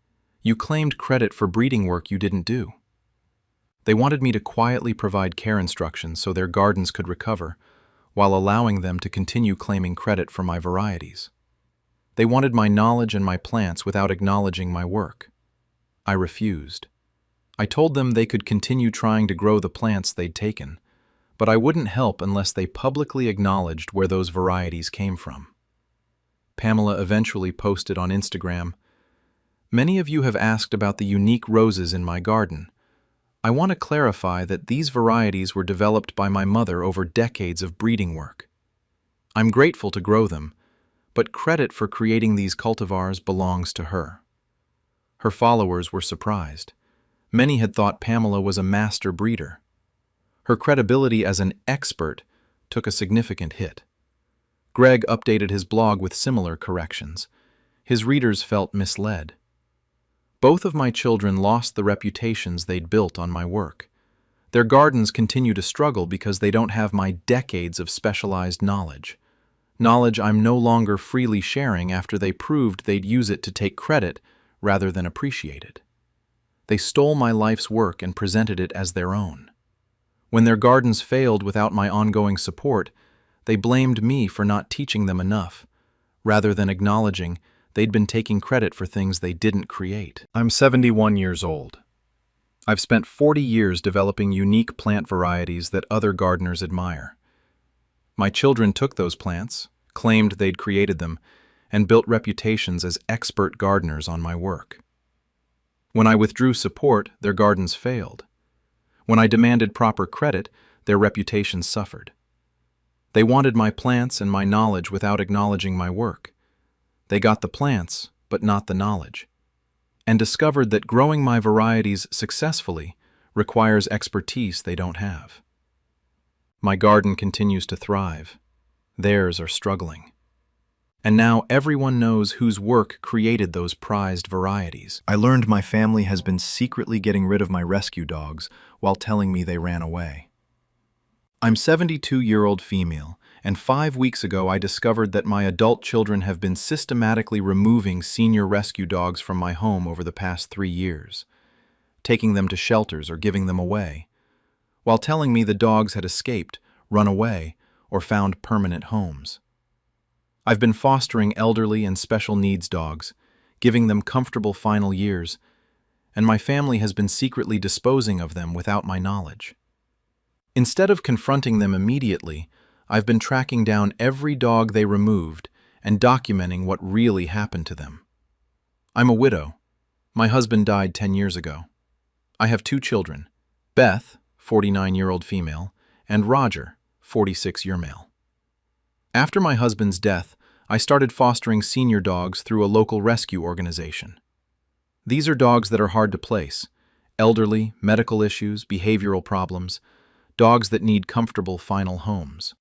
You claimed credit for breeding work you didn't do. They wanted me to quietly provide care instructions so their gardens could recover, while allowing them to continue claiming credit for my varieties. They wanted my knowledge and my plants without acknowledging my work. I refused. I told them they could continue trying to grow the plants they'd taken, but I wouldn't help unless they publicly acknowledged where those varieties came from. Pamela eventually posted on Instagram, many of you have asked about the unique roses in my garden. I want to clarify that these varieties were developed by my mother over decades of breeding work. I'm grateful to grow them, but credit for creating these cultivars belongs to her. Her followers were surprised. Many had thought Pamela was a master breeder. Her credibility as an expert took a significant hit. Greg updated his blog with similar corrections. His readers felt misled. Both of my children lost the reputations they'd built on my work. Their gardens continue to struggle because they don't have my decades of specialized knowledge. Knowledge I'm no longer freely sharing after they proved they'd use it to take credit rather than appreciate it. They stole my life's work and presented it as their own. When their gardens failed without my ongoing support, they blamed me for not teaching them enough, rather than acknowledging they'd been taking credit for things they didn't create. I'm 71 years old. I've spent 40 years developing unique plant varieties that other gardeners admire. My children took those plants, claimed they'd created them, and built reputations as expert gardeners on my work. When I withdrew support, their gardens failed. When I demanded proper credit, their reputations suffered. They wanted my plants and my knowledge without acknowledging my work. They got the plants, but not the knowledge, and discovered that growing my varieties successfully requires expertise they don't have. My garden continues to thrive. Theirs are struggling. And now everyone knows whose work created those prized varieties. I learned my family has been secretly getting rid of my rescue dogs while telling me they ran away. I'm 72-year-old female, and 5 weeks ago I discovered that my adult children have been systematically removing senior rescue dogs from my home over the past 3 years, taking them to shelters or giving them away, while telling me the dogs had escaped, run away, or found permanent homes. I've been fostering elderly and special needs dogs, giving them comfortable final years, and my family has been secretly disposing of them without my knowledge. Instead of confronting them immediately, I've been tracking down every dog they removed and documenting what really happened to them. I'm a widow. My husband died 10 years ago. I have 2 children, Beth, 49-year-old female, and Roger, 46-year male. After my husband's death, I started fostering senior dogs through a local rescue organization. These are dogs that are hard to place: elderly, medical issues, behavioral problems, dogs that need comfortable final homes.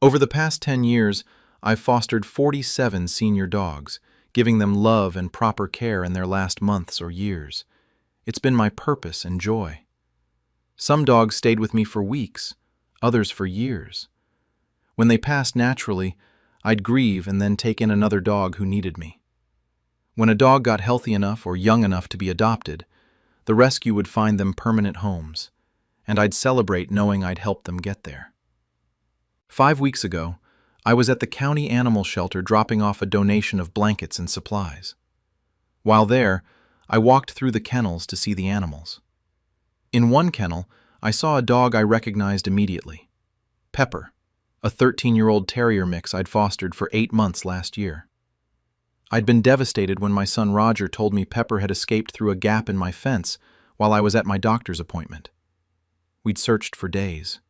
Over the past 10 years, I've fostered 47 senior dogs, giving them love and proper care in their last months or years. It's been my purpose and joy. Some dogs stayed with me for weeks, others for years. When they passed naturally, I'd grieve and then take in another dog who needed me. When a dog got healthy enough or young enough to be adopted, the rescue would find them permanent homes, and I'd celebrate knowing I'd helped them get there. 5 weeks ago, I was at the county animal shelter dropping off a donation of blankets and supplies. While there, I walked through the kennels to see the animals. In one kennel, I saw a dog I recognized immediately: Pepper, a 13-year-old terrier mix I'd fostered for 8 months last year. I'd been devastated when my son Roger told me Pepper had escaped through a gap in my fence while I was at my doctor's appointment. We'd searched for days.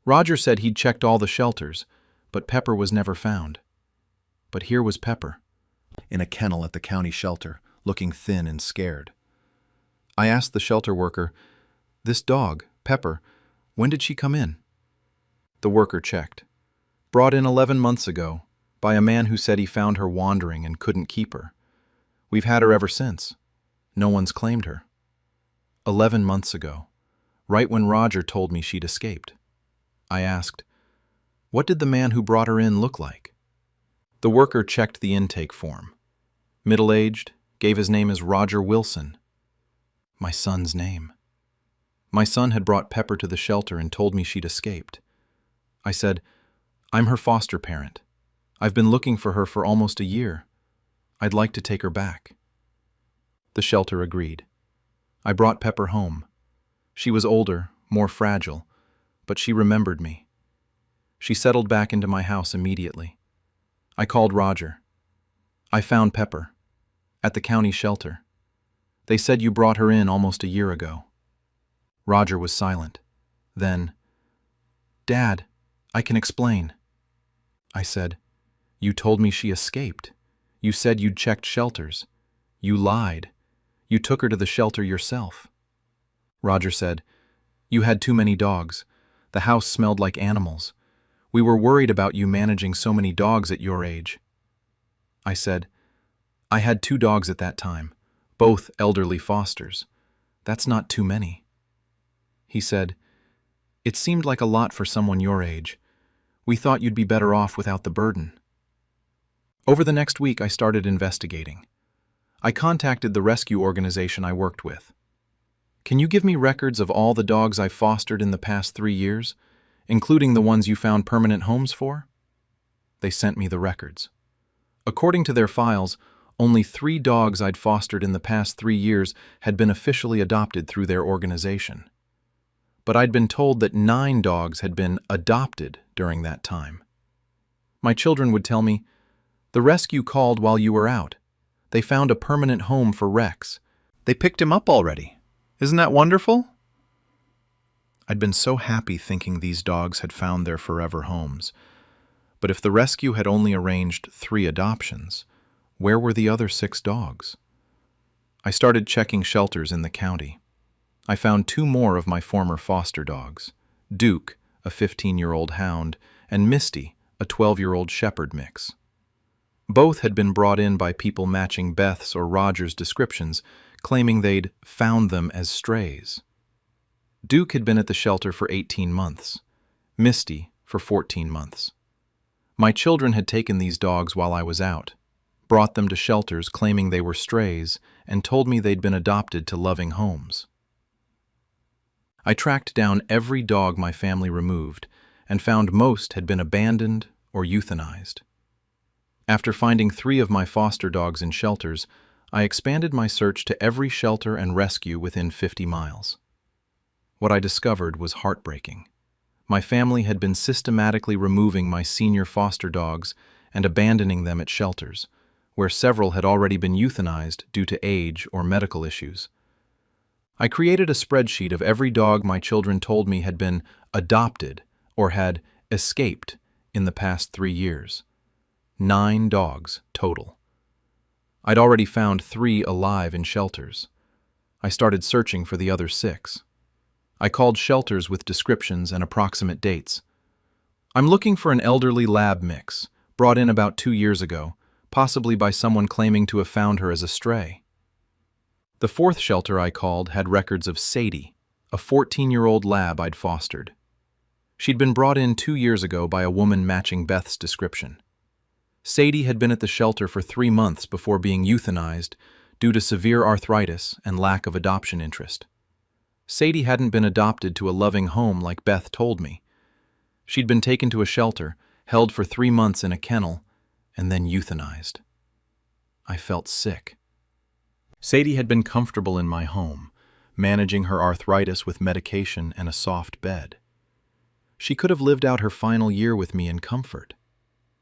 Roger said he'd checked all the shelters, but Pepper was never found. But here was Pepper, in a kennel at the county shelter, looking thin and scared. I asked the shelter worker, "This dog, Pepper, when did she come in?" The worker checked. Brought in 11 months ago, by a man who said he found her wandering and couldn't keep her. We've had her ever since. No one's claimed her. 11 months ago, right when Roger told me she'd escaped. I asked, "What did the man who brought her in look like?" The worker checked the intake form. Middle-aged, gave his name as Roger Wilson. My son's name. My son had brought Pepper to the shelter and told me she'd escaped. I said, "I'm her foster parent. I've been looking for her for almost a year. I'd like to take her back." The shelter agreed. I brought Pepper home. She was older, more fragile, but she remembered me. She settled back into my house immediately. I called Roger. "I found Pepper, at the county shelter. They said you brought her in almost a year ago." Roger was silent. Then, "Dad, I can explain." I said, "You told me she escaped. You said you'd checked shelters. You lied. You took her to the shelter yourself." Roger said, "You had too many dogs. The house smelled like animals. We were worried about you managing so many dogs at your age." I said, "I had 2 dogs at that time, both elderly fosters. That's not too many." He said, "It seemed like a lot for someone your age. We thought you'd be better off without the burden." Over the next week, I started investigating. I contacted the rescue organization I worked with. "Can you give me records of all the dogs I've fostered in the past 3 years, including the ones you found permanent homes for?" They sent me the records. According to their files, only 3 dogs I'd fostered in the past 3 years had been officially adopted through their organization. But I'd been told that 9 dogs had been adopted during that time. My children would tell me, "The rescue called while you were out. They found a permanent home for Rex. They picked him up already. Isn't that wonderful?" I'd been so happy thinking these dogs had found their forever homes. But if the rescue had only arranged 3 adoptions, where were the other 6 dogs? I started checking shelters in the county. I found 2 more of my former foster dogs, Duke, a 15-year-old hound, and Misty, a 12-year-old shepherd mix. Both had been brought in by people matching Beth's or Roger's descriptions, claiming they'd found them as strays. Duke had been at the shelter for 18 months, Misty for 14 months. My children had taken these dogs while I was out, brought them to shelters claiming they were strays, and told me they'd been adopted to loving homes. I tracked down every dog my family removed and found most had been abandoned or euthanized. After finding 3 of my foster dogs in shelters, I expanded my search to every shelter and rescue within 50 miles. What I discovered was heartbreaking. My family had been systematically removing my senior foster dogs and abandoning them at shelters, where several had already been euthanized due to age or medical issues. I created a spreadsheet of every dog my children told me had been adopted or had escaped in the past 3 years. 9 dogs total. I'd already found 3 alive in shelters. I started searching for the other 6. I called shelters with descriptions and approximate dates. "I'm looking for an elderly lab mix, brought in about 2 years ago, possibly by someone claiming to have found her as a stray." The 4th shelter I called had records of Sadie, a 14-year-old lab I'd fostered. She'd been brought in 2 years ago by a woman matching Beth's description. Sadie had been at the shelter for 3 months before being euthanized due to severe arthritis and lack of adoption interest. Sadie hadn't been adopted to a loving home like Beth told me. She'd been taken to a shelter, held for 3 months in a kennel, and then euthanized. I felt sick. Sadie had been comfortable in my home, managing her arthritis with medication and a soft bed. She could have lived out her final year with me in comfort.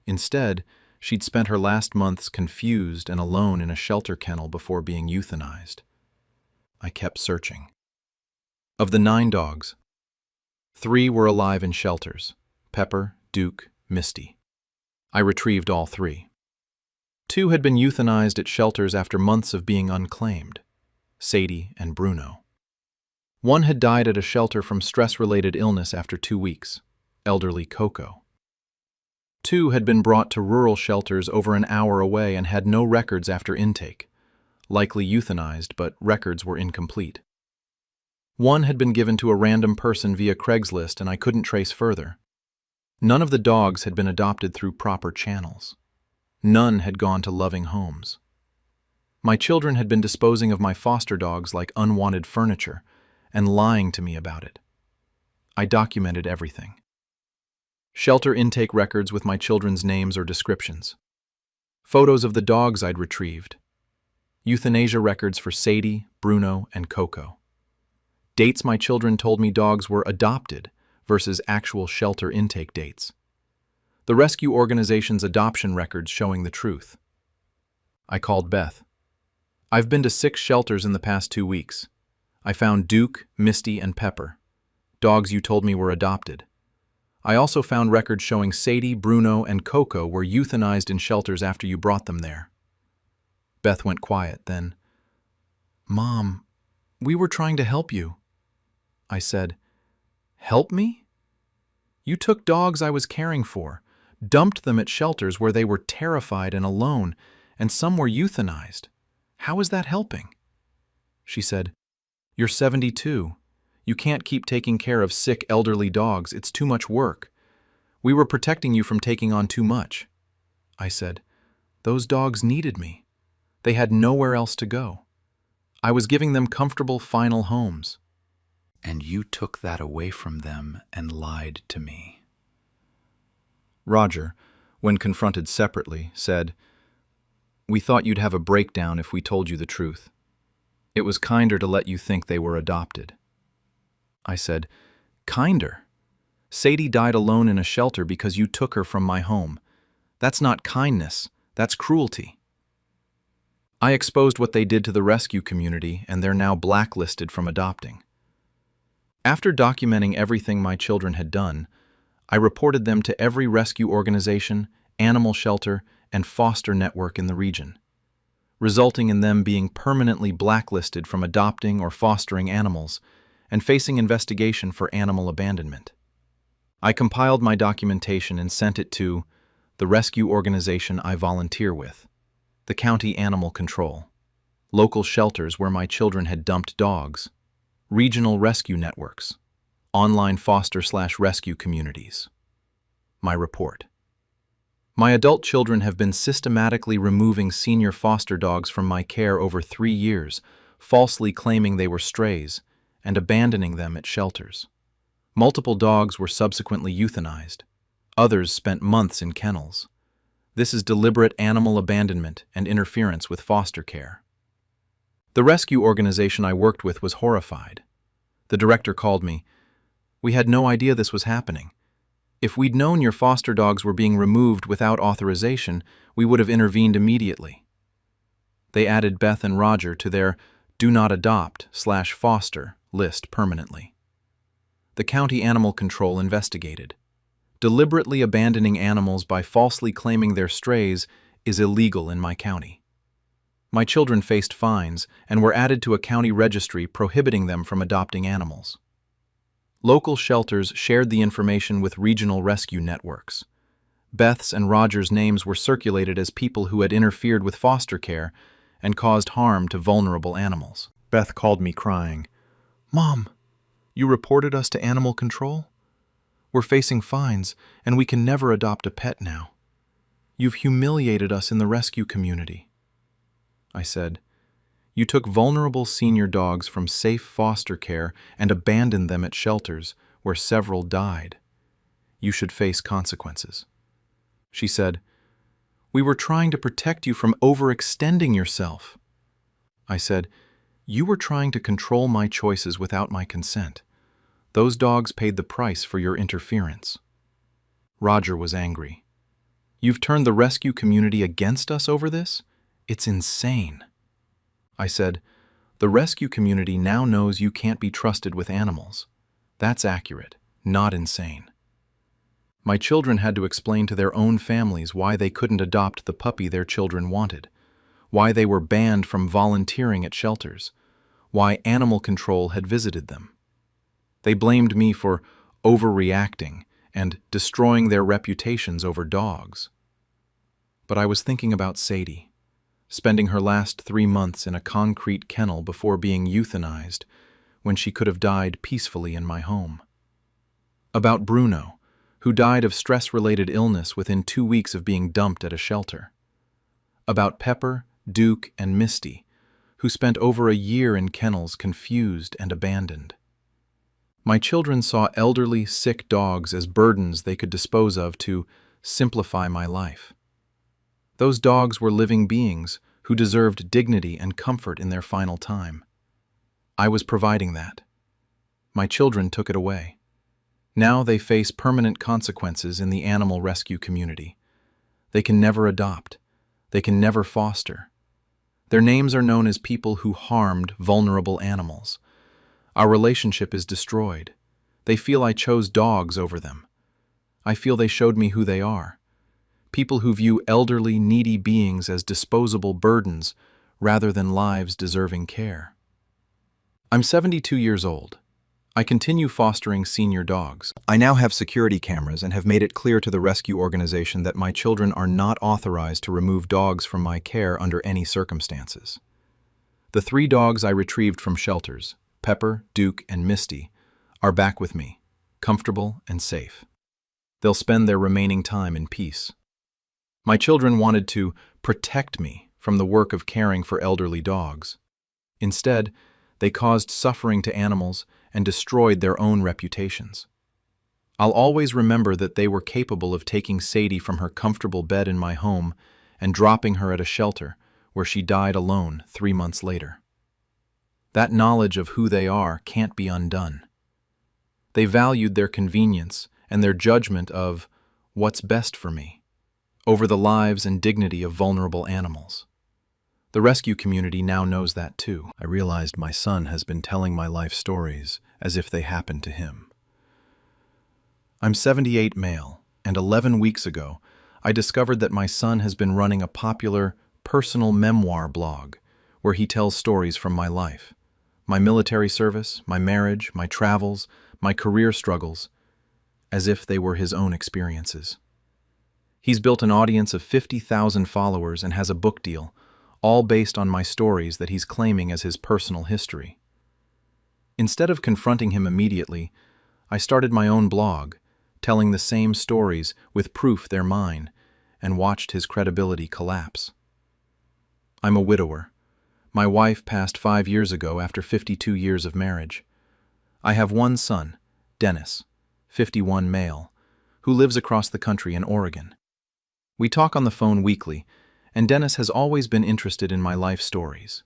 Instead, she'd spent her last months confused and alone in a shelter kennel before being euthanized. I kept searching. Of the 9 dogs, 3 were alive in shelters: Pepper, Duke, Misty. I retrieved all 3. 2 had been euthanized at shelters after months of being unclaimed: Sadie and Bruno. 1 had died at a shelter from stress-related illness after 2 weeks: elderly Coco. 2 had been brought to rural shelters over an hour away and had no records after intake, likely euthanized, but records were incomplete. 1 had been given to a random person via Craigslist and I couldn't trace further. None of the dogs had been adopted through proper channels. None had gone to loving homes. My children had been disposing of my foster dogs like unwanted furniture and lying to me about it. I documented everything. Shelter intake records with my children's names or descriptions. Photos of the dogs I'd retrieved. Euthanasia records for Sadie, Bruno, and Coco. Dates my children told me dogs were adopted versus actual shelter intake dates. The rescue organization's adoption records showing the truth. I called Beth. "I've been to 6 shelters in the past 2 weeks. I found Duke, Misty, and Pepper, dogs you told me were adopted. I also found records showing Sadie, Bruno, and Coco were euthanized in shelters after you brought them there. Beth went quiet, then, "Mom, we were trying to help you." I said, "Help me? You took dogs I was caring for, dumped them at shelters where they were terrified and alone, and some were euthanized. How is that helping?" She said, "You're 72. You can't keep taking care of sick elderly dogs. It's too much work. We were protecting you from taking on too much." I said, "Those dogs needed me. They had nowhere else to go. I was giving them comfortable final homes." "And you took that away from them and lied to me." Roger, when confronted separately, said, "We thought you'd have a breakdown if we told you the truth. It was kinder to let you think they were adopted." I said, "Kinder? Sadie died alone in a shelter because you took her from my home. That's not kindness, that's cruelty." I exposed what they did to the rescue community, and they're now blacklisted from adopting. After documenting everything my children had done, I reported them to every rescue organization, animal shelter, and foster network in the region, resulting in them being permanently blacklisted from adopting or fostering animals and facing investigation for animal abandonment. I compiled my documentation and sent it to the rescue organization I volunteer with, the county animal control, local shelters where my children had dumped dogs, regional rescue networks, online foster/rescue communities. My report. My adult children have been systematically removing senior foster dogs from my care over 3 years, falsely claiming they were strays, and abandoning them at shelters. Multiple dogs were subsequently euthanized. Others spent months in kennels. This is deliberate animal abandonment and interference with foster care. The rescue organization I worked with was horrified. The director called me. "We had no idea this was happening. If we'd known your foster dogs were being removed without authorization, we would have intervened immediately." They added Beth and Roger to their do not adopt/foster list permanently. The county animal control investigated. Deliberately abandoning animals by falsely claiming they're strays is illegal in my county. My children faced fines and were added to a county registry prohibiting them from adopting animals. Local shelters shared the information with regional rescue networks. Beth's and Roger's names were circulated as people who had interfered with foster care and caused harm to vulnerable animals. Beth called me crying, "Mom, you reported us to animal control? We're facing fines, and we can never adopt a pet now. You've humiliated us in the rescue community." I said, "You took vulnerable senior dogs from safe foster care and abandoned them at shelters where several died. You should face consequences." She said, "We were trying to protect you from overextending yourself." I said, "You were trying to control my choices without my consent. Those dogs paid the price for your interference." Roger was angry. "You've turned the rescue community against us over this? It's insane." I said, "The rescue community now knows you can't be trusted with animals. That's accurate, not insane." My children had to explain to their own families why they couldn't adopt the puppy their children wanted, why they were banned from volunteering at shelters, why animal control had visited them. They blamed me for overreacting and destroying their reputations over dogs. But I was thinking about Sadie, spending her last 3 months in a concrete kennel before being euthanized, when she could have died peacefully in my home. About Bruno, who died of stress-related illness within 2 weeks of being dumped at a shelter. About Pepper, Duke, and Misty, who spent over a year in kennels confused and abandoned. My children saw elderly, sick dogs as burdens they could dispose of to simplify my life. Those dogs were living beings who deserved dignity and comfort in their final time. I was providing that. My children took it away. Now they face permanent consequences in the animal rescue community. They can never adopt. They can never foster. Their names are known as people who harmed vulnerable animals, Our relationship is destroyed. They feel I chose dogs over them. I feel they showed me who they are. People who view elderly, needy beings as disposable burdens rather than lives deserving care. I'm 72 years old. I continue fostering senior dogs. I now have security cameras and have made it clear to the rescue organization that my children are not authorized to remove dogs from my care under any circumstances. The 3 dogs I retrieved from shelters, Pepper, Duke, and Misty, are back with me, comfortable and safe. They'll spend their remaining time in peace. My children wanted to protect me from the work of caring for elderly dogs. Instead, they caused suffering to animals and destroyed their own reputations. I'll always remember that they were capable of taking Sadie from her comfortable bed in my home and dropping her at a shelter where she died alone 3 months later. That knowledge of who they are can't be undone. They valued their convenience and their judgment of what's best for me over the lives and dignity of vulnerable animals. The rescue community now knows that too. I realized my son has been telling my life stories as if they happened to him. I'm 78 male, and 11 weeks ago, I discovered that my son has been running a popular personal memoir blog where he tells stories from my life, my military service, my marriage, my travels, my career struggles, as if they were his own experiences. He's built an audience of 50,000 followers and has a book deal, all based on my stories that he's claiming as his personal history. Instead of confronting him immediately, I started my own blog, telling the same stories with proof they're mine, and watched his credibility collapse. I'm a widower. My wife passed 5 years ago after 52 years of marriage. I have one son, Dennis, 51 male, who lives across the country in Oregon. We talk on the phone weekly, and Dennis has always been interested in my life stories,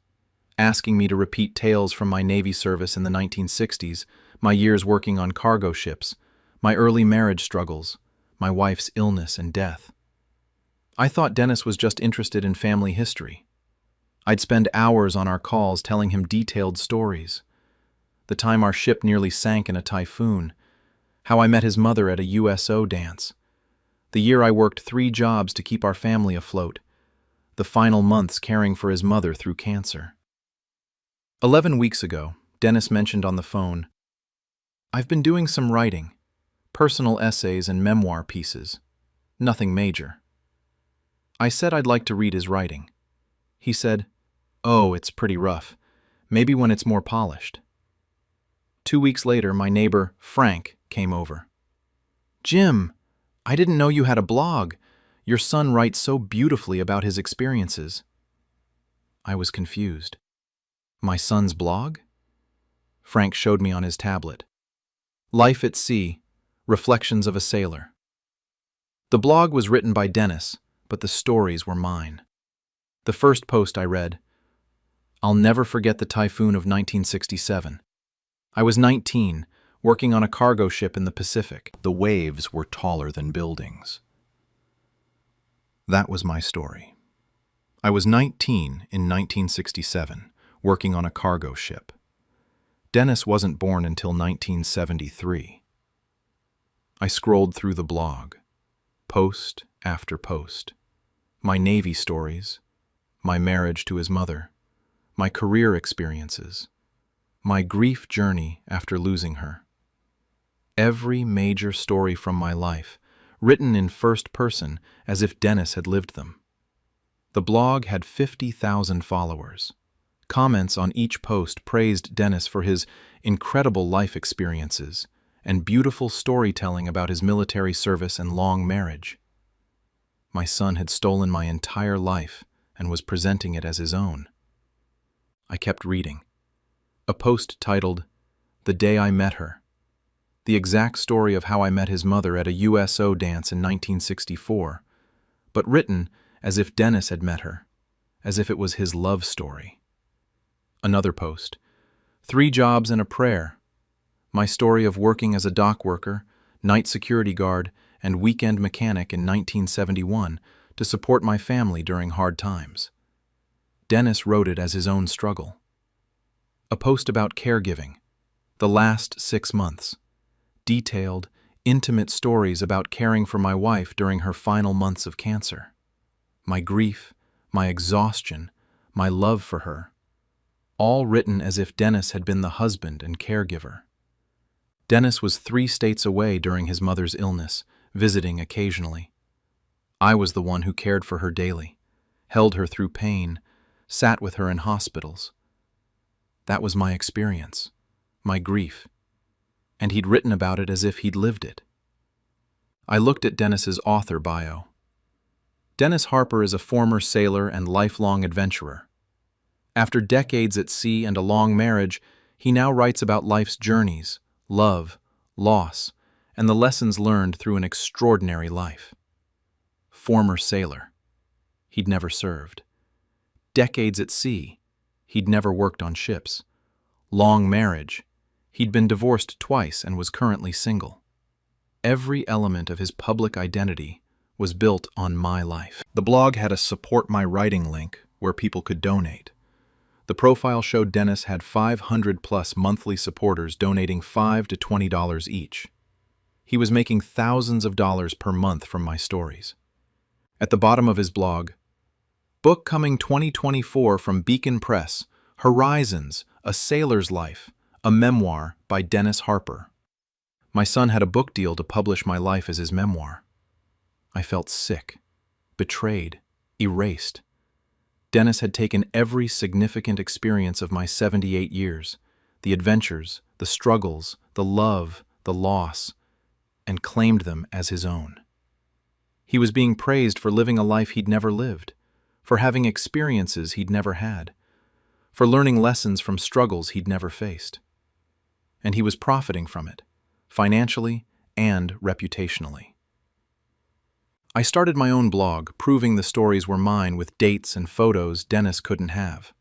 asking me to repeat tales from my Navy service in the 1960s, my years working on cargo ships, my early marriage struggles, my wife's illness and death. I thought Dennis was just interested in family history. I'd spend hours on our calls telling him detailed stories. The time our ship nearly sank in a typhoon, how I met his mother at a USO dance, the year I worked 3 jobs to keep our family afloat, the final months caring for his mother through cancer. 11 weeks ago, Dennis mentioned on the phone, "I've been doing some writing, personal essays and memoir pieces, nothing major." I said I'd like to read his writing. He said, "Oh, it's pretty rough. Maybe when it's more polished." 2 weeks later, my neighbor, Frank, came over. "Jim, I didn't know you had a blog. Your son writes so beautifully about his experiences." I was confused. My son's blog? Frank showed me on his tablet. Life at Sea, Reflections of a Sailor. The blog was written by Dennis, but the stories were mine. The first post I read, "I'll never forget the typhoon of 1967. I was 19, working on a cargo ship in the Pacific. The waves were taller than buildings." That was my story. I was 19 in 1967, working on a cargo ship. Dennis wasn't born until 1973. I scrolled through the blog, post after post. My Navy stories, my marriage to his mother, my career experiences, my grief journey after losing her. Every major story from my life, written in first person as if Dennis had lived them. The blog had 50,000 followers. Comments on each post praised Dennis for his incredible life experiences and beautiful storytelling about his military service and long marriage. My son had stolen my entire life and was presenting it as his own. I kept reading. A post titled, "The Day I Met Her." The exact story of how I met his mother at a USO dance in 1964, but written as if Dennis had met her, as if it was his love story. Another post, 3 jobs and a prayer. My story of working as a dock worker, night security guard, and weekend mechanic in 1971 to support my family during hard times. Dennis wrote it as his own struggle. A post about caregiving. The last 6 months. Detailed, intimate stories about caring for my wife during her final months of cancer. My grief, my exhaustion, my love for her. All written as if Dennis had been the husband and caregiver. Dennis was 3 states away during his mother's illness, visiting occasionally. I was the one who cared for her daily, held her through pain, sat with her in hospitals. That was my experience, my grief, and he'd written about it as if he'd lived it. I looked at Dennis's author bio. Dennis Harper is a former sailor and lifelong adventurer. After decades at sea and a long marriage, he now writes about life's journeys, love, loss, and the lessons learned through an extraordinary life. Former sailor. He'd never served. Decades at sea. He'd never worked on ships. Long marriage. He'd been divorced twice and was currently single. Every element of his public identity was built on my life. The blog had a support my writing link where people could donate. The profile showed Dennis had 500+ monthly supporters donating $5 to $20 each. He was making thousands of dollars per month from my stories. At the bottom of his blog, book coming 2024 from Beacon Press, Horizons, A Sailor's Life, a memoir by Dennis Harper. My son had a book deal to publish my life as his memoir. I felt sick, betrayed, erased. Dennis had taken every significant experience of my 78 years, the adventures, the struggles, the love, the loss, and claimed them as his own. He was being praised for living a life he'd never lived, for having experiences he'd never had, for learning lessons from struggles he'd never faced. And he was profiting from it, financially and reputationally. I started my own blog, proving the stories were mine with dates and photos Dennis couldn't have.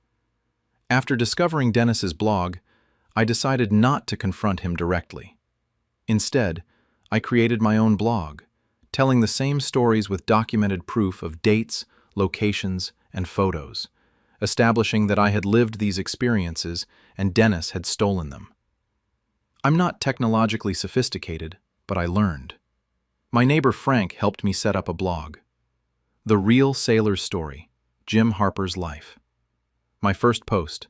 After discovering Dennis's blog, I decided not to confront him directly. Instead, I created my own blog, telling the same stories with documented proof of dates, locations, and photos, establishing that I had lived these experiences and Dennis had stolen them. I'm not technologically sophisticated, but I learned. My neighbor Frank helped me set up a blog. The Real Sailor's Story, Jim Harper's Life. My first post.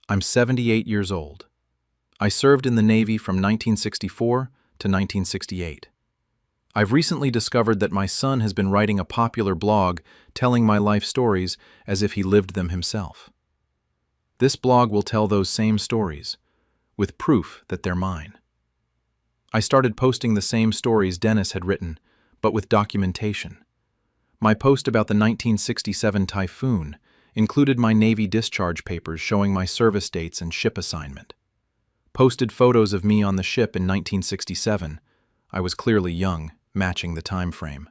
I'm 78 years old. I served in the Navy from 1964 to 1968. I've recently discovered that my son has been writing a popular blog telling my life stories as if he lived them himself. This blog will tell those same stories, with proof that they're mine. I started posting the same stories Dennis had written, but with documentation. My post about the 1967 typhoon included my Navy discharge papers showing my service dates and ship assignment. Posted photos of me on the ship in 1967. I was clearly young, matching the time frame.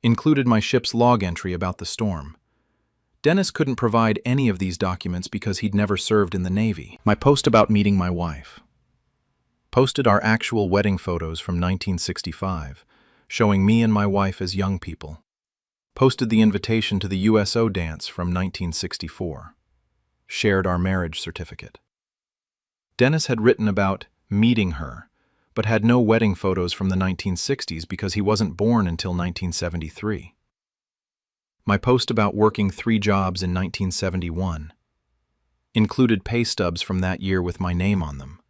Included my ship's log entry about the storm. Dennis couldn't provide any of these documents because he'd never served in the Navy. My post about meeting my wife. Posted our actual wedding photos from 1965, showing me and my wife as young people. Posted the invitation to the USO dance from 1964. Shared our marriage certificate. Dennis had written about meeting her, but had no wedding photos from the 1960s because he wasn't born until 1973. My post about working 3 jobs in 1971 included pay stubs from that year with my name on them.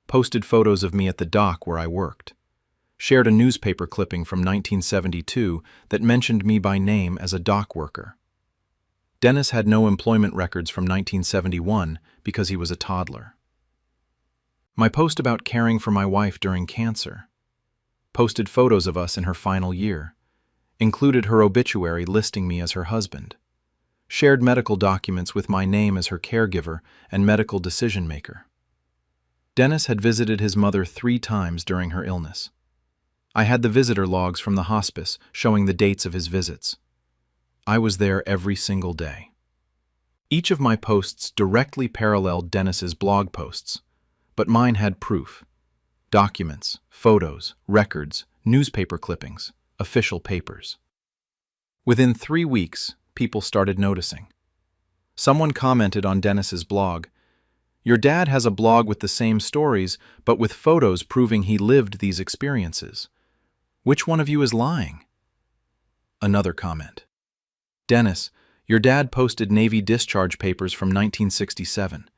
Posted photos of me at the dock where I worked. Shared a newspaper clipping from 1972 that mentioned me by name as a dock worker. Dennis had no employment records from 1971 because he was a toddler. My post about caring for my wife during cancer. Posted photos of us in her final year. Included her obituary listing me as her husband. Shared medical documents with my name as her caregiver and medical decision maker. Dennis had visited his mother 3 times during her illness. I had the visitor logs from the hospice showing the dates of his visits. I was there every single day. Each of my posts directly paralleled Dennis's blog posts, but mine had proof. Documents, photos, records, newspaper clippings, official papers. Within 3 weeks, people started noticing. Someone commented on Dennis's blog, Your dad has a blog with the same stories, but with photos proving he lived these experiences. Which one of you is lying? Another comment. Dennis, your dad posted Navy discharge papers from 1967.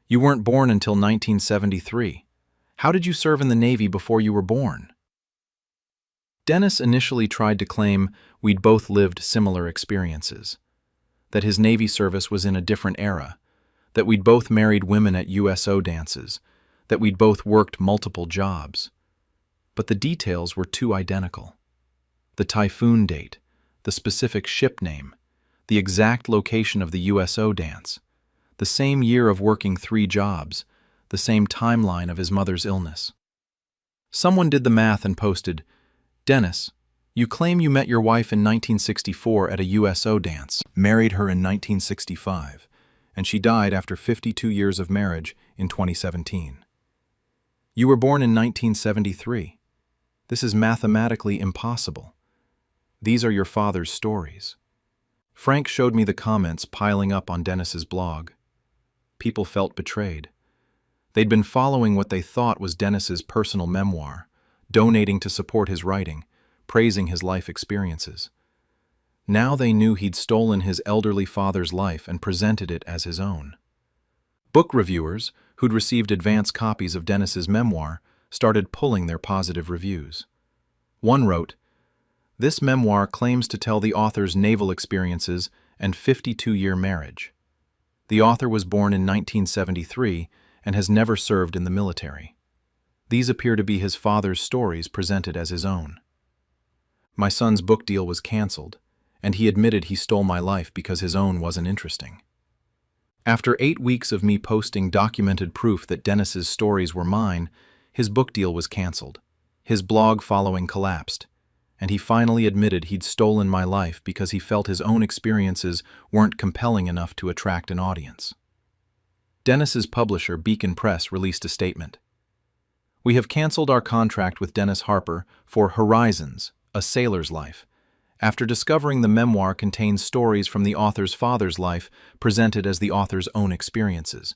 You weren't born until 1973. How did you serve in the Navy before you were born? Dennis initially tried to claim we'd both lived similar experiences, that his Navy service was in a different era, that we'd both married women at USO dances, that we'd both worked multiple jobs. But the details were too identical. The typhoon date, the specific ship name, the exact location of the USO dance, the same year of working 3 jobs, the same timeline of his mother's illness. Someone did the math and posted, Dennis, you claim you met your wife in 1964 at a USO dance, married her in 1965, and she died after 52 years of marriage in 2017. You were born in 1973. This is mathematically impossible. These are your father's stories. Frank showed me the comments piling up on Dennis's blog. People felt betrayed. They'd been following what they thought was Dennis's personal memoir, donating to support his writing, praising his life experiences. Now they knew he'd stolen his elderly father's life and presented it as his own. Book reviewers, who'd received advance copies of Dennis's memoir, started pulling their positive reviews. One wrote, "This memoir claims to tell the author's naval experiences and 52-year marriage. The author was born in 1973 and has never served in the military. These appear to be his father's stories presented as his own. My son's book deal was canceled, and he admitted he stole my life because his own wasn't interesting." After 8 weeks of me posting documented proof that Dennis's stories were mine, his book deal was canceled. His blog following collapsed, and he finally admitted he'd stolen my life because he felt his own experiences weren't compelling enough to attract an audience. Dennis's publisher, Beacon Press, released a statement. "We have canceled our contract with Dennis Harper for Horizons, A Sailor's Life, after discovering the memoir contains stories from the author's father's life presented as the author's own experiences.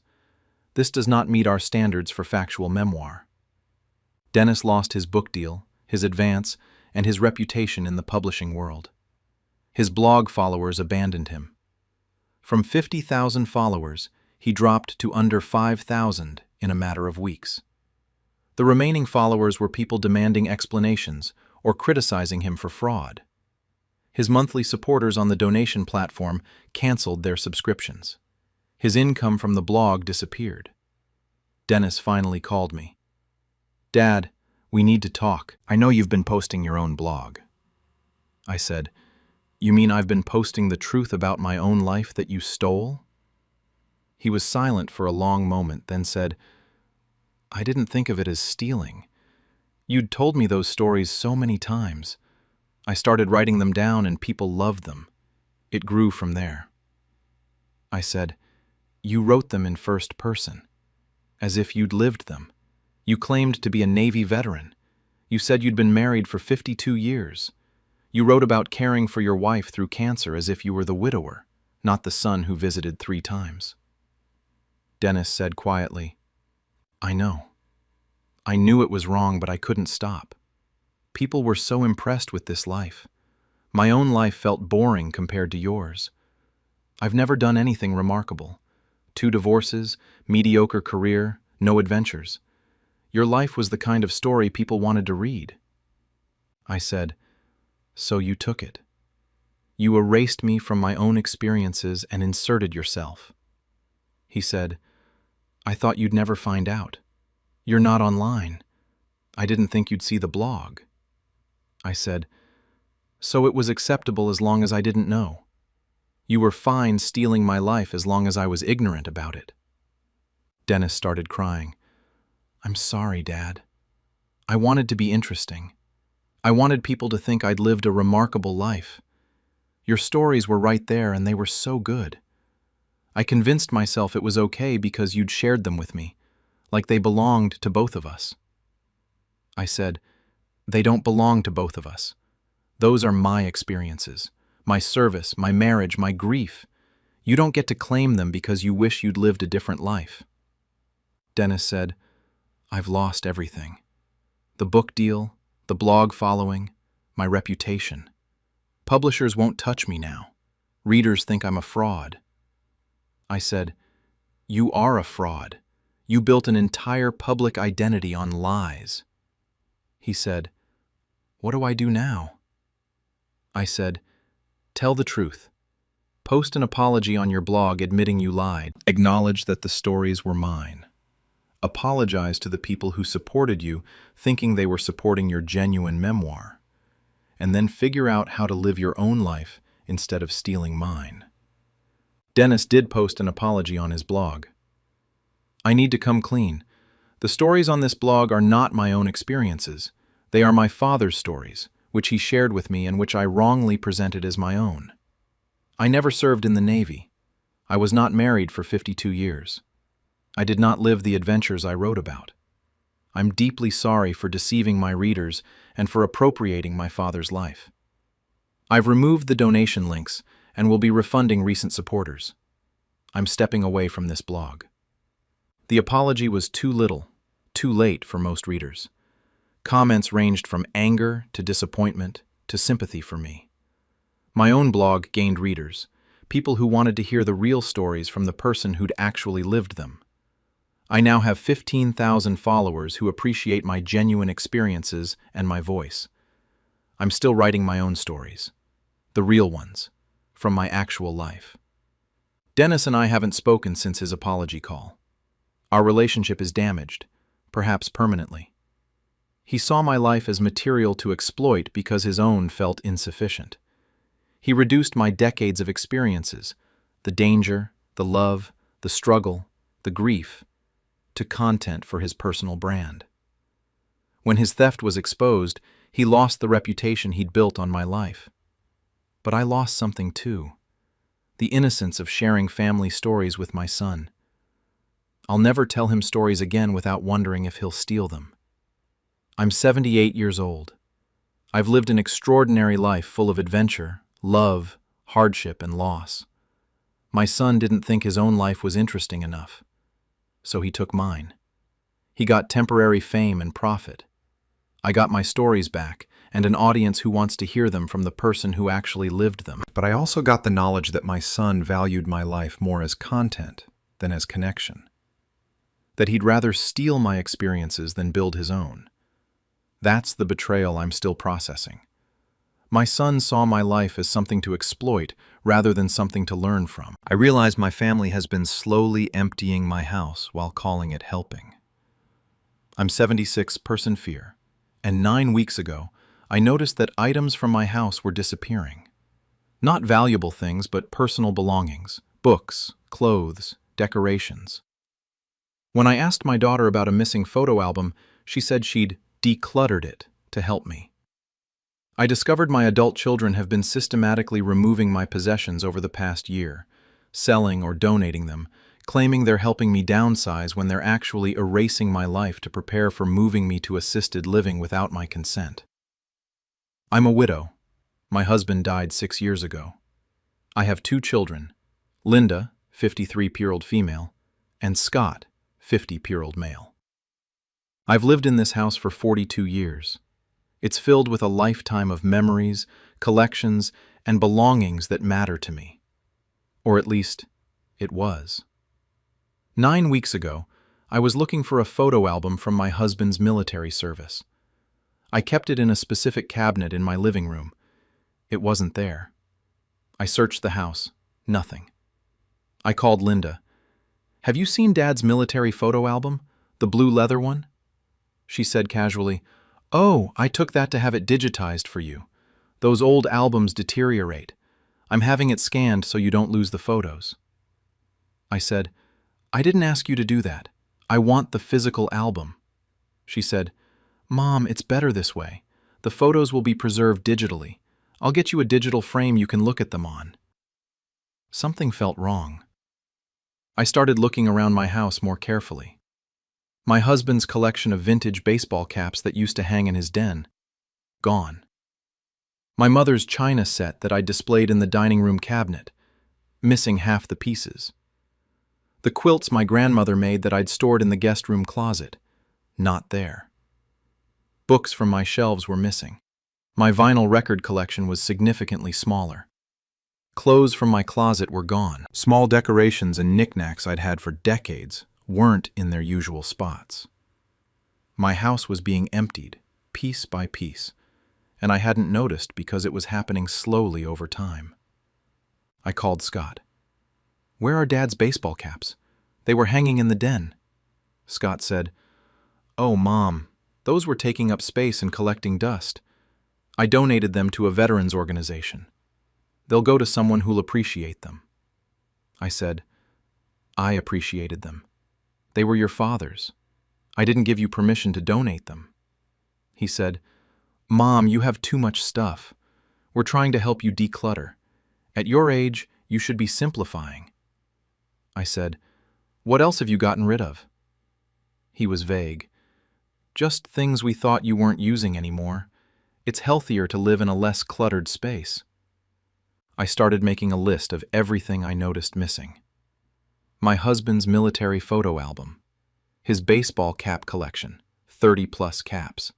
This does not meet our standards for factual memoir." Dennis lost his book deal, his advance, and his reputation in the publishing world. His blog followers abandoned him. From 50,000 followers, he dropped to under 5,000 in a matter of weeks. The remaining followers were people demanding explanations or criticizing him for fraud. His monthly supporters on the donation platform canceled their subscriptions. His income from the blog disappeared. Dennis finally called me. "Dad, we need to talk. I know you've been posting your own blog." I said, "You mean I've been posting the truth about my own life that you stole?" He was silent for a long moment, then said, "I didn't think of it as stealing. You'd told me those stories so many times. I started writing them down and people loved them. It grew from there." I said, "You wrote them in first person, as if you'd lived them. You claimed to be a Navy veteran. You said you'd been married for 52 years. You wrote about caring for your wife through cancer as if you were the widower, not the son who visited 3 times. Dennis said quietly, "I know. I knew it was wrong, but I couldn't stop. People were so impressed with this life. My own life felt boring compared to yours. I've never done anything remarkable. 2 divorces, mediocre career, no adventures. Your life was the kind of story people wanted to read." I said, "So you took it. You erased me from my own experiences and inserted yourself." He said, "I thought you'd never find out. You're not online. I didn't think you'd see the blog." I said, "So it was acceptable as long as I didn't know. You were fine stealing my life as long as I was ignorant about it." Dennis started crying. "I'm sorry, Dad. I wanted to be interesting. I wanted people to think I'd lived a remarkable life. Your stories were right there and they were so good. I convinced myself it was okay because you'd shared them with me, like they belonged to both of us." I said, "They don't belong to both of us. Those are my experiences, my service, my marriage, my grief. You don't get to claim them because you wish you'd lived a different life." Dennis said, "I've lost everything. The book deal, the blog following, my reputation. Publishers won't touch me now. Readers think I'm a fraud." I said, "You are a fraud. You built an entire public identity on lies." He said, "What do I do now?" I said, "Tell the truth. Post an apology on your blog admitting you lied. Acknowledge that the stories were mine. Apologize to the people who supported you, thinking they were supporting your genuine memoir. And then figure out how to live your own life instead of stealing mine." Dennis did post an apology on his blog. "I need to come clean. The stories on this blog are not my own experiences. They are my father's stories, which he shared with me and which I wrongly presented as my own. I never served in the Navy. I was not married for 52 years. I did not live the adventures I wrote about. I'm deeply sorry for deceiving my readers and for appropriating my father's life. I've removed the donation links and will be refunding recent supporters. I'm stepping away from this blog." The apology was too little, too late for most readers. Comments ranged from anger to disappointment to sympathy for me. My own blog gained readers, people who wanted to hear the real stories from the person who'd actually lived them. I now have 15,000 followers who appreciate my genuine experiences and my voice. I'm still writing my own stories, the real ones, from my actual life. Dennis and I haven't spoken since his apology call. Our relationship is damaged, perhaps permanently. He saw my life as material to exploit because his own felt insufficient. He reduced my decades of experiences, the danger, the love, the struggle, the grief, to content for his personal brand. When his theft was exposed, he lost the reputation he'd built on my life. But I lost something too, the innocence of sharing family stories with my son. I'll never tell him stories again without wondering if he'll steal them. I'm 78 years old. I've lived an extraordinary life full of adventure, love, hardship, and loss. My son didn't think his own life was interesting enough, so he took mine. He got temporary fame and profit. I got my stories back, and an audience who wants to hear them from the person who actually lived them. But I also got the knowledge that my son valued my life more as content than as connection. That he'd rather steal my experiences than build his own. That's the betrayal I'm still processing. My son saw my life as something to exploit rather than something to learn from. I realize my family has been slowly emptying my house while calling it helping. I'm 76% fear, and 9 weeks ago, I noticed that items from my house were disappearing. Not valuable things, but personal belongings, books, clothes, decorations. When I asked my daughter about a missing photo album, she said she'd decluttered it to help me. I discovered my adult children have been systematically removing my possessions over the past year, selling or donating them, claiming they're helping me downsize when they're actually erasing my life to prepare for moving me to assisted living without my consent. I'm a widow. My husband died 6 years ago. I have 2 children, Linda, 53-year-old female, and Scott, 50-year-old male. I've lived in this house for 42 years. It's filled with a lifetime of memories, collections, and belongings that matter to me. Or at least, it was. 9 weeks ago, I was looking for a photo album from my husband's military service. I kept it in a specific cabinet in my living room. It wasn't there. I searched the house. Nothing. I called Linda. "Have you seen Dad's military photo album? The blue leather one?" She said casually, "Oh, I took that to have it digitized for you. Those old albums deteriorate. I'm having it scanned so you don't lose the photos." I said, "I didn't ask you to do that. I want the physical album." She said, "Mom, it's better this way. The photos will be preserved digitally. I'll get you a digital frame you can look at them on." Something felt wrong. I started looking around my house more carefully. My husband's collection of vintage baseball caps that used to hang in his den, gone. My mother's china set that I displayed in the dining room cabinet, missing half the pieces. The quilts my grandmother made that I'd stored in the guest room closet. Not there. Books from my shelves were missing. My vinyl record collection was significantly smaller. Clothes from my closet were gone. Small decorations and knickknacks I'd had for decades weren't in their usual spots. My house was being emptied, piece by piece, and I hadn't noticed because it was happening slowly over time. I called Scott. "Where are Dad's baseball caps? They were hanging in the den." Scott said, "Oh, Mom, those were taking up space and collecting dust. I donated them to a veterans organization. They'll go to someone who'll appreciate them." I said, "I appreciated them. They were your father's. I didn't give you permission to donate them." He said, "Mom, you have too much stuff. We're trying to help you declutter. At your age, you should be simplifying." I said, "What else have you gotten rid of?" He was vague. "Just things we thought you weren't using anymore. It's healthier to live in a less cluttered space." I started making a list of everything I noticed missing. My husband's military photo album, his baseball cap collection, 30-plus caps,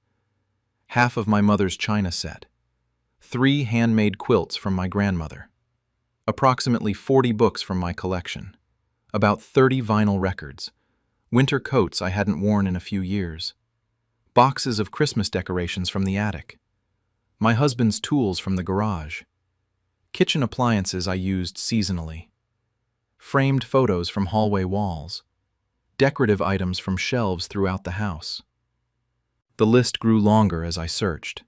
half of my mother's china set, 3 handmade quilts from my grandmother, approximately 40 books from my collection, about 30 vinyl records, winter coats I hadn't worn in a few years, boxes of Christmas decorations from the attic, my husband's tools from the garage, kitchen appliances I used seasonally, framed photos from hallway walls, decorative items from shelves throughout the house. The list grew longer as I searched.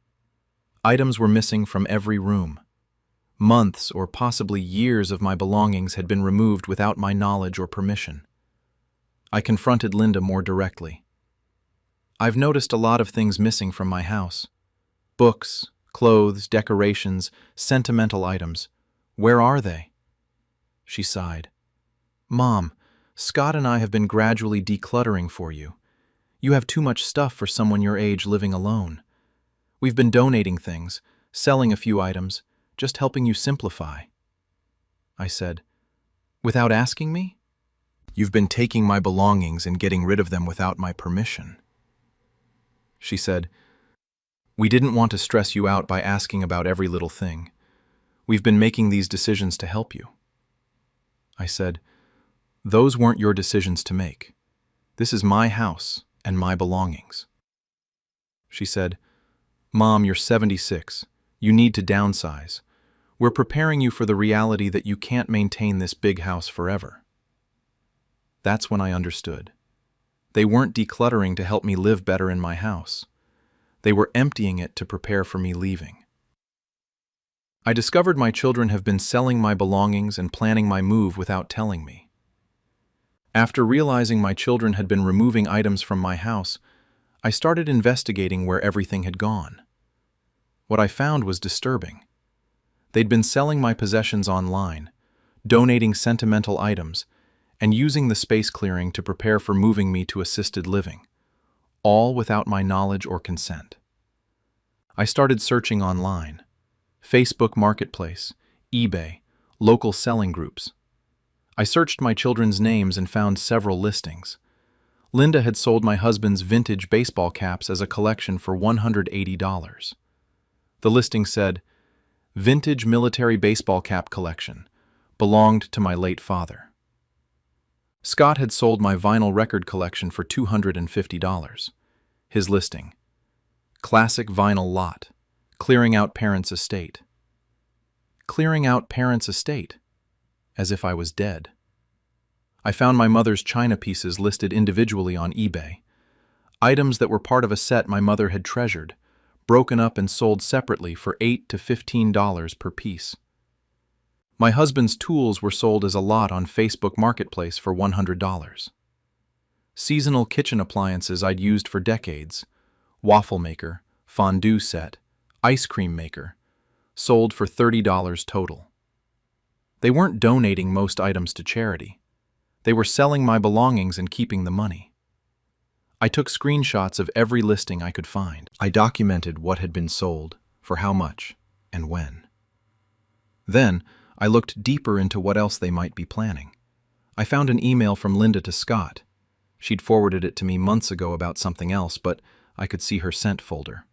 Items were missing from every room. Months or possibly years of my belongings had been removed without my knowledge or permission. I confronted Linda more directly. "I've noticed a lot of things missing from my house. Books, clothes, decorations, sentimental items. Where are they?" She sighed. "Mom, Scott and I have been gradually decluttering for you. You have too much stuff for someone your age living alone. We've been donating things, selling a few items, just helping you simplify." I said, "Without asking me?" "You've been taking my belongings and getting rid of them without my permission." She said, "We didn't want to stress you out by asking about every little thing. We've been making these decisions to help you." I said, "Those weren't your decisions to make. This is my house and my belongings." She said, "Mom, you're 76. You need to downsize. We're preparing you for the reality that you can't maintain this big house forever." That's when I understood. They weren't decluttering to help me live better in my house. They were emptying it to prepare for me leaving. I discovered my children have been selling my belongings and planning my move without telling me. After realizing my children had been removing items from my house, I started investigating where everything had gone. What I found was disturbing. They'd been selling my possessions online, donating sentimental items, and using the space clearing to prepare for moving me to assisted living, all without my knowledge or consent. I started searching online: Facebook Marketplace, eBay, local selling groups. I searched my children's names and found several listings. Linda had sold my husband's vintage baseball caps as a collection for $180. The listing said, "Vintage military baseball cap collection, belonged to my late father." Scott had sold my vinyl record collection for $250. His listing: "Classic vinyl lot, clearing out parents' estate." Clearing out parents' estate, as if I was dead. I found my mother's china pieces listed individually on eBay, items that were part of a set my mother had treasured, broken up and sold separately for $8 to $15 per piece. My husband's tools were sold as a lot on Facebook Marketplace for $100. Seasonal kitchen appliances I'd used for decades, waffle maker, fondue set, ice cream maker, sold for $30 total. They weren't donating most items to charity. They were selling my belongings and keeping the money. I took screenshots of every listing I could find. I documented what had been sold, for how much, and when. Then, I looked deeper into what else they might be planning. I found an email from Linda to Scott. She'd forwarded it to me months ago about something else, but I could see her sent folder.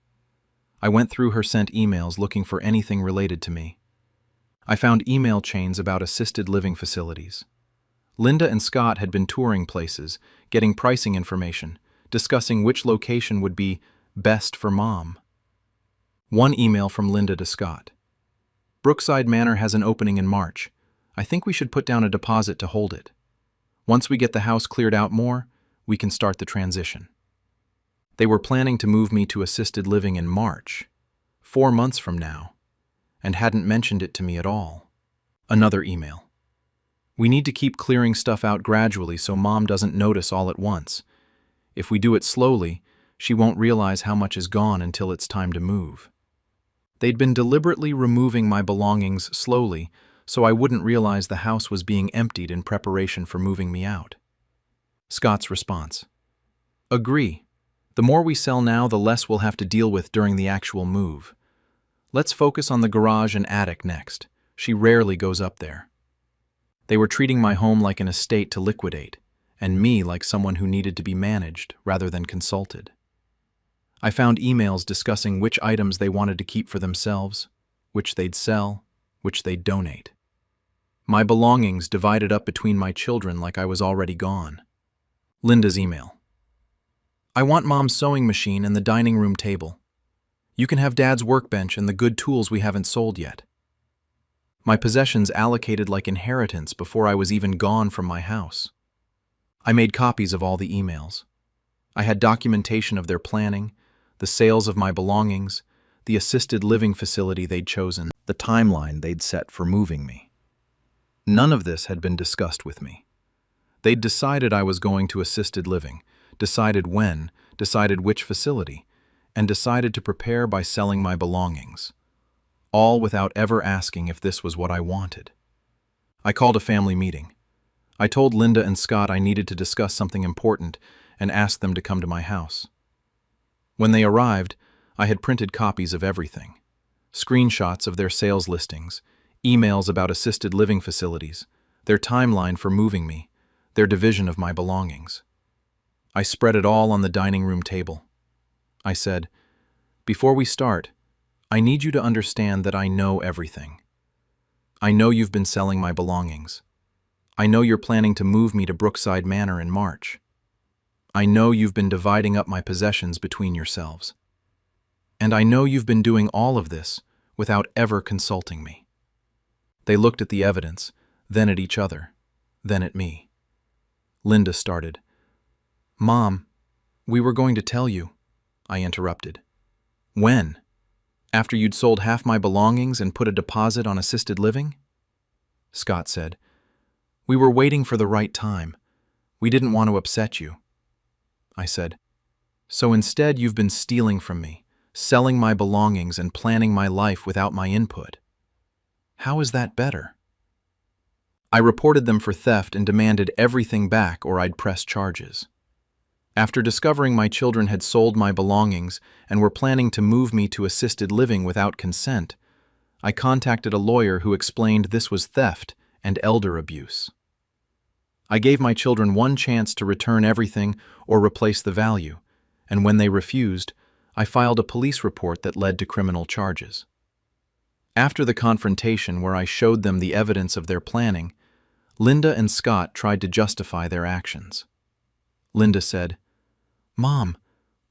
I went through her sent emails looking for anything related to me. I found email chains about assisted living facilities. Linda and Scott had been touring places, getting pricing information, discussing which location would be best for Mom. One email from Linda to Scott. Brookside Manor has an opening in March. I think we should put down a deposit to hold it. Once we get the house cleared out more, we can start the transition. They were planning to move me to assisted living in March, 4 months from now, and hadn't mentioned it to me at all. Another email. We need to keep clearing stuff out gradually so Mom doesn't notice all at once. If we do it slowly, she won't realize how much is gone until it's time to move. They'd been deliberately removing my belongings slowly so I wouldn't realize the house was being emptied in preparation for moving me out. Scott's response. Agree. The more we sell now, the less we'll have to deal with during the actual move. Let's focus on the garage and attic next. She rarely goes up there. They were treating my home like an estate to liquidate, and me like someone who needed to be managed rather than consulted. I found emails discussing which items they wanted to keep for themselves, which they'd sell, which they'd donate. My belongings divided up between my children like I was already gone. Linda's email. I want Mom's sewing machine and the dining room table. You can have Dad's workbench and the good tools we haven't sold yet. My possessions allocated like inheritance before I was even gone from my house. I made copies of all the emails. I had documentation of their planning, the sales of my belongings, the assisted living facility they'd chosen, the timeline they'd set for moving me. None of this had been discussed with me. They'd decided I was going to assisted living, decided when, decided which facility, and decided to prepare by selling my belongings, all without ever asking if this was what I wanted. I called a family meeting. I told Linda and Scott I needed to discuss something important and asked them to come to my house. When they arrived, I had printed copies of everything. Screenshots of their sales listings, emails about assisted living facilities, their timeline for moving me, their division of my belongings. I spread it all on the dining room table. I said, before we start, I need you to understand that I know everything. I know you've been selling my belongings. I know you're planning to move me to Brookside Manor in March. I know you've been dividing up my possessions between yourselves. And I know you've been doing all of this without ever consulting me. They looked at the evidence, then at each other, then at me. Linda started. Mom, we were going to tell you, I interrupted. When? After you'd sold half my belongings and put a deposit on assisted living? Scott said, we were waiting for the right time. We didn't want to upset you. I said, so instead you've been stealing from me, selling my belongings and planning my life without my input. How is that better? I reported them for theft and demanded everything back or I'd press charges. After discovering my children had sold my belongings and were planning to move me to assisted living without consent, I contacted a lawyer who explained this was theft and elder abuse. I gave my children one chance to return everything or replace the value, and when they refused, I filed a police report that led to criminal charges. After the confrontation where I showed them the evidence of their planning, Linda and Scott tried to justify their actions. Linda said, Mom,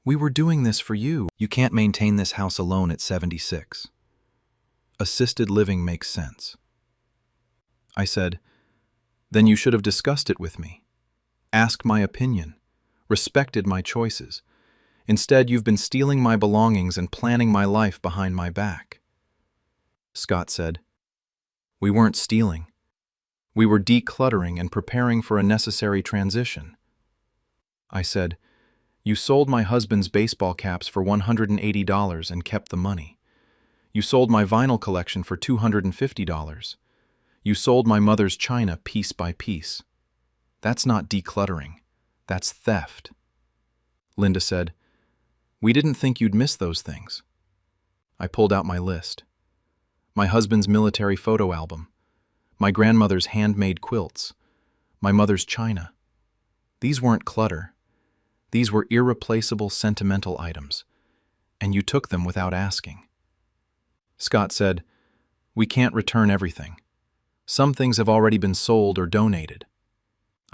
we were doing this for you. You can't maintain this house alone at 76. Assisted living makes sense. I said, then you should have discussed it with me. Asked my opinion. Respected my choices. Instead, you've been stealing my belongings and planning my life behind my back. Scott said, we weren't stealing. We were decluttering and preparing for a necessary transition. I said, you sold my husband's baseball caps for $180 and kept the money. You sold my vinyl collection for $250. You sold my mother's china piece by piece. That's not decluttering. That's theft. Linda said, we didn't think you'd miss those things. I pulled out my list. My husband's military photo album, my grandmother's handmade quilts, my mother's china. These weren't clutter. These were irreplaceable sentimental items, and you took them without asking. Scott said, "We can't return everything. Some things have already been sold or donated."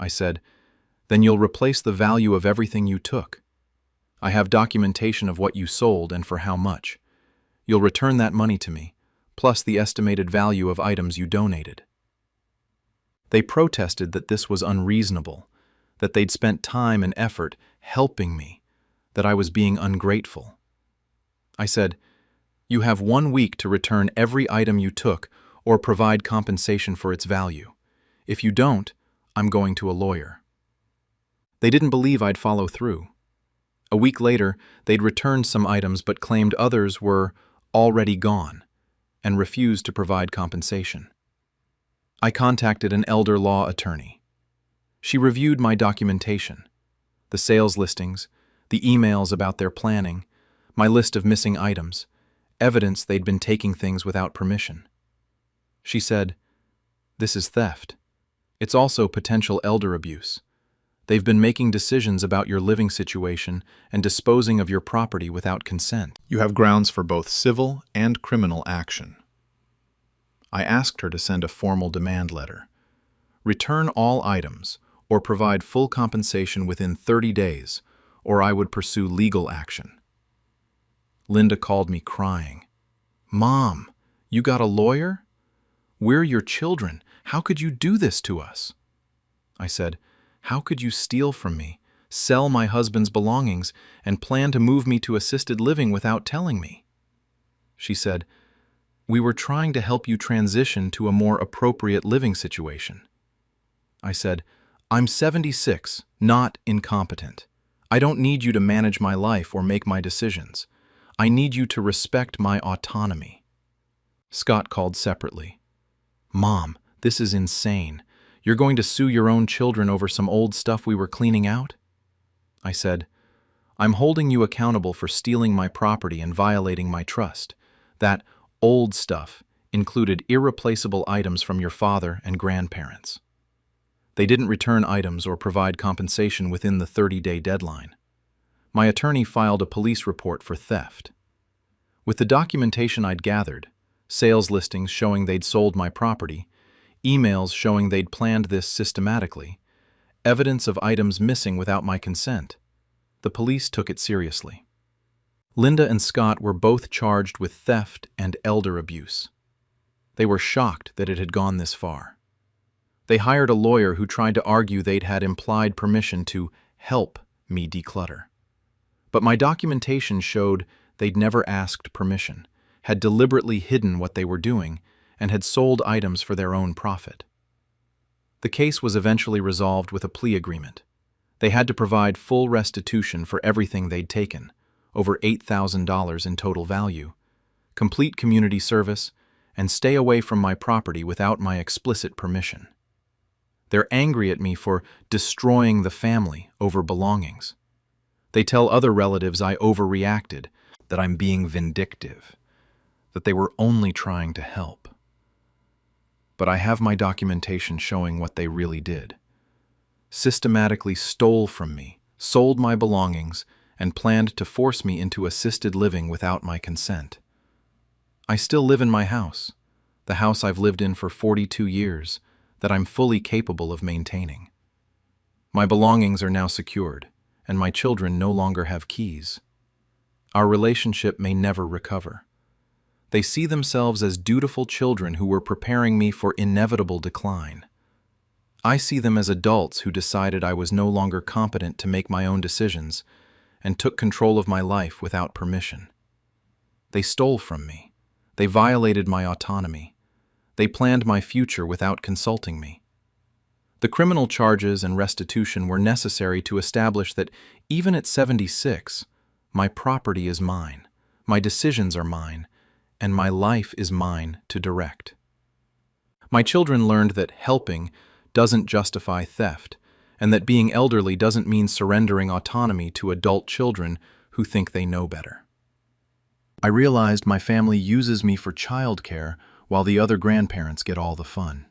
I said, "Then you'll replace the value of everything you took. I have documentation of what you sold and for how much. You'll return that money to me, plus the estimated value of items you donated." They protested that this was unreasonable, that they'd spent time and effort helping me, that I was being ungrateful. I said, "You have 1 week to return every item you took or provide compensation for its value. If you don't, I'm going to a lawyer." They didn't believe I'd follow through. A week later, they'd returned some items but claimed others were already gone and refused to provide compensation. I contacted an elder law attorney. She reviewed my documentation, the sales listings, the emails about their planning, my list of missing items, evidence they'd been taking things without permission. She said, "This is theft. It's also potential elder abuse. They've been making decisions about your living situation and disposing of your property without consent. You have grounds for both civil and criminal action." I asked her to send a formal demand letter. Return all items or provide full compensation within 30 days, or I would pursue legal action. Linda called me crying. "Mom, you got a lawyer? We're your children. How could you do this to us?" I said, "How could you steal from me, sell my husband's belongings, and plan to move me to assisted living without telling me?" She said, "We were trying to help you transition to a more appropriate living situation." I said, "I'm 76, not incompetent. I don't need you to manage my life or make my decisions. I need you to respect my autonomy." Scott called separately. "Mom, this is insane. You're going to sue your own children over some old stuff we were cleaning out?" I said, "I'm holding you accountable for stealing my property and violating my trust. That old stuff included irreplaceable items from your father and grandparents. They didn't return items or provide compensation within the 30-day deadline. My attorney filed a police report for theft. With the documentation I'd gathered, sales listings showing they'd sold my property, emails showing they'd planned this systematically, evidence of items missing without my consent, the police took it seriously. Linda and Scott were both charged with theft and elder abuse. They were shocked that it had gone this far. They hired a lawyer who tried to argue they'd had implied permission to help me declutter. But my documentation showed they'd never asked permission, had deliberately hidden what they were doing, and had sold items for their own profit. The case was eventually resolved with a plea agreement. They had to provide full restitution for everything they'd taken, over $8,000 in total value, complete community service, and stay away from my property without my explicit permission. They're angry at me for destroying the family over belongings. They tell other relatives I overreacted, that I'm being vindictive, that they were only trying to help. But I have my documentation showing what they really did. Systematically stole from me, sold my belongings, and planned to force me into assisted living without my consent. I still live in my house, the house I've lived in for 42 years, that I'm fully capable of maintaining. My belongings are now secured, and my children no longer have keys. Our relationship may never recover. They see themselves as dutiful children who were preparing me for inevitable decline. I see them as adults who decided I was no longer competent to make my own decisions and took control of my life without permission. They stole from me. They violated my autonomy. They planned my future without consulting me. The criminal charges and restitution were necessary to establish that even at 76, my property is mine, my decisions are mine, and my life is mine to direct. My children learned that helping doesn't justify theft, and that being elderly doesn't mean surrendering autonomy to adult children who think they know better. I realized my family uses me for childcare while the other grandparents get all the fun.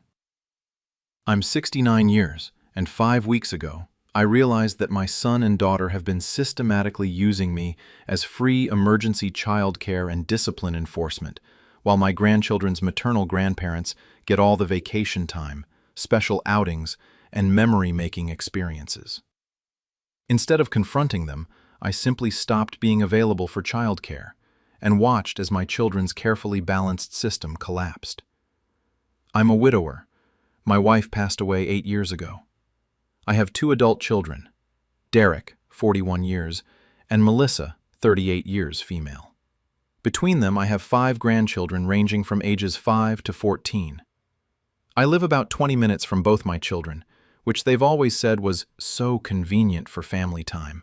I'm 69 years, And 5 weeks ago, I realized that my son and daughter have been systematically using me as free emergency childcare and discipline enforcement, while my grandchildren's maternal grandparents get all the vacation time, special outings, and memory-making experiences. Instead of confronting them, I simply stopped being available for childcare and watched as my children's carefully balanced system collapsed. I'm a widower. My wife passed away 8 years ago. I have 2 adult children, Derek, 41 years, and Melissa, 38 years, female. Between them, I have 5 grandchildren ranging from ages 5 to 14. I live about 20 minutes from both my children, which they've always said was so convenient for family time.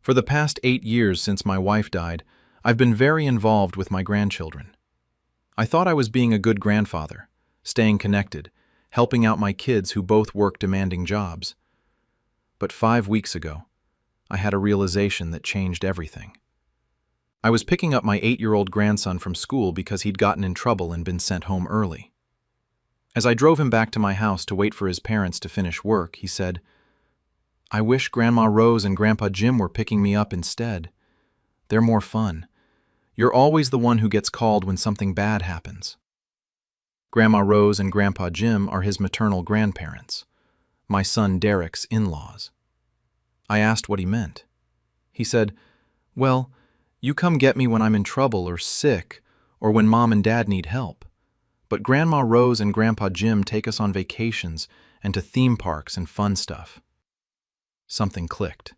For the past 8 years since my wife died, I've been very involved with my grandchildren. I thought I was being a good grandfather, staying connected, helping out my kids who both work demanding jobs. But 5 weeks ago, I had a realization that changed everything. I was picking up my 8-year-old grandson from school because he'd gotten in trouble and been sent home early. As I drove him back to my house to wait for his parents to finish work, he said, "I wish Grandma Rose and Grandpa Jim were picking me up instead. They're more fun. You're always the one who gets called when something bad happens." Grandma Rose and Grandpa Jim are his maternal grandparents, my son Derek's in-laws. I asked what he meant. He said, "Well, you come get me when I'm in trouble or sick or when Mom and Dad need help. But Grandma Rose and Grandpa Jim take us on vacations and to theme parks and fun stuff." Something clicked.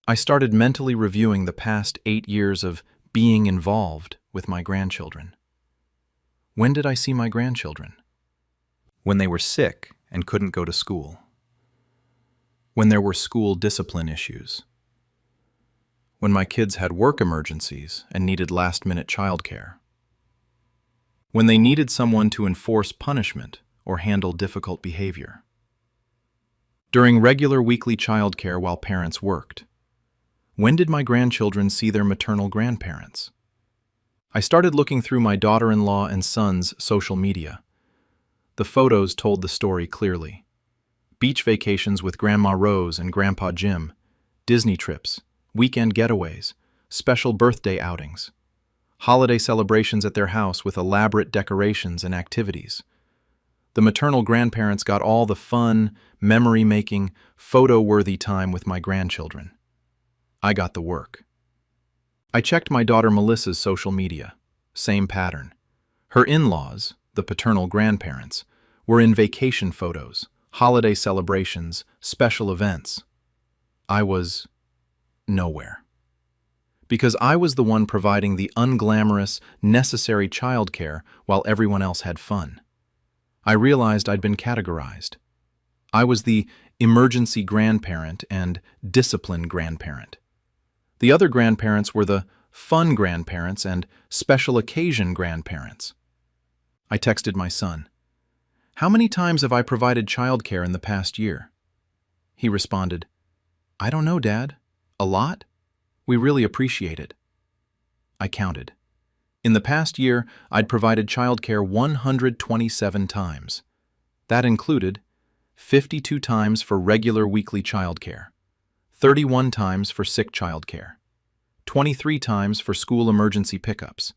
I started mentally reviewing the past 8 years of being involved with my grandchildren. When did I see my grandchildren? When they were sick and couldn't go to school. When there were school discipline issues. When my kids had work emergencies and needed last-minute childcare. When they needed someone to enforce punishment or handle difficult behavior. During regular weekly childcare while parents worked. When did my grandchildren see their maternal grandparents? I started looking through my daughter-in-law and son's social media. The photos told the story clearly. Beach vacations with Grandma Rose and Grandpa Jim, Disney trips, weekend getaways, special birthday outings, holiday celebrations at their house with elaborate decorations and activities. The maternal grandparents got all the fun, memory-making, photo-worthy time with my grandchildren. I got the work. I checked my daughter Melissa's social media. Same pattern. Her in-laws, the paternal grandparents, were in vacation photos, holiday celebrations, special events. I was nowhere. Because I was the one providing the unglamorous, necessary childcare while everyone else had fun. I realized I'd been categorized. I was the emergency grandparent and discipline grandparent. The other grandparents were the fun grandparents and special occasion grandparents. I texted my son, "How many times have I provided childcare in the past year?" He responded, "I don't know, Dad. A lot? We really appreciate it." I counted. In the past year, I'd provided childcare 127 times. That included 52 times for regular weekly childcare, 31 times for sick childcare, 23 times for school emergency pickups,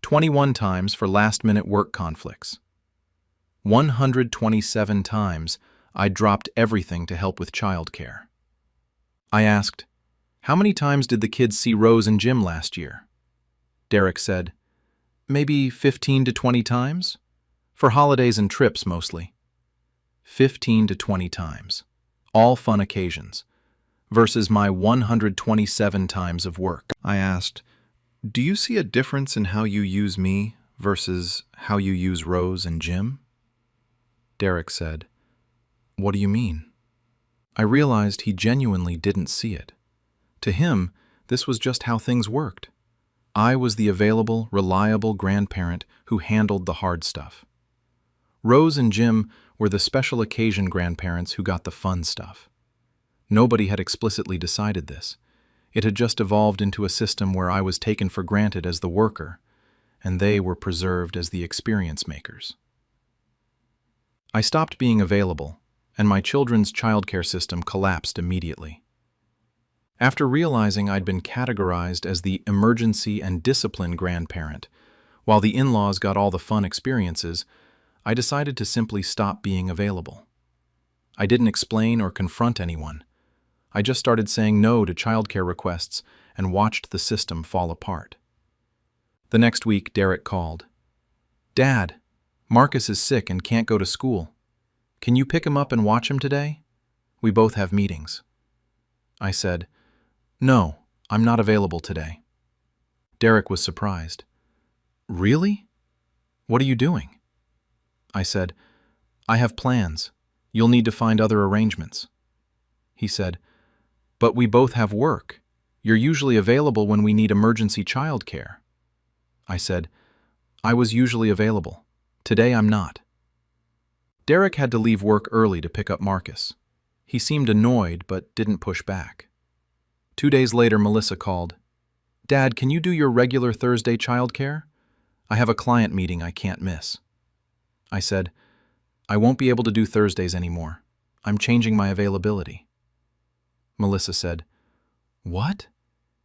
21 times for last-minute work conflicts. 127 times I dropped everything to help with childcare. I asked, "How many times did the kids see Rose and Jim last year?" Derek said, "Maybe 15 to 20 times? For holidays and trips mostly." 15 to 20 times. All fun occasions. Versus my 127 times of work. I asked, "Do you see a difference in how you use me versus how you use Rose and Jim?" Derek said, "What do you mean?" I realized he genuinely didn't see it. To him, this was just how things worked. I was the available, reliable grandparent who handled the hard stuff. Rose and Jim were the special occasion grandparents who got the fun stuff. Nobody had explicitly decided this. It had just evolved into a system where I was taken for granted as the worker, and they were preserved as the experience makers. I stopped being available, and my children's childcare system collapsed immediately. After realizing I'd been categorized as the emergency and discipline grandparent, while the in-laws got all the fun experiences, I decided to simply stop being available. I didn't explain or confront anyone. I just started saying no to childcare requests and watched the system fall apart. The next week, Derek called. "Dad, Marcus is sick and can't go to school. Can you pick him up and watch him today? We both have meetings." I said, "No, I'm not available today." Derek was surprised. "Really? What are you doing?" I said, "I have plans. You'll need to find other arrangements." He said, "But we both have work. You're usually available when we need emergency childcare." I said, "I was usually available. Today I'm not." Derek had to leave work early to pick up Marcus. He seemed annoyed but didn't push back. 2 days later, Melissa called. "Dad, can you do your regular Thursday childcare? I have a client meeting I can't miss." I said, "I won't be able to do Thursdays anymore. I'm changing my availability." Melissa said, "What?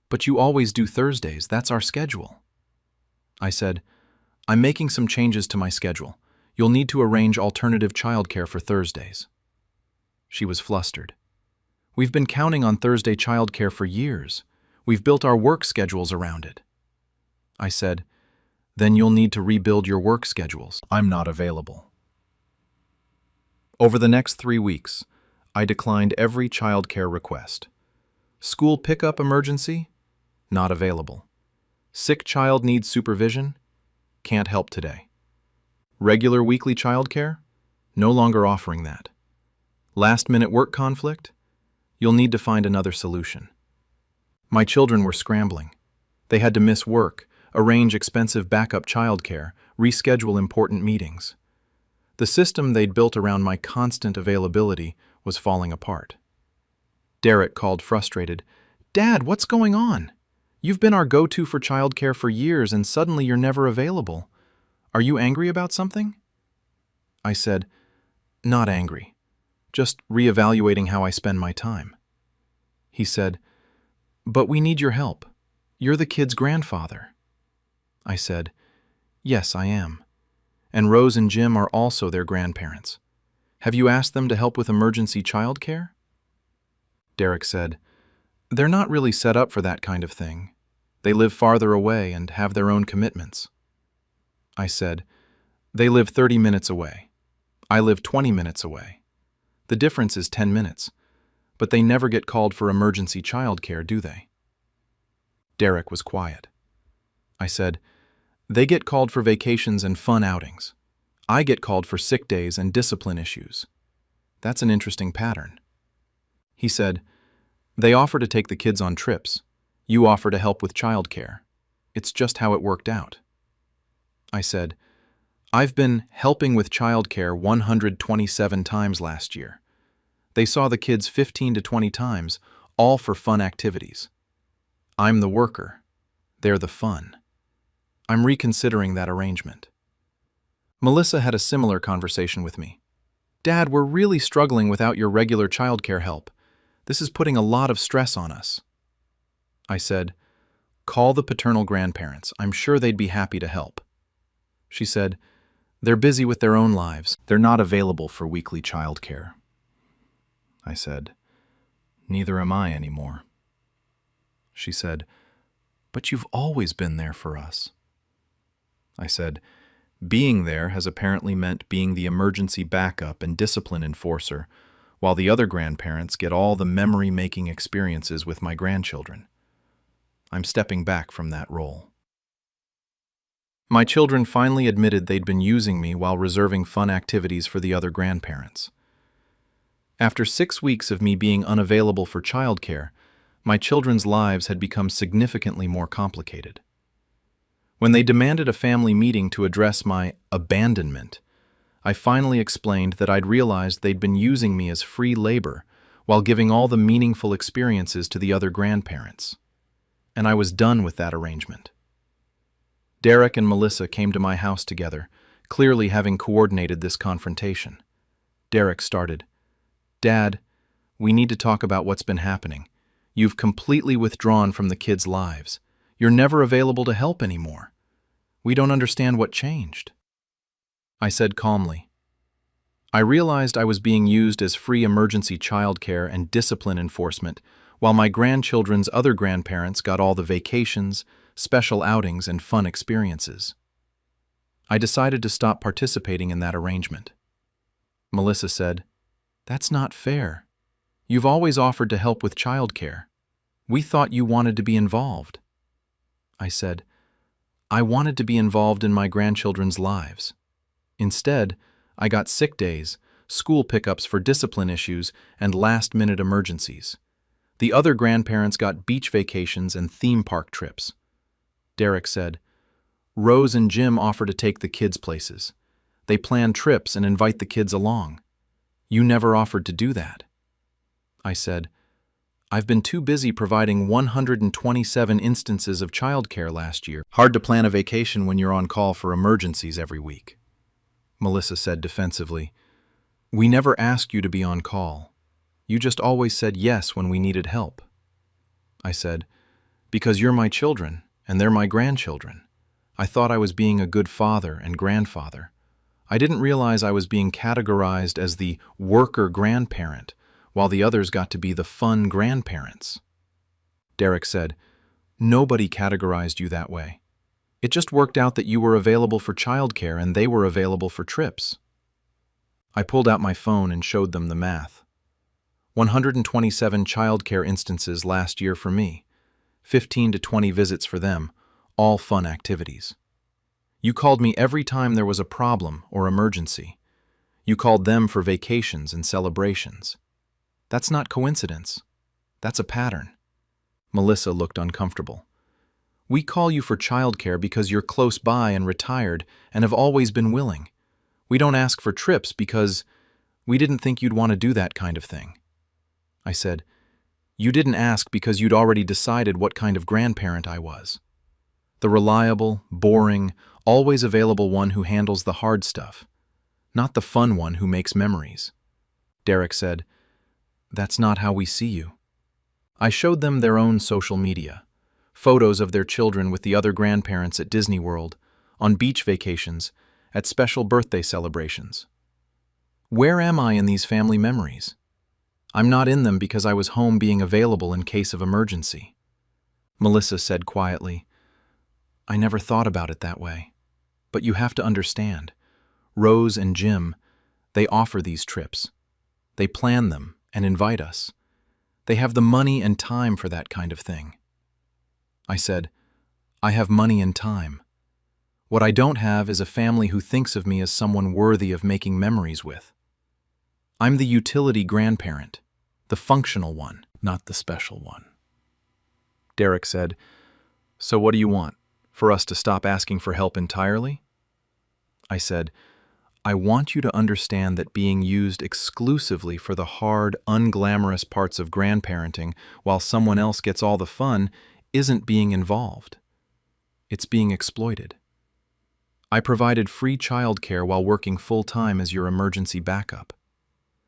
But you always do Thursdays. That's our schedule." I said, "I'm making some changes to my schedule. You'll need to arrange alternative childcare for Thursdays." She was flustered. "We've been counting on Thursday childcare for years. We've built our work schedules around it." I said, "Then you'll need to rebuild your work schedules. I'm not available." Over the next 3 weeks, I declined every childcare request. School pickup emergency? Not available. Sick child needs supervision? Can't help today. Regular weekly childcare? No longer offering that. Last-minute work conflict? You'll need to find another solution. My children were scrambling. They had to miss work, arrange expensive backup childcare, reschedule important meetings. The system they'd built around my constant availability was falling apart. Derek called frustrated. "Dad, what's going on? You've been our go-to for childcare for years and suddenly you're never available. Are you angry about something?" I said, "Not angry. Just reevaluating how I spend my time." He said, "But we need your help. You're the kid's grandfather." I said, "Yes, I am. And Rose and Jim are also their grandparents. Have you asked them to help with emergency childcare?" Derek said, "They're not really set up for that kind of thing. They live farther away and have their own commitments." I said, "They live 30 minutes away. I live 20 minutes away. The difference is 10 minutes, but they never get called for emergency childcare, do they?" Derek was quiet. I said, "They get called for vacations and fun outings. I get called for sick days and discipline issues. That's an interesting pattern." He said, "They offer to take the kids on trips. You offer to help with childcare. It's just how it worked out." I said, "I've been helping with childcare 127 times last year. They saw the kids 15 to 20 times, all for fun activities. I'm the worker. They're the fun. I'm reconsidering that arrangement." Melissa had a similar conversation with me. "Dad, we're really struggling without your regular childcare help. This is putting a lot of stress on us." I said, "Call the paternal grandparents. I'm sure they'd be happy to help." She said, "They're busy with their own lives. They're not available for weekly childcare." I said, "Neither am I anymore." She said, "But you've always been there for us." I said, "Being there has apparently meant being the emergency backup and discipline enforcer, while the other grandparents get all the memory-making experiences with my grandchildren. I'm stepping back from that role." My children finally admitted they'd been using me while reserving fun activities for the other grandparents. After 6 weeks of me being unavailable for childcare, my children's lives had become significantly more complicated. When they demanded a family meeting to address my abandonment, I finally explained that I'd realized they'd been using me as free labor while giving all the meaningful experiences to the other grandparents. And I was done with that arrangement. Derek and Melissa came to my house together, clearly having coordinated this confrontation. Derek started, "Dad, we need to talk about what's been happening. You've completely withdrawn from the kids' lives. You're never available to help anymore. We don't understand what changed." I said calmly, "I realized I was being used as free emergency childcare and discipline enforcement, while my grandchildren's other grandparents got all the vacations, special outings, and fun experiences. I decided to stop participating in that arrangement." Melissa said, "That's not fair. You've always offered to help with childcare. We thought you wanted to be involved." I said, "I wanted to be involved in my grandchildren's lives. Instead, I got sick days, school pickups for discipline issues, and last-minute emergencies. The other grandparents got beach vacations and theme park trips." Derek said, "Rose and Jim offer to take the kids places. They plan trips and invite the kids along. You never offered to do that." I said, "I've been too busy providing 127 instances of childcare last year. Hard to plan a vacation when you're on call for emergencies every week." Melissa said defensively, "We never asked you to be on call. You just always said yes when we needed help." I said, "Because you're my children, and they're my grandchildren. I thought I was being a good father and grandfather. I didn't realize I was being categorized as the worker grandparent, while the others got to be the fun grandparents." Derek said, "Nobody categorized you that way. It just worked out that you were available for childcare and they were available for trips." I pulled out my phone and showed them the math. 127 childcare instances last year for me, 15 to 20 visits for them, all fun activities. You called me every time there was a problem or emergency. You called them for vacations and celebrations. That's not coincidence. That's a pattern." Melissa looked uncomfortable. "We call you for childcare because you're close by and retired and have always been willing. We don't ask for trips because we didn't think you'd want to do that kind of thing." I said, "You didn't ask because you'd already decided what kind of grandparent I was. The reliable, boring, always available one who handles the hard stuff, not the fun one who makes memories." Derek said, "That's not how we see you." I showed them their own social media, photos of their children with the other grandparents at Disney World, on beach vacations, at special birthday celebrations. Where am I in these family memories? I'm not in them because I was home being available in case of emergency." Melissa said quietly, "I never thought about it that way. But you have to understand, Rose and Jim, they offer these trips. They plan them and invite us. They have the money and time for that kind of thing." I said, "I have money and time. What I don't have is a family who thinks of me as someone worthy of making memories with. I'm the utility grandparent, the functional one, not the special one." Derek said, "So what do you want? For us to stop asking for help entirely?" I said, "I want you to understand that being used exclusively for the hard, unglamorous parts of grandparenting while someone else gets all the fun isn't being involved. It's being exploited. I provided free childcare while working full-time as your emergency backup.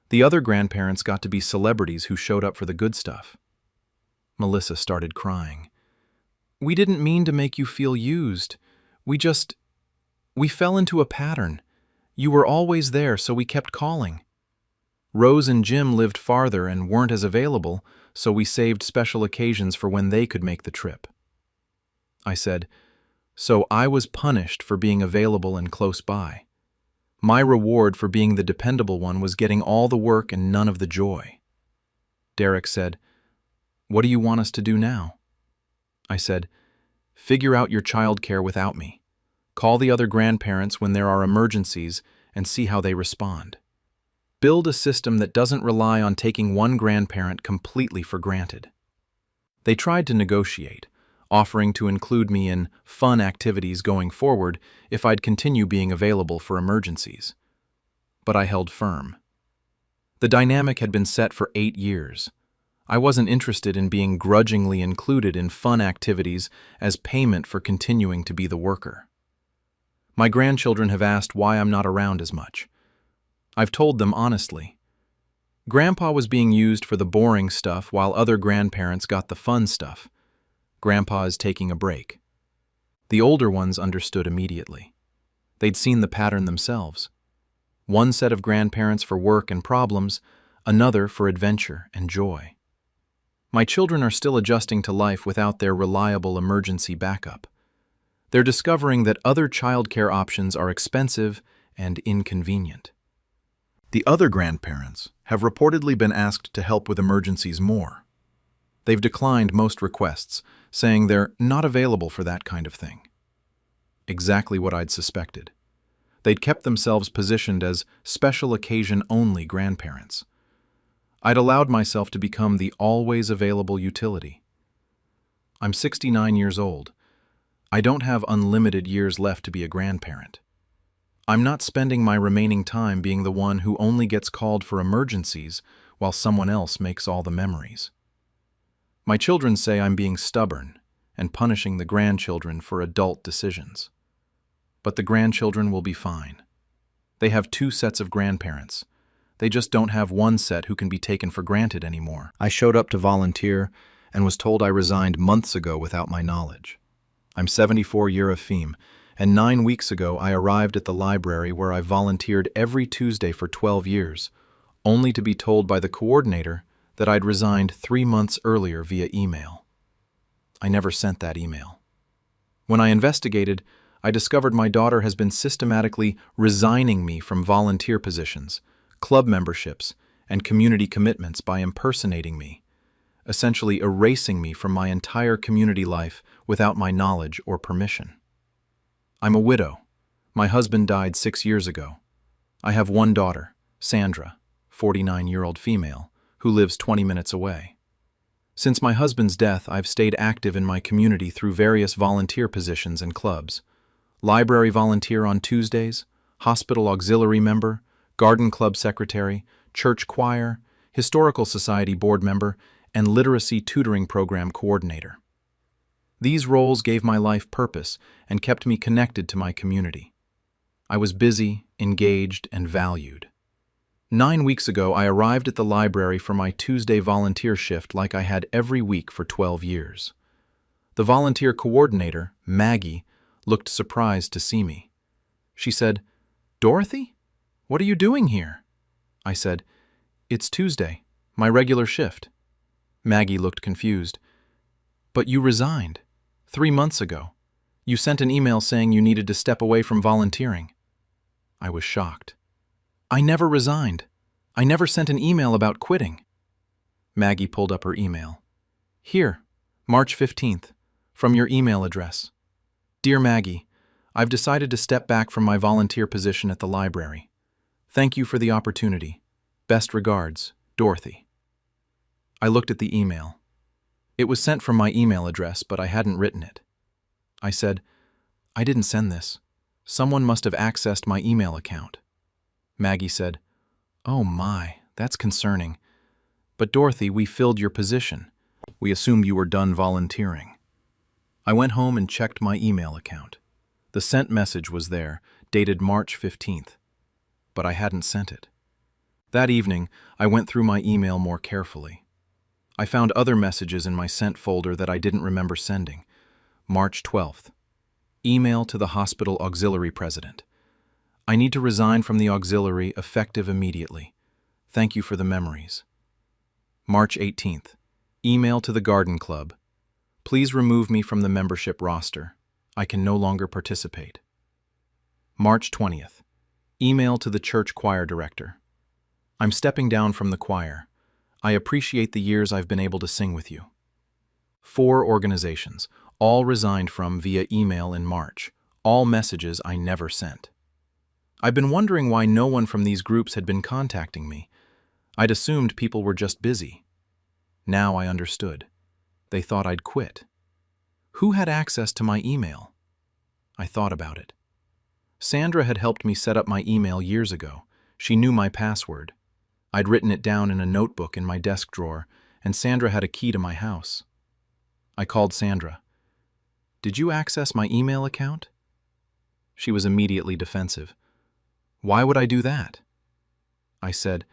The other grandparents got to be celebrities who showed up for the good stuff." Melissa started crying. "We didn't mean to make you feel used. We fell into a pattern. You were always there, so we kept calling. Rose and Jim lived farther and weren't as available, so we saved special occasions for when they could make the trip." I said, "So I was punished for being available and close by. My reward for being the dependable one was getting all the work and none of the joy." Derek said, "What do you want us to do now?" I said, "Figure out your childcare without me. Call the other grandparents when there are emergencies and see how they respond. Build a system that doesn't rely on taking one grandparent completely for granted." They tried to negotiate, offering to include me in fun activities going forward if I'd continue being available for emergencies. But I held firm. The dynamic had been set for 8 years. I wasn't interested in being grudgingly included in fun activities as payment for continuing to be the worker. My grandchildren have asked why I'm not around as much. I've told them honestly, Grandpa was being used for the boring stuff while other grandparents got the fun stuff. Grandpa is taking a break. The older ones understood immediately. They'd seen the pattern themselves. One set of grandparents for work and problems, another for adventure and joy. My children are still adjusting to life without their reliable emergency backup. They're discovering that other childcare options are expensive and inconvenient. The other grandparents have reportedly been asked to help with emergencies more. They've declined most requests, saying they're not available for that kind of thing. Exactly what I'd suspected. They'd kept themselves positioned as special occasion-only grandparents. I'd allowed myself to become the always available utility. I'm 69 years old. I don't have unlimited years left to be a grandparent. I'm not spending my remaining time being the one who only gets called for emergencies while someone else makes all the memories. My children say I'm being stubborn and punishing the grandchildren for adult decisions. But the grandchildren will be fine. They have 2 sets of grandparents. They just don't have one set who can be taken for granted anymore. I showed up to volunteer and was told I resigned months ago without my knowledge. I'm 74 year of feme, and 9 weeks ago I arrived at the library where I volunteered every Tuesday for 12 years, only to be told by the coordinator that I'd resigned 3 months earlier via email. I never sent that email. When I investigated, I discovered my daughter has been systematically resigning me from volunteer positions, club memberships, and community commitments by impersonating me, essentially erasing me from my entire community life without my knowledge or permission. I'm a widow. My husband died 6 years ago. I have one daughter, Sandra, 49-year-old female, who lives 20 minutes away. Since my husband's death, I've stayed active in my community through various volunteer positions and clubs. Library volunteer on Tuesdays, hospital auxiliary member, garden club secretary, church choir, historical society board member, and literacy tutoring program coordinator. These roles gave my life purpose and kept me connected to my community. I was busy, engaged, and valued. 9 weeks ago, I arrived at the library for my Tuesday volunteer shift like I had every week for 12 years. The volunteer coordinator, Maggie, looked surprised to see me. She said, "Dorothy? What are you doing here?" I said, "It's Tuesday, my regular shift." Maggie looked confused. "But you resigned 3 months ago. You sent an email saying you needed to step away from volunteering." I was shocked. "I never resigned. I never sent an email about quitting." Maggie pulled up her email. "Here, March 15th, from your email address. Dear Maggie, I've decided to step back from my volunteer position at the library. Thank you for the opportunity. Best regards, Dorothy." I looked at the email. It was sent from my email address, but I hadn't written it. I said, "I didn't send this. Someone must have accessed my email account." Maggie said, "Oh my, that's concerning. But Dorothy, we filled your position. We assumed you were done volunteering." I went home and checked my email account. The sent message was there, dated March 15th, but I hadn't sent it. That evening, I went through my email more carefully. I found other messages in my sent folder that I didn't remember sending. March 12th. Email to the hospital auxiliary president. "I need to resign from the auxiliary effective immediately. Thank you for the memories." March 18th. Email to the garden club. "Please remove me from the membership roster. I can no longer participate." March 20th. Email to the church choir director. "I'm stepping down from the choir. I appreciate the years I've been able to sing with you." 4 organizations, all resigned from via email in March, all messages I never sent. I've been wondering why no one from these groups had been contacting me. I'd assumed people were just busy. Now I understood. They thought I'd quit. Who had access to my email? I thought about it. Sandra had helped me set up my email years ago. She knew my password. I'd written it down in a notebook in my desk drawer, and Sandra had a key to my house. I called Sandra. "Did you access my email account?" She was immediately defensive. "Why would I do that?" I said,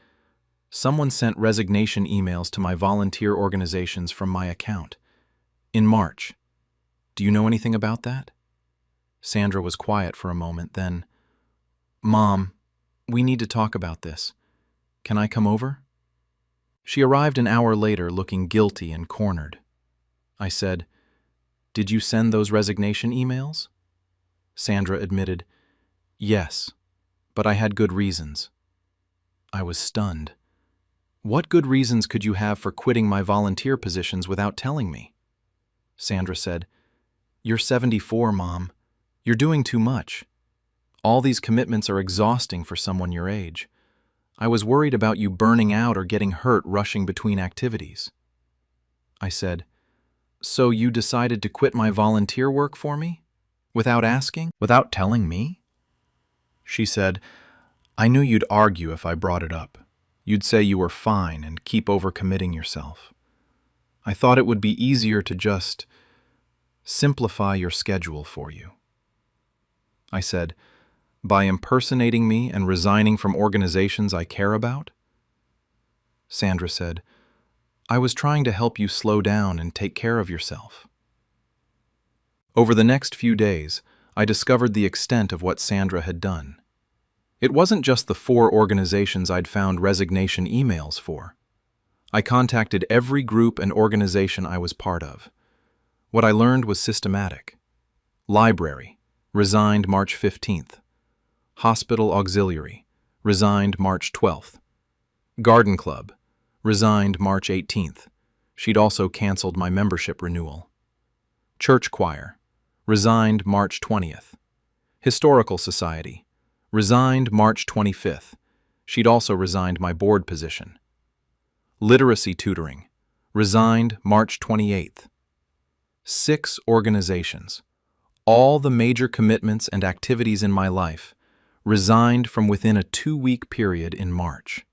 Someone sent resignation emails to my volunteer organizations from my account. In March. Do you know anything about that? Sandra was quiet for a moment, then, Mom, we need to talk about this. Can I come over? She arrived an hour later looking guilty and cornered. I said, Did you send those resignation emails? Sandra admitted, Yes, but I had good reasons. I was stunned. What good reasons could you have for quitting my volunteer positions without telling me? Sandra said, You're 74, Mom. You're doing too much. All these commitments are exhausting for someone your age. I was worried about you burning out or getting hurt rushing between activities. I said, So you decided to quit my volunteer work for me? Without asking? Without telling me? She said, I knew you'd argue if I brought it up. You'd say you were fine and keep overcommitting yourself. I thought it would be easier to just simplify your schedule for you. I said, By impersonating me and resigning from organizations I care about? Sandra said, I was trying to help you slow down and take care of yourself. Over the next few days, I discovered the extent of what Sandra had done. It wasn't just the 4 organizations I'd found resignation emails for. I contacted every group and organization I was part of. What I learned was systematic. Library, resigned March 15th. Hospital Auxiliary, resigned March 12th. Garden Club, resigned March 18th. She'd also canceled my membership renewal. Church Choir, resigned March 20th. Historical Society, resigned March 25th. She'd also resigned my board position. Literacy Tutoring, resigned March 28th. 6 organizations, all the major commitments and activities in my life, resigned from within a 2-week period in March.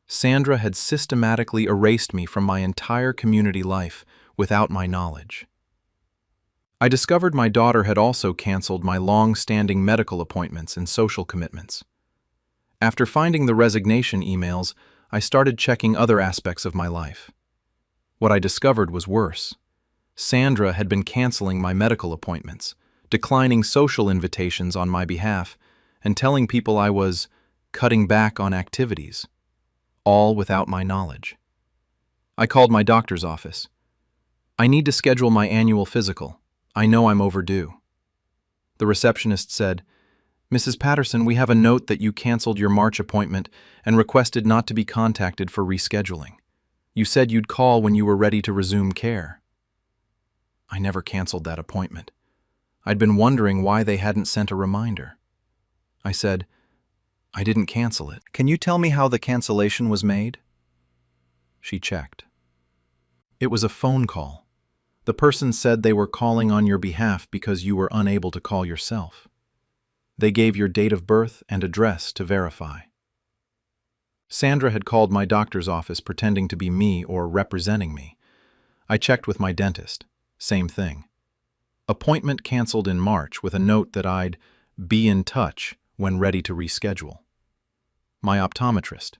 Sandra had systematically erased me from my entire community life without my knowledge. I discovered my daughter had also canceled my long-standing medical appointments and social commitments. After finding the resignation emails, I started checking other aspects of my life. What I discovered was worse. Sandra had been canceling my medical appointments, declining social invitations on my behalf, and telling people I was cutting back on activities, all without my knowledge. I called my doctor's office. I need to schedule my annual physical. I know I'm overdue. The receptionist said, Mrs. Patterson, we have a note that you canceled your March appointment and requested not to be contacted for rescheduling. You said you'd call when you were ready to resume care. I never canceled that appointment. I'd been wondering why they hadn't sent a reminder. I said, I didn't cancel it. Can you tell me how the cancellation was made? She checked. It was a phone call. The person said they were calling on your behalf because you were unable to call yourself. They gave your date of birth and address to verify. Sandra had called my doctor's office pretending to be me or representing me. I checked with my dentist. Same thing. Appointment canceled in March with a note that I'd be in touch when ready to reschedule. My optometrist.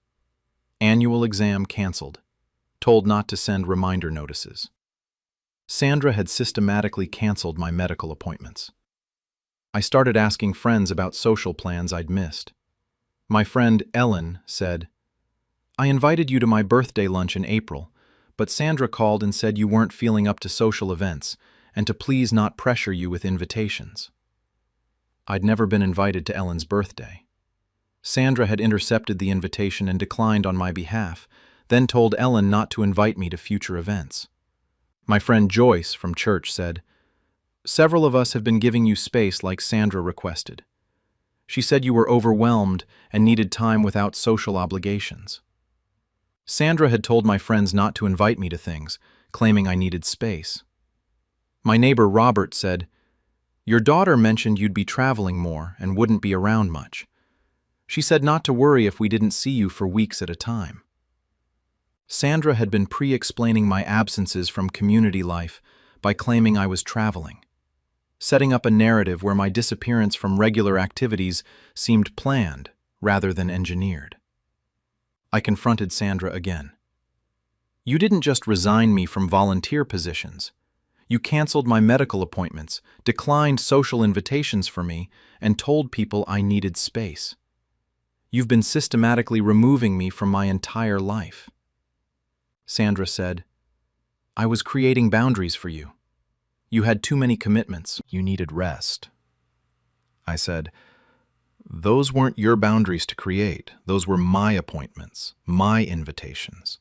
Annual exam canceled. Told not to send reminder notices. Sandra had systematically canceled my medical appointments. I started asking friends about social plans I'd missed. My friend Ellen said, I invited you to my birthday lunch in April, but Sandra called and said you weren't feeling up to social events and to please not pressure you with invitations. I'd never been invited to Ellen's birthday. Sandra had intercepted the invitation and declined on my behalf, then told Ellen not to invite me to future events. My friend Joyce from church said, Several of us have been giving you space like Sandra requested. She said you were overwhelmed and needed time without social obligations. Sandra had told my friends not to invite me to things, claiming I needed space. My neighbor Robert said, Your daughter mentioned you'd be traveling more and wouldn't be around much. She said not to worry if we didn't see you for weeks at a time. Sandra had been pre-explaining my absences from community life by claiming I was traveling, setting up a narrative where my disappearance from regular activities seemed planned rather than engineered. I confronted Sandra again. You didn't just resign me from volunteer positions. You canceled my medical appointments, declined social invitations for me, and told people I needed space. You've been systematically removing me from my entire life. Sandra said, I was creating boundaries for you. You had too many commitments. You needed rest. I said, those weren't your boundaries to create. Those were my appointments, my invitations,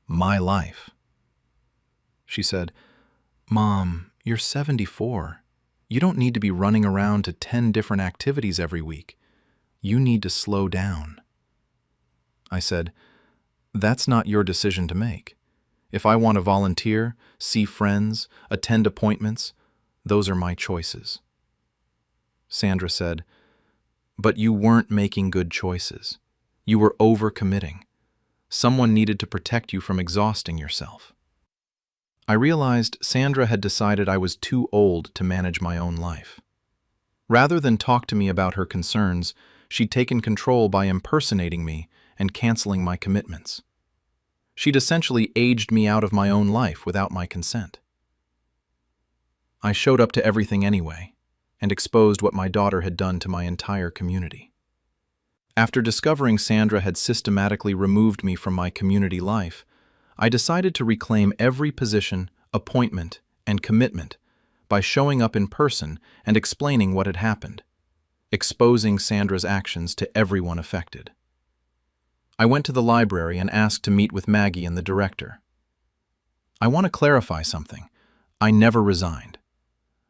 my life. She said, Mom, you're 74. You don't need to be running around to 10 different activities every week. You need to slow down. I said, that's not your decision to make. If I want to volunteer, see friends, attend appointments, those are my choices. Sandra said, but you weren't making good choices. You were overcommitting. Someone needed to protect you from exhausting yourself. I realized Sandra had decided I was too old to manage my own life. Rather than talk to me about her concerns, she'd taken control by impersonating me and canceling my commitments. She'd essentially aged me out of my own life without my consent. I showed up to everything anyway, and exposed what my daughter had done to my entire community. After discovering Sandra had systematically removed me from my community life, I decided to reclaim every position, appointment, and commitment by showing up in person and explaining what had happened, exposing Sandra's actions to everyone affected. I went to the library and asked to meet with Maggie and the director. I want to clarify something. I never resigned.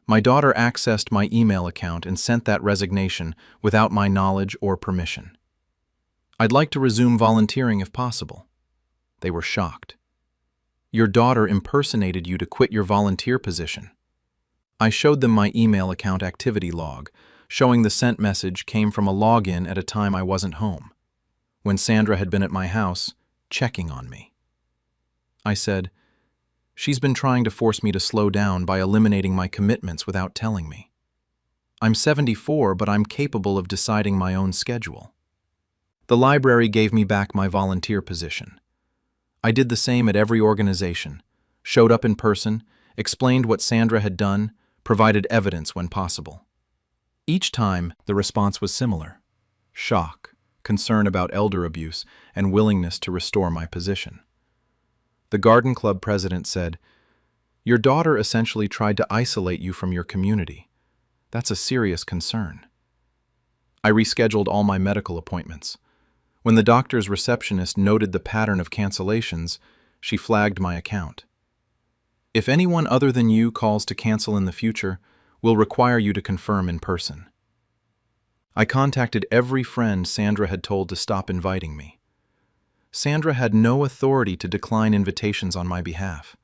My daughter accessed my email account and sent that resignation without my knowledge or permission. I'd like to resume volunteering if possible. They were shocked. Your daughter impersonated you to quit your volunteer position. I showed them my email account activity log, showing the sent message came from a login at a time I wasn't home, when Sandra had been at my house, checking on me. I said, she's been trying to force me to slow down by eliminating my commitments without telling me. I'm 74, but I'm capable of deciding my own schedule. The library gave me back my volunteer position. I did the same at every organization, showed up in person, explained what Sandra had done, provided evidence when possible. Each time, the response was similar: shock, concern about elder abuse, and willingness to restore my position. The garden club president said, your daughter essentially tried to isolate you from your community. That's a serious concern. I rescheduled all my medical appointments. When the doctor's receptionist noted the pattern of cancellations, she flagged my account. If anyone other than you calls to cancel in the future, we'll require you to confirm in person. I contacted every friend Sandra had told to stop inviting me. Sandra had no authority to decline invitations on my behalf.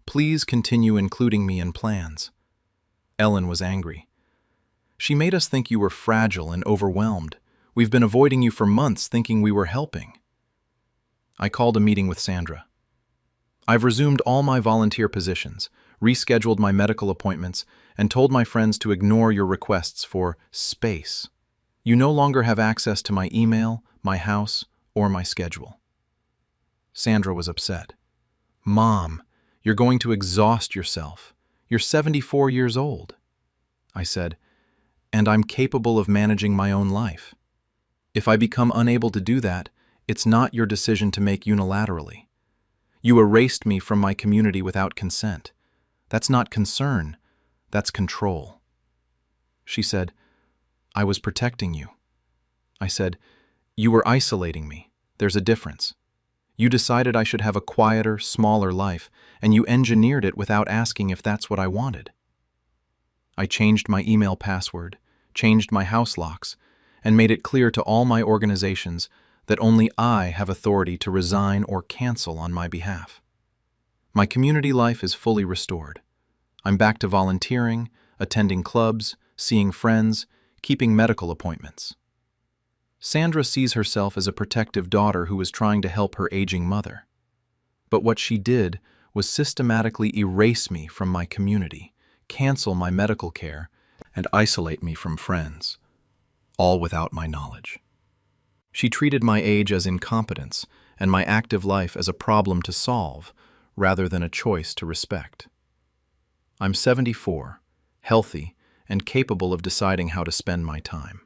Please continue including me in plans. Ellen was angry. She made us think you were fragile and overwhelmed. We've been avoiding you for months thinking we were helping. I called a meeting with Sandra. I've resumed all my volunteer positions, rescheduled my medical appointments, and told my friends to ignore your requests for space. You no longer have access to my email, my house, or my schedule. Sandra was upset. Mom, you're going to exhaust yourself. You're 74 years old. I said, and I'm capable of managing my own life. If I become unable to do that, it's not your decision to make unilaterally. You erased me from my community without consent. That's not concern, that's control. She said, I was protecting you. I said, you were isolating me. There's a difference. You decided I should have a quieter, smaller life, and you engineered it without asking if that's what I wanted. I changed my email password, changed my house locks, and made it clear to all my organizations that only I have authority to resign or cancel on my behalf. My community life is fully restored. I'm back to volunteering, attending clubs, seeing friends, keeping medical appointments. Sandra sees herself as a protective daughter who was trying to help her aging mother. But what she did was systematically erase me from my community, cancel my medical care, and isolate me from friends, all without my knowledge. She treated my age as incompetence and my active life as a problem to solve rather than a choice to respect. I'm 74, healthy, and capable of deciding how to spend my time.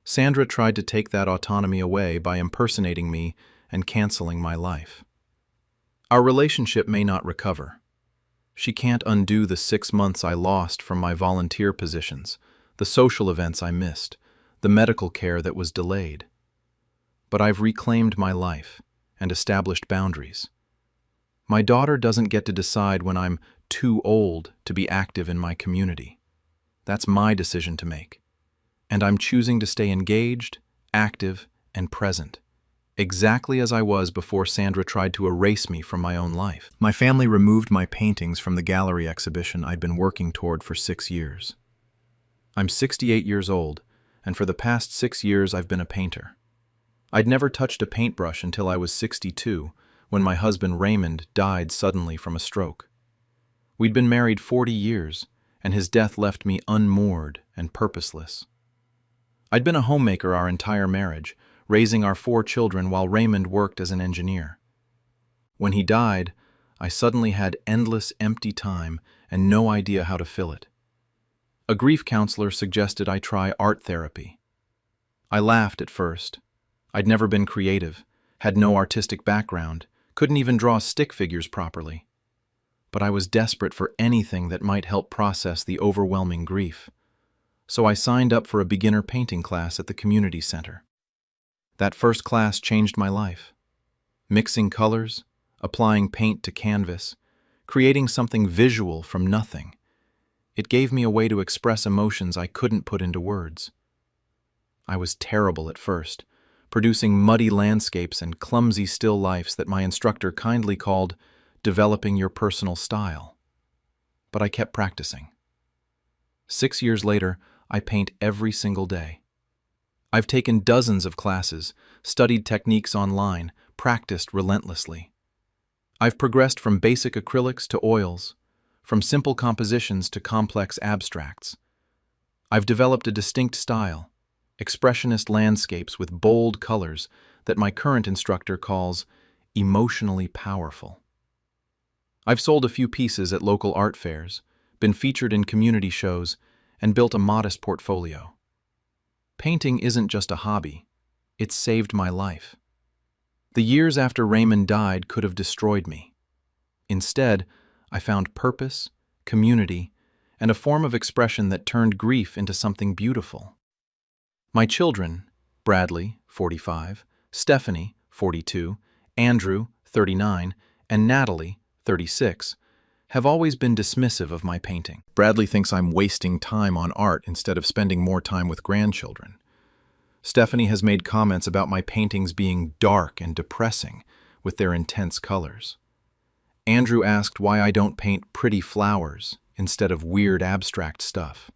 Sandra tried to take that autonomy away by impersonating me and canceling my life. Our relationship may not recover. She can't undo the 6 months I lost from my volunteer positions, the social events I missed, the medical care that was delayed. But I've reclaimed my life and established boundaries. My daughter doesn't get to decide when I'm too old to be active in my community. That's my decision to make. And I'm choosing to stay engaged, active, and present, exactly as I was before Sandra tried to erase me from my own life. My family removed my paintings from the gallery exhibition I'd been working toward for 6 years. I'm 68 years old, and for the past 6 years I've been a painter. I'd never touched a paintbrush until I was 62, when my husband Raymond died suddenly from a stroke. We'd been married 40 years, and his death left me unmoored and purposeless. I'd been a homemaker our entire marriage, raising our 4 children while Raymond worked as an engineer. When he died, I suddenly had endless empty time and no idea how to fill it. A grief counselor suggested I try art therapy. I laughed at first. I'd never been creative, had no artistic background, couldn't even draw stick figures properly. But I was desperate for anything that might help process the overwhelming grief. So I signed up for a beginner painting class at the community center. That first class changed my life. Mixing colors, applying paint to canvas, creating something visual from nothing. It gave me a way to express emotions I couldn't put into words. I was terrible at first, producing muddy landscapes and clumsy still lifes that my instructor kindly called developing your personal style. But I kept practicing. 6 years later, I paint every single day. I've taken dozens of classes, studied techniques online, practiced relentlessly. I've progressed from basic acrylics to oils, from simple compositions to complex abstracts. I've developed a distinct style, expressionist landscapes with bold colors that my current instructor calls emotionally powerful. I've sold a few pieces at local art fairs, been featured in community shows, and built a modest portfolio. Painting isn't just a hobby, it's saved my life. The years after Raymond died could have destroyed me. Instead, I found purpose, community, and a form of expression that turned grief into something beautiful. My children, Bradley, 45, Stephanie, 42, Andrew, 39, and Natalie, 36, have always been dismissive of my painting. Bradley thinks I'm wasting time on art instead of spending more time with grandchildren. Stephanie has made comments about my paintings being dark and depressing with their intense colors. Andrew asked why I don't paint pretty flowers instead of weird abstract stuff.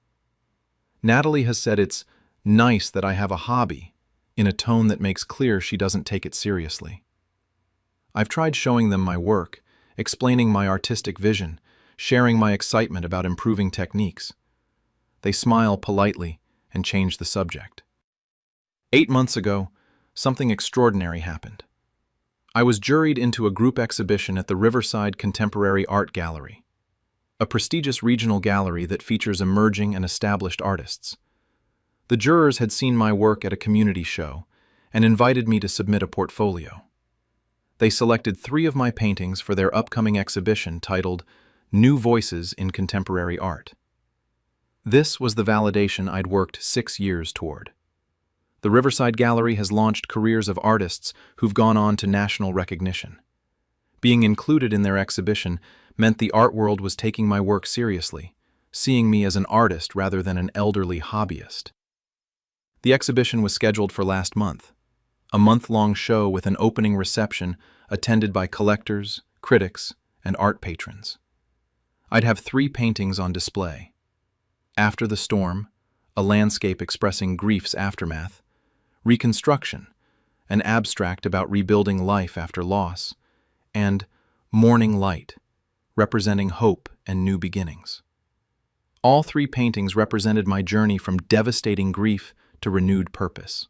Natalie has said it's nice that I have a hobby, in a tone that makes clear she doesn't take it seriously. I've tried showing them my work, explaining my artistic vision, sharing my excitement about improving techniques. They smile politely and change the subject. 8 months ago, something extraordinary happened. I was juried into a group exhibition at the Riverside Contemporary Art Gallery, a prestigious regional gallery that features emerging and established artists. The jurors had seen my work at a community show and invited me to submit a portfolio. They selected 3 of my paintings for their upcoming exhibition titled New Voices in Contemporary Art. This was the validation I'd worked 6 years toward. The Riverside Gallery has launched careers of artists who've gone on to national recognition. Being included in their exhibition meant the art world was taking my work seriously, seeing me as an artist rather than an elderly hobbyist. The exhibition was scheduled for last month, a month-long show with an opening reception attended by collectors, critics, and art patrons. I'd have 3 paintings on display. After the Storm, a landscape expressing grief's aftermath; Reconstruction, an abstract about rebuilding life after loss; and Morning Light, representing hope and new beginnings. All 3 paintings represented my journey from devastating grief to renewed purpose.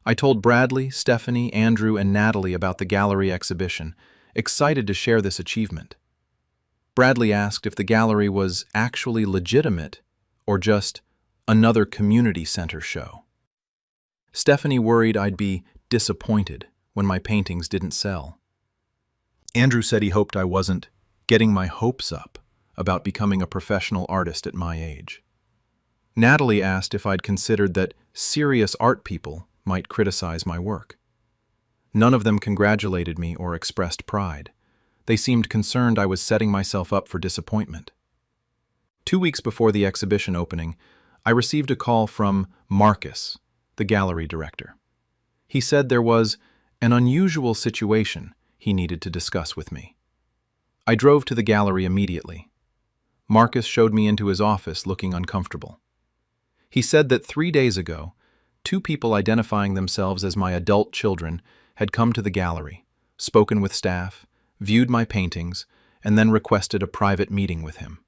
I told Bradley, Stephanie, Andrew, and Natalie about the gallery exhibition, excited to share this achievement. Bradley asked if the gallery was actually legitimate or just another community center show. Stephanie worried I'd be disappointed when my paintings didn't sell. Andrew said he hoped I wasn't getting my hopes up about becoming a professional artist at my age. Natalie asked if I'd considered that serious art people might criticize my work. None of them congratulated me or expressed pride. They seemed concerned I was setting myself up for disappointment. 2 weeks before the exhibition opening, I received a call from Marcus, the gallery director. He said there was an unusual situation he needed to discuss with me. I drove to the gallery immediately. Marcus showed me into his office looking uncomfortable. He said that 3 days ago, 2 people identifying themselves as my adult children had come to the gallery, spoken with staff, viewed my paintings, and then requested a private meeting with him.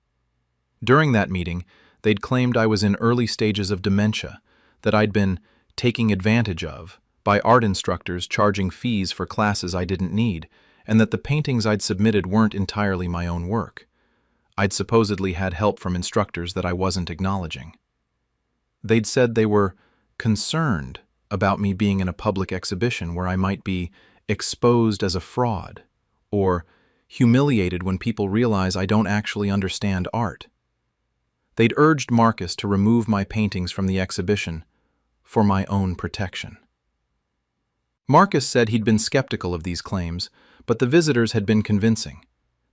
During that meeting, they'd claimed I was in early stages of dementia, that I'd been taken advantage of by art instructors charging fees for classes I didn't need, and that the paintings I'd submitted weren't entirely my own work. I'd supposedly had help from instructors that I wasn't acknowledging. They'd said they were concerned about me being in a public exhibition where I might be exposed as a fraud, or humiliated when people realize I don't actually understand art. They'd urged Marcus to remove my paintings from the exhibition for my own protection. Marcus said he'd been skeptical of these claims, but the visitors had been convincing.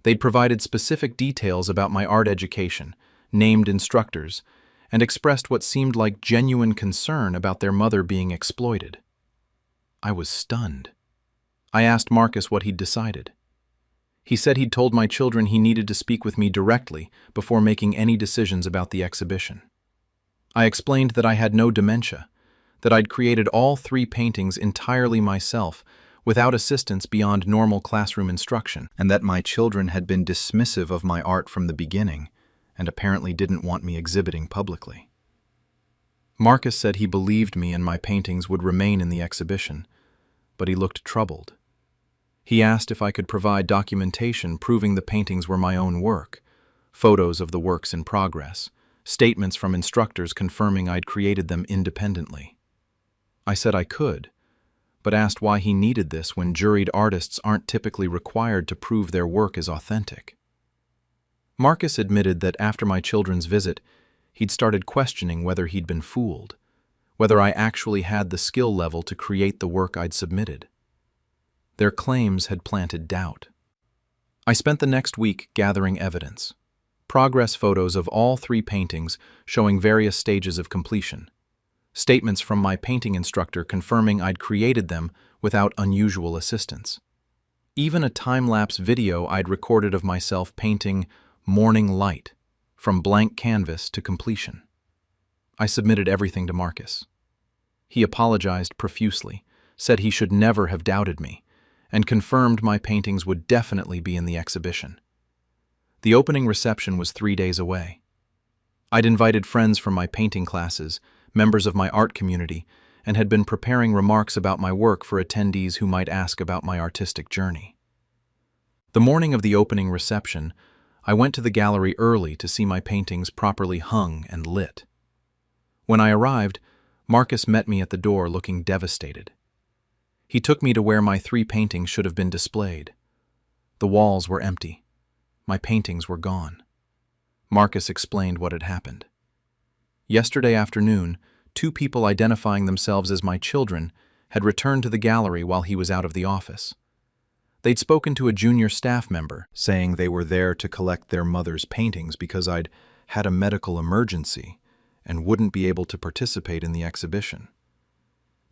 They'd provided specific details about my art education, named instructors, and expressed what seemed like genuine concern about their mother being exploited. I was stunned. I asked Marcus what he'd decided. He said he'd told my children he needed to speak with me directly before making any decisions about the exhibition. I explained that I had no dementia, that I'd created all 3 paintings entirely myself, without assistance beyond normal classroom instruction, and that my children had been dismissive of my art from the beginning, and apparently didn't want me exhibiting publicly. Marcus said he believed me and my paintings would remain in the exhibition, but he looked troubled. He asked if I could provide documentation proving the paintings were my own work, photos of the works in progress, statements from instructors confirming I'd created them independently. I said I could, but asked why he needed this when juried artists aren't typically required to prove their work is authentic. Marcus admitted that after my children's visit, he'd started questioning whether he'd been fooled, whether I actually had the skill level to create the work I'd submitted. Their claims had planted doubt. I spent the next week gathering evidence, progress photos of all 3 paintings showing various stages of completion, statements from my painting instructor confirming I'd created them without unusual assistance, even a time-lapse video I'd recorded of myself painting morning light from blank canvas to completion. I submitted everything to Marcus. He apologized profusely, said he should never have doubted me, and confirmed my paintings would definitely be in the exhibition. The opening reception was 3 days away. I'd invited friends from my painting classes, members of my art community, and had been preparing remarks about my work for attendees who might ask about my artistic journey. The morning of the opening reception, I went to the gallery early to see my paintings properly hung and lit. When I arrived, Marcus met me at the door looking devastated. He took me to where my 3 paintings should have been displayed. The walls were empty. My paintings were gone. Marcus explained what had happened. Yesterday afternoon, 2 people identifying themselves as my children had returned to the gallery while he was out of the office. They'd spoken to a junior staff member, saying they were there to collect their mother's paintings because I'd had a medical emergency and wouldn't be able to participate in the exhibition.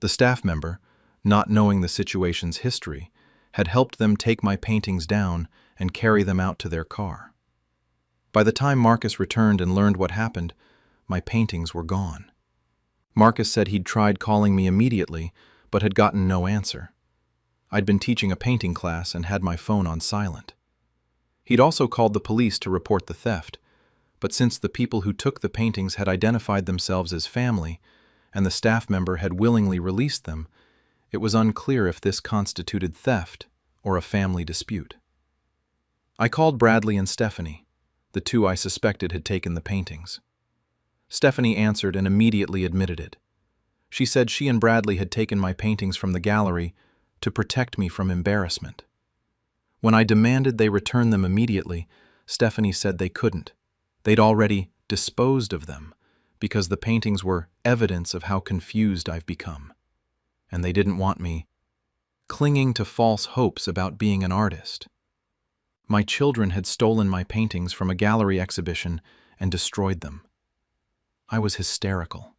The staff member, not knowing the situation's history, had helped them take my paintings down and carry them out to their car. By the time Marcus returned and learned what happened, my paintings were gone. Marcus said he'd tried calling me immediately, but had gotten no answer. I'd been teaching a painting class and had my phone on silent. He'd also called the police to report the theft, but since the people who took the paintings had identified themselves as family, and the staff member had willingly released them, it was unclear if this constituted theft or a family dispute. I called Bradley and Stephanie, the two I suspected had taken the paintings. Stephanie answered and immediately admitted it. She said she and Bradley had taken my paintings from the gallery to protect me from embarrassment. When I demanded they return them immediately, Stephanie said they couldn't. They'd already disposed of them because the paintings were evidence of how confused I've become. And they didn't want me clinging to false hopes about being an artist. My children had stolen my paintings from a gallery exhibition and destroyed them. I was hysterical.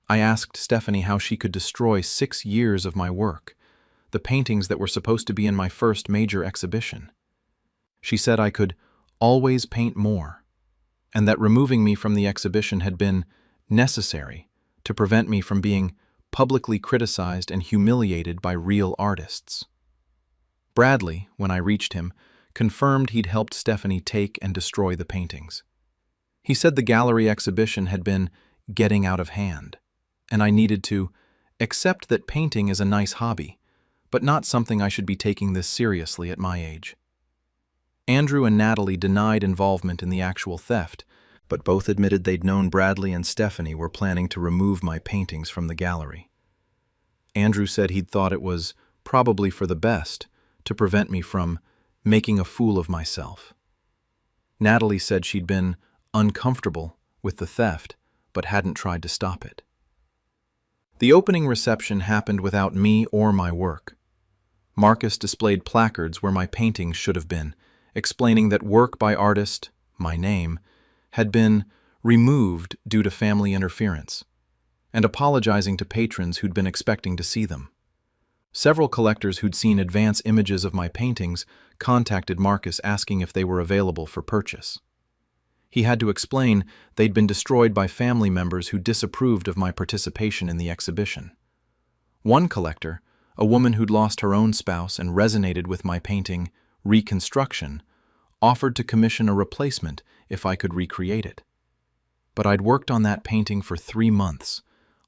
I asked Stephanie how she could destroy 6 years of my work, the paintings that were supposed to be in my first major exhibition. She said I could always paint more, and that removing me from the exhibition had been necessary to prevent me from being publicly criticized and humiliated by real artists. Bradley, when I reached him, confirmed he'd helped Stephanie take and destroy the paintings. He said the gallery exhibition had been getting out of hand, and I needed to accept that painting is a nice hobby, but not something I should be taking this seriously at my age. Andrew and Natalie denied involvement in the actual theft, but both admitted they'd known Bradley and Stephanie were planning to remove my paintings from the gallery. Andrew said he'd thought it was probably for the best to prevent me from making a fool of myself. Natalie said she'd been uncomfortable with the theft, but hadn't tried to stop it. The opening reception happened without me or my work. Marcus displayed placards where my paintings should have been, explaining that work by artist, my name, had been removed due to family interference, and apologizing to patrons who'd been expecting to see them. Several collectors who'd seen advance images of my paintings contacted Marcus asking if they were available for purchase. He had to explain they'd been destroyed by family members who disapproved of my participation in the exhibition. One collector, a woman who'd lost her own spouse and resonated with my painting, Reconstruction, offered to commission a replacement if I could recreate it. But I'd worked on that painting for 3 months,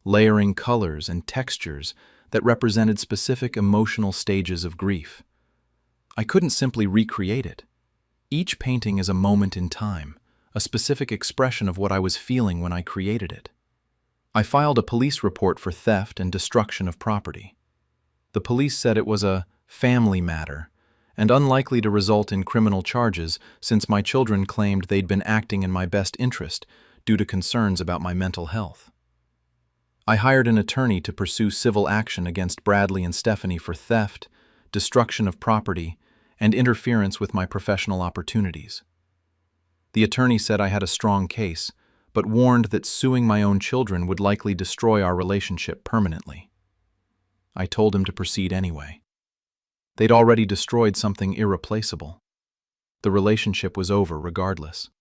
layering colors and textures that represented specific emotional stages of grief. I couldn't simply recreate it. Each painting is a moment in time, a specific expression of what I was feeling when I created it. I filed a police report for theft and destruction of property. The police said it was a family matter and unlikely to result in criminal charges since my children claimed they'd been acting in my best interest due to concerns about my mental health. I hired an attorney to pursue civil action against Bradley and Stephanie for theft, destruction of property, and interference with my professional opportunities. The attorney said I had a strong case, but warned that suing my own children would likely destroy our relationship permanently. I told him to proceed anyway. They'd already destroyed something irreplaceable. The relationship was over regardless.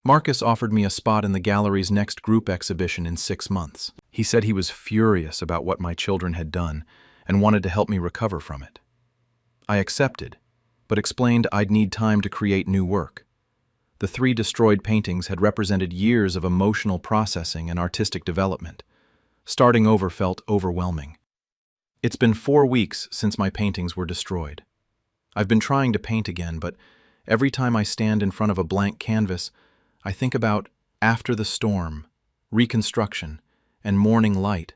Marcus offered me a spot in the gallery's next group exhibition in 6 months. He said he was furious about what my children had done and wanted to help me recover from it. I accepted, but explained I'd need time to create new work. The 3 destroyed paintings had represented years of emotional processing and artistic development. Starting over felt overwhelming. It's been 4 weeks since my paintings were destroyed. I've been trying to paint again, but every time I stand in front of a blank canvas, I think about After the Storm, Reconstruction, and Morning Light,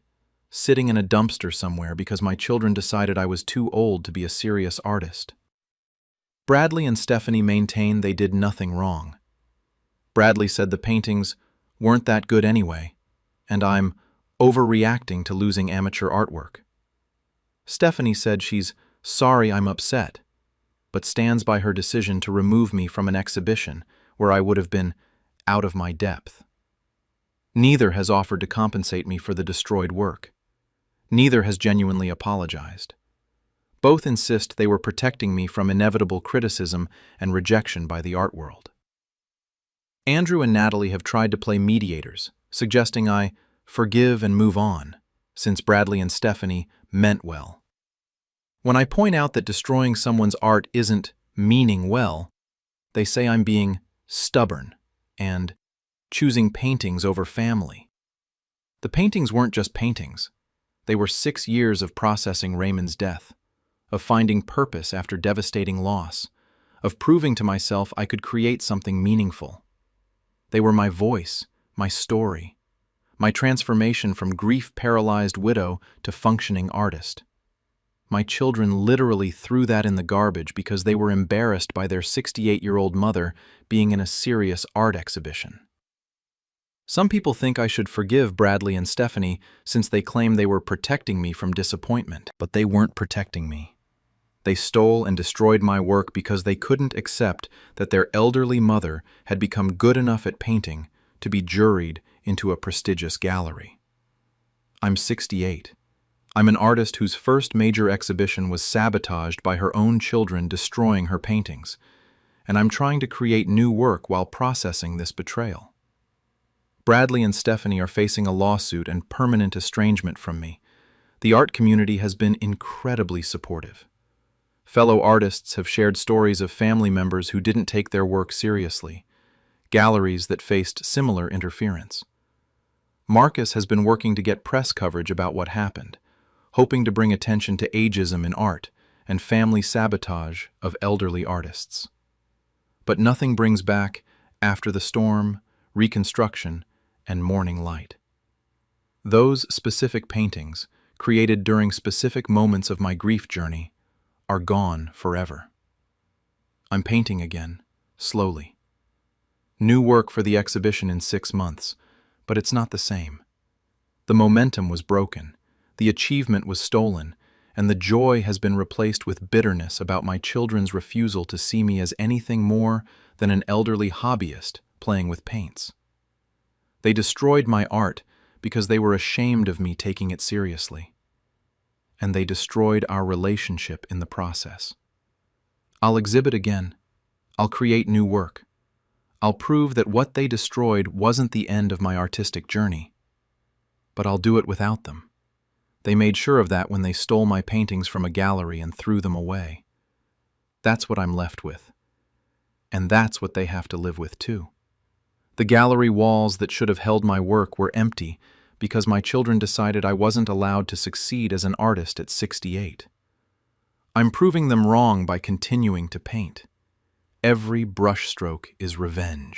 sitting in a dumpster somewhere because my children decided I was too old to be a serious artist. Bradley and Stephanie maintain they did nothing wrong. Bradley said the paintings weren't that good anyway, and I'm overreacting to losing amateur artwork. Stephanie said she's sorry I'm upset, but stands by her decision to remove me from an exhibition where I would have been out of my depth. Neither has offered to compensate me for the destroyed work. Neither has genuinely apologized. Both insist they were protecting me from inevitable criticism and rejection by the art world. Andrew and Natalie have tried to play mediators, suggesting I forgive and move on, since Bradley and Stephanie meant well. When I point out that destroying someone's art isn't meaning well, they say I'm being stubborn and choosing paintings over family. The paintings weren't just paintings. They were 6 years of processing Raymond's death, of finding purpose after devastating loss, of proving to myself I could create something meaningful. They were my voice, my story, my transformation from grief-paralyzed widow to functioning artist. My children literally threw that in the garbage because they were embarrassed by their 68-year-old mother being in a serious art exhibition. Some people think I should forgive Bradley and Stephanie since they claim they were protecting me from disappointment, but they weren't protecting me. They stole and destroyed my work because they couldn't accept that their elderly mother had become good enough at painting to be juried into a prestigious gallery. I'm 68. I'm an artist whose first major exhibition was sabotaged by her own children destroying her paintings, and I'm trying to create new work while processing this betrayal. Bradley and Stephanie are facing a lawsuit and permanent estrangement from me. The art community has been incredibly supportive. Fellow artists have shared stories of family members who didn't take their work seriously, galleries that faced similar interference. Marcus has been working to get press coverage about what happened, hoping to bring attention to ageism in art and family sabotage of elderly artists. But nothing brings back After the Storm, Reconstruction, and Morning Light. Those specific paintings, created during specific moments of my grief journey, are gone forever. I'm painting again, slowly. New work for the exhibition in 6 months, but it's not the same. The momentum was broken, the achievement was stolen, and the joy has been replaced with bitterness about my children's refusal to see me as anything more than an elderly hobbyist playing with paints. They destroyed my art because they were ashamed of me taking it seriously. And they destroyed our relationship in the process. I'll exhibit again. I'll create new work. I'll prove that what they destroyed wasn't the end of my artistic journey. But I'll do it without them. They made sure of that when they stole my paintings from a gallery and threw them away. That's what I'm left with. And that's what they have to live with too. The gallery walls that should have held my work were empty because my children decided I wasn't allowed to succeed as an artist at 68. I'm proving them wrong by continuing to paint. Every brushstroke is revenge.